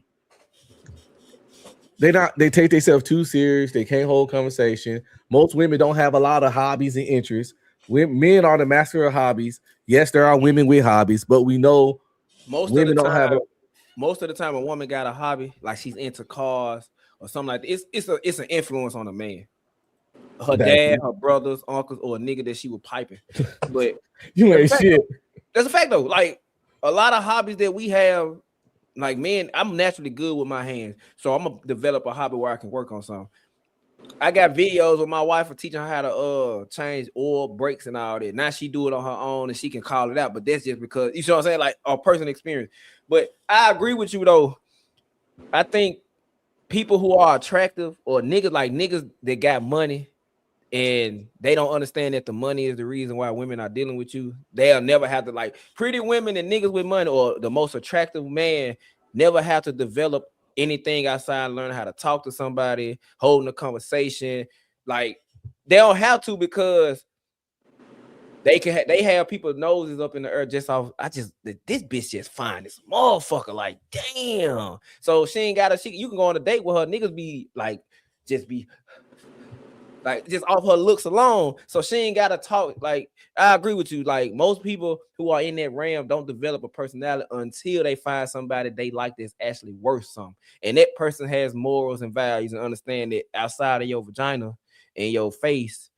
they take themselves too serious. They can't hold conversation. Most women don't have a lot of hobbies and interests. Men are the master of hobbies. Yes, there are women with hobbies, but we know most of the time a woman got a hobby, like she's into cars or something like that. It's an influence on a man. Her dad, her brothers, uncles, or a nigga that she was piping. But you ain't shit. That's a fact though. Like a lot of hobbies that we have, like men, I'm naturally good with my hands, so I'm gonna develop a hobby where I can work on something. I got videos with my wife for teaching her how to change oil, brakes, and all that. Now she do it on her own and she can call it out, but that's just because, you know what I'm saying, like a personal experience. But I agree with you though. I think people who are attractive or niggas that got money and they don't understand that the money is the reason why women are dealing with you. They'll never have to, like, pretty women and niggas with money or the most attractive man never have to develop anything outside learning how to talk to somebody, holding a conversation. Like, they don't have to, because they have people's noses up in the earth just off. This bitch just fine, this motherfucker, like, damn. So she ain't got you can go on a date with her. Niggas be like, just be Like just off her looks alone. So she ain't gotta talk. Like I agree with you. Like most people who are in that realm don't develop a personality until they find somebody they like that's actually worth something. And that person has morals and values and understand that outside of your vagina and your face,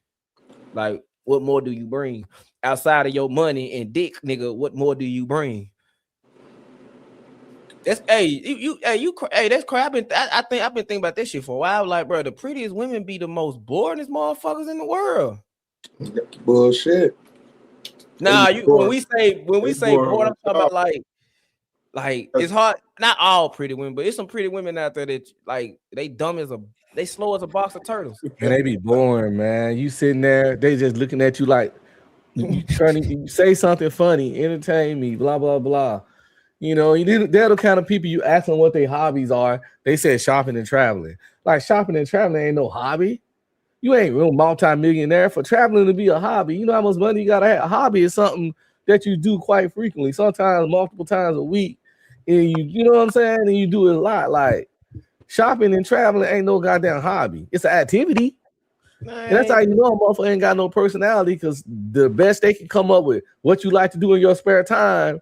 like what more do you bring? Outside of your money and dick, nigga, what more do you bring? That's that's crap. I think I've been thinking about this shit for a while. Like, bro, the prettiest women be the most boringest motherfuckers in the world. Bullshit. Nah, when we say bored, I'm talking about like it's hard. Not all pretty women, but it's some pretty women out there that like they slow as a box of turtles. And they be boring, man. You sitting there, they just looking at you like you trying to say something funny, entertain me, blah blah blah. You know, they're the kind of people you ask them what their hobbies are. They said shopping and traveling. Like shopping and traveling ain't no hobby. You ain't real multi-millionaire for traveling to be a hobby. You know how much money you gotta have. A hobby is something that you do quite frequently, sometimes multiple times a week. And you know what I'm saying? And you do it a lot. Like shopping and traveling ain't no goddamn hobby. It's an activity. And that's how you know a motherfucker ain't got no personality, because the best they can come up with what you like to do in your spare time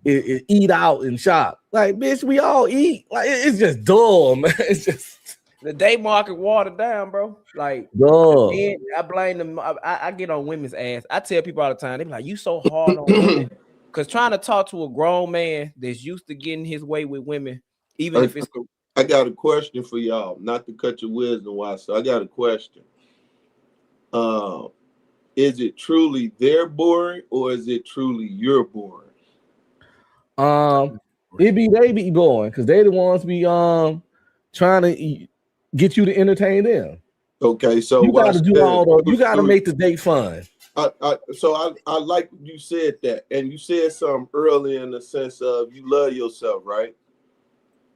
is eat out and shop. Like, bitch, we all eat. Like, it's just dull, man. It's just the day market watered down, bro. Like, dull. I blame them. I get on women's ass. I tell people all the time, they be like, you so hard on women. Because trying to talk to a grown man that's used to getting his way with women, even if it's... I got a question for y'all, not to cut your wisdom, so I got a question. Is it truly they're boring, or is it truly you're boring? They be boring because they the ones be trying to get you to entertain them. Okay, so you got to do you got to make the date fun. So I like you said that, and you said something earlier in the sense of you love yourself, right?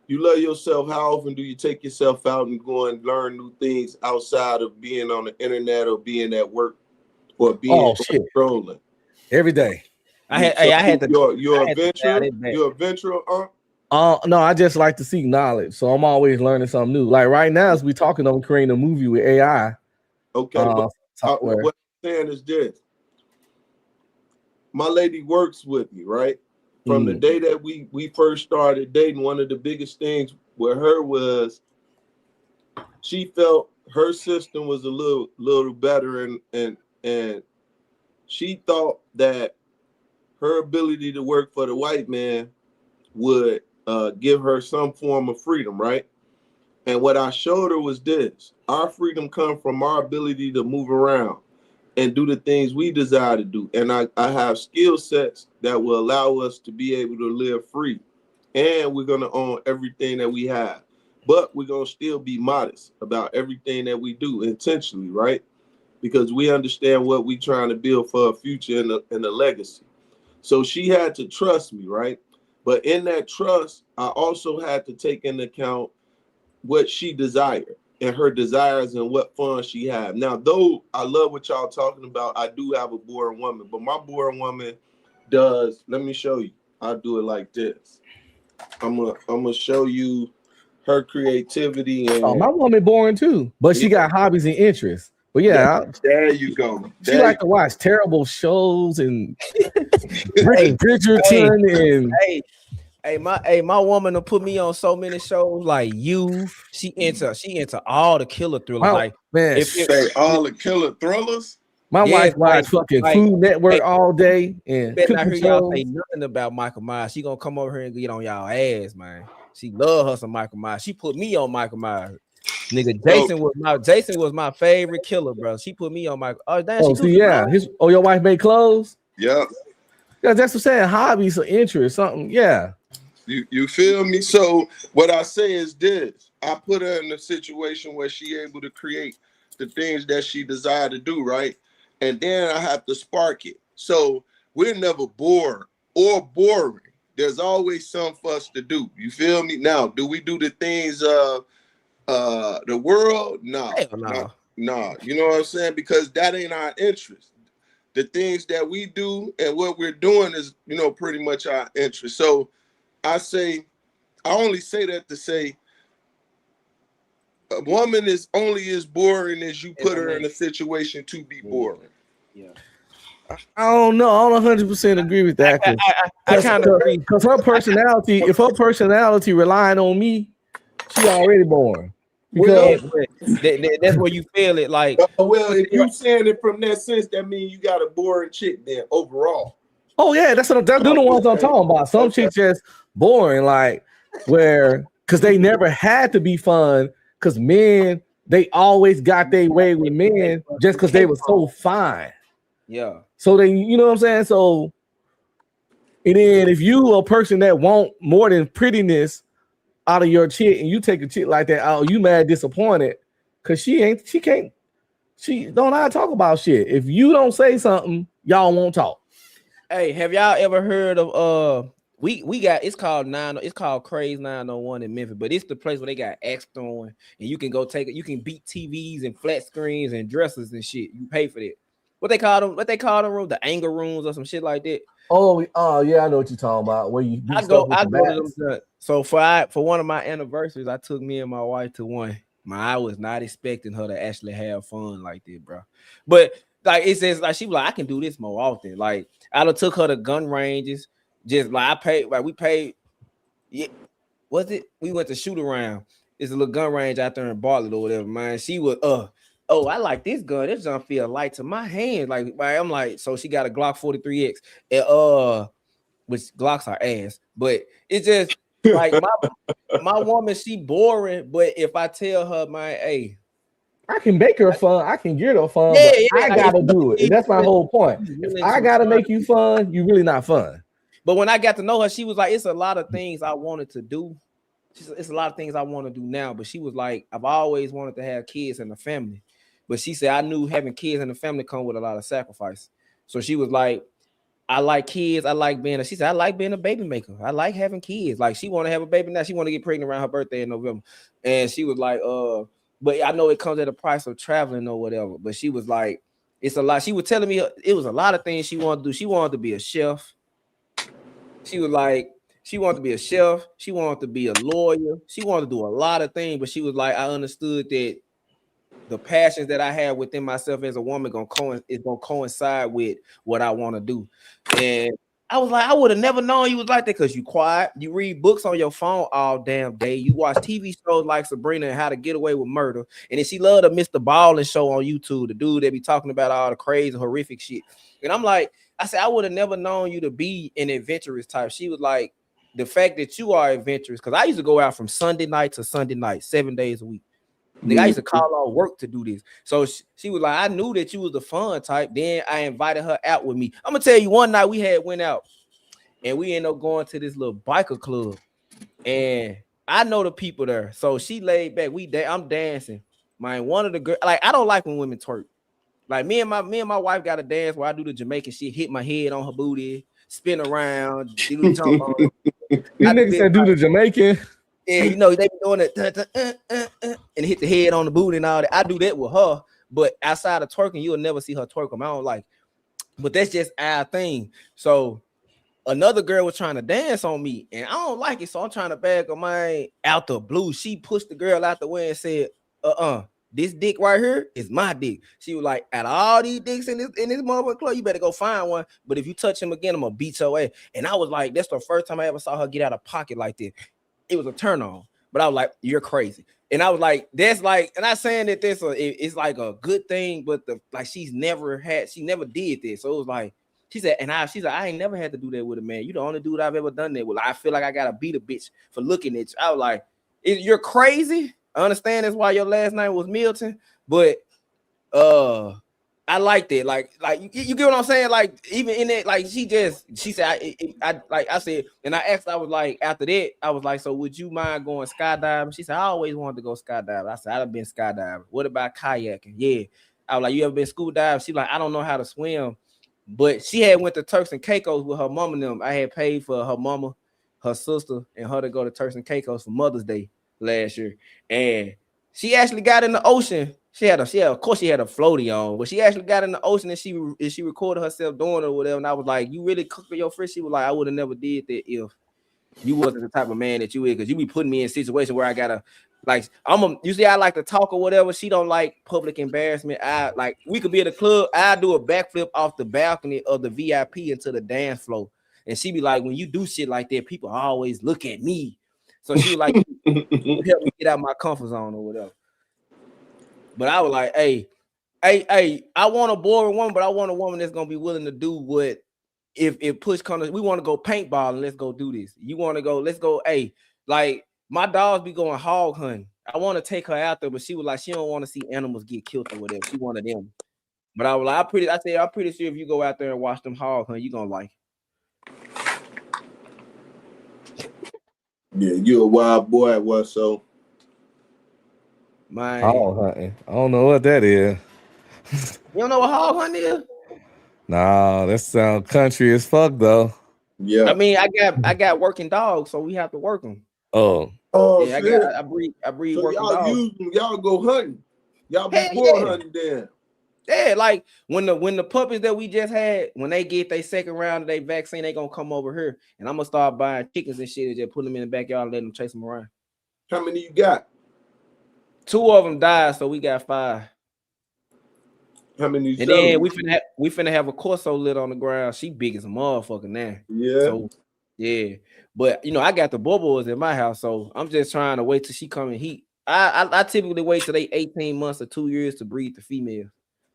You love yourself. How often do you take yourself out and go and learn new things outside of being on the internet or being at work or being scrolling? Every day. You're a venturer. You're a venturer, no, I just like to seek knowledge, so I'm always learning something new. Like right now, as we talking, I'm creating a movie with AI. Okay, what I'm saying is this: my lady works with me, right? From the day that we first started dating, one of the biggest things with her was she felt her system was a little better, and she thought that her ability to work for the white man would give her some form of freedom, right? And what I showed her was this: our freedom comes from our ability to move around and do the things we desire to do. And I have skill sets that will allow us to be able to live free. And we're going to own everything that we have. But we're going to still be modest about everything that we do intentionally, right? Because we understand what we're trying to build for a future and a legacy. So she had to trust me, right? But in that trust, I also had to take into account what she desired and her desires and what fun she had. Now, though I love what y'all talking about, I do have a boring woman, but my boring woman does, let me show you. I'll do it like this. I'm gonna show you her creativity. And my woman boring too, but she got hobbies and interests. But there you go. She like to watch terrible shows and Bridgerton and my woman will put me on so many shows like You. She into all the killer thrillers. Like man, all the killer thrillers. My wife watch fucking Food Network all day and better not hear y'all say nothing about Michael Myers. She gonna come over here and get on y'all ass, man. She love her some Michael Myers. She put me on Michael Myers. Nigga, Jason was my favorite killer, bro. She put me on Michael. Oh, damn. Your wife made clothes? Yeah. Yeah, that's what I'm saying. Hobbies or interests, something. Yeah. You feel me? So what I say is this: I put her in a situation where she able to create the things that she desire to do, right? And then I have to spark it. So we're never bored or boring. There's always something for us to do. You feel me? Now, do we do the things of the world? No. You know what I'm saying? Because that ain't our interest. The things that we do and what we're doing is, pretty much our interest. So I only say that to say a woman is only as boring as you put her in a situation to be boring. Yeah. I don't know. I don't 100% agree with that. I kind of agree. Because her personality, if her personality relying on me, she already boring. Because that's where you feel it. Like, well, if you saying it from that sense, that means you got a boring chick then overall. oh yeah, that's the ones I'm talking about. Some chicks just boring, like because they never had to be fun. Because men, they always got their way with men just because they were so fine. Yeah. So they, you know what I'm saying? So, and then if you a person that want more than prettiness out of your chick, and you take a chick like that out, you mad disappointed because she don't know how to talk about shit. If you don't say something, y'all won't talk. Hey, have y'all ever heard of we got it's called Craze 901 in Memphis, but it's the place where they got X throwing and you can go take it, you can beat TVs and flat screens and dressers and shit. You pay for that. What they call them room, the anger rooms or some shit like that. Oh yeah, I know what you're talking about. Where you I go to them. So for one of my anniversaries, I took me and my wife to one. I was not expecting her to actually have fun like that, bro. But like it says, like she was like, I can do this more often. Like I done took her to gun ranges. Just like we paid. Yeah, was it? We went to shoot around. It's a little gun range out there in Bartlett or whatever, man. She was oh, I like this gun. This gun feel light to my hand. Like I'm like, so she got a Glock 43X. And which Glocks are ass, but it's just like my woman, she boring. But if I tell her, hey, I can make her fun, I can get her fun, but I gotta do it. And that's my whole point. If I gotta make you fun, you really not fun. But when I got to know her, she was like, it's a lot of things I wanted to do. It's a lot of things I want to do now. But she was like, I've always wanted to have kids and a family. But she said, I knew having kids and a family come with a lot of sacrifice. So she was like, I like kids. I like she said, I like being a baby maker. I like having kids. Like she want to have a baby now. She want to get pregnant around her birthday in November. And she was like, but I know it comes at a price of traveling or whatever. But she was like, it's a lot. She was telling me it was a lot of things she wanted to do. She wanted to be a chef. She was like, she wanted to be a chef. She wanted to be a lawyer. She wanted to do a lot of things. But she was like, I understood that the passions that I have within myself as a woman is gonna coincide with what I want to do. And I was like, I would have never known you was like that because you quiet, you read books on your phone all damn day, you watch TV shows like Sabrina and How to Get Away with Murder, and then she loved to Mr. Ballin show on YouTube, the dude that be talking about all the crazy, horrific shit. And I'm like, I said, I would have never known you to be an adventurous type. She was like, the fact that you are adventurous, because I used to go out from Sunday night to Sunday night, 7 days a week. Nigga, I used to call off work to do this. So she was like, I knew that you was the fun type. Then I invited her out with me. I'm gonna tell you, one night we went out and we ended up going to this little biker club. And I know the people there. So she laid back. I'm dancing. Man, one of the girls, like I don't like when women twerk. Like me and my wife got a dance where I do the Jamaican shit, hit my head on her booty, spin around, do jump on. These niggas that do the Jamaican. Yeah, you know, they be doing it and hit the head on the booty and all that. I do that with her, but outside of twerking, you'll never see her twerk them. I don't like, but that's just our thing. So another girl was trying to dance on me, and I don't like it. So I'm trying to bag her mine out the blue. She pushed the girl out the way and said, this dick right here is my dick. She was like, out of all these dicks in this motherfucker club, you better go find one. But if you touch him again, I'm gonna beat your ass. And I was like, that's the first time I ever saw her get out of pocket like this. It was a turn on, but I was like, you're crazy. And I was like, that's like, and I'm saying that it's like a good thing, but she never did this. So it was like, she's like, I ain't never had to do that with a man. You the only dude I've ever done that with. I feel like I gotta beat a bitch for looking at you. I was like, you're crazy. I understand that's why your last name was Milton, but I liked it. Like you get what I'm saying? Like even in it, like she said, I said, and I asked, I was like, after that, I was like, so would you mind going skydiving? She said, I always wanted to go skydiving. I said, I've been skydiving. What about kayaking? Yeah. I was like, you ever been scuba diving? She like, I don't know how to swim, but she had went to Turks and Caicos with her mom and them. I had paid for her mama, her sister, and her to go to Turks and Caicos for Mother's Day last year, and she actually got in the ocean. Of course she had a floaty on, but she actually got in the ocean and she recorded herself doing it or whatever. And I was like, you really cook for your fish? She was like, I would have never did that if you wasn't the type of man that you is, because you be putting me in situations where I gotta Like you see, I like to talk or whatever. She don't like public embarrassment. We could be at a club. I do a backflip off the balcony of the VIP into the dance floor, and she be like, when you do shit like that, people always look at me. So she was like, help me get out my comfort zone or whatever. But I was like, hey, I want a boring woman, but I want a woman that's gonna be willing to do what if push comes. We want to go paintball and let's go do this. You want to go? Let's go. Hey, like. My dogs be going hog hunting. I want to take her out there, but she was like, she don't want to see animals get killed or whatever. She wanted them. But I was like, I'm pretty sure if you go out there and watch them hog hunt, you're gonna like it. Yeah, you a wild boy at what so? Hog hunting. I don't know what that is. You don't know what hog hunting is? Nah, that sound country as fuck though. Yeah. I mean, I got working dogs, so we have to work them. Oh, yeah, shit. I breed so working y'all dogs. use them, y'all go hunting. Y'all be boar hunting then. Yeah, like when the puppies that we just had, when they get their second round of their vaccine, they gonna come over here, and I'm gonna start buying chickens and shit and just put them in the backyard and let them chase them around. How many you got? 2 of them died, so we got 5. How many? And then we finna have a Corso lit on the ground. She big as a motherfucker now. Yeah. So yeah, but I got the bubbles in my house, so I'm just trying to wait till she come in heat. I typically wait till they 18 months or 2 years to breed the female.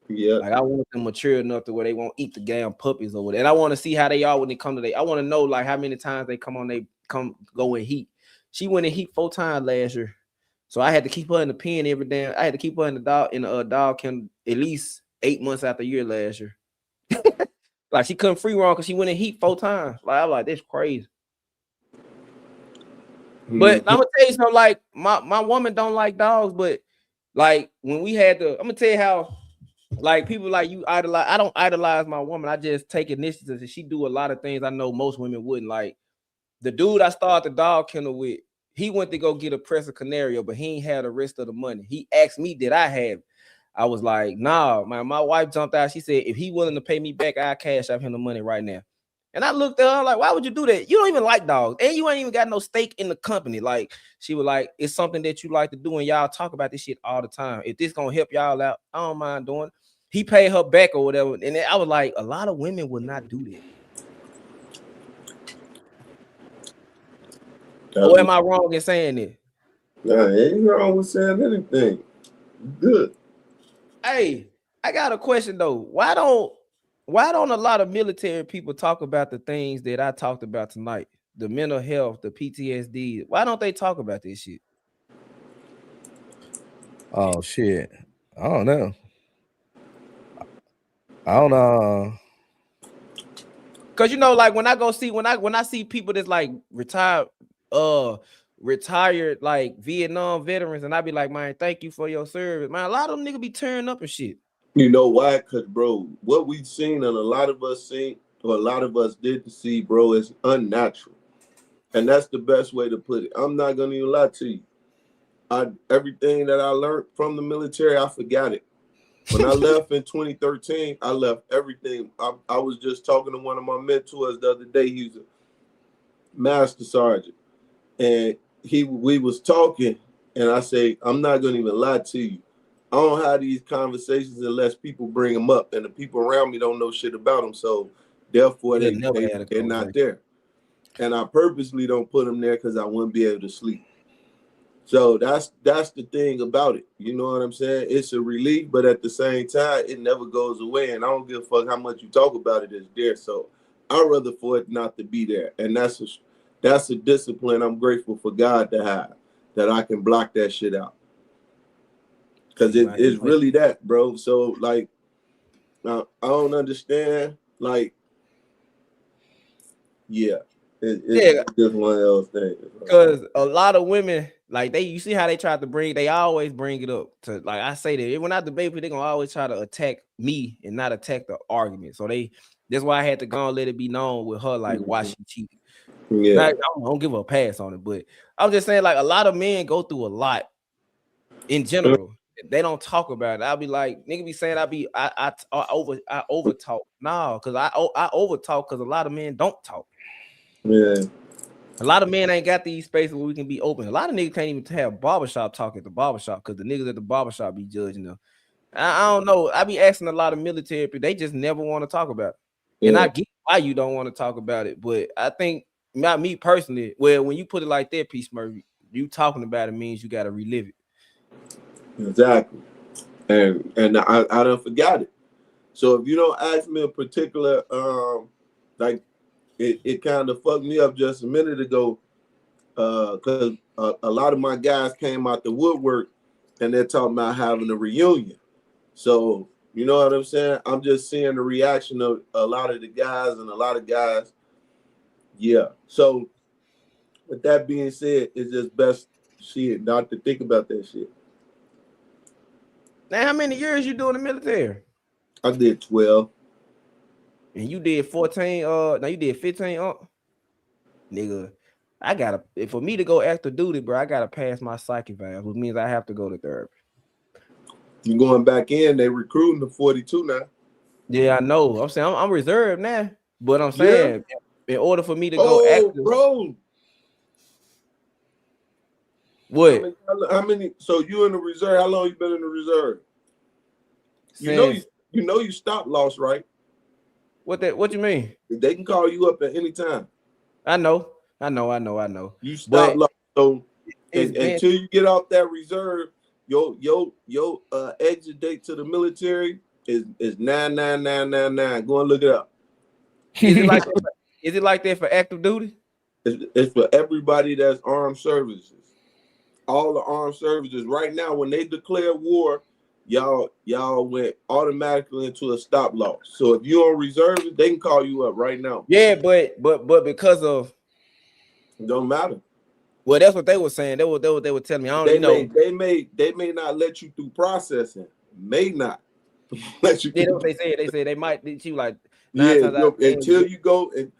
Yeah, like I want them mature enough to where they won't eat the damn puppies over there. And I want to see how they are when they come to I want to know like how many times they go in heat. She went in heat 4 times last year, so I had to keep her in the pen every damn. I had to keep her in the dog kennel at least 8 months out the year last year. Like she couldn't free roam because she went in heat 4 times. Like I was like, that's crazy. But I'm gonna tell you something. Like my woman don't like dogs, but like when we had I'm gonna tell you how like people like you idolize. I don't idolize my woman. I just take initiative, and she do a lot of things I know most women wouldn't. Like the dude I started the dog kennel with, he went to go get a Presa Canario, but he ain't had the rest of the money. He asked me, did I have it? I was like, nah, man. My wife jumped out. She said, if he willing to pay me back, I'll cash out him the money right now. And I looked at her like, why would you do that? You don't even like dogs, and you ain't even got no stake in the company. Like she was like, it's something that you like to do, and y'all talk about this shit all the time. If this gonna help y'all out, I don't mind doing it. He paid her back or whatever, and I was like, a lot of women would not do that. Or am I wrong in saying it? Nah, ain't wrong with saying anything. Good. Hey, I got a question though. Why don't a lot of military people talk about the things that I talked about tonight? The mental health, the PTSD. Why don't they talk about this shit? Oh shit. I don't know. I don't know. Cause like when I see people that's like retired like Vietnam veterans, and I be like, man, thank you for your service, man. A lot of them niggas be tearing up and shit. You know why? Because bro, what we've seen and a lot of us didn't see, bro, is unnatural, and that's the best way to put it. I'm not gonna even lie to you. Everything that I learned from the military, I forgot it. When I left in 2013, I left everything. I was just talking to one of my mentors the other day. He's a master sergeant, and we was talking, and I say, I'm not gonna even lie to you. I don't have these conversations unless people bring them up, and the people around me don't know shit about them, so therefore they're not there. And I purposely don't put them there because I wouldn't be able to sleep. So that's the thing about it. You know what I'm saying? It's a relief, but at the same time, it never goes away. And I don't give a fuck how much you talk about it, it's there. So I'd rather for it not to be there. And that's a discipline I'm grateful for God to have, that I can block that shit out. Because it's really that, bro. So like, I don't understand. Like, yeah. It's just one of those things. Because a lot of women, like you see how they try to they always bring it up to, like I say that when I debate people, they're gonna always try to attack me and not attack the argument. So that's why I had to go and let it be known with her, like why she cheated. Yeah, now, I don't give her a pass on it, but I'm just saying, like a lot of men go through a lot in general. They don't talk about it. I'll be like, nigga be saying I over talk. No, because I over talk because a lot of men don't talk. Yeah. A lot of men ain't got these spaces where we can be open. A lot of niggas can't even have barbershop talk at the barbershop because the niggas at the barbershop be judging them. I don't know. I be asking a lot of military people, they just never want to talk about it. Yeah. And I get why you don't want to talk about it, but I think, not me personally, well, when you put it like that, Peace Murphy, you talking about it means you got to relive it. Exactly. And I don't forgot it. So if you don't ask me a particular, like it kind of fucked me up just a minute ago, because a lot of my guys came out the woodwork and they're talking about having a reunion. So, you know what I'm saying? I'm just seeing the reaction of a lot of the guys and a lot of guys. Yeah. So with that being said, it's just best shit not to think about that shit. Now, how many years you doing the military? I did 12. And you did 14. Now you did 15. Nigga, I gotta, for me to go active duty, bro, I gotta pass my psych eval, which means I have to go to therapy. You going back in? They recruiting the 42 now. Yeah, I know. I'm saying I'm reserved now, but I'm saying in order for me to go active, bro. What? How many? So you in the reserve? How long you been in the reserve? You know you stop loss, right? What you mean? They can call you up at any time. I know. You stop loss. So until you get off that reserve, your exit date to the military is 99999. Go and look it up. Is it like that for active duty? It's for everybody that's armed services. All the armed services right now, when they declare war, y'all went automatically into a stop loss. So if you're on reserve, they can call you up right now. Yeah, but because of, it don't matter. Well, that's what they were saying. They were telling me. I don't know. They may not let you through processing. May not let you. Yeah, that's what they said. They said they might. She was like, until you go and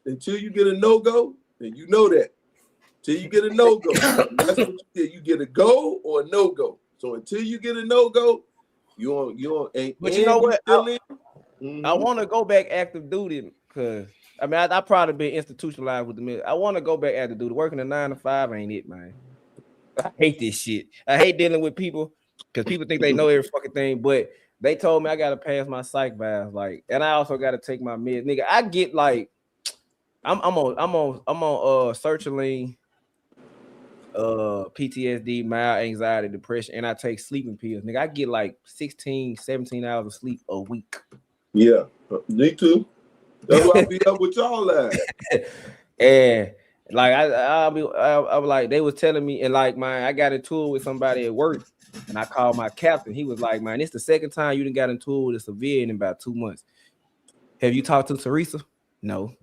until you get a no-go, and you know that. Till you get a no-go. That's what you get. You get a go or a no-go. So until you get a no-go, you on. But you know what? I want to go back active duty because I mean I probably been institutionalized with the military. I want to go back active duty. Working a 9 to 5 ain't it, man. I hate this shit. I hate dealing with people because people think they know every fucking thing, but they told me I gotta pass my psych valves, like, and I also gotta take my meds. Nigga, I get like I'm on sertraline, PTSD, mild anxiety, depression, and I take sleeping pills. Nigga, I get like 16, 17 hours of sleep a week. Yeah, me too. That's why I be up with y'all at. And like I'm like, they was telling me, and like I got into it with somebody at work, and I called my captain. He was like, man, it's the second time you done got into it with a civilian in about 2 months. Have you talked to Teresa? No.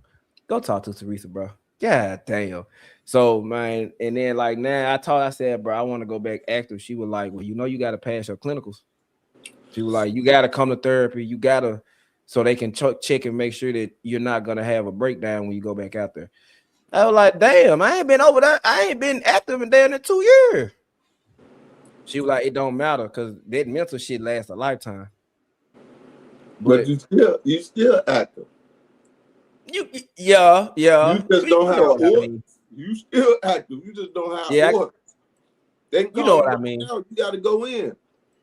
Go talk to Teresa, bro. God damn. So, man, and then like now I said, bro, I want to go back active. She was like, well, you know, you got to pass your clinicals. She was like, you got to come to therapy. You got to, so they can check and make sure that you're not going to have a breakdown when you go back out there. I was like, damn, I ain't been over there. I ain't been active in there in 2 years. She was like, it don't matter because that mental shit lasts a lifetime. But you still active. Yeah. You just don't have orders. You still active. You just don't have orders. They can call you know what I mean. Now, you got to go in.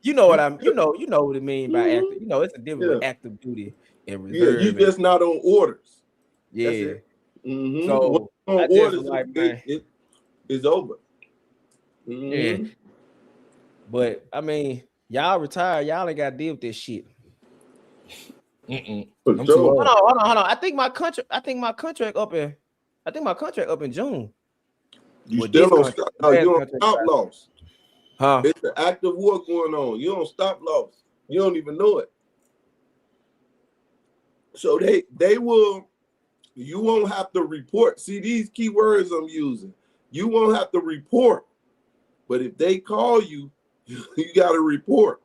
You know what I'm. You know what I mean by active. You know, it's a difference with active duty and reserve. Yeah, you just not on orders. Yeah. Mm-hmm. So on orders, like, it's over. Mm-hmm. Yeah. But I mean, y'all retired. Y'all ain't got to deal with this shit. I'm too old. Hold on. I think my contract up in June. You still don't stop. No, you don't stop loss. Huh? It's an active war going on. You don't stop loss. You don't even know it. So they will. You won't have to report. See these keywords I'm using. You won't have to report. But if they call you, you got to report.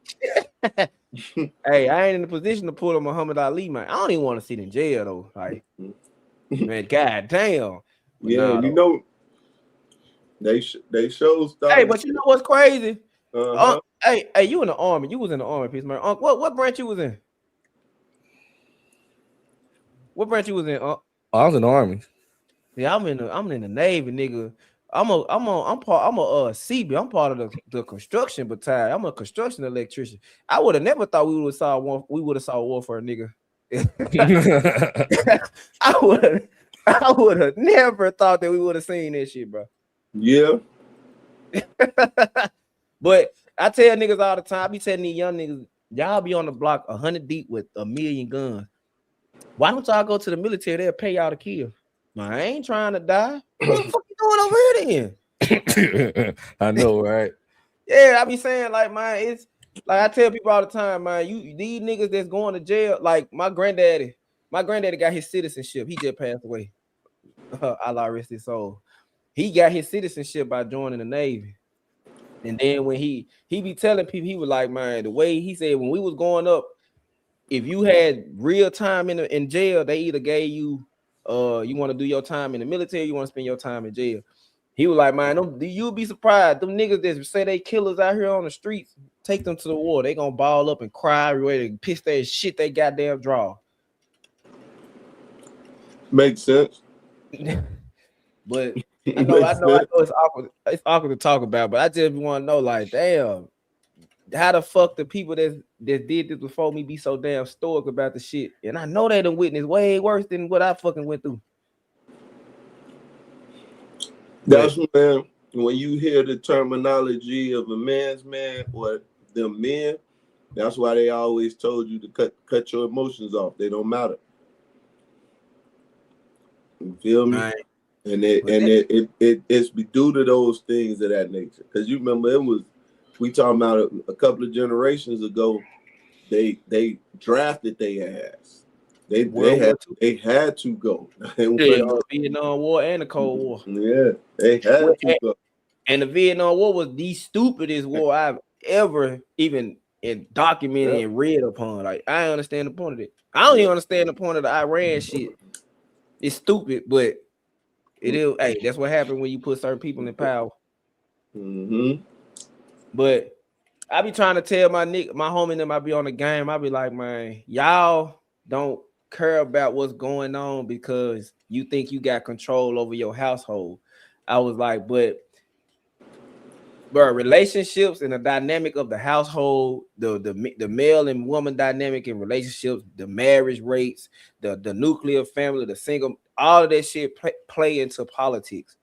Hey, I ain't in the position to pull a Muhammad Ali, man. I don't even want to sit in jail though. Like, man, god damn. But yeah, you know, they show stuff. Hey, but you know what's crazy? Hey, you in the army? You was in the army, piece man. What branch you was in? What branch you was in? I was in the army. Yeah, I'm in the Navy, nigga. I'm a CB. I'm part of the construction battalion. I'm a construction electrician. I would have never thought we would have saw warfare, nigga. I would have never thought that we would have seen that shit, bro. Yeah. But I tell niggas all the time, I be telling these young niggas, y'all be on the block 100 deep with 1,000,000 guns. Why don't y'all go to the military? They'll pay y'all to kill. Man, I ain't trying to die. What the fuck you doing over here then? I know, right? Yeah, I be saying, like, man, it's like I tell people all the time, man, these niggas that's going to jail, like my granddaddy got his citizenship. He just passed away. Allah rest his soul. He got his citizenship by joining the Navy. And then when he be telling people, he was like, man, the way he said when we was going up, if you had real time in jail, they either gave you you want to do your time in the military, you want to spend your time in jail. He was like, man, you'll be surprised. Them niggas that say they killers out here on the streets, take them to the war. They gonna ball up and cry, ready to piss their shit they goddamn draw. Makes sense. But I know it's awkward. It's awkward to talk about, but I just want to know, like, damn, how the fuck the people that did this before me be so damn stoic about the shit? And I know they done witnessed way worse than what I fucking went through. That's when you hear the terminology of a man's man or the men, that's why they always told you to cut your emotions off. They don't matter. You feel me? Right. And it's due to those things of that nature. Because you remember we talking about a couple of generations ago, they drafted their ass. They had to go. Vietnam War and the Cold War. Yeah, they had to go. And the Vietnam War was the stupidest war I've ever even documented and read upon. Like, I don't understand the point of it. I don't even understand the point of the Iran shit. It's stupid, but it is. Hey, that's what happens when you put certain people in power. Mm-hmm. But I be trying to tell my homie them I be on the game. I be like, man, y'all don't care about what's going on because you think you got control over your household. I was like, but relationships and the dynamic of the household, the male and woman dynamic in relationships, the marriage rates, the nuclear family, the single, all of that shit play into politics.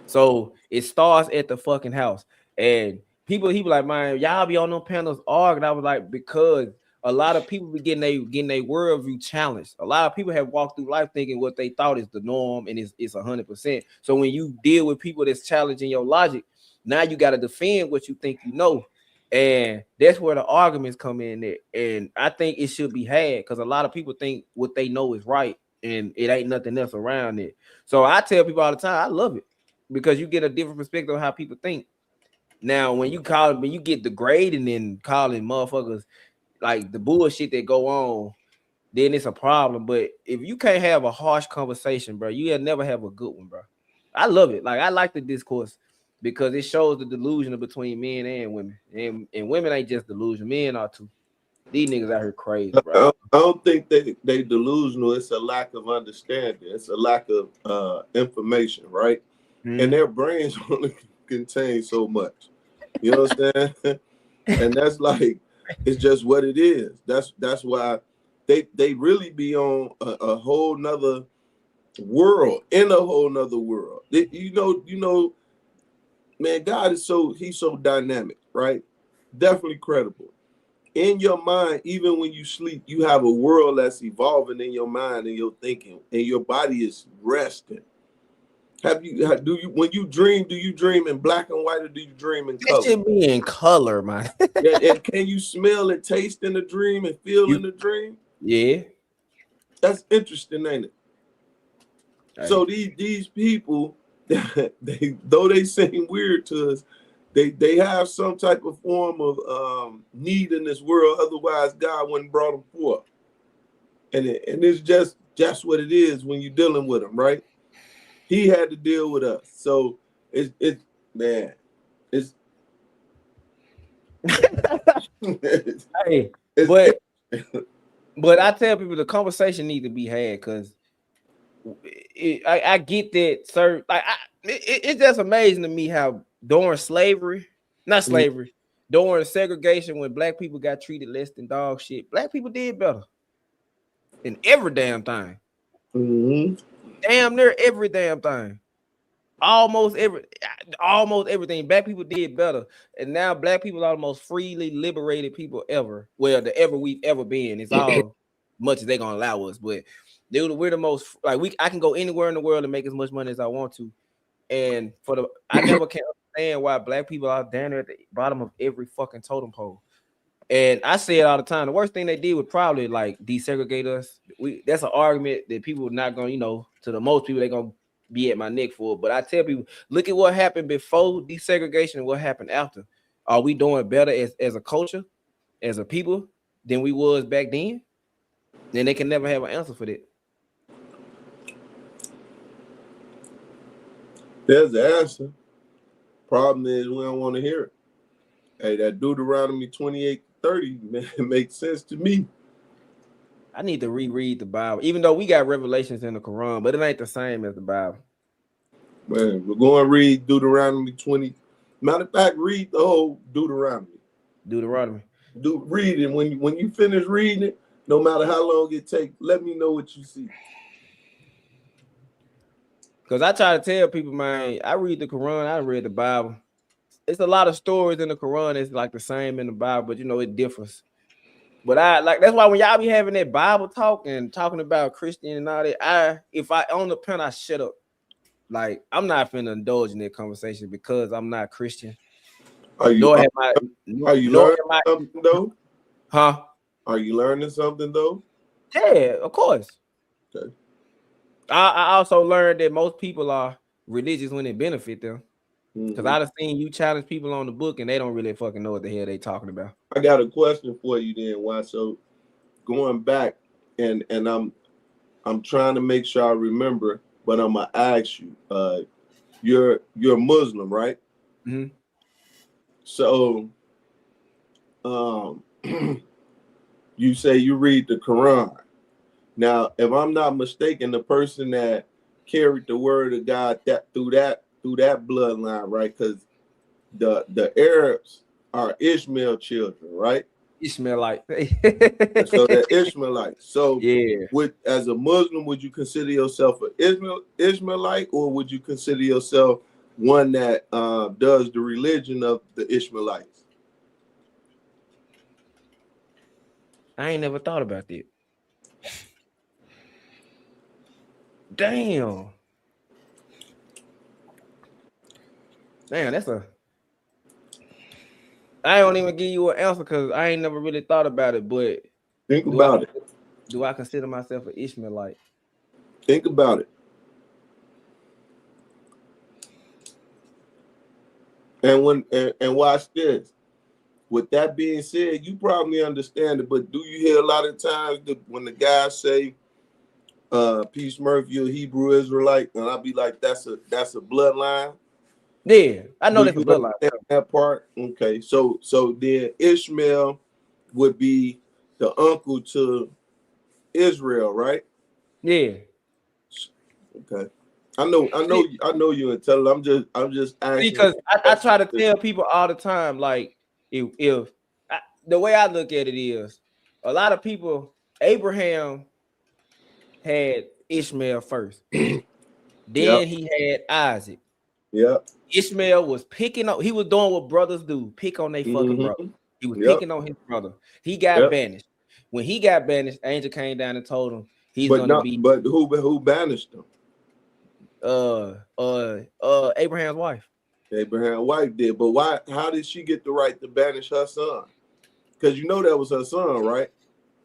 So it starts at the fucking house. And he be like, man, y'all be on them panels arguing. I was like, because a lot of people be getting their worldview challenged. A lot of people have walked through life thinking what they thought is the norm and it's 100%. So when you deal with people that's challenging your logic, now you got to defend what you think you know. And that's where the arguments come in there. And I think it should be had because a lot of people think what they know is right and it ain't nothing else around it. So I tell people all the time, I love it because you get a different perspective of how people think. Now, when you get degrading and calling motherfuckers like the bullshit that go on, then it's a problem. But if you can't have a harsh conversation, bro, you'll never have a good one, bro. I love it. Like, I like the discourse because it shows the delusion between men and women. And women ain't just delusion. Men are too. These niggas out here crazy, bro. I don't think they delusional. It's a lack of understanding. It's a lack of information, right? Mm-hmm. And their brains only contain so much. You know what I'm saying? And that's like, it's just what it is. That's why they really be on a whole nother world, in a whole nother world. You know, man, God is he's so dynamic, right? Definitely credible. In your mind, even when you sleep, you have a world that's evolving in your mind and your thinking, and your body is resting. When you dream, do you dream in black and white or do you dream in color? It should be in color, man. Yeah, and can you smell and taste in the dream and feel in the dream? Yeah. That's interesting, ain't it? Right. So these people, though they seem weird to us, they have some type of form of need in this world. Otherwise, God wouldn't brought them forth. And it's just what it is when you're dealing with them, right? He had to deal with us. So it's hey, but I tell people the conversation need to be had because I get that, sir. Like it's just amazing to me how during slavery, not slavery, during segregation, when black people got treated less than dog shit, black people did better in every damn thing. Damn near every damn thing. Almost everything. Black people did better, and now black people are the most freely liberated people ever. Well, the ever we've ever been. It's all much as they're gonna allow us, but dude, we're the most like I can go anywhere in the world and make as much money as I want to. And I never can understand why black people are down there at the bottom of every fucking totem pole. And I say it all the time. The worst thing they did was probably like desegregate us. That's an argument that people are not gonna, to the most people, they're gonna be at my neck for. But I tell people, look at what happened before desegregation and what happened after. Are we doing better as a culture, as a people, than we was back then? Then they can never have an answer for that. There's the answer. Problem is we don't want to hear it. Hey, that Deuteronomy 28:30 makes sense to me. I need to reread the Bible, even though we got revelations in the Quran, but it ain't the same as the Bible. Man, we're going to read Deuteronomy 20. Matter of fact, read the whole Deuteronomy. Read it. When you finish reading it, no matter how long it takes, let me know what you see. Because I try to tell people, man, I read the Quran, I read the Bible. It's a lot of stories in the Quran that's like the same in the Bible, but it differs. But that's why when y'all be having that Bible talk and talking about Christian and all that, if I on the pen, I shut up. Like, I'm not finna indulge in that conversation because I'm not Christian. Are you learning something though? Huh? Are you learning something though? Yeah, of course. Okay. I also learned that most people are religious when it benefit them. Because I've seen you challenge people on the book and they don't really fucking know what the hell they talking about. I got a question for you then, why? So going back and I'm trying to make sure I remember, but I'm gonna ask you, you're Muslim, right? Mm-hmm. So you say you read the Quran. Now, if I'm not mistaken, the person that carried the word of God through that bloodline, right? Because the Arabs are Ishmael children, right? Ishmaelite. So they're Ishmaelites. So yeah, as a Muslim, would you consider yourself an Ishmaelite, or would you consider yourself one that does the religion of the Ishmaelites? I ain't never thought about that. Damn, that's I don't even give you an answer because I ain't never really thought about it. But think about it. Do I consider myself an Ishmaelite? Think about it. And watch this. With that being said, you probably understand it, but do you hear a lot of times when the guys say, Peace Murphy, you're a Hebrew Israelite, and I'll be like, that's a bloodline? Yeah, I know that's a bloodline. That part? Okay. So then Ishmael would be the uncle to Israel, right? Yeah. Okay. I know you're intelligent. I'm just asking because I try to tell people all the time, like if the way I look at it is, a lot of people, Abraham had Ishmael first, then he had Isaac. Yep. Ishmael was picking up. He was doing what brothers do: pick on their fucking brother. He was picking on his brother. He got banished. When he got banished, angel came down and told him he's gonna be. But who banished him? Abraham's wife. Abraham's wife did, but why? How did she get the right to banish her son? Because that was her son, right?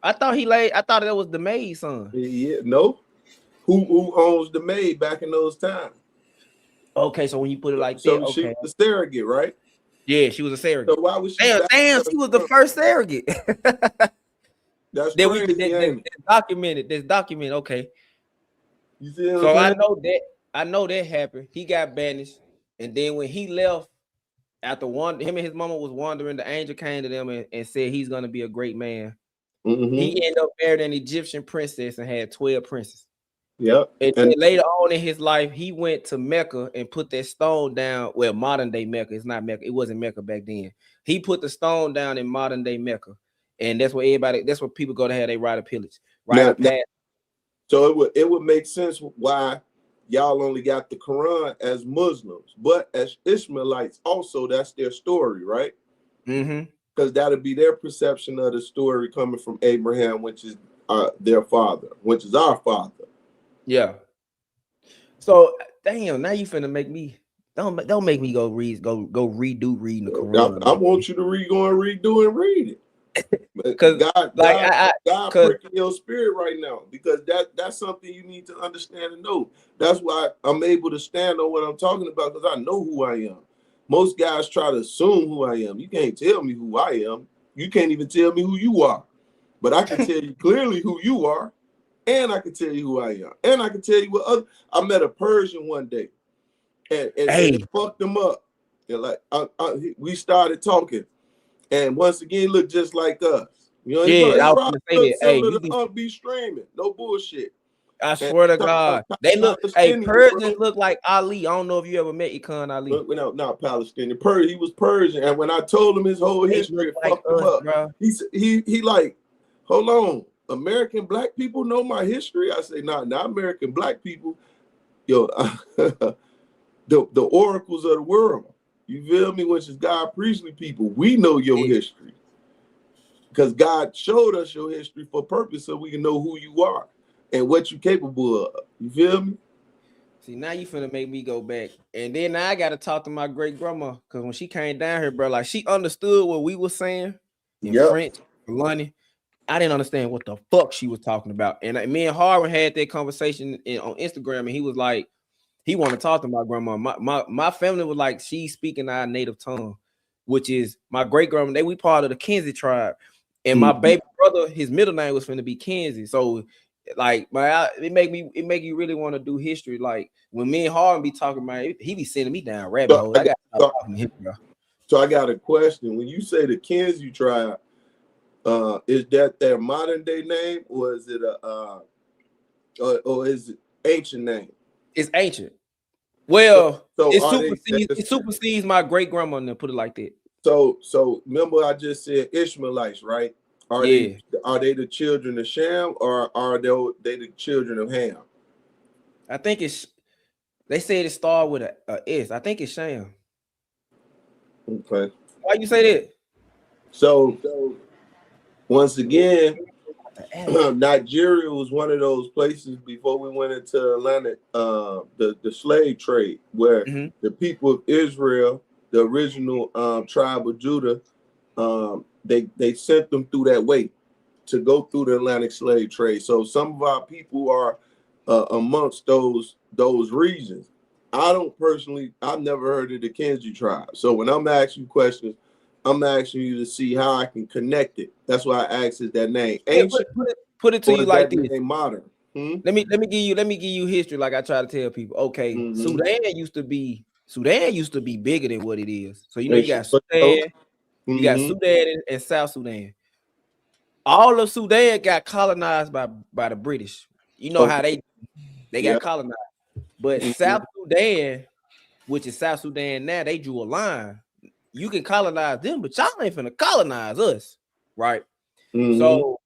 I thought that was the maid's son. Yeah, no. Who owns the maid back in those times? Okay, so when you put it like so that, okay. She was a surrogate, right? Yeah, she was a surrogate. So why was she? Damn, she was the first surrogate. That's crazy. That's documented. Okay. You see what so I'm I know that happened. He got banished, and then when he left, after him and his mama was wandering, the angel came to them and said he's gonna be a great man. He ended up marrying an Egyptian princess and had 12 princes. Yep. And then later on in his life, he went to Mecca and put that stone down. Well, modern day Mecca. It's not Mecca. It wasn't Mecca back then. He put the stone down in modern day Mecca. And that's where that's where people go to have their rite of pillage. Right. So it would make sense why y'all only got the Quran as Muslims, but as Ishmaelites also, that's their story, right? Because that'll be their perception of the story coming from Abraham, which is their father, which is our father. Yeah. So damn, now you finna make me don't make me go redo reading the Quran. I want you to redo and read it. Because God pricking your spirit right now, because that's something you need to understand and know. That's why I'm able to stand on what I'm talking about, because I know who I am. Most guys try to assume who I am. You can't tell me who I am. You can't even tell me who you are. But I can tell you clearly who you are, and I can tell you who I am, and I can tell you what other. I met a Persian one day, and it fucked him up. And like we started talking. And once again, look just like us. You know, I was gonna say that. Hey, be streaming. No bullshit. I swear to God, they look. Hey, Persians look like Ali. I don't know if you ever met Ikan Ali. No, not Palestinian. He was Persian, and when I told him his whole history, it fucked him up. Bro. He like, hold on, American black people know my history. I say, not American black people. Yo, the oracles of the world. You feel me? Which is God Priestley people. We know your history. Because God showed us your history for purpose so we can know who you are and what you're capable of. You feel me? See, now you finna make me go back. And then now I gotta talk to my great grandma. Because when she came down here, bro, like she understood what we were saying in French, London. I didn't understand what the fuck she was talking about. And me and Harvard had that conversation on Instagram, and he was like, he wanted to talk to my grandma. My family was like, she's speaking our native tongue, which is my great grandma. We part of the Kenzie tribe, and my baby brother, his middle name was finna be Kenzie. So, like, it make you really want to do history. Like when me and Harvard be talking about it, he be sending me down rabbit holes. I got to stop talking to him, bro. So I got a question. When you say the Kenzie tribe, is that their modern day name, or is it or is it ancient name? It's ancient. Well, it supersedes my great grandma, and put it like that. So remember I just said Ishmaelites, right? Are they the children of Shem, or are they the children of Ham? I think they said it started with a S. I think it's Shem. Okay. Why you say that? So once again, Nigeria was one of those places before we went into Atlantic, the slave trade, where the people of Israel, the original tribe of Judah, they sent them through that way to go through the Atlantic slave trade. So some of our people are amongst those regions. I've never heard of the Kenzie tribe. So when I'm asking you questions, I'm asking you to see how I can connect it. That's why I asked, is that name ancient? Put it to you like this. Modern. Let me give you history, like I try to tell people. Okay, Sudan used to be bigger than what it is. So you know you got Sudan, you got Sudan and South Sudan. All of Sudan got colonized by the British. You know how they got colonized. But South Sudan, which is South Sudan now, they drew a line. You can colonize them, but y'all ain't finna colonize us, right? So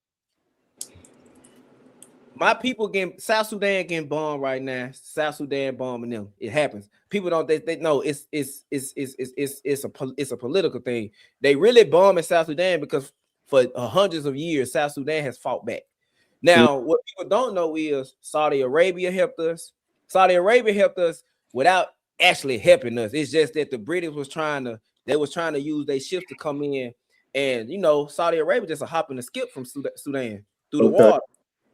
my people South Sudan getting bombed right now. South Sudan bombing them. It happens. People don't they know it's a political thing. They really bombing South Sudan because for hundreds of years South Sudan has fought back. Now, what people don't know is Saudi Arabia helped us. Saudi Arabia helped us without actually helping us. It's just that the British was trying to use their ships to come in, and you know, Saudi Arabia just a hop and a skip from Sudan through the water.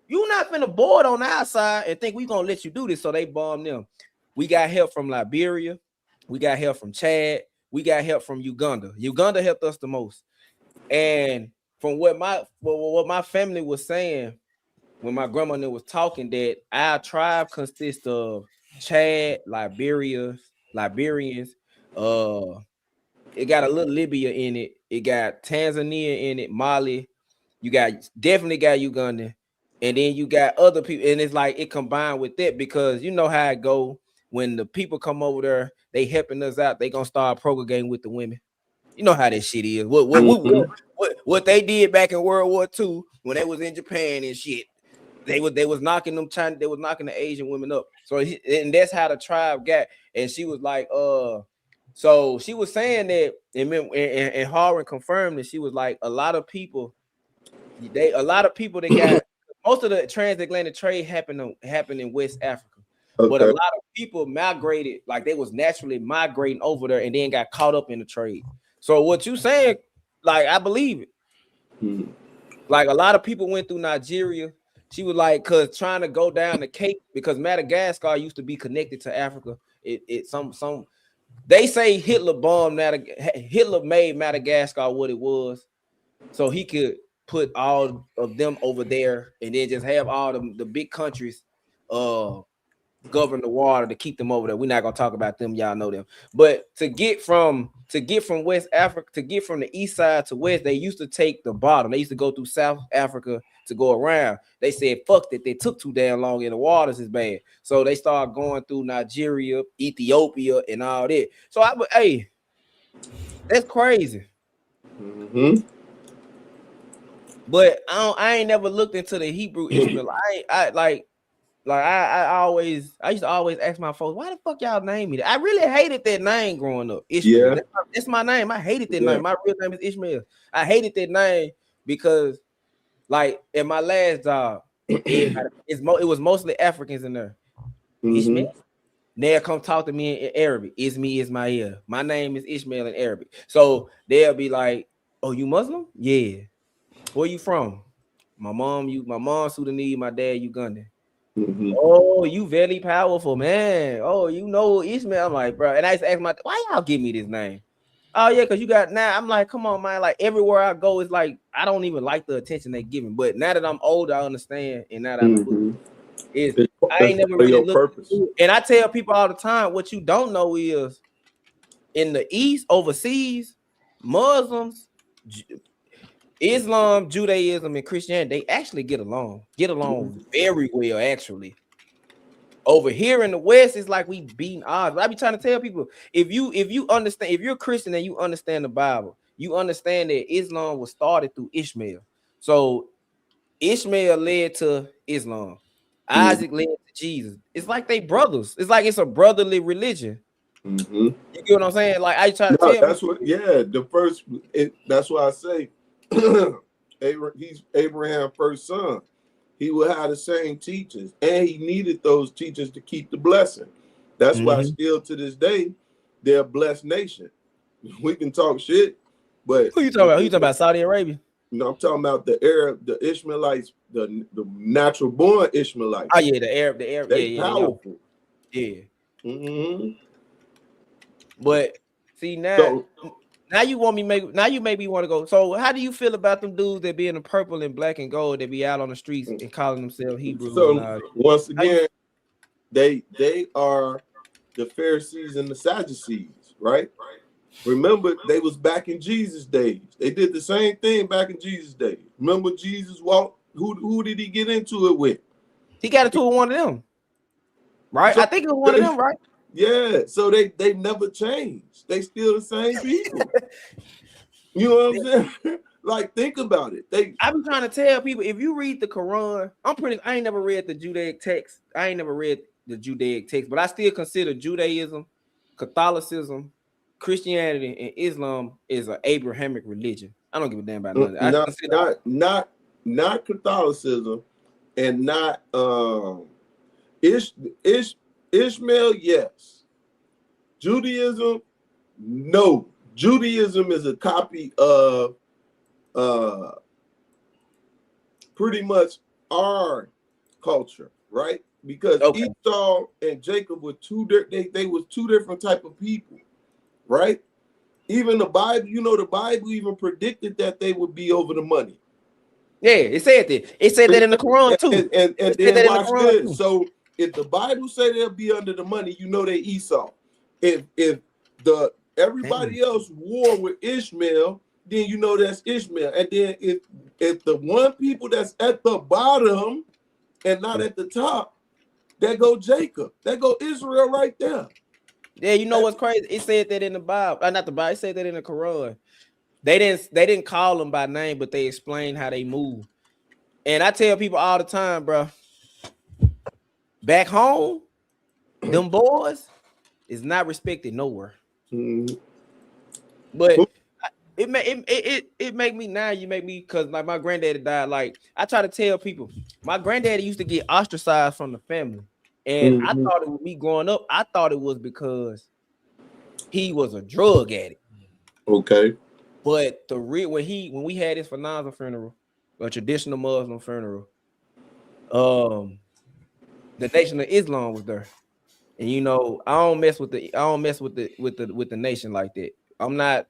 You're not finna board on our side and think we gonna let you do this, so they bombed them. We got help from Liberia, we got help from Chad, we got help from Uganda. Uganda helped us the most. And from what my family was saying when my grandmother was talking, that our tribe consists of Chad, Liberians. It got a little Libya in it. It got Tanzania in it, Mali. You definitely got Uganda. And then you got other people, and it's like it combined with that because you know how it go when the people come over there, they helping us out, they gonna start procreating with the women. You know how that shit is. What they did back in World War II when they was in Japan and shit. They was knocking them China, they was knocking the Asian women up. So and that's how the tribe got. And she was like, so she was saying that, and Harwin confirmed that she was like, a lot of people that got most of the transatlantic trade happened in West Africa. Okay. But a lot of people migrated, like they was naturally migrating over there and then got caught up in the trade. So what you saying, like I believe it. Like a lot of people went through Nigeria. She was like, cause trying to go down the Cape, because Madagascar used to be connected to Africa. They say Hitler made Madagascar what it was, so he could put all of them over there and then just have all the big countries govern the water to keep them over there. We're not gonna talk about them, y'all know them. But to get from West Africa, to get from the east side to west, they used to take the bottom. They used to go through South Africa to go around. They said fuck that, they took too damn long and the waters is bad. So they started going through Nigeria, Ethiopia, and all that. So hey, that's crazy. But I ain't never looked into the Hebrew Ishmael. I used to always ask my folks, why the fuck y'all name me that? I really hated that name growing up. Ishmael. Yeah. That's my name. I hated that name. My real name is Ishmael. I hated that name because, like, in my last job, it was mostly Africans in there. Ishmael. They'll come talk to me in Arabic. Ismi Ismail. My name is Ishmael in Arabic. So they'll be like, oh, you Muslim? Yeah. Where you from? My mom Sudanese, my dad Ugandan. Oh, you very powerful, man. Oh, you know Ishmael. I'm like, bro. And I used to ask why y'all give me this name? Oh, yeah, because you got now. I'm like, come on, man. Like everywhere I go, it's like I don't even like the attention they give me. But now that I'm older, I understand. And now that I ain't never really looked. And I tell people all the time, what you don't know is in the East, overseas, Muslims, Islam, Judaism, and Christianity, they actually get along very well, actually. Over here in the West, it's like we beating odds. But I be trying to tell people, if you understand, if you're a Christian and you understand the Bible, you understand that Islam was started through Ishmael. So Ishmael led to Islam. Isaac led to Jesus. It's like they brothers. It's like it's a brotherly religion. You get what I'm saying? Like I try to tell that's people. That's why I say he's Abraham's first son. He will have the same teachers, and he needed those teachers to keep the blessing. That's why still to this day, they're a blessed nation. We can talk shit, but who you talking about? Who you talking about? Saudi Arabia? No, I'm talking about the Arab, the Ishmaelites, the natural born Ishmaelites. Oh yeah, the Arab, they powerful. Yeah. But see now you want me you maybe want to go. So how do you feel about them dudes that be in the purple and black and gold that be out on the streets and calling themselves Hebrews? So once again, they are the Pharisees and the Sadducees, right? Remember, they was back in Jesus' days. They did the same thing back in Jesus' days. Remember, Jesus walked. Who did he get into it with? He got into it with one of them, right? So I think it was one of them, right? Yeah, so they never changed. They still the same people. You know what I'm saying? Like, think about it. I've been trying to tell people, if you read the Quran, I ain't never read the Judaic text. But I still consider Judaism, Catholicism, Christianity, and Islam is an Abrahamic religion. I don't give a damn about none of that. Not Catholicism and not Ishmael, yes. Judaism, no. Judaism is a copy of pretty much our culture, right? Because Esau and Jacob were they was two different type of people, right? Even the Bible, the Bible even predicted that they would be over the money. Yeah, it said that. It said that in the Quran too. And then watch this. So if the Bible say they'll be under the money, they Esau. If everybody else war with Ishmael, then that's Ishmael. And then if the one people that's at the bottom and not at the top, there go Jacob. There go Israel right there. Yeah, you know what's crazy? It said that in the Bible. Not the Bible. It said that in the Quran. They didn't call them by name, but they explained how they move. And I tell people all the time, bro. Back home, them boys is not respected nowhere. Mm-hmm. But it make me now. You make me, because like my granddaddy died. Like I try to tell people, my granddaddy used to get ostracized from the family, and I thought it was me growing up. I thought it was because he was a drug addict. Okay. But when we had his Fanazah funeral, a traditional Muslim funeral, the Nation of Islam was there. And you know, I don't mess with the nation like that. I'm not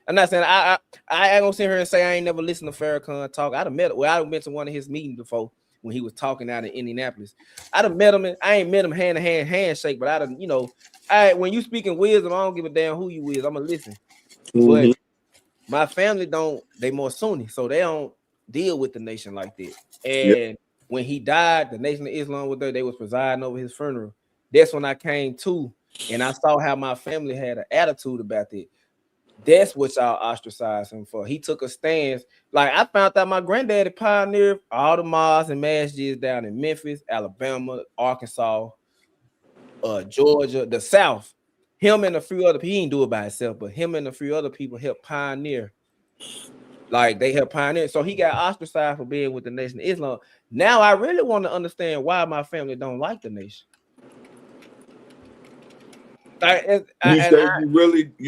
saying I ain't gonna sit here and say I ain't never listened to Farrakhan talk. I'd have been to one of his meetings before when he was talking out in Indianapolis. I'd have met him, and I ain't met him hand to hand handshake, but I'd have, you know, when you speaking wisdom, I don't give a damn who you is. I'm gonna listen. Mm-hmm. But my family they more Sunni, so they don't deal with the nation like that. And when he died, the Nation of Islam was there. They was presiding over his funeral. That's when I came to, and I saw how my family had an attitude about it. That's what y'all ostracized him for. He took a stance. Like I found out my granddaddy pioneered all the mosques and masjids down in Memphis, Alabama, Arkansas, Georgia, the South. Him and a few other people, he didn't do it by himself, but him and a few other people helped pioneer. Like they helped pioneer. So he got ostracized for being with the Nation of Islam. Now I really want to understand why my family don't like the nation. You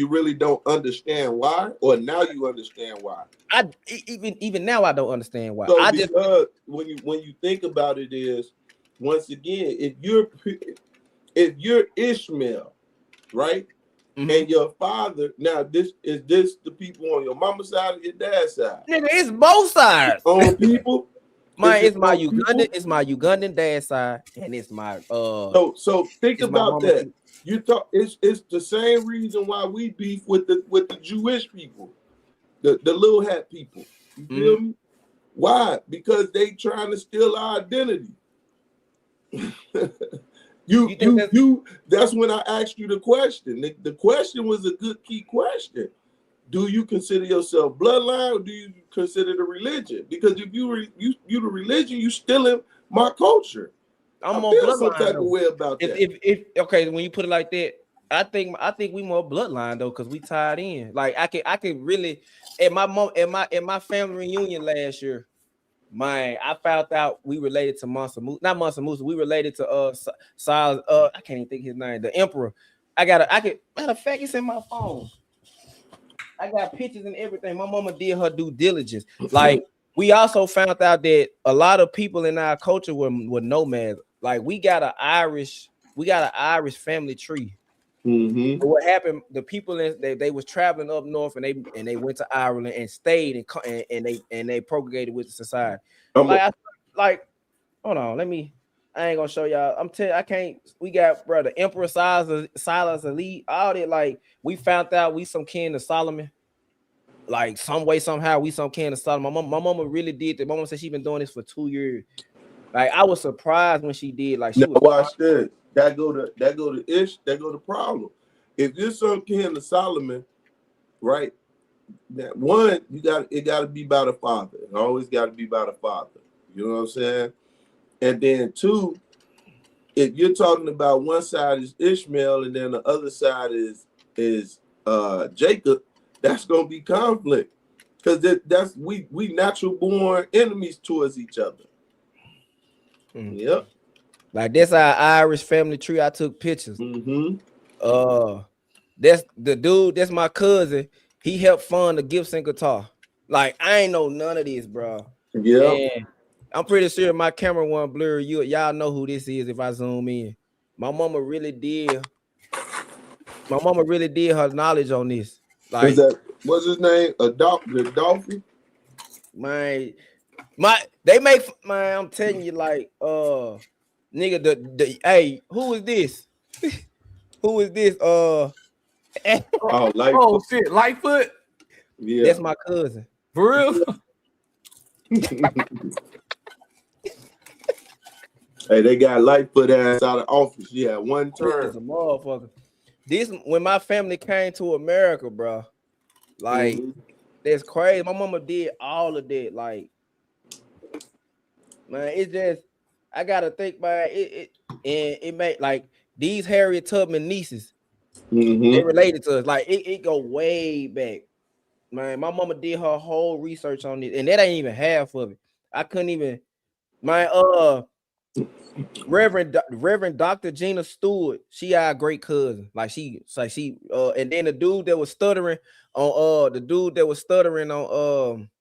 really don't understand why, or now you understand why? Even now I don't understand why. So because when you think about it, is once again, if you're Ishmael, right, and your father, now this the people on your mama's side or your dad's side? Nigga, it's both sides. On people. It's my Ugandan dad's side, and it's my So think about that. You thought it's the same reason why we beef with the Jewish people, the little hat people. You feel me? Why? Because they trying to steal our identity. That's when I asked you the question. The question was a good key question. Do you consider yourself bloodline, or do you consider the religion? Because if you the religion, you stealing my culture. I'm I more feel bloodline some type though. of way about that. If okay, when you put it like that, I think we more bloodline though, because we tied in. Like I could really at my family reunion last year, I found out we related to Mansa Musa, not Mansa Musa, we related to Silas, I can't even think his name, the emperor. Matter of fact, it's in my phone. I got pictures and everything. My mama did her due diligence. Like we also found out that a lot of people in our culture were nomads. Like we got an Irish family tree. Mm-hmm. But what happened? The people they was traveling up north, and they went to Ireland and stayed and they propagated with the society. Hold on, I ain't gonna show y'all. I can't. We got brother Emperor Silas Elite. All that, like we found out we some kin to Solomon. Like some way somehow we some kin to Solomon. My mama really did that. My mama said she been doing this for 2 years. Like I was surprised when she did. Like she was. Watch this. That go to problem. If you're some kin to Solomon, right? That one, it got to be by the father. It always got to be by the father. You know what I'm saying? And then two, if you're talking about one side is Ishmael and then the other side is Jacob, that's gonna be conflict because that's we natural born enemies towards each other. Yep. Like that's our Irish family tree. I took pictures. That's the dude. That's my cousin. He helped fund the Gibson guitar. Like I ain't know none of this, bro. Yeah. I'm pretty sure my camera won't blur you. Y'all know who this is if I zoom in. My mama really did her knowledge on this. Like what's his name? Adolphe? I'm telling you, like nigga, hey, who is this? Who is this? Oh shit, Lightfoot. Yeah, that's my cousin. For real. Hey, they got Lightfoot ass out of office. Yeah, one He's a term. motherfucker. This when my family came to America, bro. Like that's crazy. My mama did all of that. Like, man, it's just I gotta think about it. It made like these Harriet Tubman nieces. They related to us. Like it go way back. Man, my mama did her whole research on it, and that ain't even half of it. I couldn't even. My Reverend Dr. Gina Stewart, she our great cousin. Like she, and then the dude that was stuttering on what's the dude that was stuttering on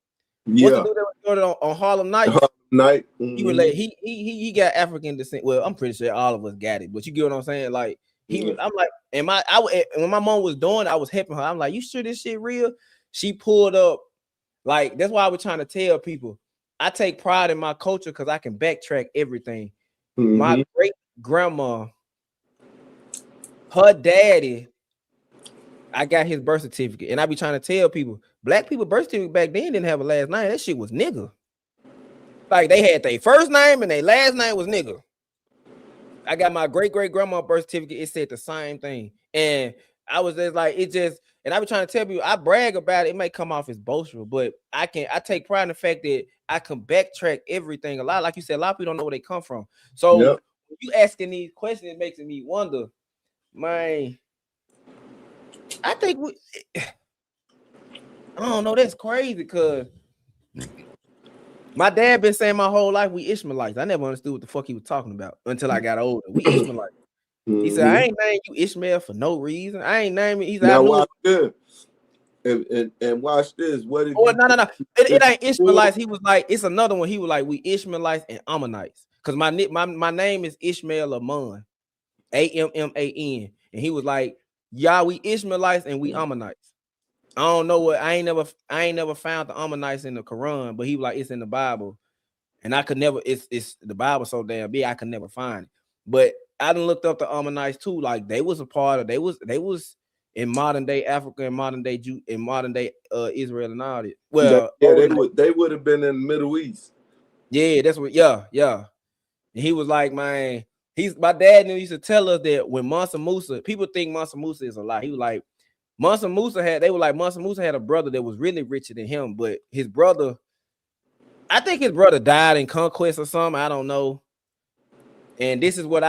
Harlem Nights? Night. He related. He got African descent. Well, I'm pretty sure all of us got it, but you get what I'm saying? Like he was. I'm like, when my mom was doing it, I was helping her. I'm like, you sure this shit real? She pulled up. Like that's why I was trying to tell people. I take pride in my culture because I can backtrack everything. My great grandma, her daddy, I got his birth certificate, and I be trying to tell people, black people birth certificate back then didn't have a last name. That shit was nigga. Like they had their first name and their last name was nigga. I got my great grandma birth certificate. It said the same thing, and I was just like, it just. And I be trying to tell people, I brag about it. It may come off as boastful, but I take pride in the fact that I can backtrack everything. A lot, like you said, a lot of people don't know where they come from. So when you asking these questions, it makes me wonder, man. I think I don't know. That's crazy because my dad been saying my whole life we Ishmaelites. I never understood what the fuck he was talking about until I got older. We Ishmaelites. He said, I ain't naming you Ishmael for no reason. I ain't naming. He said, now I knew watch this. And watch this. What? No. It ain't Ishmaelites. He was like, it's another one. He was like, we Ishmaelites and Ammonites. Because my name is Ishmael Amon, Amman, and he was like, y'all, we Ishmaelites and we Ammonites. I don't know what I ain't never found the Ammonites in the Quran, but he was like, it's in the Bible, and I could never. It's the Bible so damn big, I could never find it. But I done looked up the Ammonites too. Like they was a part of. They was in modern day Africa and modern day Israel and all that. Well, they would have been in the Middle East. Yeah, that's what. Yeah. And he was like, man, my dad used to tell us that when Mansa Musa, people think Mansa Musa is a lie. He was like, Mansa Musa had a brother that was really richer than him, but his brother, I think his brother died in conquest or something. I don't know. And this is what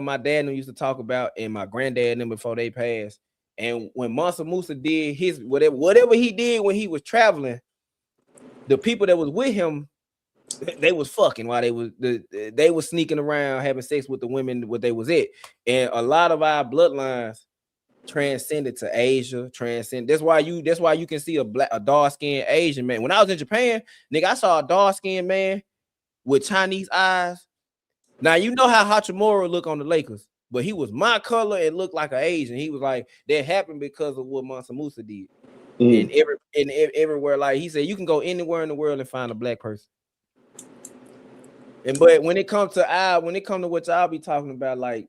my dad used to talk about, and my granddad and them before they passed. And when Mansa Musa did his whatever he did when he was traveling, the people that was with him, they was fucking while they was sneaking around having sex with the women what they was at. And a lot of our bloodlines transcended to Asia. That's why you can see a dark-skinned Asian man. When I was in Japan, nigga, I saw a dark-skinned man with Chinese eyes. Now you know how Hachimura look on the Lakers, but he was my color and looked like an Asian. He was like, that happened because of what Mansa Musa did. And everywhere, like he said, you can go anywhere in the world and find a black person. But when it comes to what y'all be talking about, like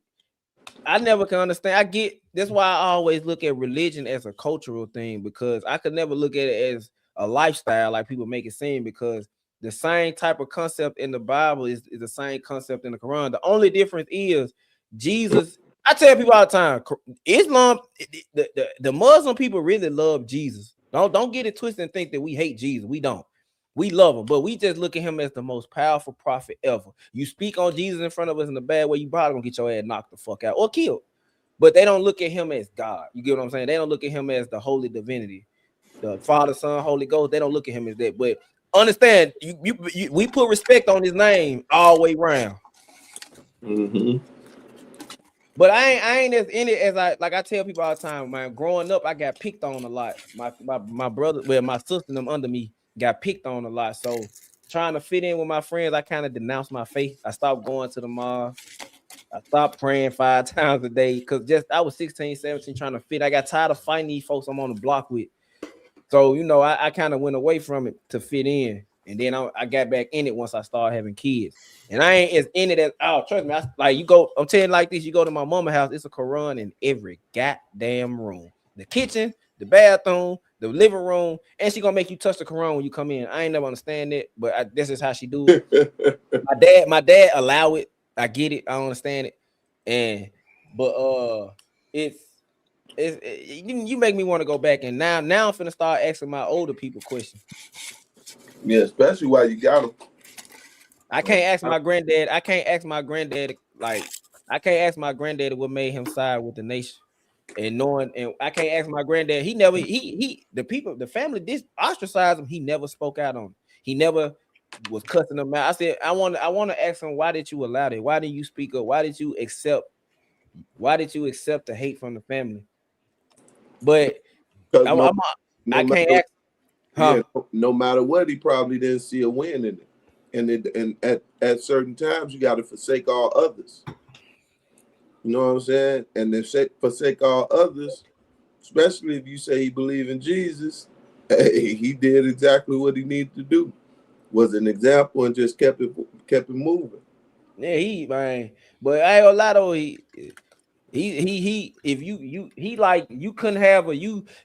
I never can understand. That's why I always look at religion as a cultural thing, because I could never look at it as a lifestyle like people make it seem, because the same type of concept in the Bible is the same concept in the Quran. The only difference is Jesus. I tell people all the time, Islam, the Muslim people really love Jesus. Don't get it twisted and think that we hate Jesus. We don't. We love him, but we just look at him as the most powerful prophet ever. You speak on Jesus in front of us in a bad way, you probably gonna get your ass knocked the fuck out or killed. But they don't look at him as God. You get what I'm saying? They don't look at him as the holy divinity, the Father, Son, Holy Ghost. They don't look at him as that. But understand, we put respect on his name all the way around. But I ain't as in it as I tell people all the time, man. Growing up, I got picked on a lot. My brother, well, my sister and them under me got picked on a lot. So trying to fit in with my friends, I kind of denounced my faith. I stopped going to the mall. I stopped praying 5 times a day because I was 16, 17 trying to fit. I got tired of fighting these folks I'm on the block with. So, I kind of went away from it to fit in. And then I got back in it once I started having kids. And I ain't as in it as, trust me, I'm telling you like this, you go to my mama's house, it's a Quran in every goddamn room. The kitchen, the bathroom, the living room, and she gonna make you touch the Quran when you come in. I ain't never understand it, but this is how she do it. My dad allow it. I get it. I understand it. But you make me want to go back, and now I'm finna start asking my older people questions. Yeah, especially while you got them. I can't ask my granddad. I can't ask my granddad what made him side with the nation. And I can't ask my granddad. The family ostracized him. He never spoke out on it. He never was cussing them out. I said, I want to ask him, why did you allow it? Why didn't you speak up? Why did you accept the hate from the family? But I can't ask. Yeah, no matter what, he probably didn't see a win in it. And at certain times, you got to forsake all others. You know what I'm saying? And then forsake all others, especially if you say he believe in Jesus. Hey, he did exactly what he needed to do. Was an example and just kept it moving. Yeah, but I ain't gonna lie though, if he like you couldn't have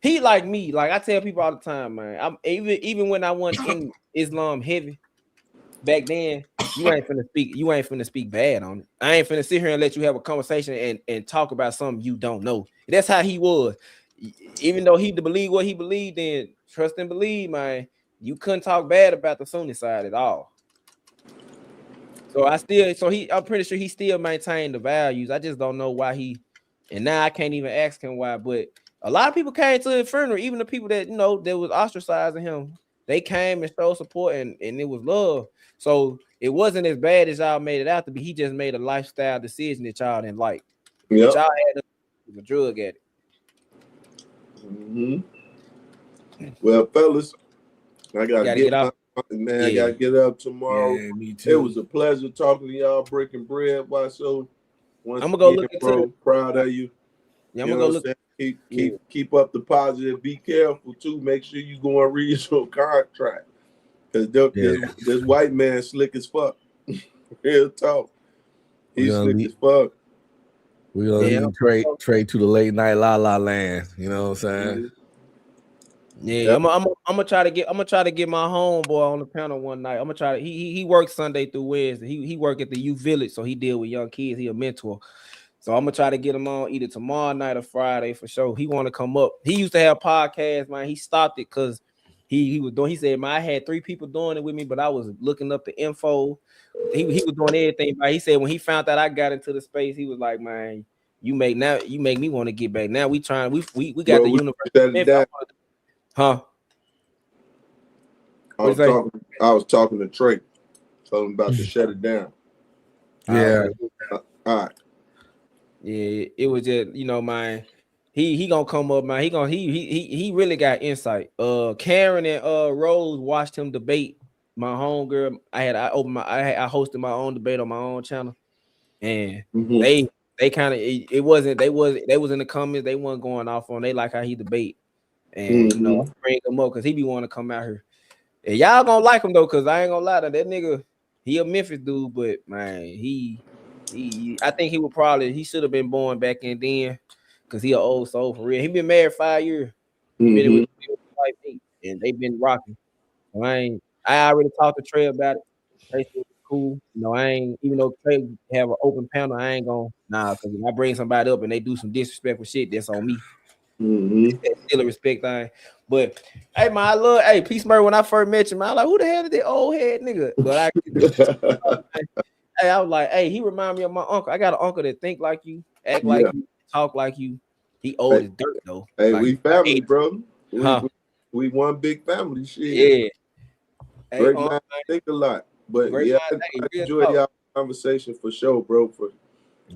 he like me. Like I tell people all the time, man. I'm even when I wasn't in Islam heavy back then, you ain't finna speak bad on it. I ain't finna sit here and let you have a conversation and talk about something you don't know. That's how he was. Even though he believed what he believed in, trust and believe, man. You couldn't talk bad about the Sunni side at all. So I'm pretty sure he still maintained the values. I just don't know why and now I can't even ask him why. But a lot of people came to the funeral, even the people that that was ostracizing him. They came and showed support, and it was love. So it wasn't as bad as y'all made it out to be. He just made a lifestyle decision that y'all didn't like. Yep. But y'all had a drug addict. Mm-hmm. Well, fellas, I gotta get up. Man, yeah. I gotta get up tomorrow. Yeah, me too. It was a pleasure talking to y'all, breaking bread. Why so? I'm gonna go look into it. Proud of you. Yeah, I'm gonna go look. Keep up the positive. Be careful too. Make sure you go and read your contract, because this white man slick as fuck. Real talk. He's slick as fuck. We're gonna leave Trey to the late night la land. You know what I'm saying? Mm-hmm. Yeah, I'm gonna try to get my homeboy on the panel one night. I'm gonna try to. He works Sunday through Wednesday. He work at the youth village, so he deal with young kids. He a mentor, so I'm gonna try to get him on either tomorrow night or Friday for sure. He want to come up. He used to have podcasts, man. He stopped it because he was doing. He said, man, I had 3 people doing it with me, but I was looking up the info. He was doing everything. But he said when he found out I got into the space, he was like, man, you make me want to get back. Now we got the universe. Huh? I was talking to Trey, told him about to shut it down. Yeah. All right. Yeah, it was just man. He gonna come up, man. He really got insight. Karen and Rose watched him debate my homegirl. I hosted my own debate on my own channel, and they kind of they was in the comments. They wasn't going off on. They like how he debate. And I bring him up because he be wanting to come out here. And y'all gonna like him though, because I ain't gonna lie to that nigga. He a Memphis dude, but man, I think he should have been born back in then, because he an old soul for real. He been married 5 years. Been with wife 8, and they been rocking. So I already talked to Trey about it. Trey said it's cool. Even though Trey have an open panel, I ain't gonna because if I bring somebody up and they do some disrespectful shit, that's on me. Still a respect thing. But hey man, Peace Murray, when I first met you, man, I'm like, who the hell is that old head nigga? But I was like, hey, he remind me of my uncle. I got an uncle that think like you, act like you, talk like you. He old as dirt though. Hey, we family, bro. We one big family. Shit. Yeah. Great man, think a lot. But I enjoy y'all conversation for sure, bro.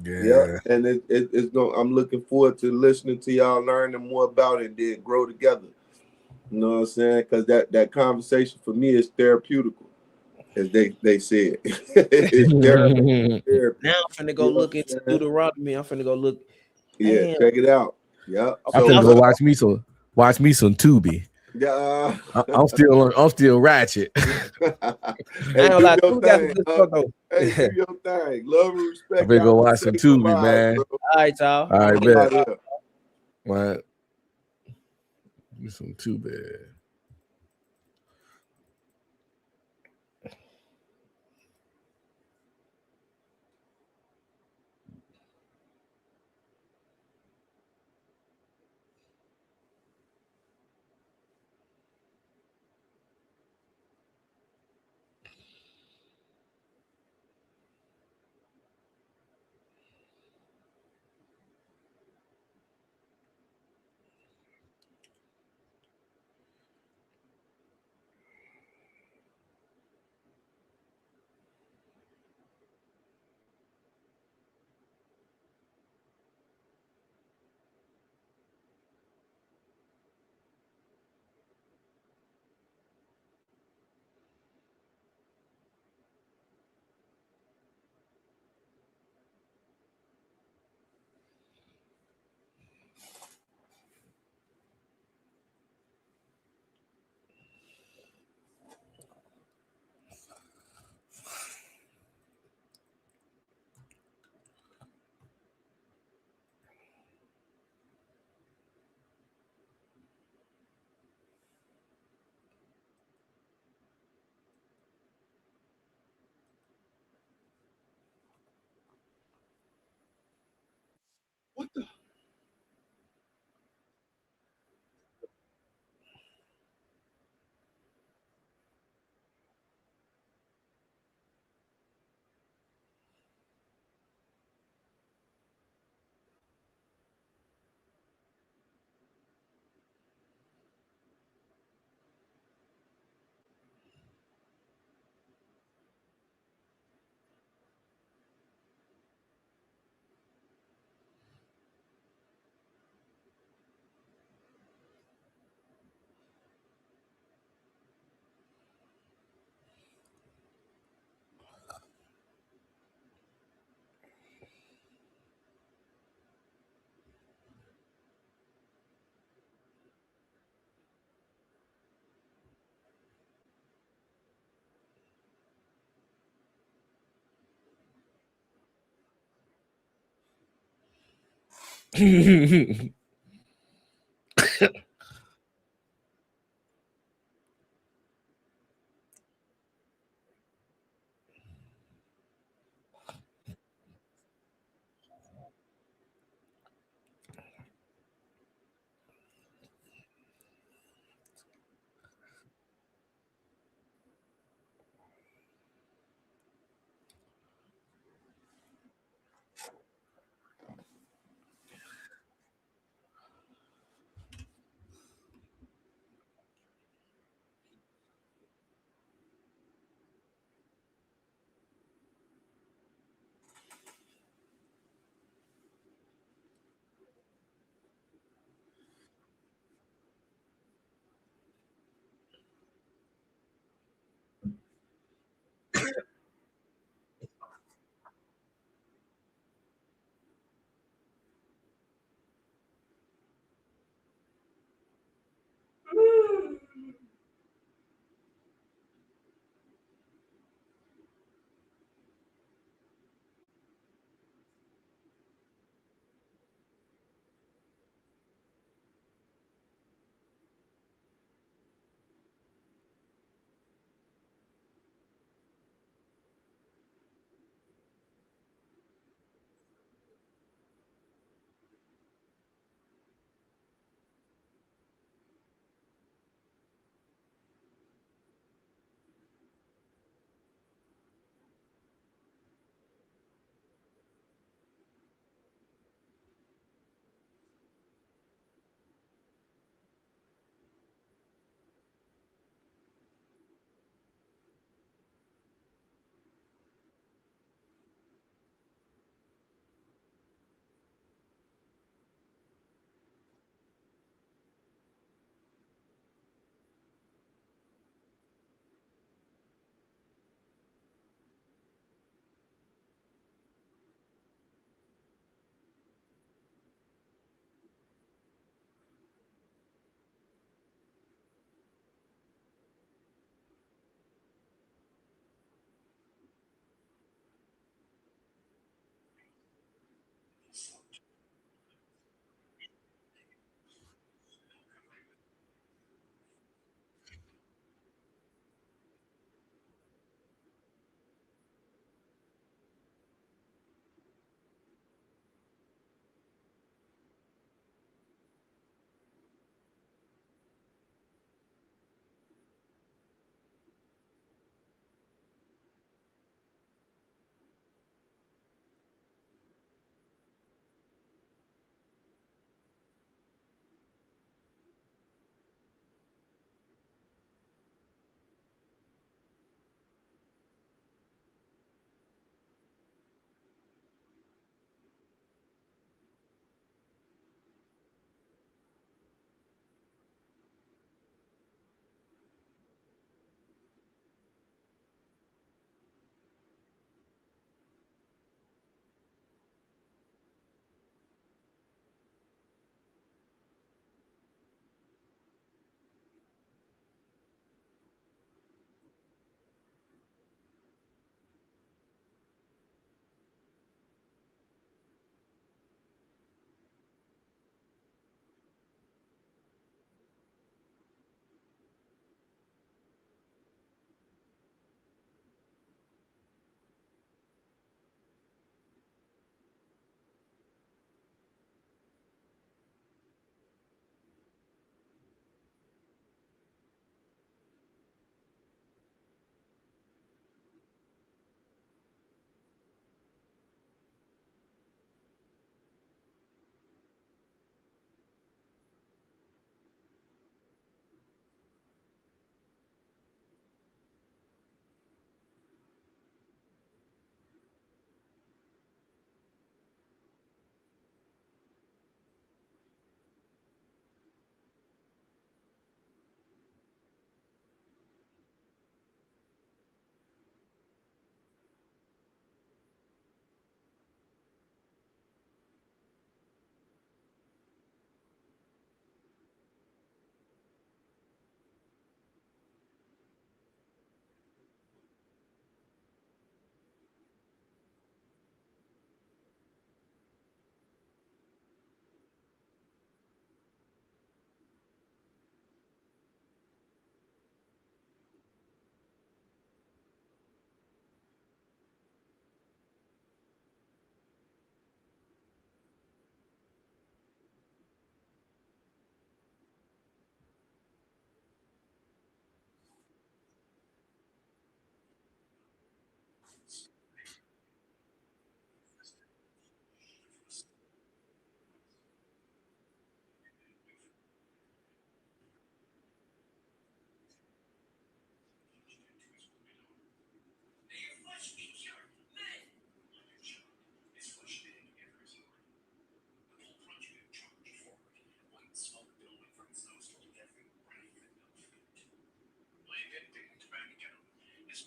And it's going. I'm looking forward to listening to y'all, learning more about it, and then grow together. You know what I'm saying? Because that conversation for me is therapeutical, as they said. It's therapy. Now I'm finna go look into Deuteronomy. I'm finna go look. Yeah, check it out. Yeah, I'm finna go watch me some Tubi. Yeah, I'm still ratchet. Hey, do your thing. Hey, do your thing. Love and respect. I'm gonna go watch some Tubi, man. All right, y'all. All right, bet. What? Some Tubi.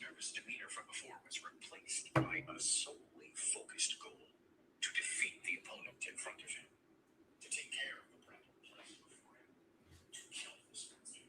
nervous demeanor from before was replaced by a solely focused goal to defeat the opponent in front of him, to take care of the problem playing before him, to kill the spectator.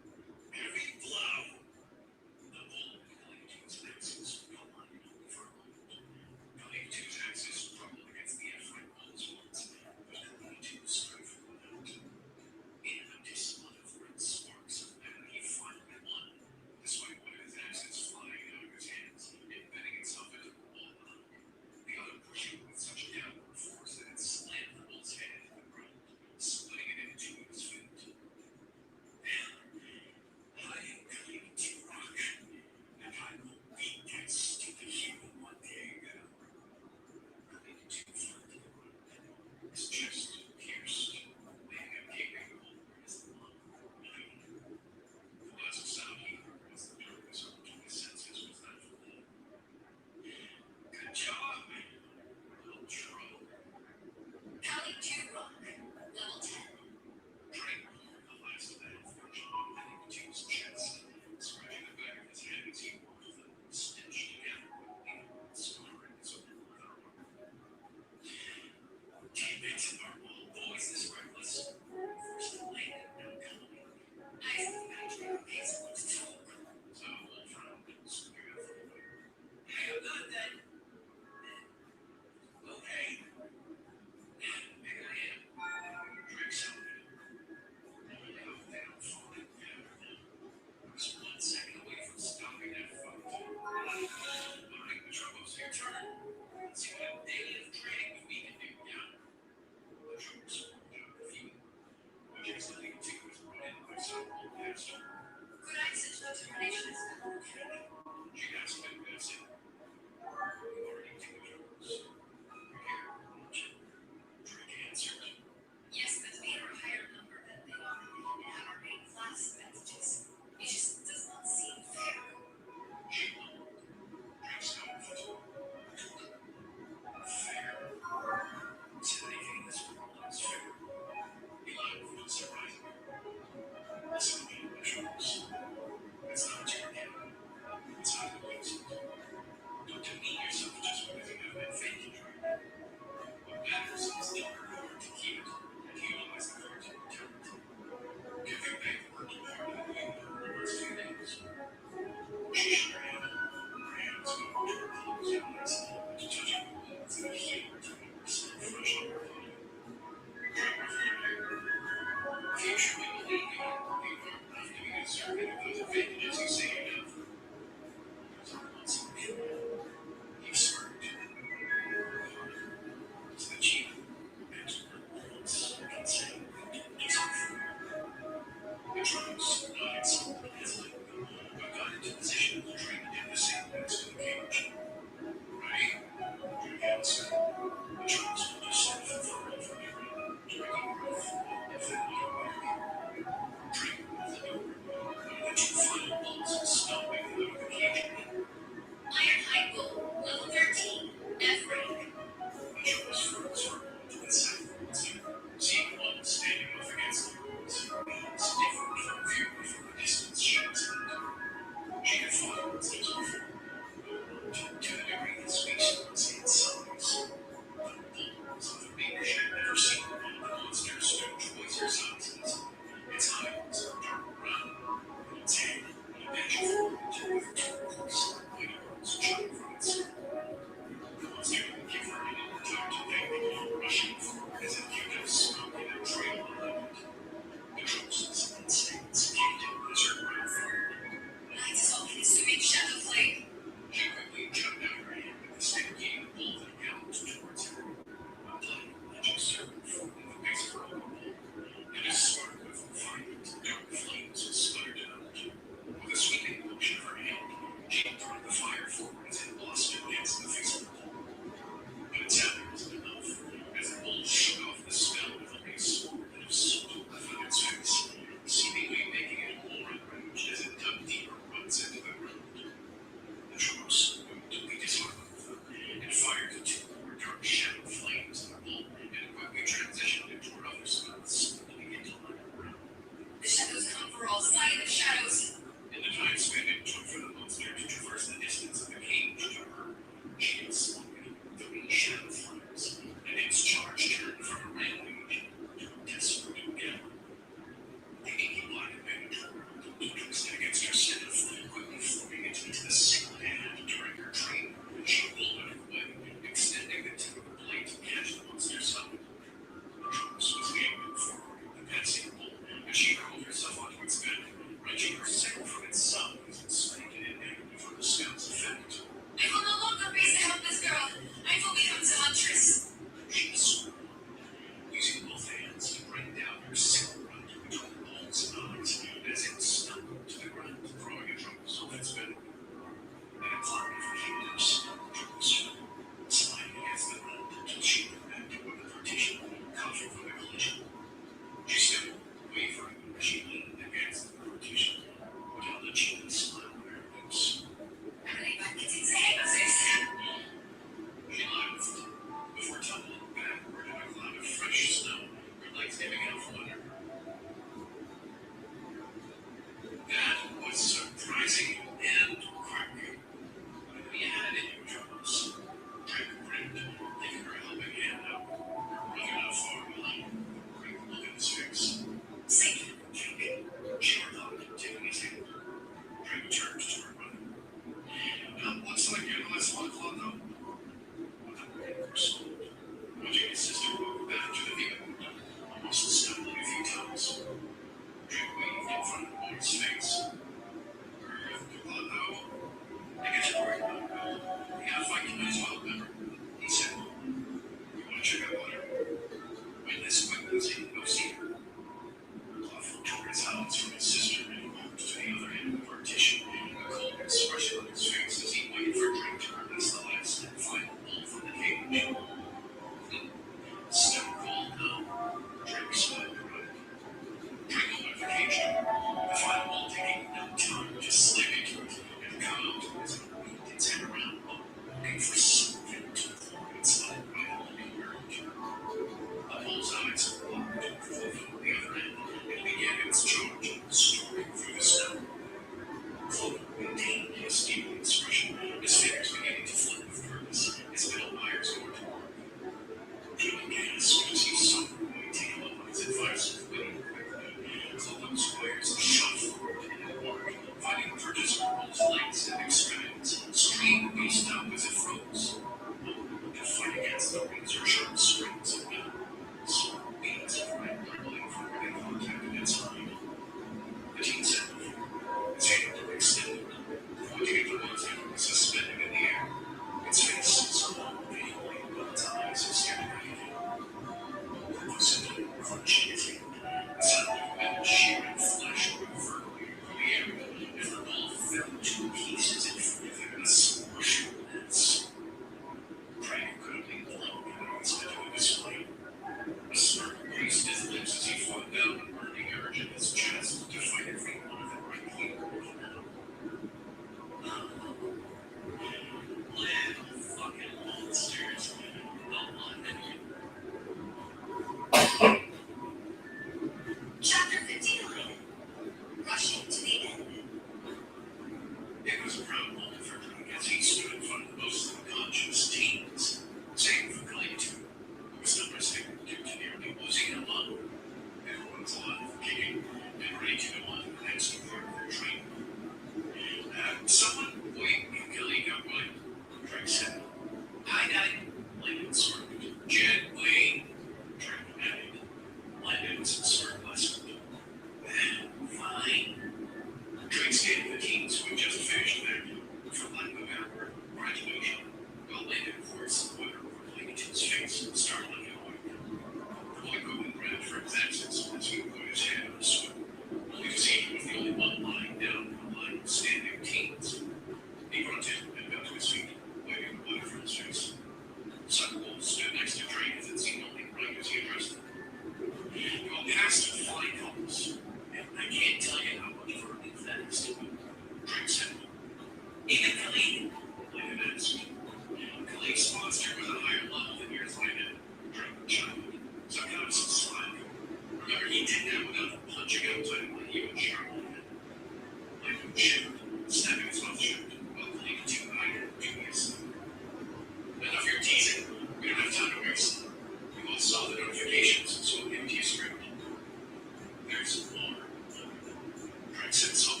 sits on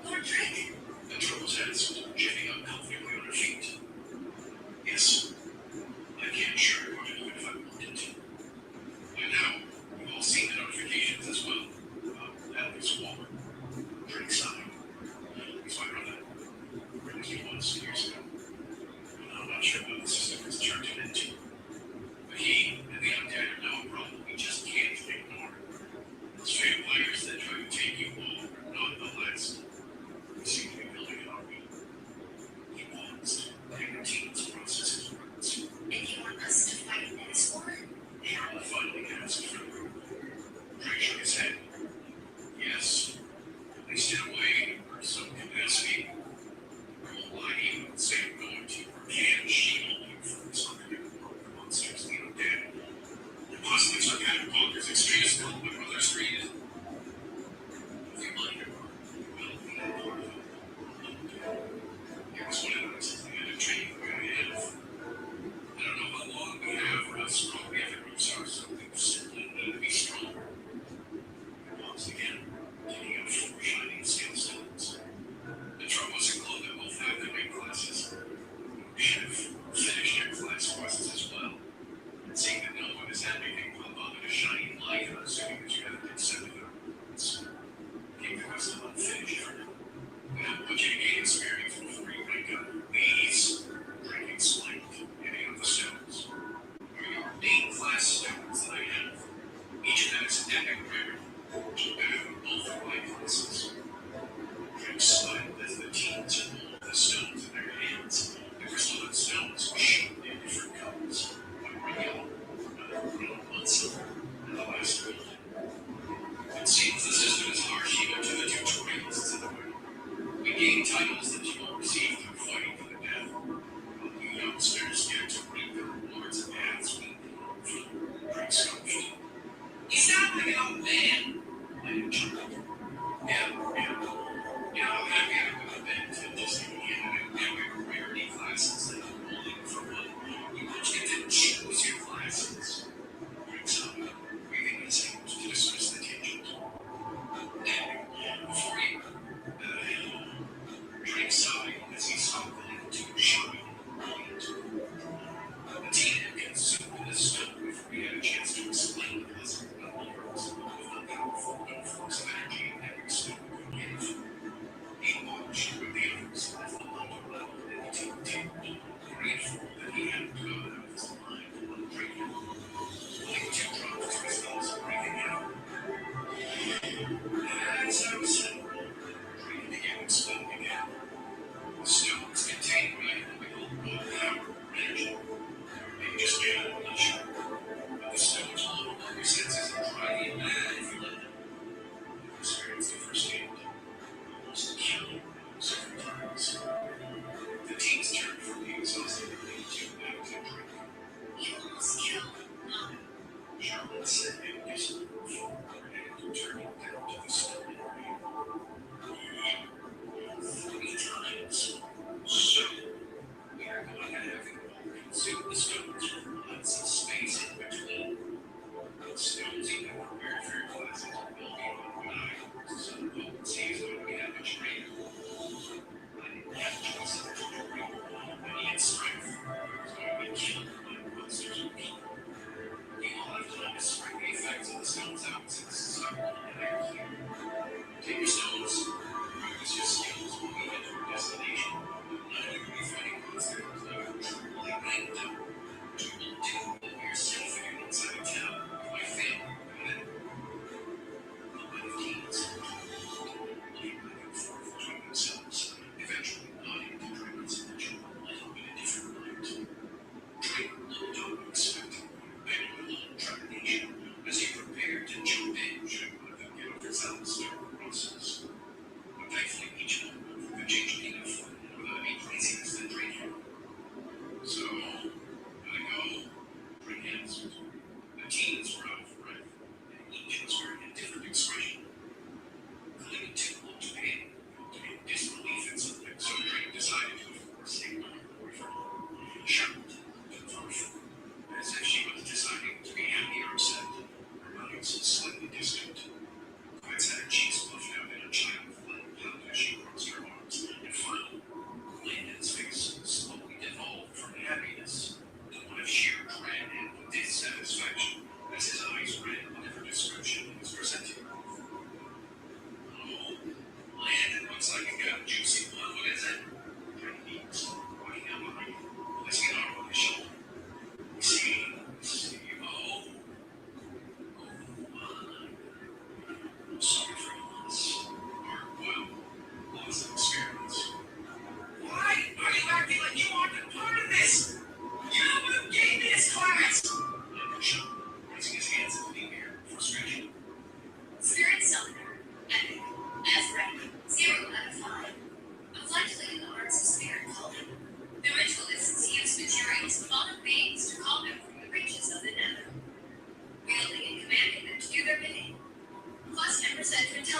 Lord Drake. The trouble's heads, jetting up comfortably on her feet. Yes, I can sure what to do if I wanted to. By now, you've all seen the notifications as well. Alex Walker, Drake side. He's my brother. Where he was years ago. I'm not sure what the system has turned him into. But he and the Undead know a problem we just can't ignore. Those vampires that try to take you all are not the last. We seem to be building an army. He wants to take routines, processes, words. And you want us to fight this war? Harold finally asked for the group. Drake shook his head. Yes, at least in a way, or some capacity. I won't lie to you and say I'm going to, or can shield you from this unpredictable monsters, the Undead. And possibly some kind of bonkers extremist cult my brother's created. If you mind, well, be a part of it. It was one of those that I had to train the way I have. I don't know how long we have or how strong the other groups are, so we simply need to be stronger. I paused again, taking out 4 shining scale stones. The trouble was a club that both had their main classes. Should have finished their class courses as well. And seeing that no one has had anything pop up in a shining light, I'm assuming that you haven't been sent to them. Keep the rest of them unfinished for now. And I want you to gain experience before you rank up. These, Drake explained, hitting up the stones, are your main class stones that I have. Each of them is an epic rarity. Better than both of my classes. Drake smiled as the team took all of the stones in their hands. The crystalline stones were shown in different colors. One were yellow, another green, one silver, and the last golden. It seems the system is harsh even to the tutorialists in the world. We gain titles that you will receive through fighting for the death. While you youngsters get to reap the rewards and paths we from. Drake scoffed. You sound like an old man. I interrupted. Yeah. You know how happy I would have been to just hand out epic rarity classes that are only for one. You each get to choose your classes. Drake sighed, breathing his hands to dismiss the tension. Before you, Drake sighed as he saw the two shine brilliant. The team had consumed the stone before we had a chance to explain the lesson about the heroes of the powerful force of energy in every stone.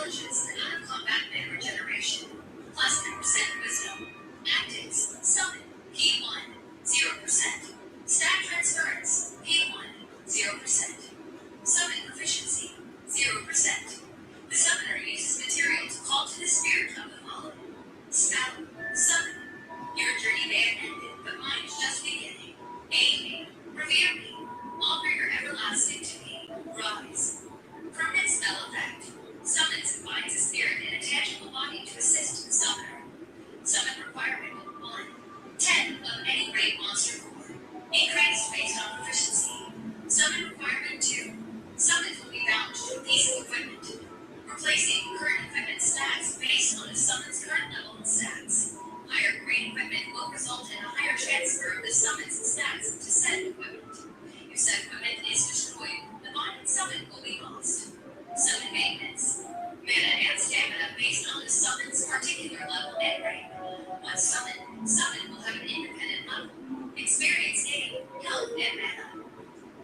intelligence and out-of-combat man regeneration, plus 10% wisdom. Actives, summon, P1, 0%. Stat transference, P1, 0%. Summon proficiency, 0%. The summoner uses material to call to the spirit of the fallen. Spell, summon. Your journey may have ended, but mine is just beginning. Aid me, revere me, offer your everlasting to me. Rise. Permanent spell effect. Summons and binds a spirit in a tangible body to assist the summoner. Summon requirement 1. 10 of any raid monster core. Increased based on proficiency. Summon requirement 2. Summons will be bound to a piece of equipment. Replacing current equipment stats based on a summon's current level and stats. Higher grade equipment will result in a higher transfer of the summon's stats to said equipment. If said equipment is destroyed, the bonded summon will be lost. Summon maintenance. Mana and stamina based on the summon's particular level and rank. Once summoned, summon will have an independent level. Experience gain, health, and mana.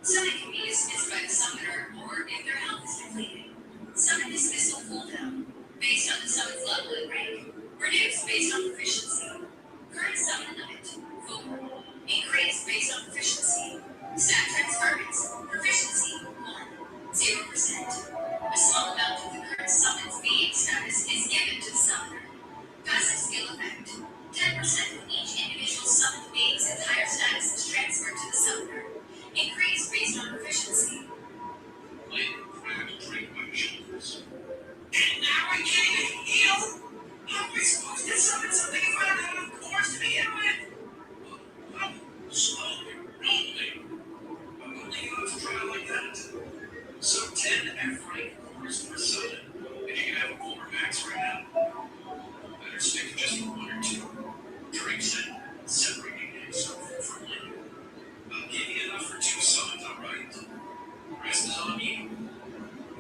Summon can be dismissed by the summoner or if their health is depleted. Summon dismissal cooldown. Based on the summon's level and rank. Reduced based on proficiency. Current summon limit, 4. Increased based on proficiency. Stat transference, proficiency, 1, 0%. A small amount of the current summon's being status is given to the summoner. Passive skill effect. 10% of each individual summoned being's entire status is transferred to the summoner. Increased based on proficiency. Later, grab a drink by the shoulders. And now I can't even heal? How am I supposed to summon something if I don't have enough cores to begin with? Slowly, rolling. I'm only going to try like that. So 10 F-rank cores per summon. And you can have a core max right now. Better stick to just 1 or 2. Drinks it, separating yourself from later. I'll give you enough for 2 summons, alright? The rest is on you.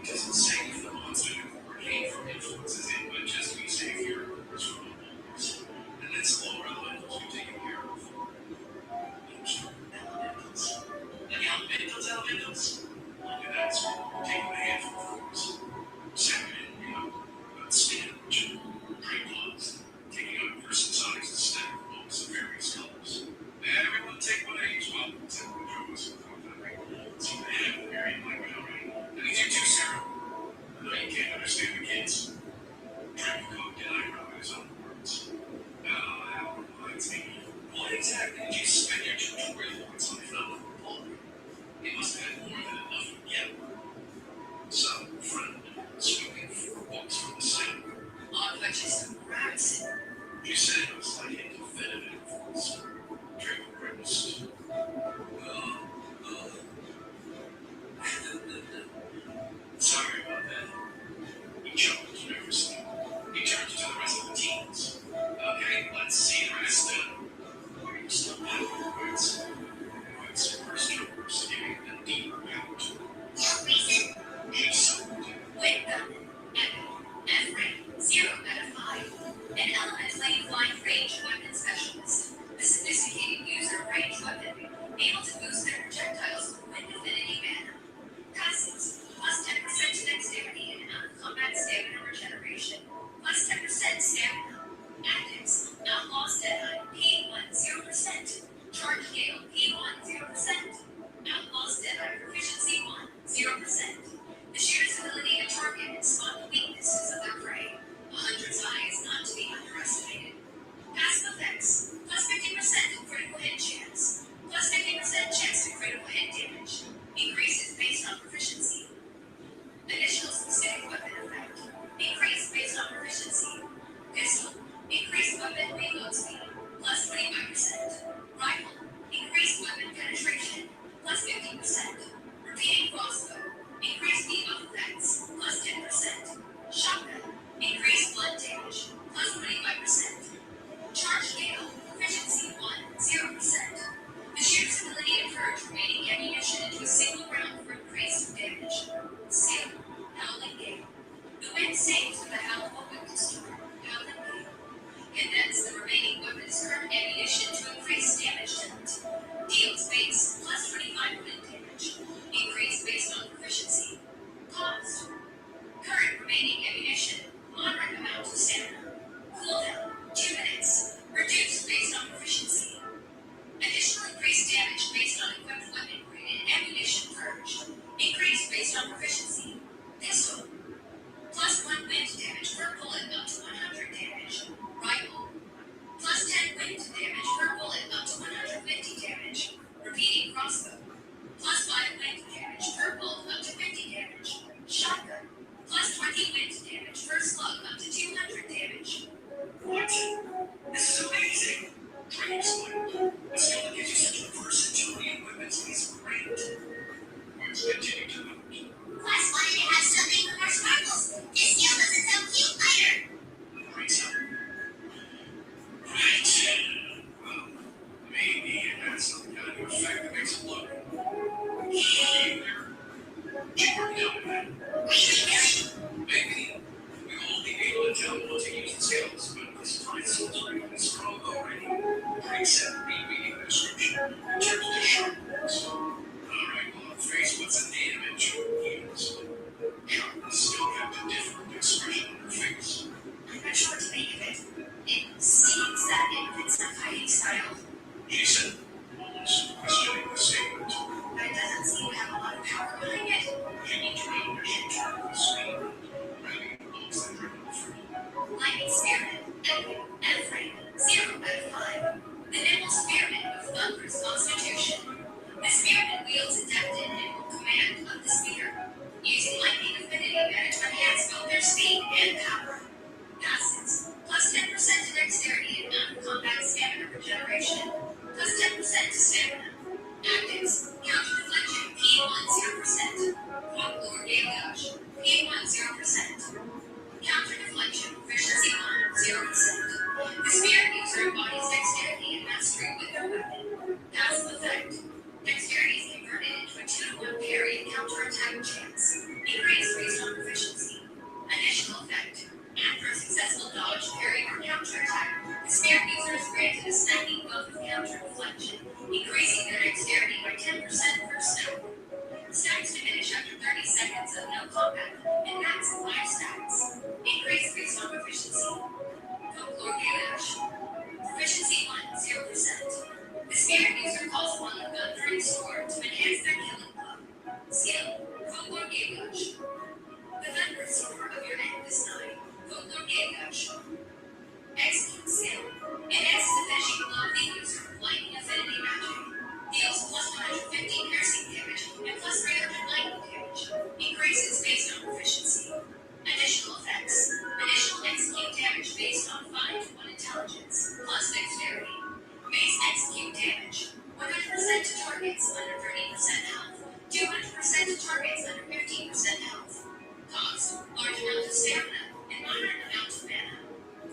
It doesn't say if the monster in the core came from influences it, but just be safe here, cores from the and then some lower elementals you're taking care of. Elementals. Any elementals? Look at that, so taking a handful of cores. Second, sandwich. Great gloves. Taking out person size instead of blocks of various colors. Everyone take one of each one. Except for the drummers. So they have a very black and already. I need you too, Sarah. I know you can't understand the kids. Drink a Coke, get eyebrow in his own words. That reminds me. What exactly did you spend your tutorial points on if not with the book? It must have had more than enough to get. So, friend, smoking 4 books from the same. On purchase of Radisson. You said it was like a definitive voice. Drink breakfast. Sorry about that. He chuckled nervously. He turned to the rest of the teams. Okay, let's see the rest of. Are you still happy with words? Words first troopers giving a deeper power to it. She summoned. Wake up. F-rank, 0 out of 5. An element lane flying range weapon specialist. A sophisticated user range weapon, able to boost their projectiles with wind affinity mana. Passives, plus 10% to dexterity and out-of-combat stamina regeneration. Plus 10% stamina. Actives, Outlaw Deadeye, P1, 0%. Charge Gale, P1, 0%. Outlaw Deadeye, Proficiency 1, 0%. The shooter's ability to target and spot the weaknesses of their prey. 100's eye is not to be underestimated. Passive effects, plus 50% critical hit chance. Plus 50% chance to critical hit damage. Increases based on proficiency. Initial specific weapon effect. Increase based on proficiency. Pistol. Increased weapon reload speed. Plus 25%. Rifle. Increased weapon penetration. Plus 50%. Repeating crossbow. Increased debuff effects. Plus 10%. Shotgun. Spearmint, Edwin, and Frank, 0 out of 5. The nimble spearmint of thunderous constitution. The spearmint wields a deft and nimble command of the spear, using lightning affinity to enhance both their speed and power. Passes, plus 10% to dexterity and non-combat stamina regeneration, plus 10% to stamina. Actives, counter deflection, P1 0%. Folklore Galeage, P1 0%. Counter deflection, proficiency 1 0%. The spear user embodies dexterity and mastery with their weapon. Passive effect. Dexterity is converted into a 2-to-1 parry and counterattack chance. Increased based on proficiency. Additional effect. After a successful dodge, parry, or counterattack, the spear user is granted a snapping buff of counter deflection, increasing their dexterity by 10% per step. Stacks diminish after 30 seconds of no combat, and max 5 stacks. Increase based on proficiency. Folklore Galeage. Proficiency 1, 0%. The spear user calls upon the gun for its sword to enhance their killing blow. Skill, Folklore Galeage. The thunderous roar of your neck this night. Folklore Galeage. Excellent skill. Enhances the finishing blow of the user with lightning affinity magic. Deals plus 150 piercing damage and plus 300 lightning damage. Increases based on proficiency. Additional effects. Additional execute damage based on 5 to 1 intelligence, plus dexterity. Base execute damage. 100% to targets under 30% health. 200% to targets under 15% health. Cost, large amount of stamina, and moderate amount of mana.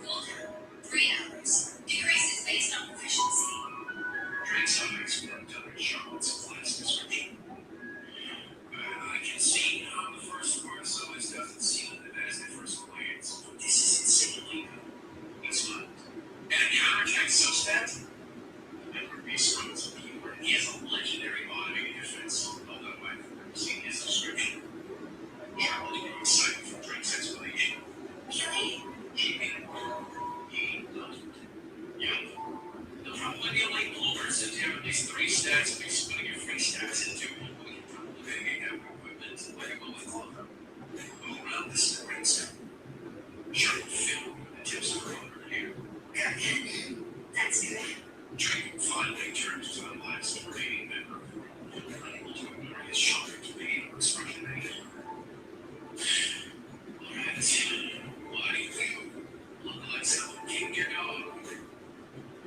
Cooldown, 3 hours. Decreases based on proficiency. Draxonics worked under Charlotte's class description. I can see how the first part so this doesn't seem that as the first glance, but this is insanely good. It's not. And a counterattack such that remember Beast Codes of Viewer, he has a legendary automated defense, although I've never seen his description. Charlotte got excited for Drake's explanation. Really? He made it work. He doesn't. Yeah. They'll probably be like Bluebirds and have at least 3 stats if he's splitting your free stats into. We can probably mitigate that with equipment and let it go with clover. Go around this is the ring step. Charlotte filled with the tips of her over here. Good. That's good. Drake finally turned to the last remaining member of the group, unable to ignore his shocker to pain or expression negative. Alright, what do you think? Look like someone kicked your dog.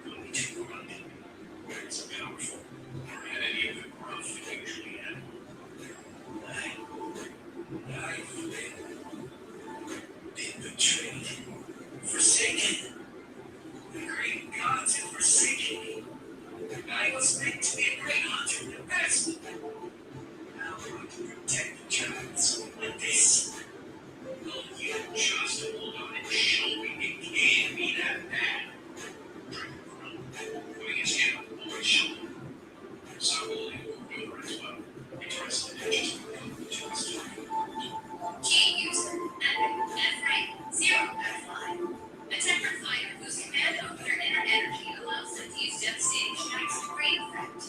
Only 2 run. Words are powerful. Or had any of the growth they usually had. I've been betrayed. Forsaken. The great gods have forsaken me. I was meant to be a great hunter, the best. Now I want to protect the child, so like this. Will you just hold on and show me it can be that bad? Putting his hand on the boy's shoulder. So holding moved over as well. He tries to edge to his target. Key user, F-rank, 0 out of 5. A tempered fighter whose command over their inner energy allows them to use devastating strikes to great effect.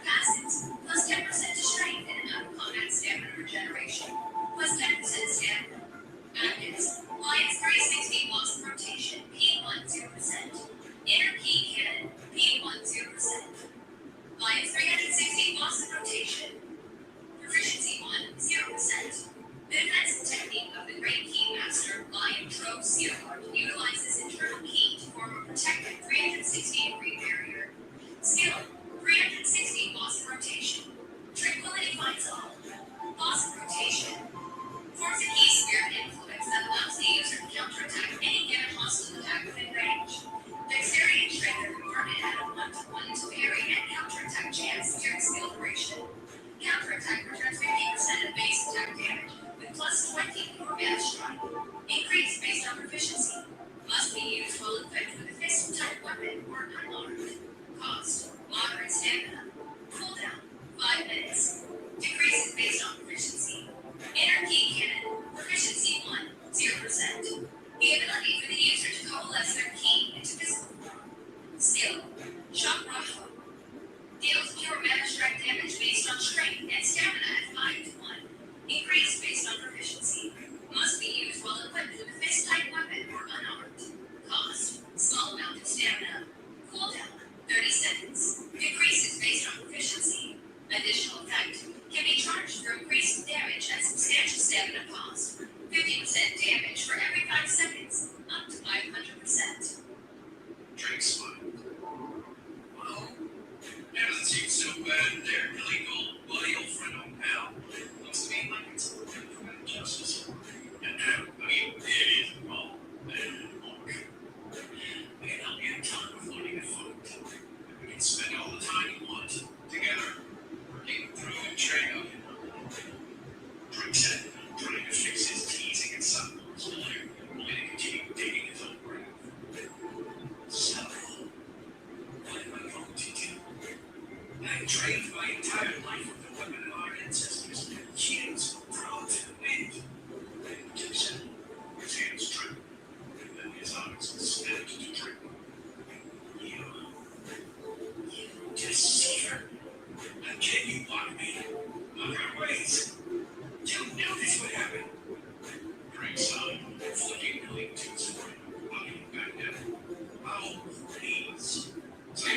Passives, plus 10% to strength and non-combat stamina regeneration, plus 10% stamina. Actives, Lions 360 loss of rotation, P1 0%. Inner key cannon, P1 0%. Lions 360 loss of rotation. Proficiency 1 0%. The defensive technique of the Great Key Master, Lion Trove Sealguard, utilizes internal key to form a protective 360-degree barrier. Skill, 360 loss of rotation. Tranquility finds all. Loss of rotation. Forms a key spirit influence that allows the user to counterattack any given hostile attack within range. Dexterity and strength are converted at a 1-to-1 to parry and counterattack chance during skill duration. Counterattack returns 50% of base attack damage with plus 20 for bad strike. Increase based on proficiency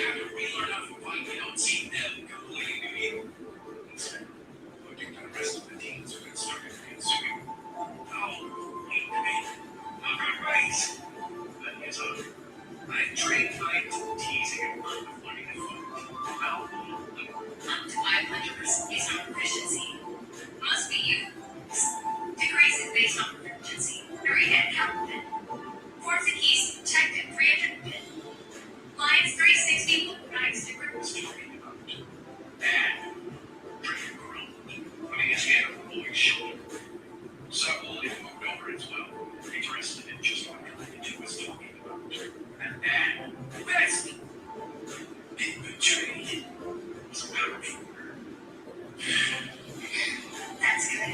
have to relearn how to fight. We don't see them completely. Instead, looking at the rest of the teams who had started consuming. Oh, lead the me. Not our ways. That is over. I trained my teasing and learning to fight. How? Up to 500% based on proficiency. Must be you. Decreases based on proficiency. Very head count pin. Forms the keys to protect at 300 pin. Lions 360 will provide sticker. Talking about bad. Drinking ground. Putting his hand on the boy's shoulder. Several moved over as well. Interested in just what the two was talking about. And then, best. It betrayed. Was powerful. That's good.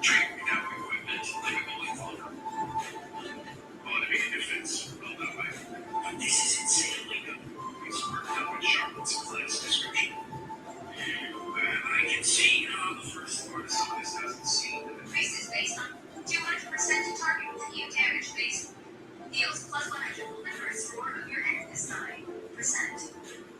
Drink without equipment, like a bully father. Automated defense, well that way. But this is insanely good. It's worked out with Charlotte's class description. I can see how the first part of some of this doesn't seem. Increases based on 200% to target with you damage based. Deals plus 100 will never restore of your enemy's 9%.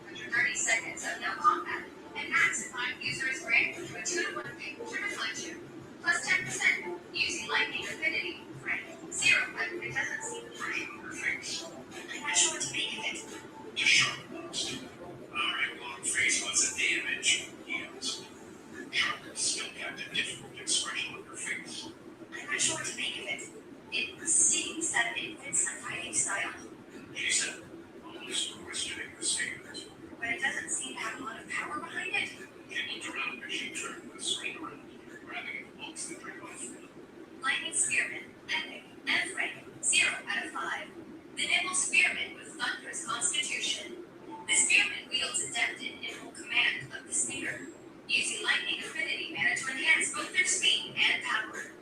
Under 30 seconds of no combat. And max if 5 users granted to a 2-to-1 pick to reflect you. Plus 10% using lightning affinity. Right. 0, but it doesn't seem pressure on her face. I'm not sure what to make of it. Just sharp most. Alright, long face, what's the damage? Heals. Sharp still kept a difficult expression on her face. I'm not sure what to make of it. It seems that it fits a fighting style. She said, almost questioning the standards. But it doesn't seem to have a lot of power behind it. She looked around as she turned the screen around, grabbing the books that drink off. Lightning Spearman, Epic, F-Rank, 0 out of 5. The Nimble Spearman with thunderous constitution. The Spearman wields adept in nimble command of the spear, using lightning affinity mana to enhance both their speed and power.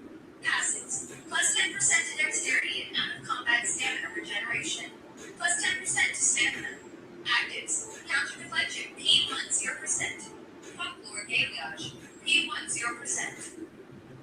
Passives, plus 10% to dexterity and out-of-combat stamina regeneration, plus 10% to stamina. Actives, counter deflection, P1 0%. Folklore Galeage, P1 0%.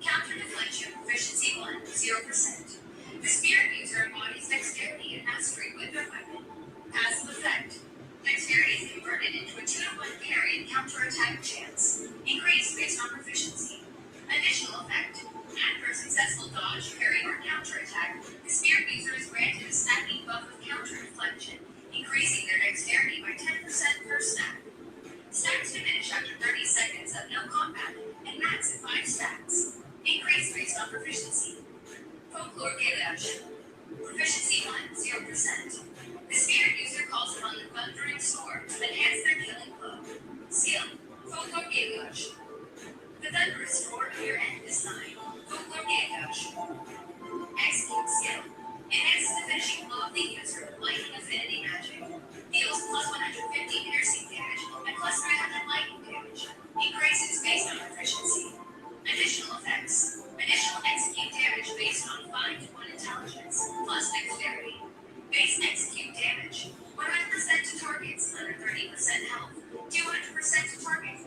Counter deflection, proficiency 1 0%. The spirit user embodies dexterity and mastery with their weapon. Passive effect. Dexterity is converted into a 2-to-1 parry and counter-attack chance. Increased based on proficiency. Additional effect. After a successful dodge, parry, or counter-attack, the spirit user is granted a stacking buff with counter deflection, increasing their dexterity by 10% per stack. Stacks diminish after 30 seconds of no combat, and max at 5 stacks. Increase based on proficiency. Folklore Galeage. Proficiency 1 0%. The spirit user calls upon the thundering sword to enhance their killing blow. Skill. Folklore Galeage. The thunderous roar of your end is 9. Folklore Galeage. Execute skill. Enhances the finishing blow of the user with lightning affinity magic. Deals plus 150 piercing damage and plus 300 lightning damage. Increases based on proficiency. Additional effects. Additional execute damage based on 5 to 1 intelligence, plus dexterity. Base execute damage. 100% to targets under 30% health. 200% to targets.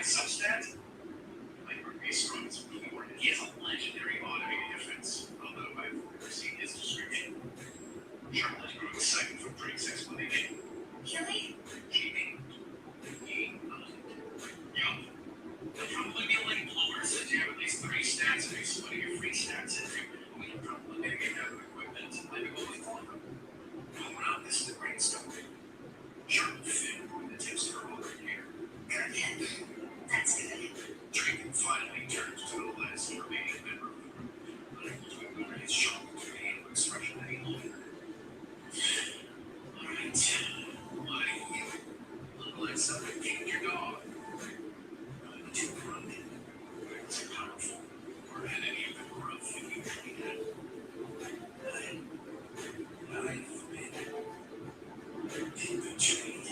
Such that, like Reese Rhodes before, he has a legendary automated explanation. Killing? The probability blower says you have at least 3 stats and he's splitting your free stats into. We can probably mitigate that with equipment and maybe what we call them. Going on, this is the great stuff. Sharp fin, the tips are over here. Good. That's good. Drinking finally turns to the last remaining member of the group, unable to ignore his shock to the anal expression any longer. Alright, why you? Unlike something kicked your dog. Not too drunk. Too powerful. Or had any of the growth that you really had. I've been betrayed.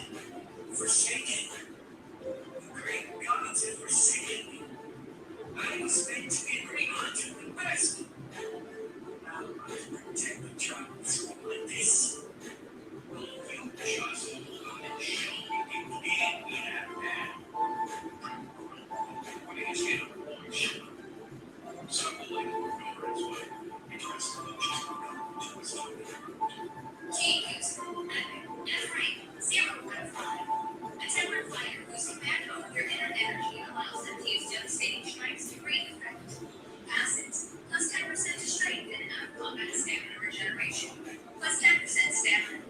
Forsaken. The great gods have forsaken me. I was meant to be a great hunter, the best. Now I protect the child through like this. Will you just hold and show me you can't be that bad? Putting his hand on the boy's shoulder. Some will like ignore his way. He tries to push his way to his own. Team user, F-rank 0.5. A tempered fighter whose command over their inner energy allows them to use devastating strikes to great effect. Passives, plus 10% to strength and out-of-combat stamina regeneration, plus 10% stamina.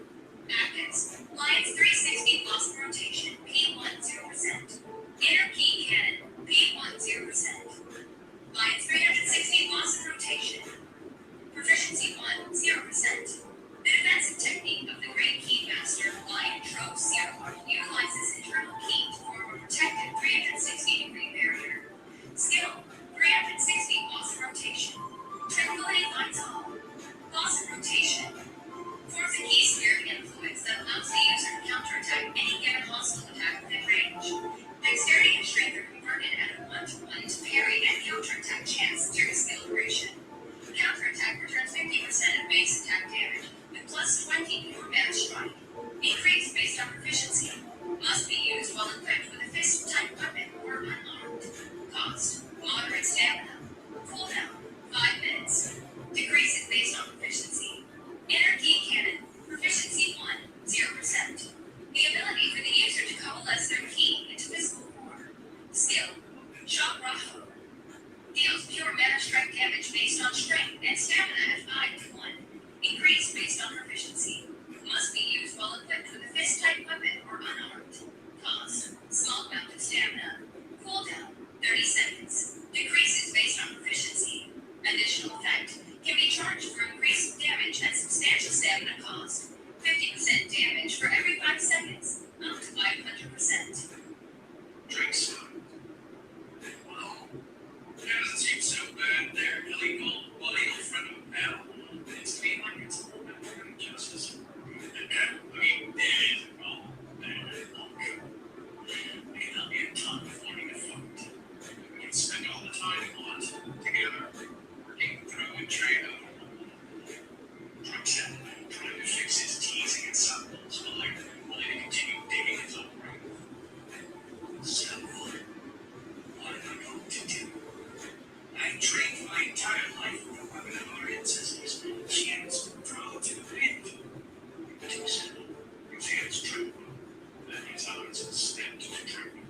Actives, Lions 360 blossom rotation, P1 0%. Inner key cannon, P1 0%. Lions 360 blossom rotation. Proficiency 1 0%. The defensive technique of the Great Key Master, Lion Trove Zero, utilizes internal key to form a protected 360-degree barrier. Skill, 360 blossom rotation. Tranquility finds all. Blossom rotation. Forms a key spirit influence that allows the user to counterattack any given hostile attack within range. Dexterity and strength are converted at a 1-to-1 to parry and counterattack chance during skill duration. Counterattack returns 50% of base attack damage with plus 20 for mana strike. Increase based on proficiency. Must be used while equipped with a fist-type weapon or unarmed. Cost, moderate stamina. Cooldown, 5 minutes. Decreases based on proficiency. Inner key cannon, proficiency 1, 0%. The ability for the user to coalesce their key into physical form. Skill, Shock Raho. Deals pure mana strike damage based on strength and stamina at 5-to-1. Increase based on proficiency. Must be used while equipped with a fist-type weapon or unarmed. Cost, small amount of stamina. Cooldown, 30 seconds. Decreases based on proficiency. Additional effect can be charged for increased damage and substantial stamina cost. 50% damage for every 5 seconds, up to 500%. Drink some. Wow. That doesn't seem so bad there, illegal buddy, old friend of a pal. It's to be like it's a little bit of justice. I mean, it is wrong. We can help you a ton before we get fucked. We can spend all the time we want together, working through and trade out. Trump's trying to fix his teasing and subtles while I continue digging his own grave. So, what am I going to do? I trained my entire life with the weapon of our ancestors. Chance draw to the wind. Too simple. His hands tremble. Then his arms step to the tremble.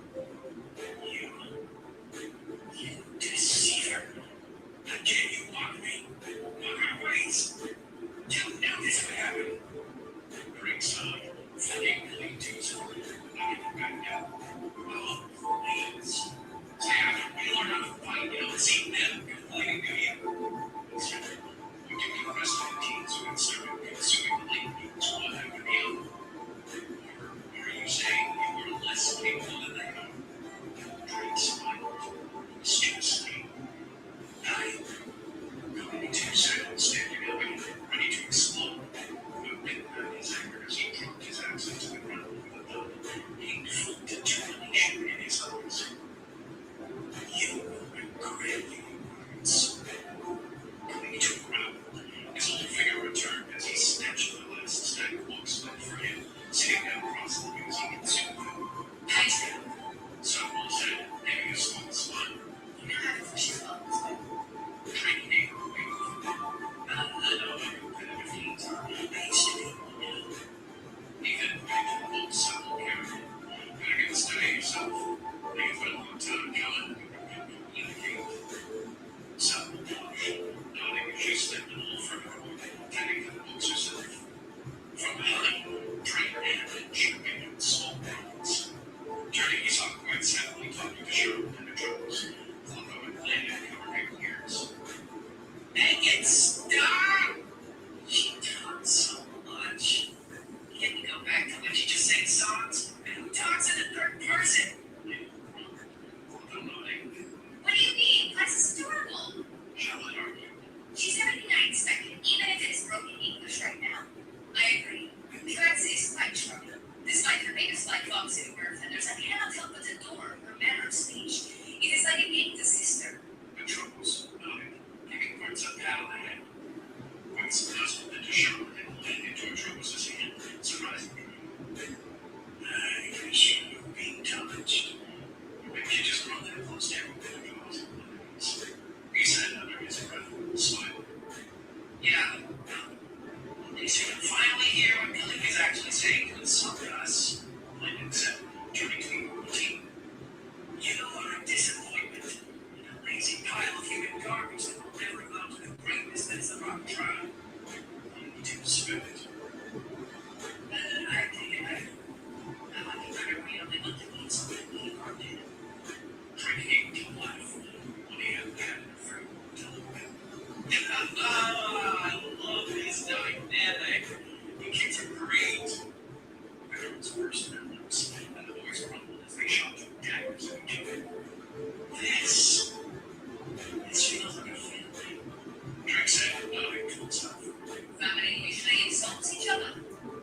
You deceiver. How dare you mock me? Mock our ways. You know this would happen. Ringside, fucking really too smart. Not even back now. Oh, please. Say, we learned how to Megan, stop! She talks so much. Can you go back to when she just sang songs? And who talks in the third person? What do you mean? That's adorable. She's everything I expected, even if it is broken English right now. I agree. Because it's quite trouble. Despite her biggest lifelong city birth, and there's a cannot help but adore her manner of speech. It is like a game to sister. The troubles. Giving parts of battle ahead. Once the husband and Charlotte and land into a troubles as hand. Surprisingly. I can assure you being touched. Maybe she just brought that close to everyone. He said under his breath, smile. Yeah. Did you finally hear what Billy is actually saying to insult us? Lyndon said, turning to the old team. You are a disappointment. A lazy pile of human garbage that will never amount to the greatness that is the rock tribe. You two spit it. I take it back. I like it better when you only looked at me so that we are dead. Drinking to life. When he had that fruit. I love this dynamic. You kids are great. Everyone's worse than their lips, and the boys rumbled as they shot through daggers at each other. This feels like a family. Drake said, nodding to himself. Family usually insults each other.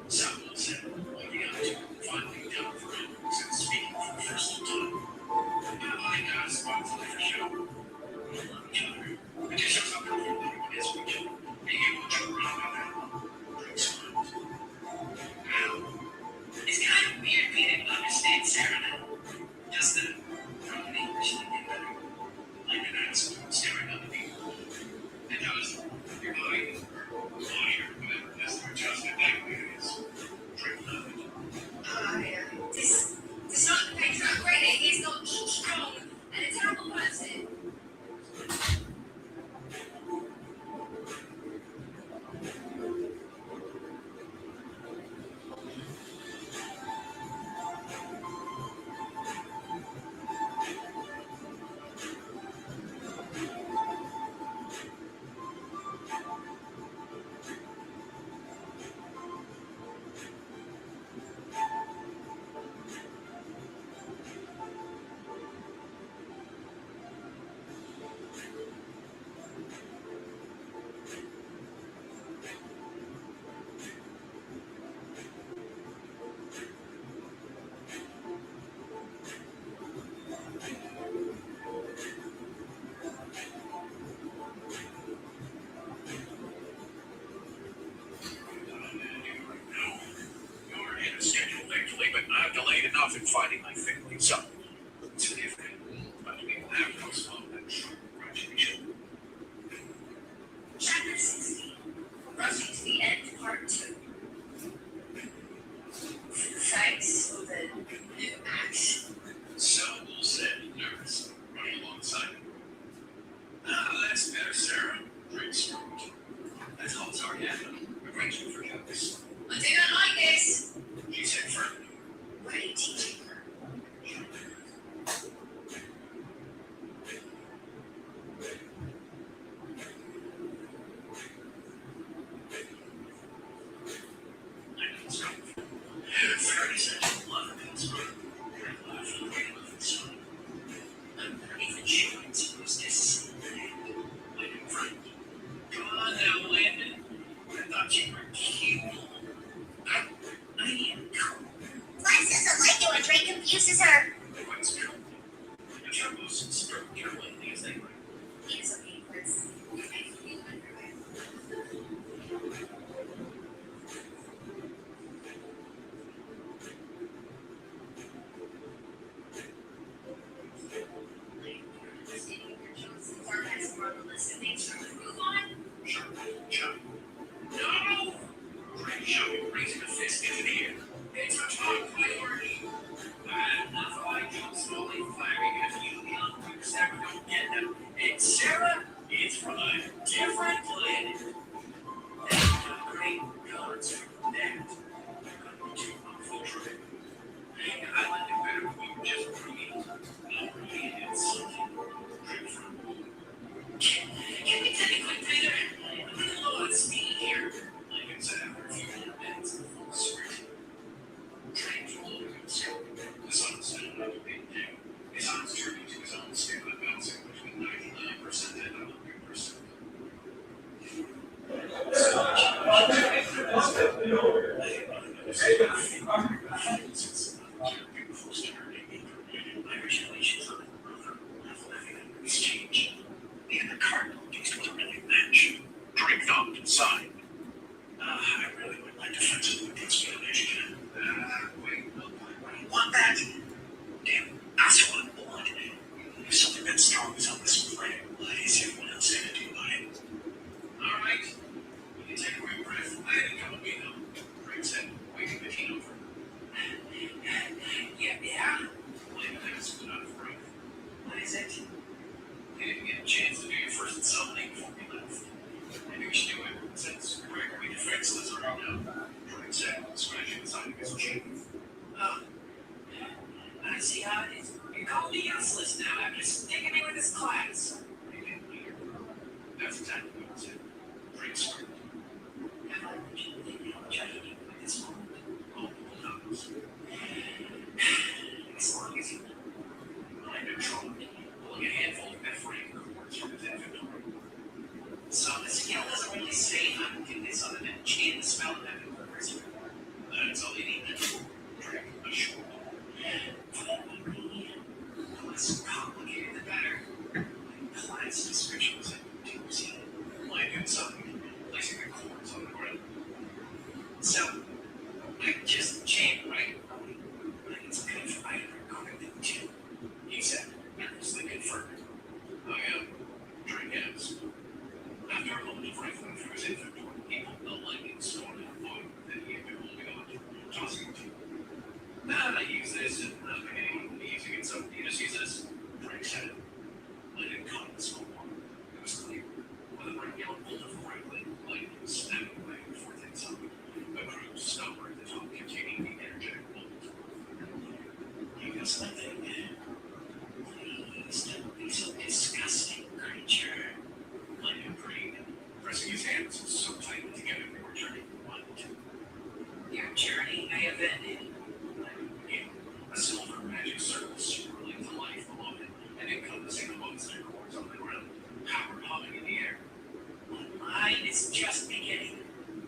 Samuel said, looking out to finally down for him, since speaking for the first time. I got a spot for the show. We love each other. It just shows how important everyone is to each other. Being able to joke around about that. Drake smiled. It's kind of weird being able to understand Sarah now. Just the broken English thing get better. Like an ass staring up at me. And notice your body, whatever it is, adjusted that way it is. Drake nodded. This not the picture of great. It is not strong and a terrible person. Enough in finding my family, so it's different. But we will have no slow and short graduation. Chapter 16. Rushing to the end, part 2. Thanks for the new action. Samuel said, nervous, running alongside him. That's better, Sarah. Drake smoked. That's all it's already happened. We're going to forget this. I do not like this, she said firmly. What are you teaching her? Fairy said she loved Pittsburgh. And laughed at the way of the sun. I'm not even sure it's supposed to see that. My new friend. Come on now, Landon. I thought you were cute. I am cool. Lex doesn't like it when Drake confuses her. What's cool? The troubles spoke carefully as they were. He is okay, Chris. No! Drake shouted, raising a fist into the air. It's a top priority. And that's why Joe slowly firing at you young quick step don't get them. And Sarah, it's from things changed. And the cardinal things don't really match. Drake thought inside. I really would like to find something with this village. Wait, no, I don't want that. Damn, that's what I want. If something that strong is on this planet, what is everyone else gonna do about it? Alright. You can take a real breath. I didn't come with me though. Drake said, waiting the teen over. Yeah. Believe it is good enough, right? What is it? You didn't get a chance to do your first insomnia before we left. Maybe we should do it since we're going to be defenseless around now. Drake said, scratching the side of his chin. I see how it is. You call me useless now after sticking me with this class. That's exactly what I said. Drake smirked. And I want you to think how much I hate you at this moment. Multiple times. As long as you I'm controlled, pulling a handful of meth-free cords from his inventory. So the skill doesn't really say how to do this other than chain the spell of that cords. That's all you need to do. Drake assured. For that would be the less complicated the better. Class descriptions and doozy. Lying inside, placing the cords on the ground. So, I just chain, right? But it's good for either equipment too. He said, nervously confirmed. I am. Drake asked. After a moment of rifling through his inventory, he pulled the lightning storm and food that he had been holding on to, tossing it to him. I use this and not beginning using it, so you just use this. Drake said. Lightning caught the small one. It was clear. With a regular bolt of rifling, lightning was snapping away before things up. A crude stopper at the top containing the energetic bolt. You got something. Please don't be so disgusting, creature. Lightning breathed, pressing his hands so tightly together they were turning one to. Your journey may have ended. A silver magic circle swirling to life below it and encompassing the monster cords on the ground, power humming in the air. Mine is just beginning.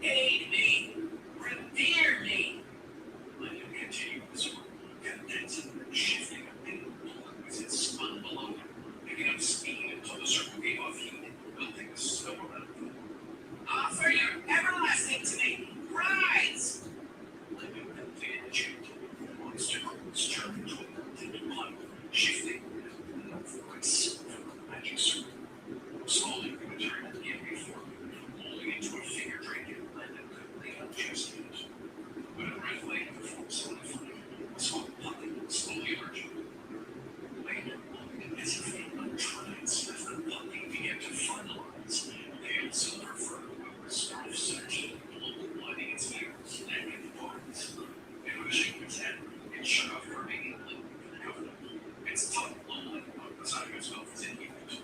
Aid me. Revere me. Let him continue the swirl, condensing and shifting a bit as it spun below him, picking up speed until the circle gave off heat, melting the snow around him. Offer your everlasting to me. Rise! Let him completed the chant. The monster cords churning toward the tinted blood, shifting and moving forward silver magic circle. Slowly returning to the enemy form, molding into a figure Drake and landed quickly on chest edge. When a red flame performed solidified, a small puppet slowly emerging. Wait, as if in a trance, as the puppy began to finalize, pale silver fur with scarf searching, lighting its ears, neck, and parts. It was shaking its head and shut off her making lip for the governor. Its tongue lolling out the side of its mouth as it heaved.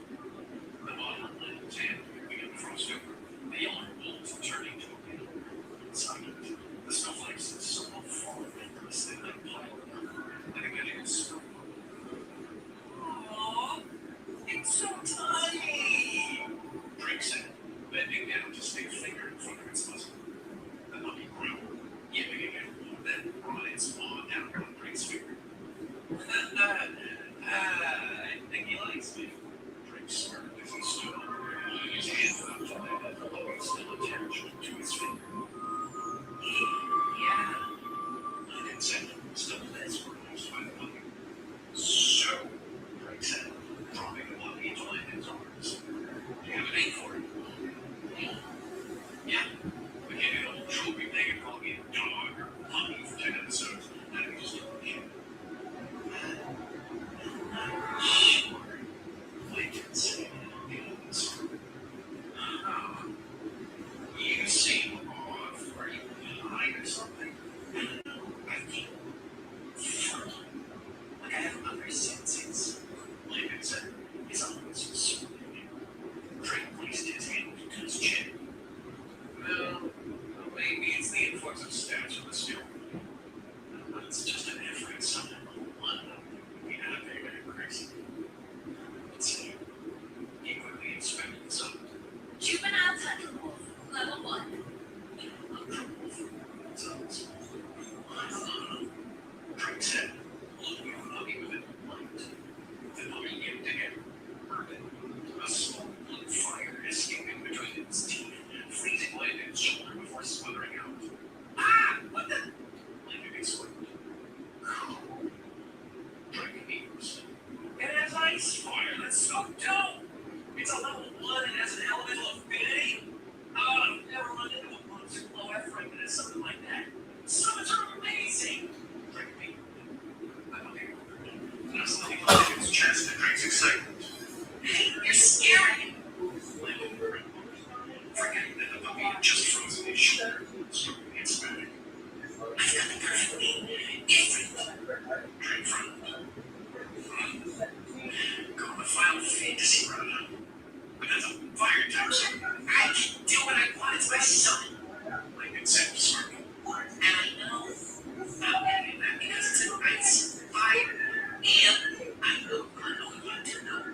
That's so dope. It's a level 1 and has an elemental affinity. Oh, I've never run into a monster low F rank that has something like that. Summons are amazing. Drink me. I don't care. That's like his chest that drinks excitement. Hey, you're scaring him. Forgetting that the puppy just frozen his shoulder. So it's better. I've got the perfect name. Everything. Drink from. Go on the final fantasy route. But as a fire type, I can do what I want. It's my son. Like it's sparkle. And I know I'm having that because it's an ice fire. And I know you to know me.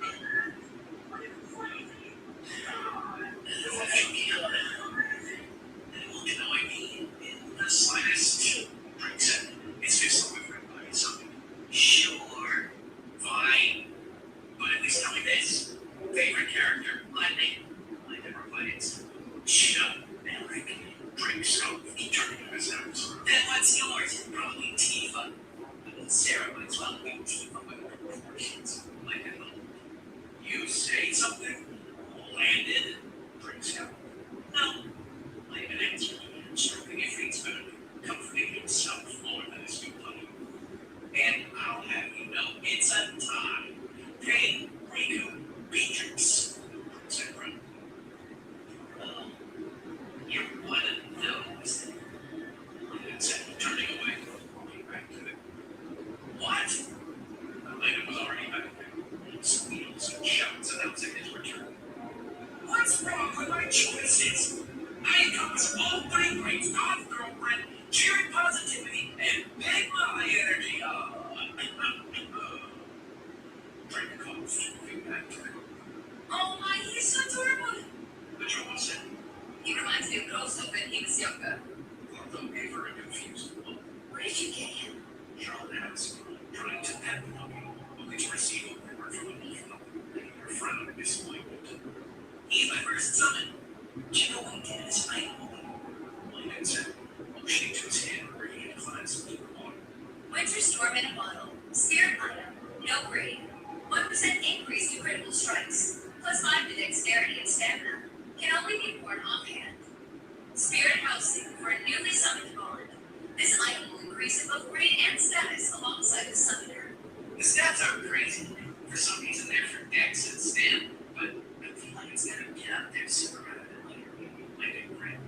The slightest drinks it. It's just so everybody something. Sure. Fine. But at least tell me this. Favorite character? My name. I never played it. Chuck Elric. Drink scope. Eternity reserves. Then what's yours? Probably Tifa. Sarah might as well be Tifa with proportions. Like I know. You say something? Landed. Drink scope. No. I have an answer. Stroking your feet's better than comforting himself more than his new body. And I'll have you know it's a tie. Hey, Riku, Matrix. Etc. You're one of those. Instead of turning away, walking back to it. What? Elena was already back there. Squeals and shouts announcing his return. What's wrong with my choices? I encompass all three grades, non-girlfriend, cheering positivity, and big mama energy. Trying to call moving back to it. Oh my, he's so adorable. The trouble said. He reminds me of Gozo when he was younger. Although gave her a confused look. Where did you get him? Charlotte asked, trying to pet the puppy, only to receive a word from a evil, making her frown in disappointment. He's my first summon. Do you know what he did this night? Lincoln said, motioning to his hand where he had glanced into the water. Winter Storm in a bottle. Spirit item. No grade. 1% increase to critical strikes. Plus 5 to dexterity and stamina. Can only be worn offhand. Spirit housing for a newly summoned bond. This item will increase in both grade and status alongside the summoner. The stats are crazy. For some reason they're for dex and stamina, but I feel like it's gonna get up there sooner rather than later. My big friend.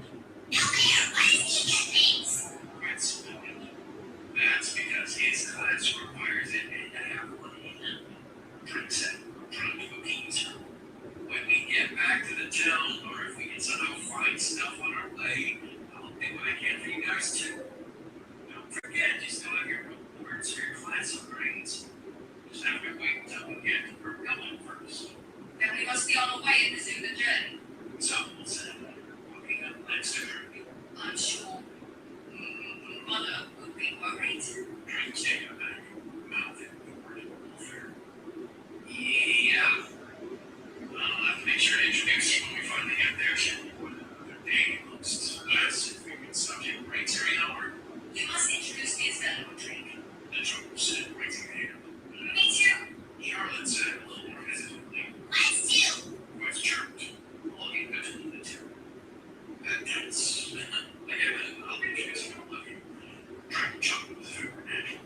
Why did you get things? That's because his class requires it and I have one in him. Drink said, trying to appease her. When we get back to the town, or if we can somehow find stuff on our way, I'll do what I can for you guys too. Don't forget, you still have your rewards for your class upgrades. Just have to wait until we get to where we're going first. Then we must be on the way to do the journey. Someone said, walking up next to her. I'm sure. Mother would be worried. Drink take her back. Mouth it forward and over. Yeah. Well, I'll have to make sure to introduce you when we finally get there. Another day amongst us if we can subject breaks every hour. You must introduce me as that would drink. The trouble said, raising the hand. Me too. Charlotte said a little more hesitantly. Let's do. Voice chirped, looking between the two. That's. Again, I'll be introducing all of you. Trying to chuckle with her natural.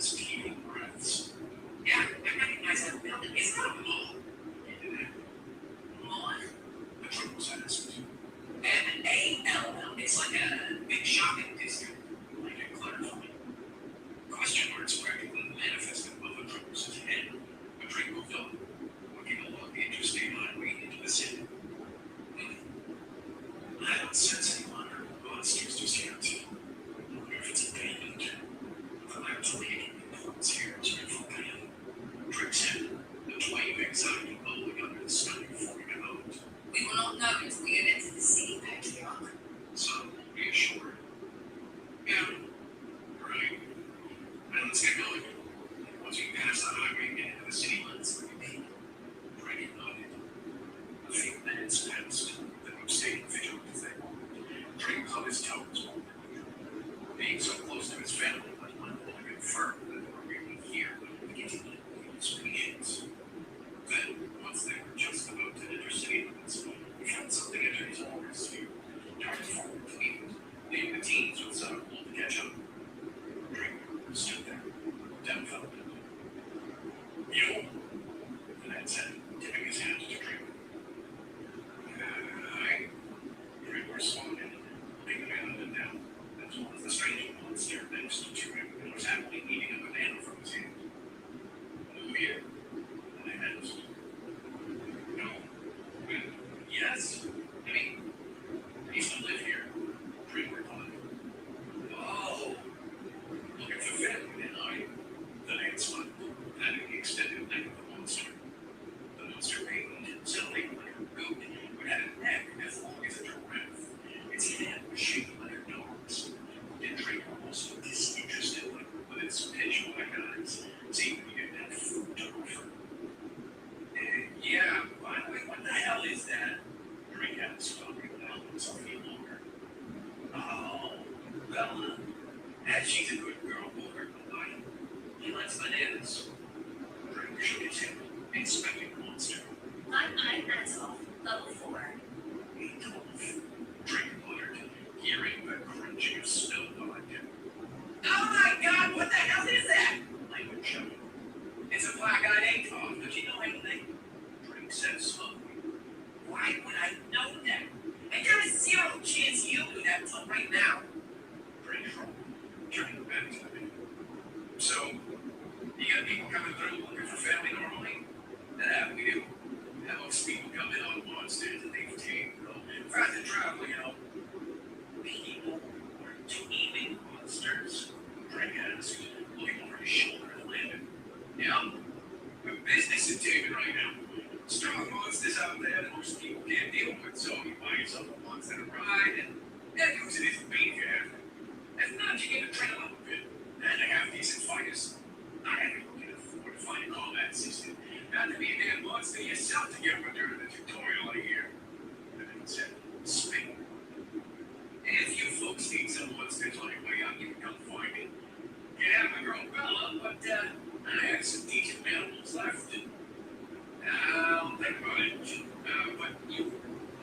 endless teeming breaths. Yeah, I recognize that building. It's not a mall. Mall? The triples asked. M-A-L-L. It's like a big shopping district. Like a clarify. Question marks practically manifested above the triples' head. A train moved on, walking along the interstate highway into the city. I don't sense any monsters just yet. I wonder if it's abandoned. The lab's leading influence here is dreadful pain. Drake said, the twang of anxiety bubbling under the stomach before we come out. We will not know until we get into the city, patriarch. So, reassured. Yeah, right. Now let's get going. Once we pass the highway and get into the city limits, Drake nodded. A few minutes passed. The stayed vigilant as they walked. Drake caught his toes. Being so close to his family, but unable to confirm that they were really here, he continued to lose patience. Then, once they were just about to enter city limits, he found something under his aura sphere. Darted forward, pleaded, leaving the teens with some pull to catch up. Drake stood there, dumbfounded. Yo, the man said, tipping his hand to Drake. Drake responded, looking the man up and down, as well as the strange monster next to him and was happily eating a banana from his hand. New here? And I asked. No. Yes? I mean, I used to live here. Drake replied. Oh. Looking for family, then I? The man smiled, patting the extended neck of the monster. The monster reigned, suddenly like a goat, but had a neck as long as a giraffe. Its head was shaped like a dog's. And Drake almost looked disinterested, like with its pitch black eyes, seeing we didn't have food to offer. Yeah, what the hell is that? Drake asked, stopping to help himself any longer. Oh, Bella. She's a good girl, will hurt nobody. He likes bananas. Drake shook his head, inspecting the monster. I'm Ansel, level 4. 12. Drake muttered, hearing the crunching of snow behind him. Oh my god, what the hell is that? Language shouted. It's a black-eyed ACOG. Don't you know anything? Drake said slowly. Why would I know that? And there is zero chance you do that until right now. Drake shrugged, turning back to me. So, you got people coming through looking for family normally? Yeah, we do. Have most people come in on monsters and they take, fast and travel, you know. People are teeming monsters? Drake asked, looking over his shoulder at Landon. Yeah, business is taken right now. Strong monsters out there that most people can't deal with, so you buy yourself a monster to ride and use it as a bait if you have to. If not, you get a trail up a bit. And they have decent fighters. Not everyone can afford to find a combat system. Not to be a damn monster yourself to get rid of the tutorial I hear. And then he said, spin. If you folks need some monsters on your way out, you can come find me. Can't have my girl Bella, but I have some decent animals left. I'll think about it. But you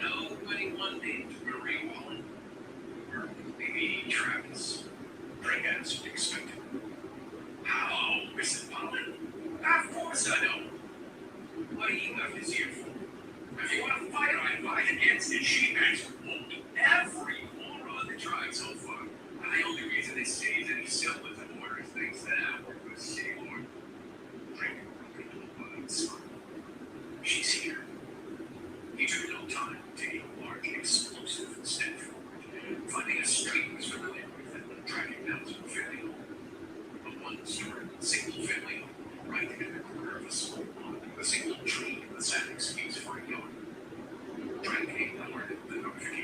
know anyone named Marie Wallen? Or maybe Travis? Drake asked expectantly. Oh, Mrs. Wallen? Of course I know. What do you have this here for? If you want to fight, I invite an instant she has whooped every moron that tried so far. And the only reason this city's any simpler than order is thanks to that work with City Lord. Drake broke into a wide smile. She's here. He took no time, taking a large explosive and stepped forward, finding a street was familiar with and tracking down to a family home. A one-story, single-family home right in the corner of a small lot with a single tree in the Saturday space for a yard. Drake ignored the notification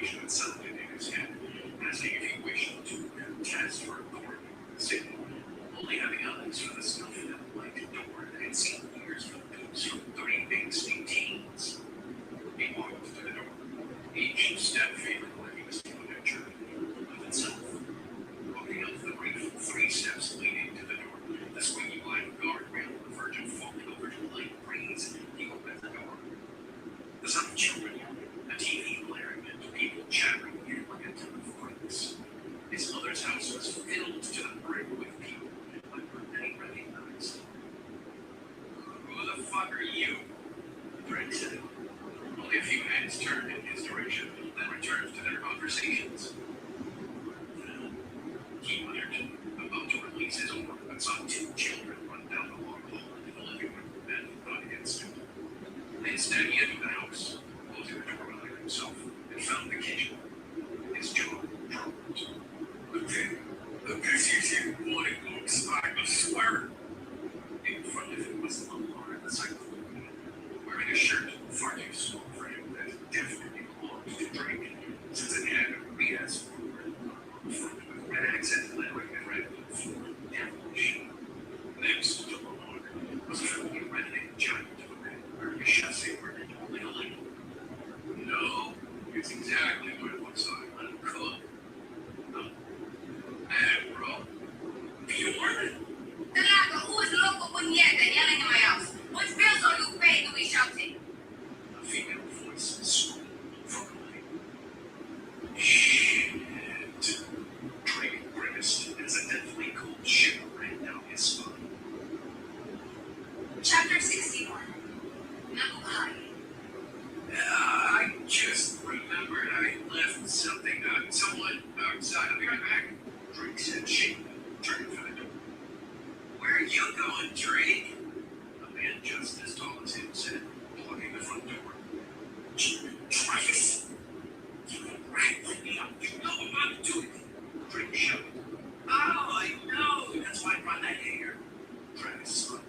you? Drake said. Only a few heads turned in his direction, then returned to their conversations. He muttered, about to release his order, but saw two children run down the long hall into the living room and thought against him. Instead, he entered the house, closing the door behind himself, and found the kitchen. His jaw dropped. Okay, this is what it looks like, I swear. In front of him was Lamar in the cyclone, wearing a shirt far too small for him that definitely belonged to Drake, since it had a BS forward on the front with red accent lettering and red for devilish. Next to Lamar was a fully redheaded giant of a man wearing a chassé worded only a little. No, it's exactly what it looks like uncooked. Man, bro. Bjorn? Talaga, who is loco puñeta yelling in my house? What bills are you paying to be shouting? A female voice screamed from the Shit. Drake grimaced as a deathly cold shiver ran down his spine. Chapter 61. Nabuhay. I just remembered I left something someone outside. I'll be right back. Drake said, shaking, turning for the door. Where are you going, Drake? A man just as tall as him said, blocking the front door. Travis! You rat let me up. You know I'm about to do it. Drake shouted. Oh, I know. That's why I brought that hanger. Travis smiled,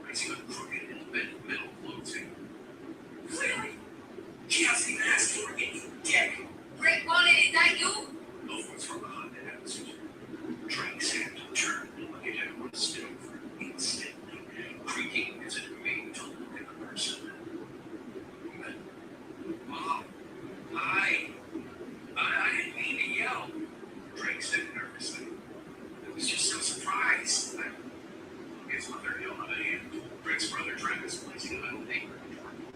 raising a crooked and bent metal clothing. Clearly. She hasn't even asked for it. You dick. Rick wanted it, that you? A voice from behind the answered. Drake's hand turned and looked at him on the stove instantly, creaking as it remained to look at the person. Mom, I didn't mean to yell. Drake said nervously. It was just so surprised. His mother held out a hand. Drake's brother Travis placing a metal anchor toward him.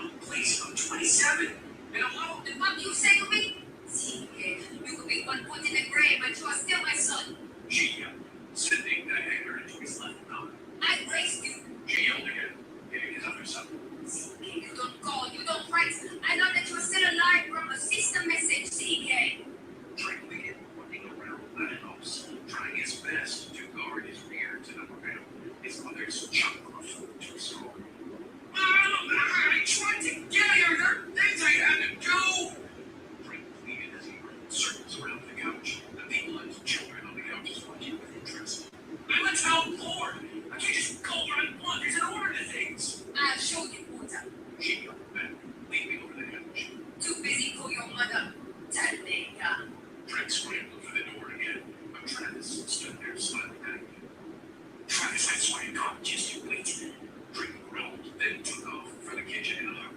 Oh, please, I'm 27. And I'm old. The fuck you say to me? See, you could be one foot in the grave, but you are still my son. She yelled, sending the hanger into his left thumb. I raised you. She yelled again, hitting his other son. CK, you don't call, you don't write. I know that you are still alive from a system message, CK. Drake waited, looking around at an house, trying his best to guard his rear to the prevail. His mother's chuckle of too strong. I tried to get here. There are things I had to do. Drake pleaded as he ran circles around the couch. The people and children on the couches watching with interest. I'm a town lord. I can't just go where I want. There's an order to things. I'll show you, Buddha. She yelled back, leaping over the hedge. Too busy for your mother. Tallega. Drake scrambled for the door again, but Travis stood there smiling at him. Travis, I swear to God, just you wait. Drake growled, then took off for the kitchen in a hurry.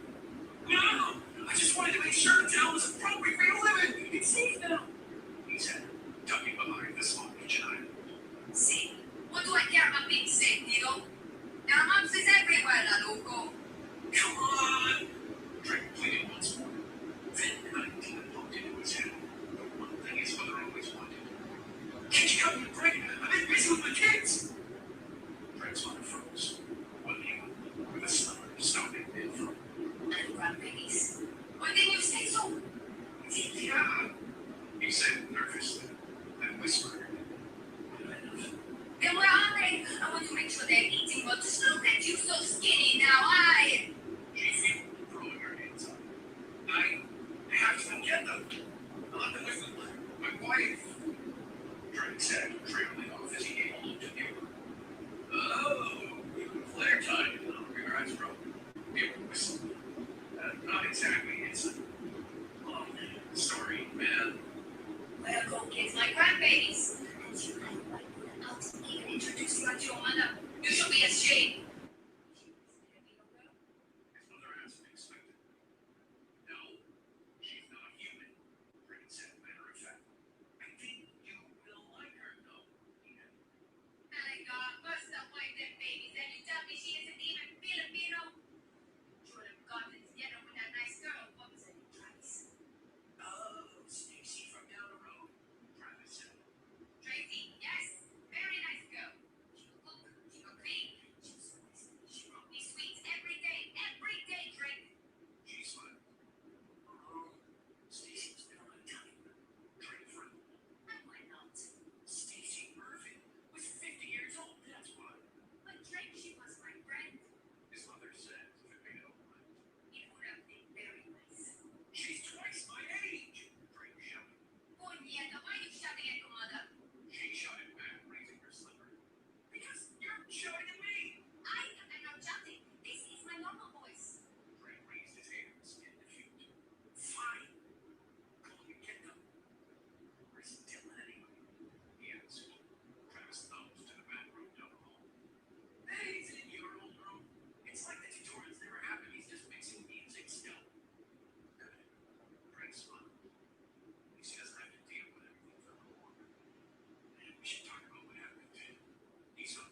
No! I just wanted to make sure the town was appropriate for you to live in. It's safe now. He said, tucking behind the small kitchen island. See, what do I care about being safe, Nito? There are monsters everywhere, La Loco. Come on! Drake pleaded once more. Then an idea popped into his head. The one thing his mother always wanted. Can't you come and break? I've been busy with my kids. Drake's mother froze. One knee with a summer stopping in front. And grandbabies. Why didn't you say so? Yeah, he said nervously, then whispered. Then where are they? I want to make sure they're eating, but just look at you so skinny now. She fumed, throwing her hands up. I have to get them. I'll let them with my wife. Drake said, trailing off as he gave a look to Bjorn. Oh, flare time. Your eyes broke. Bjorn whistled. Not exactly instant. Long story, man. Well, go kids like grandbabies. I'll even introduce you to your mother. You should be ashamed. Shorter than me. I'm not chatting. This is my normal voice. Brent raised his hands in defeat. Fine. You get them. Where's Dylan anyway? He answered. Travis thumbs to the bathroom down the hall. Hey, he's in your old room. It's like the tutorials never happened. He's just mixing music still. Good. Brent smiled. He doesn't have to deal with everything for the war. We should talk about what happened. He's up.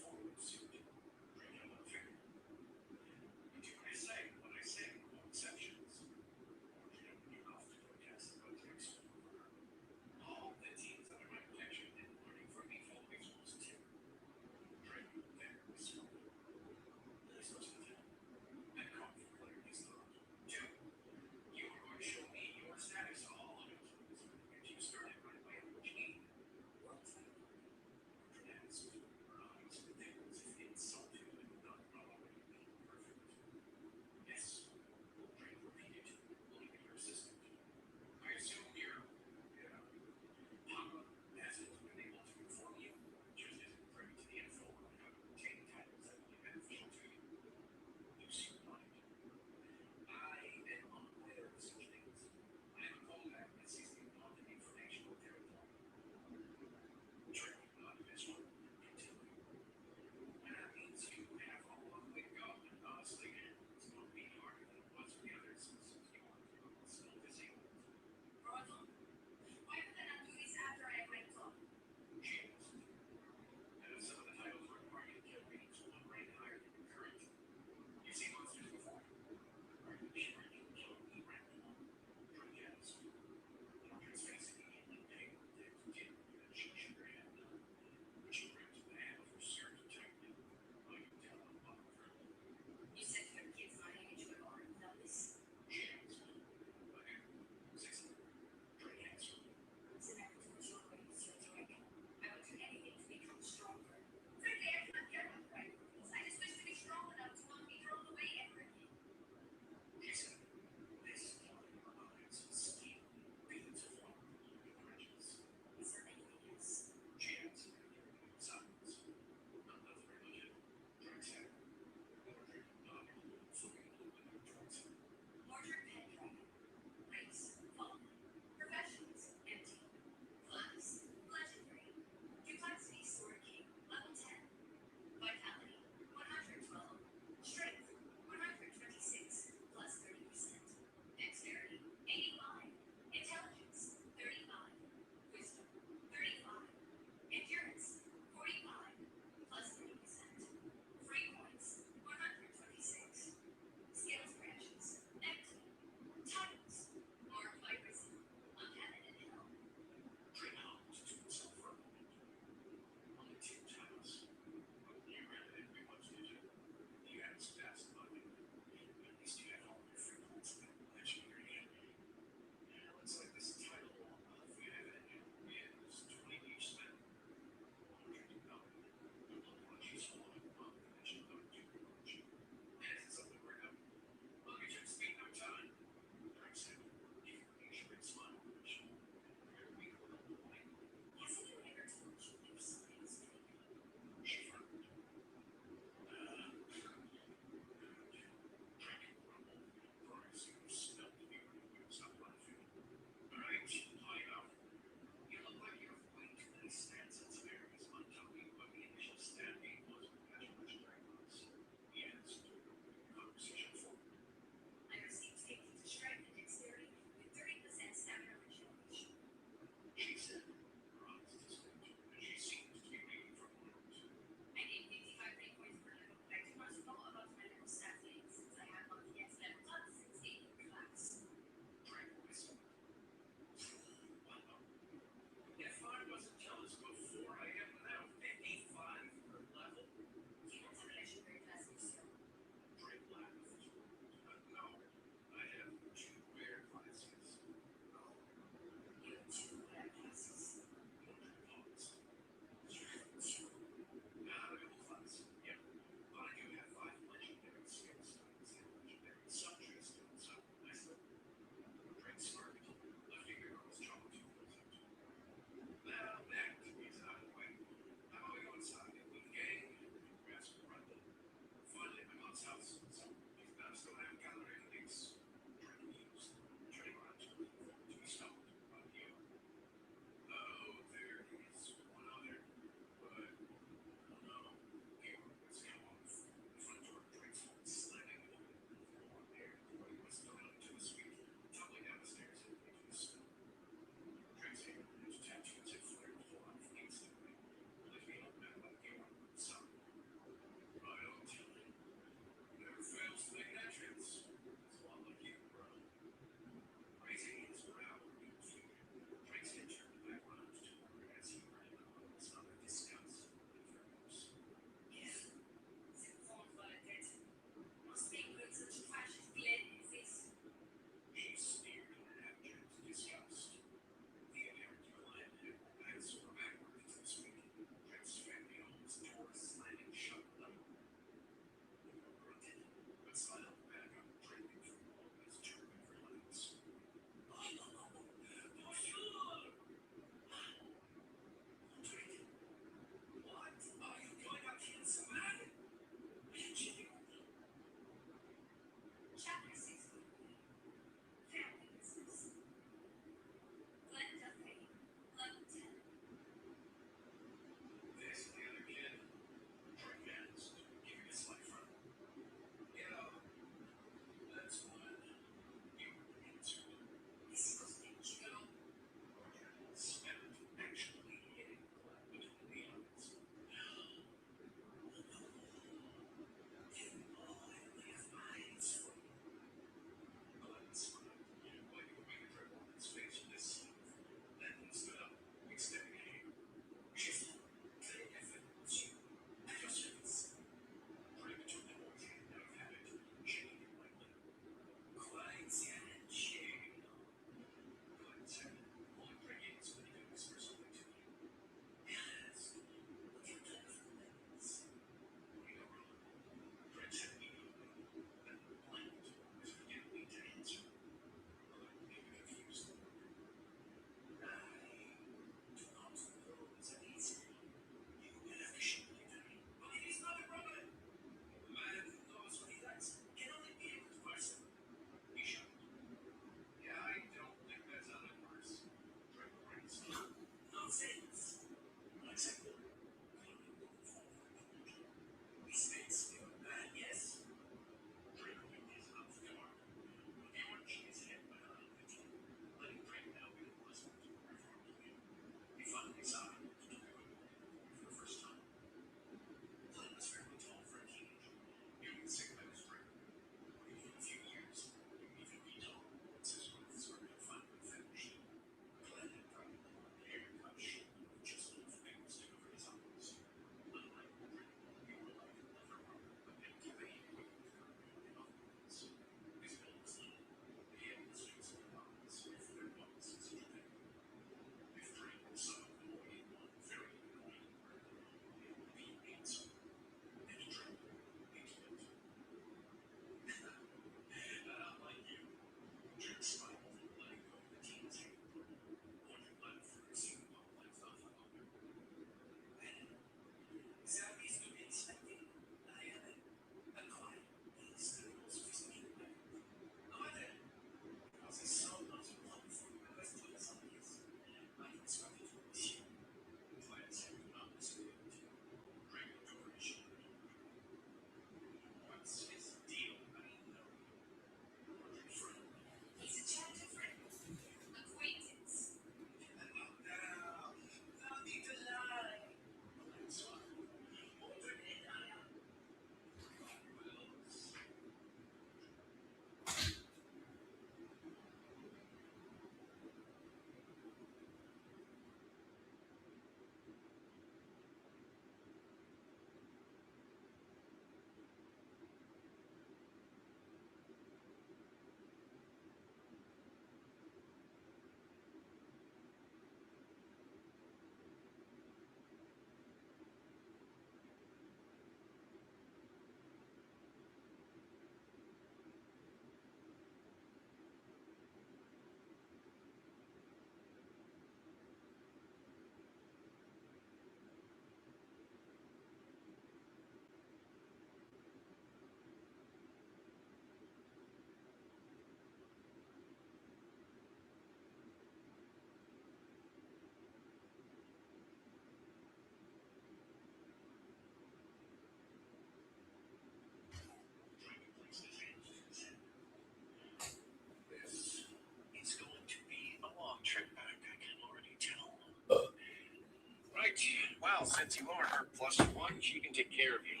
Since you are her +1, she can take care of you.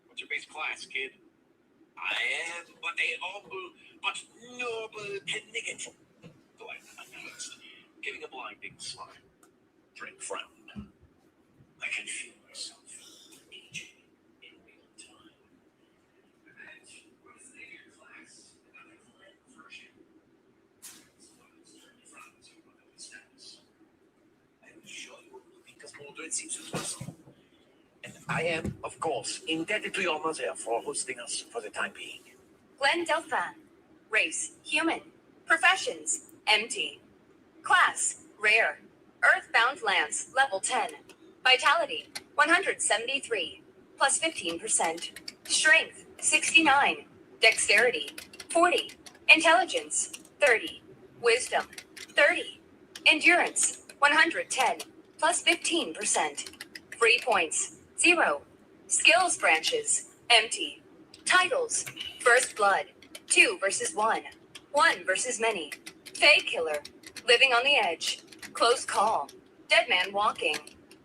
What's your base class, kid? I am but a humble but noble candidate. Glenn announced, giving a blinding smile. Drake frowned. I can feel myself aging in real time. And what's the name of your class? Another Glenn version. I will show you because Mordred seems to trust you. And I am, of course, indebted to your mother for hosting us for the time being. Glenn Delphin. Race, human. Professions, MT. Class, rare. Earthbound Lance, level 10. Vitality, 173, plus 15%. Strength, 69. Dexterity, 40. Intelligence, 30. Wisdom, 30. Endurance, 110, plus 15%. Free points, 0. Skills branches, empty. Titles, First Blood, 2 versus 1. 1 versus many. Fae Killer, Living on the Edge. Close Call, Dead Man Walking.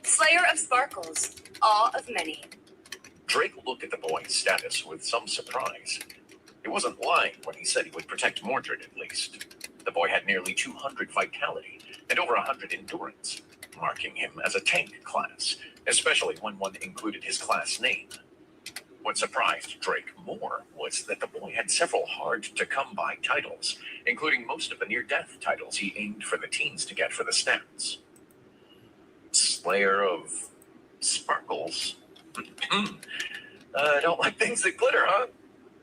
Slayer of Sparkles, Awe of Many. Drake looked at the boy's status with some surprise. He wasn't lying when he said he would protect Mordred at least. The boy had nearly 200 vitality and over 100 endurance, marking him as a tank class, especially when one included his class name. What surprised Drake more was that the boy had several hard-to-come-by titles, including most of the near-death titles he aimed for the teens to get for the stats. Slayer of Sparkles? Don't like things that glitter, huh?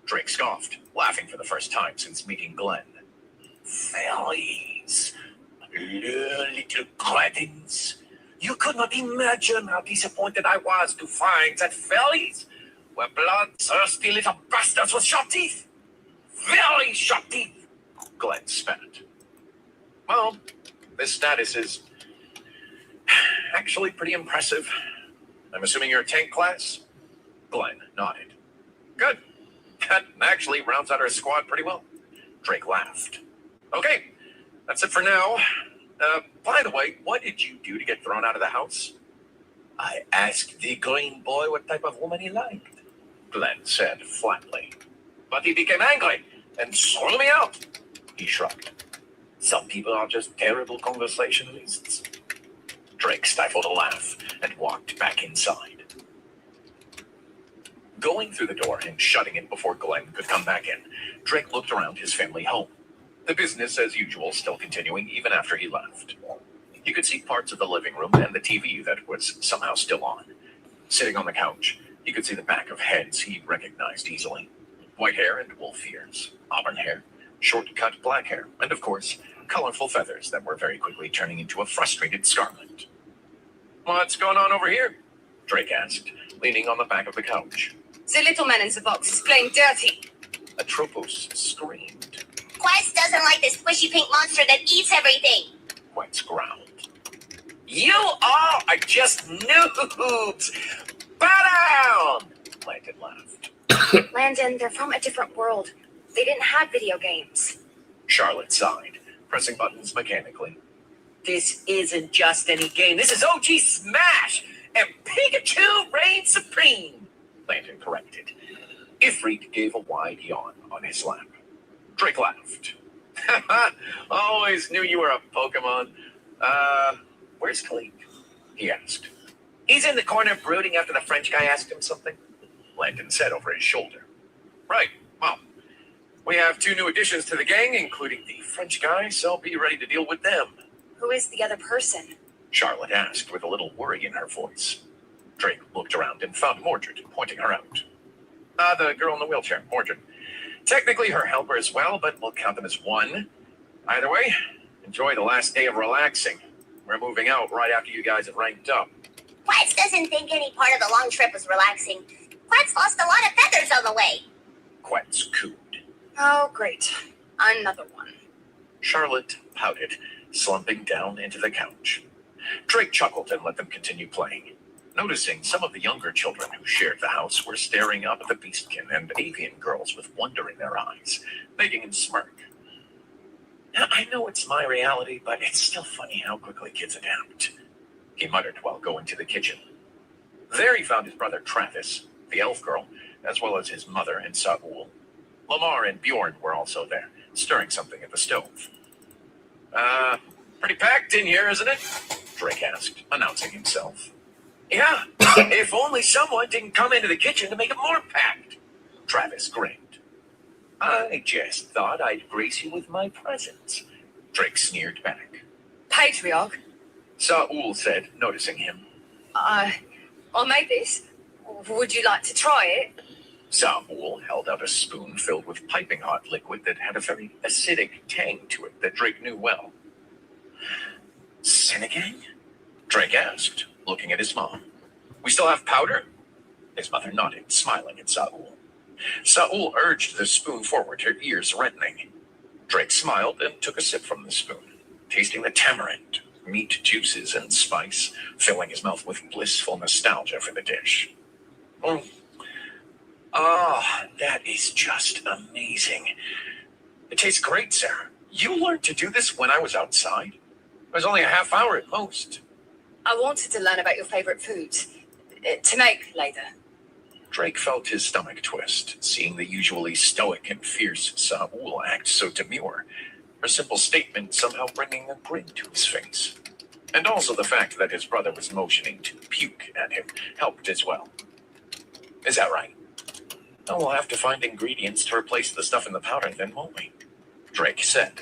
Drake scoffed, laughing for the first time since meeting Glenn. Fairies, little cretins. You could not imagine how disappointed I was to find that fairies were bloodthirsty little bastards with sharp teeth. Very sharp teeth, Glenn spat. Well, this status is actually pretty impressive. I'm assuming you're a tank class? Glenn nodded. Good. That actually rounds out our squad pretty well. Drake laughed. Okay, that's it for now. By the way, what did you do to get thrown out of the house? I asked the green boy what type of woman he liked, Glenn said flatly. But he became angry and threw me out. He shrugged. Some people are just terrible conversationalists. Drake stifled a laugh and walked back inside. Going through the door and shutting it before Glenn could come back in, Drake looked around his family home. The business as usual still continuing even after he left. He could see parts of the living room and the TV that was somehow still on. Sitting on the couch, he could see the back of heads he recognized easily. White hair and wolf ears, auburn hair, short-cut black hair, and of course, colorful feathers that were very quickly turning into a frustrated scarlet. What's going on over here? Drake asked, leaning on the back of the couch. The little man in the box is playing dirty. Atropos screamed. Quest doesn't like this squishy pink monster that eats everything. Quest growled. You all are just noobs! Bow down! Landon laughed. Landon, they're from a different world. They didn't have video games. Charlotte sighed, pressing buttons mechanically. This isn't just any game. This is OG Smash! And Pikachu reigns supreme! Landon corrected. Ifrit gave a wide yawn on his lap. Drake laughed. Always knew you were a Pokemon. Where's Cleek? He asked. He's in the corner brooding after the French guy asked him something, Landon said over his shoulder. Right, well, we have 2 new additions to the gang, including the French guy, so be ready to deal with them. Who is the other person? Charlotte asked with a little worry in her voice. Drake looked around and found Mordred, pointing her out. The girl in the wheelchair, Mordred. Technically her helper as well, but we'll count them as one. Either way, enjoy the last day of relaxing. We're moving out right after you guys have ranked up. Quest doesn't think any part of the long trip was relaxing. Quest lost a lot of feathers on the way. Quest cooed. Oh, great. Another one. Charlotte pouted, slumping down into the couch. Drake chuckled and let them continue playing, noticing some of the younger children who shared the house were staring up at the Beastkin and Avian girls with wonder in their eyes, making him smirk. I know it's my reality, but it's still funny how quickly kids adapt, he muttered while going to the kitchen. There he found his brother Travis, the elf girl, as well as his mother and Saul. Lamar and Bjorn were also there, stirring something at the stove. Pretty packed in here, isn't it? Drake asked, announcing himself. Yeah, if only someone didn't come into the kitchen to make it more packed. Travis grinned. I just thought I'd grace you with my presence. Drake sneered back. Patriarch, Saul said, noticing him. I made this. Would you like to try it? Saul held out a spoon filled with piping hot liquid that had a very acidic tang to it that Drake knew well. Sinigang? Drake asked, looking at his mom. We still have powder? His mother nodded, smiling at Saul. Saul urged the spoon forward, her ears reddening. Drake smiled and took a sip from the spoon, tasting the tamarind, meat juices, and spice, filling his mouth with blissful nostalgia for the dish. That is just amazing. It tastes great, Sarah. You learned to do this when I was outside? It was only a half hour at most. I wanted to learn about your favorite foods to make later. Drake felt his stomach twist, seeing the usually stoic and fierce Saul act so demure, her simple statement somehow bringing a grin to his face. And also the fact that his brother was motioning to puke at him helped as well. Is that right? Well, we'll have to find ingredients to replace the stuff in the powder then, won't we? Drake said.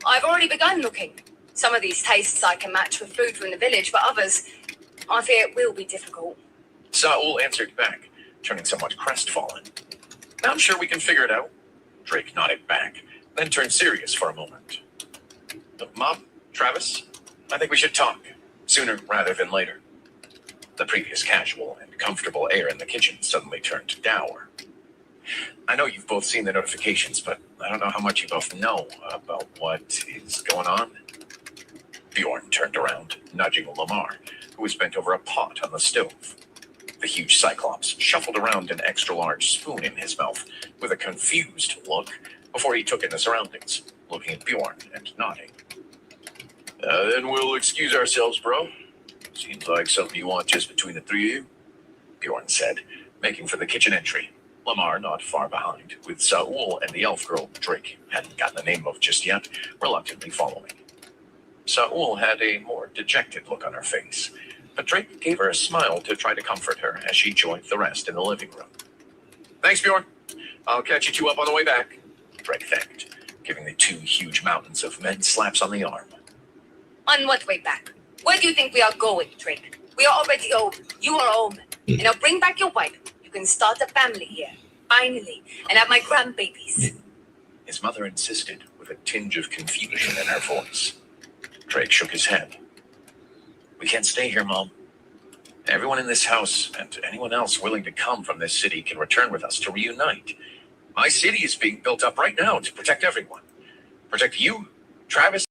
I've already begun looking. Some of these tastes I can match with food from the village, but others, I fear it will be difficult. Saul answered back, turning somewhat crestfallen. I'm sure we can figure it out. Drake nodded back, then turned serious for a moment. Mom, Travis, I think we should talk, sooner rather than later. The previous casual and comfortable air in the kitchen suddenly turned dour. I know you've both seen the notifications, but I don't know how much you both know about what is going on. Bjorn turned around, nudging Lamar, who was bent over a pot on the stove. The huge Cyclops shuffled around an extra-large spoon in his mouth with a confused look before he took in the surroundings, looking at Bjorn and nodding. Then we'll excuse ourselves, bro. Seems like something you want just between the three of you, Bjorn said, making for the kitchen entry. Lamar not far behind, with Saul and the elf girl Drake hadn't gotten the name of just yet, reluctantly following. Saul had a more dejected look on her face, but Drake gave her a smile to try to comfort her as she joined the rest in the living room. Thanks, Bjorn. I'll catch you two up on the way back, Drake thanked, giving the two huge mountains of men slaps on the arm. On what way back? Where do you think we are going, Drake? We are already home. You are home. And I'll bring back your wife. You can start a family here, finally, and have my grandbabies. His mother insisted, with a tinge of confusion in her voice. Drake shook his head. We can't stay here, Mom. Everyone in this house and anyone else willing to come from this city can return with us to reunite. My city is being built up right now to protect everyone. Protect you, Travis,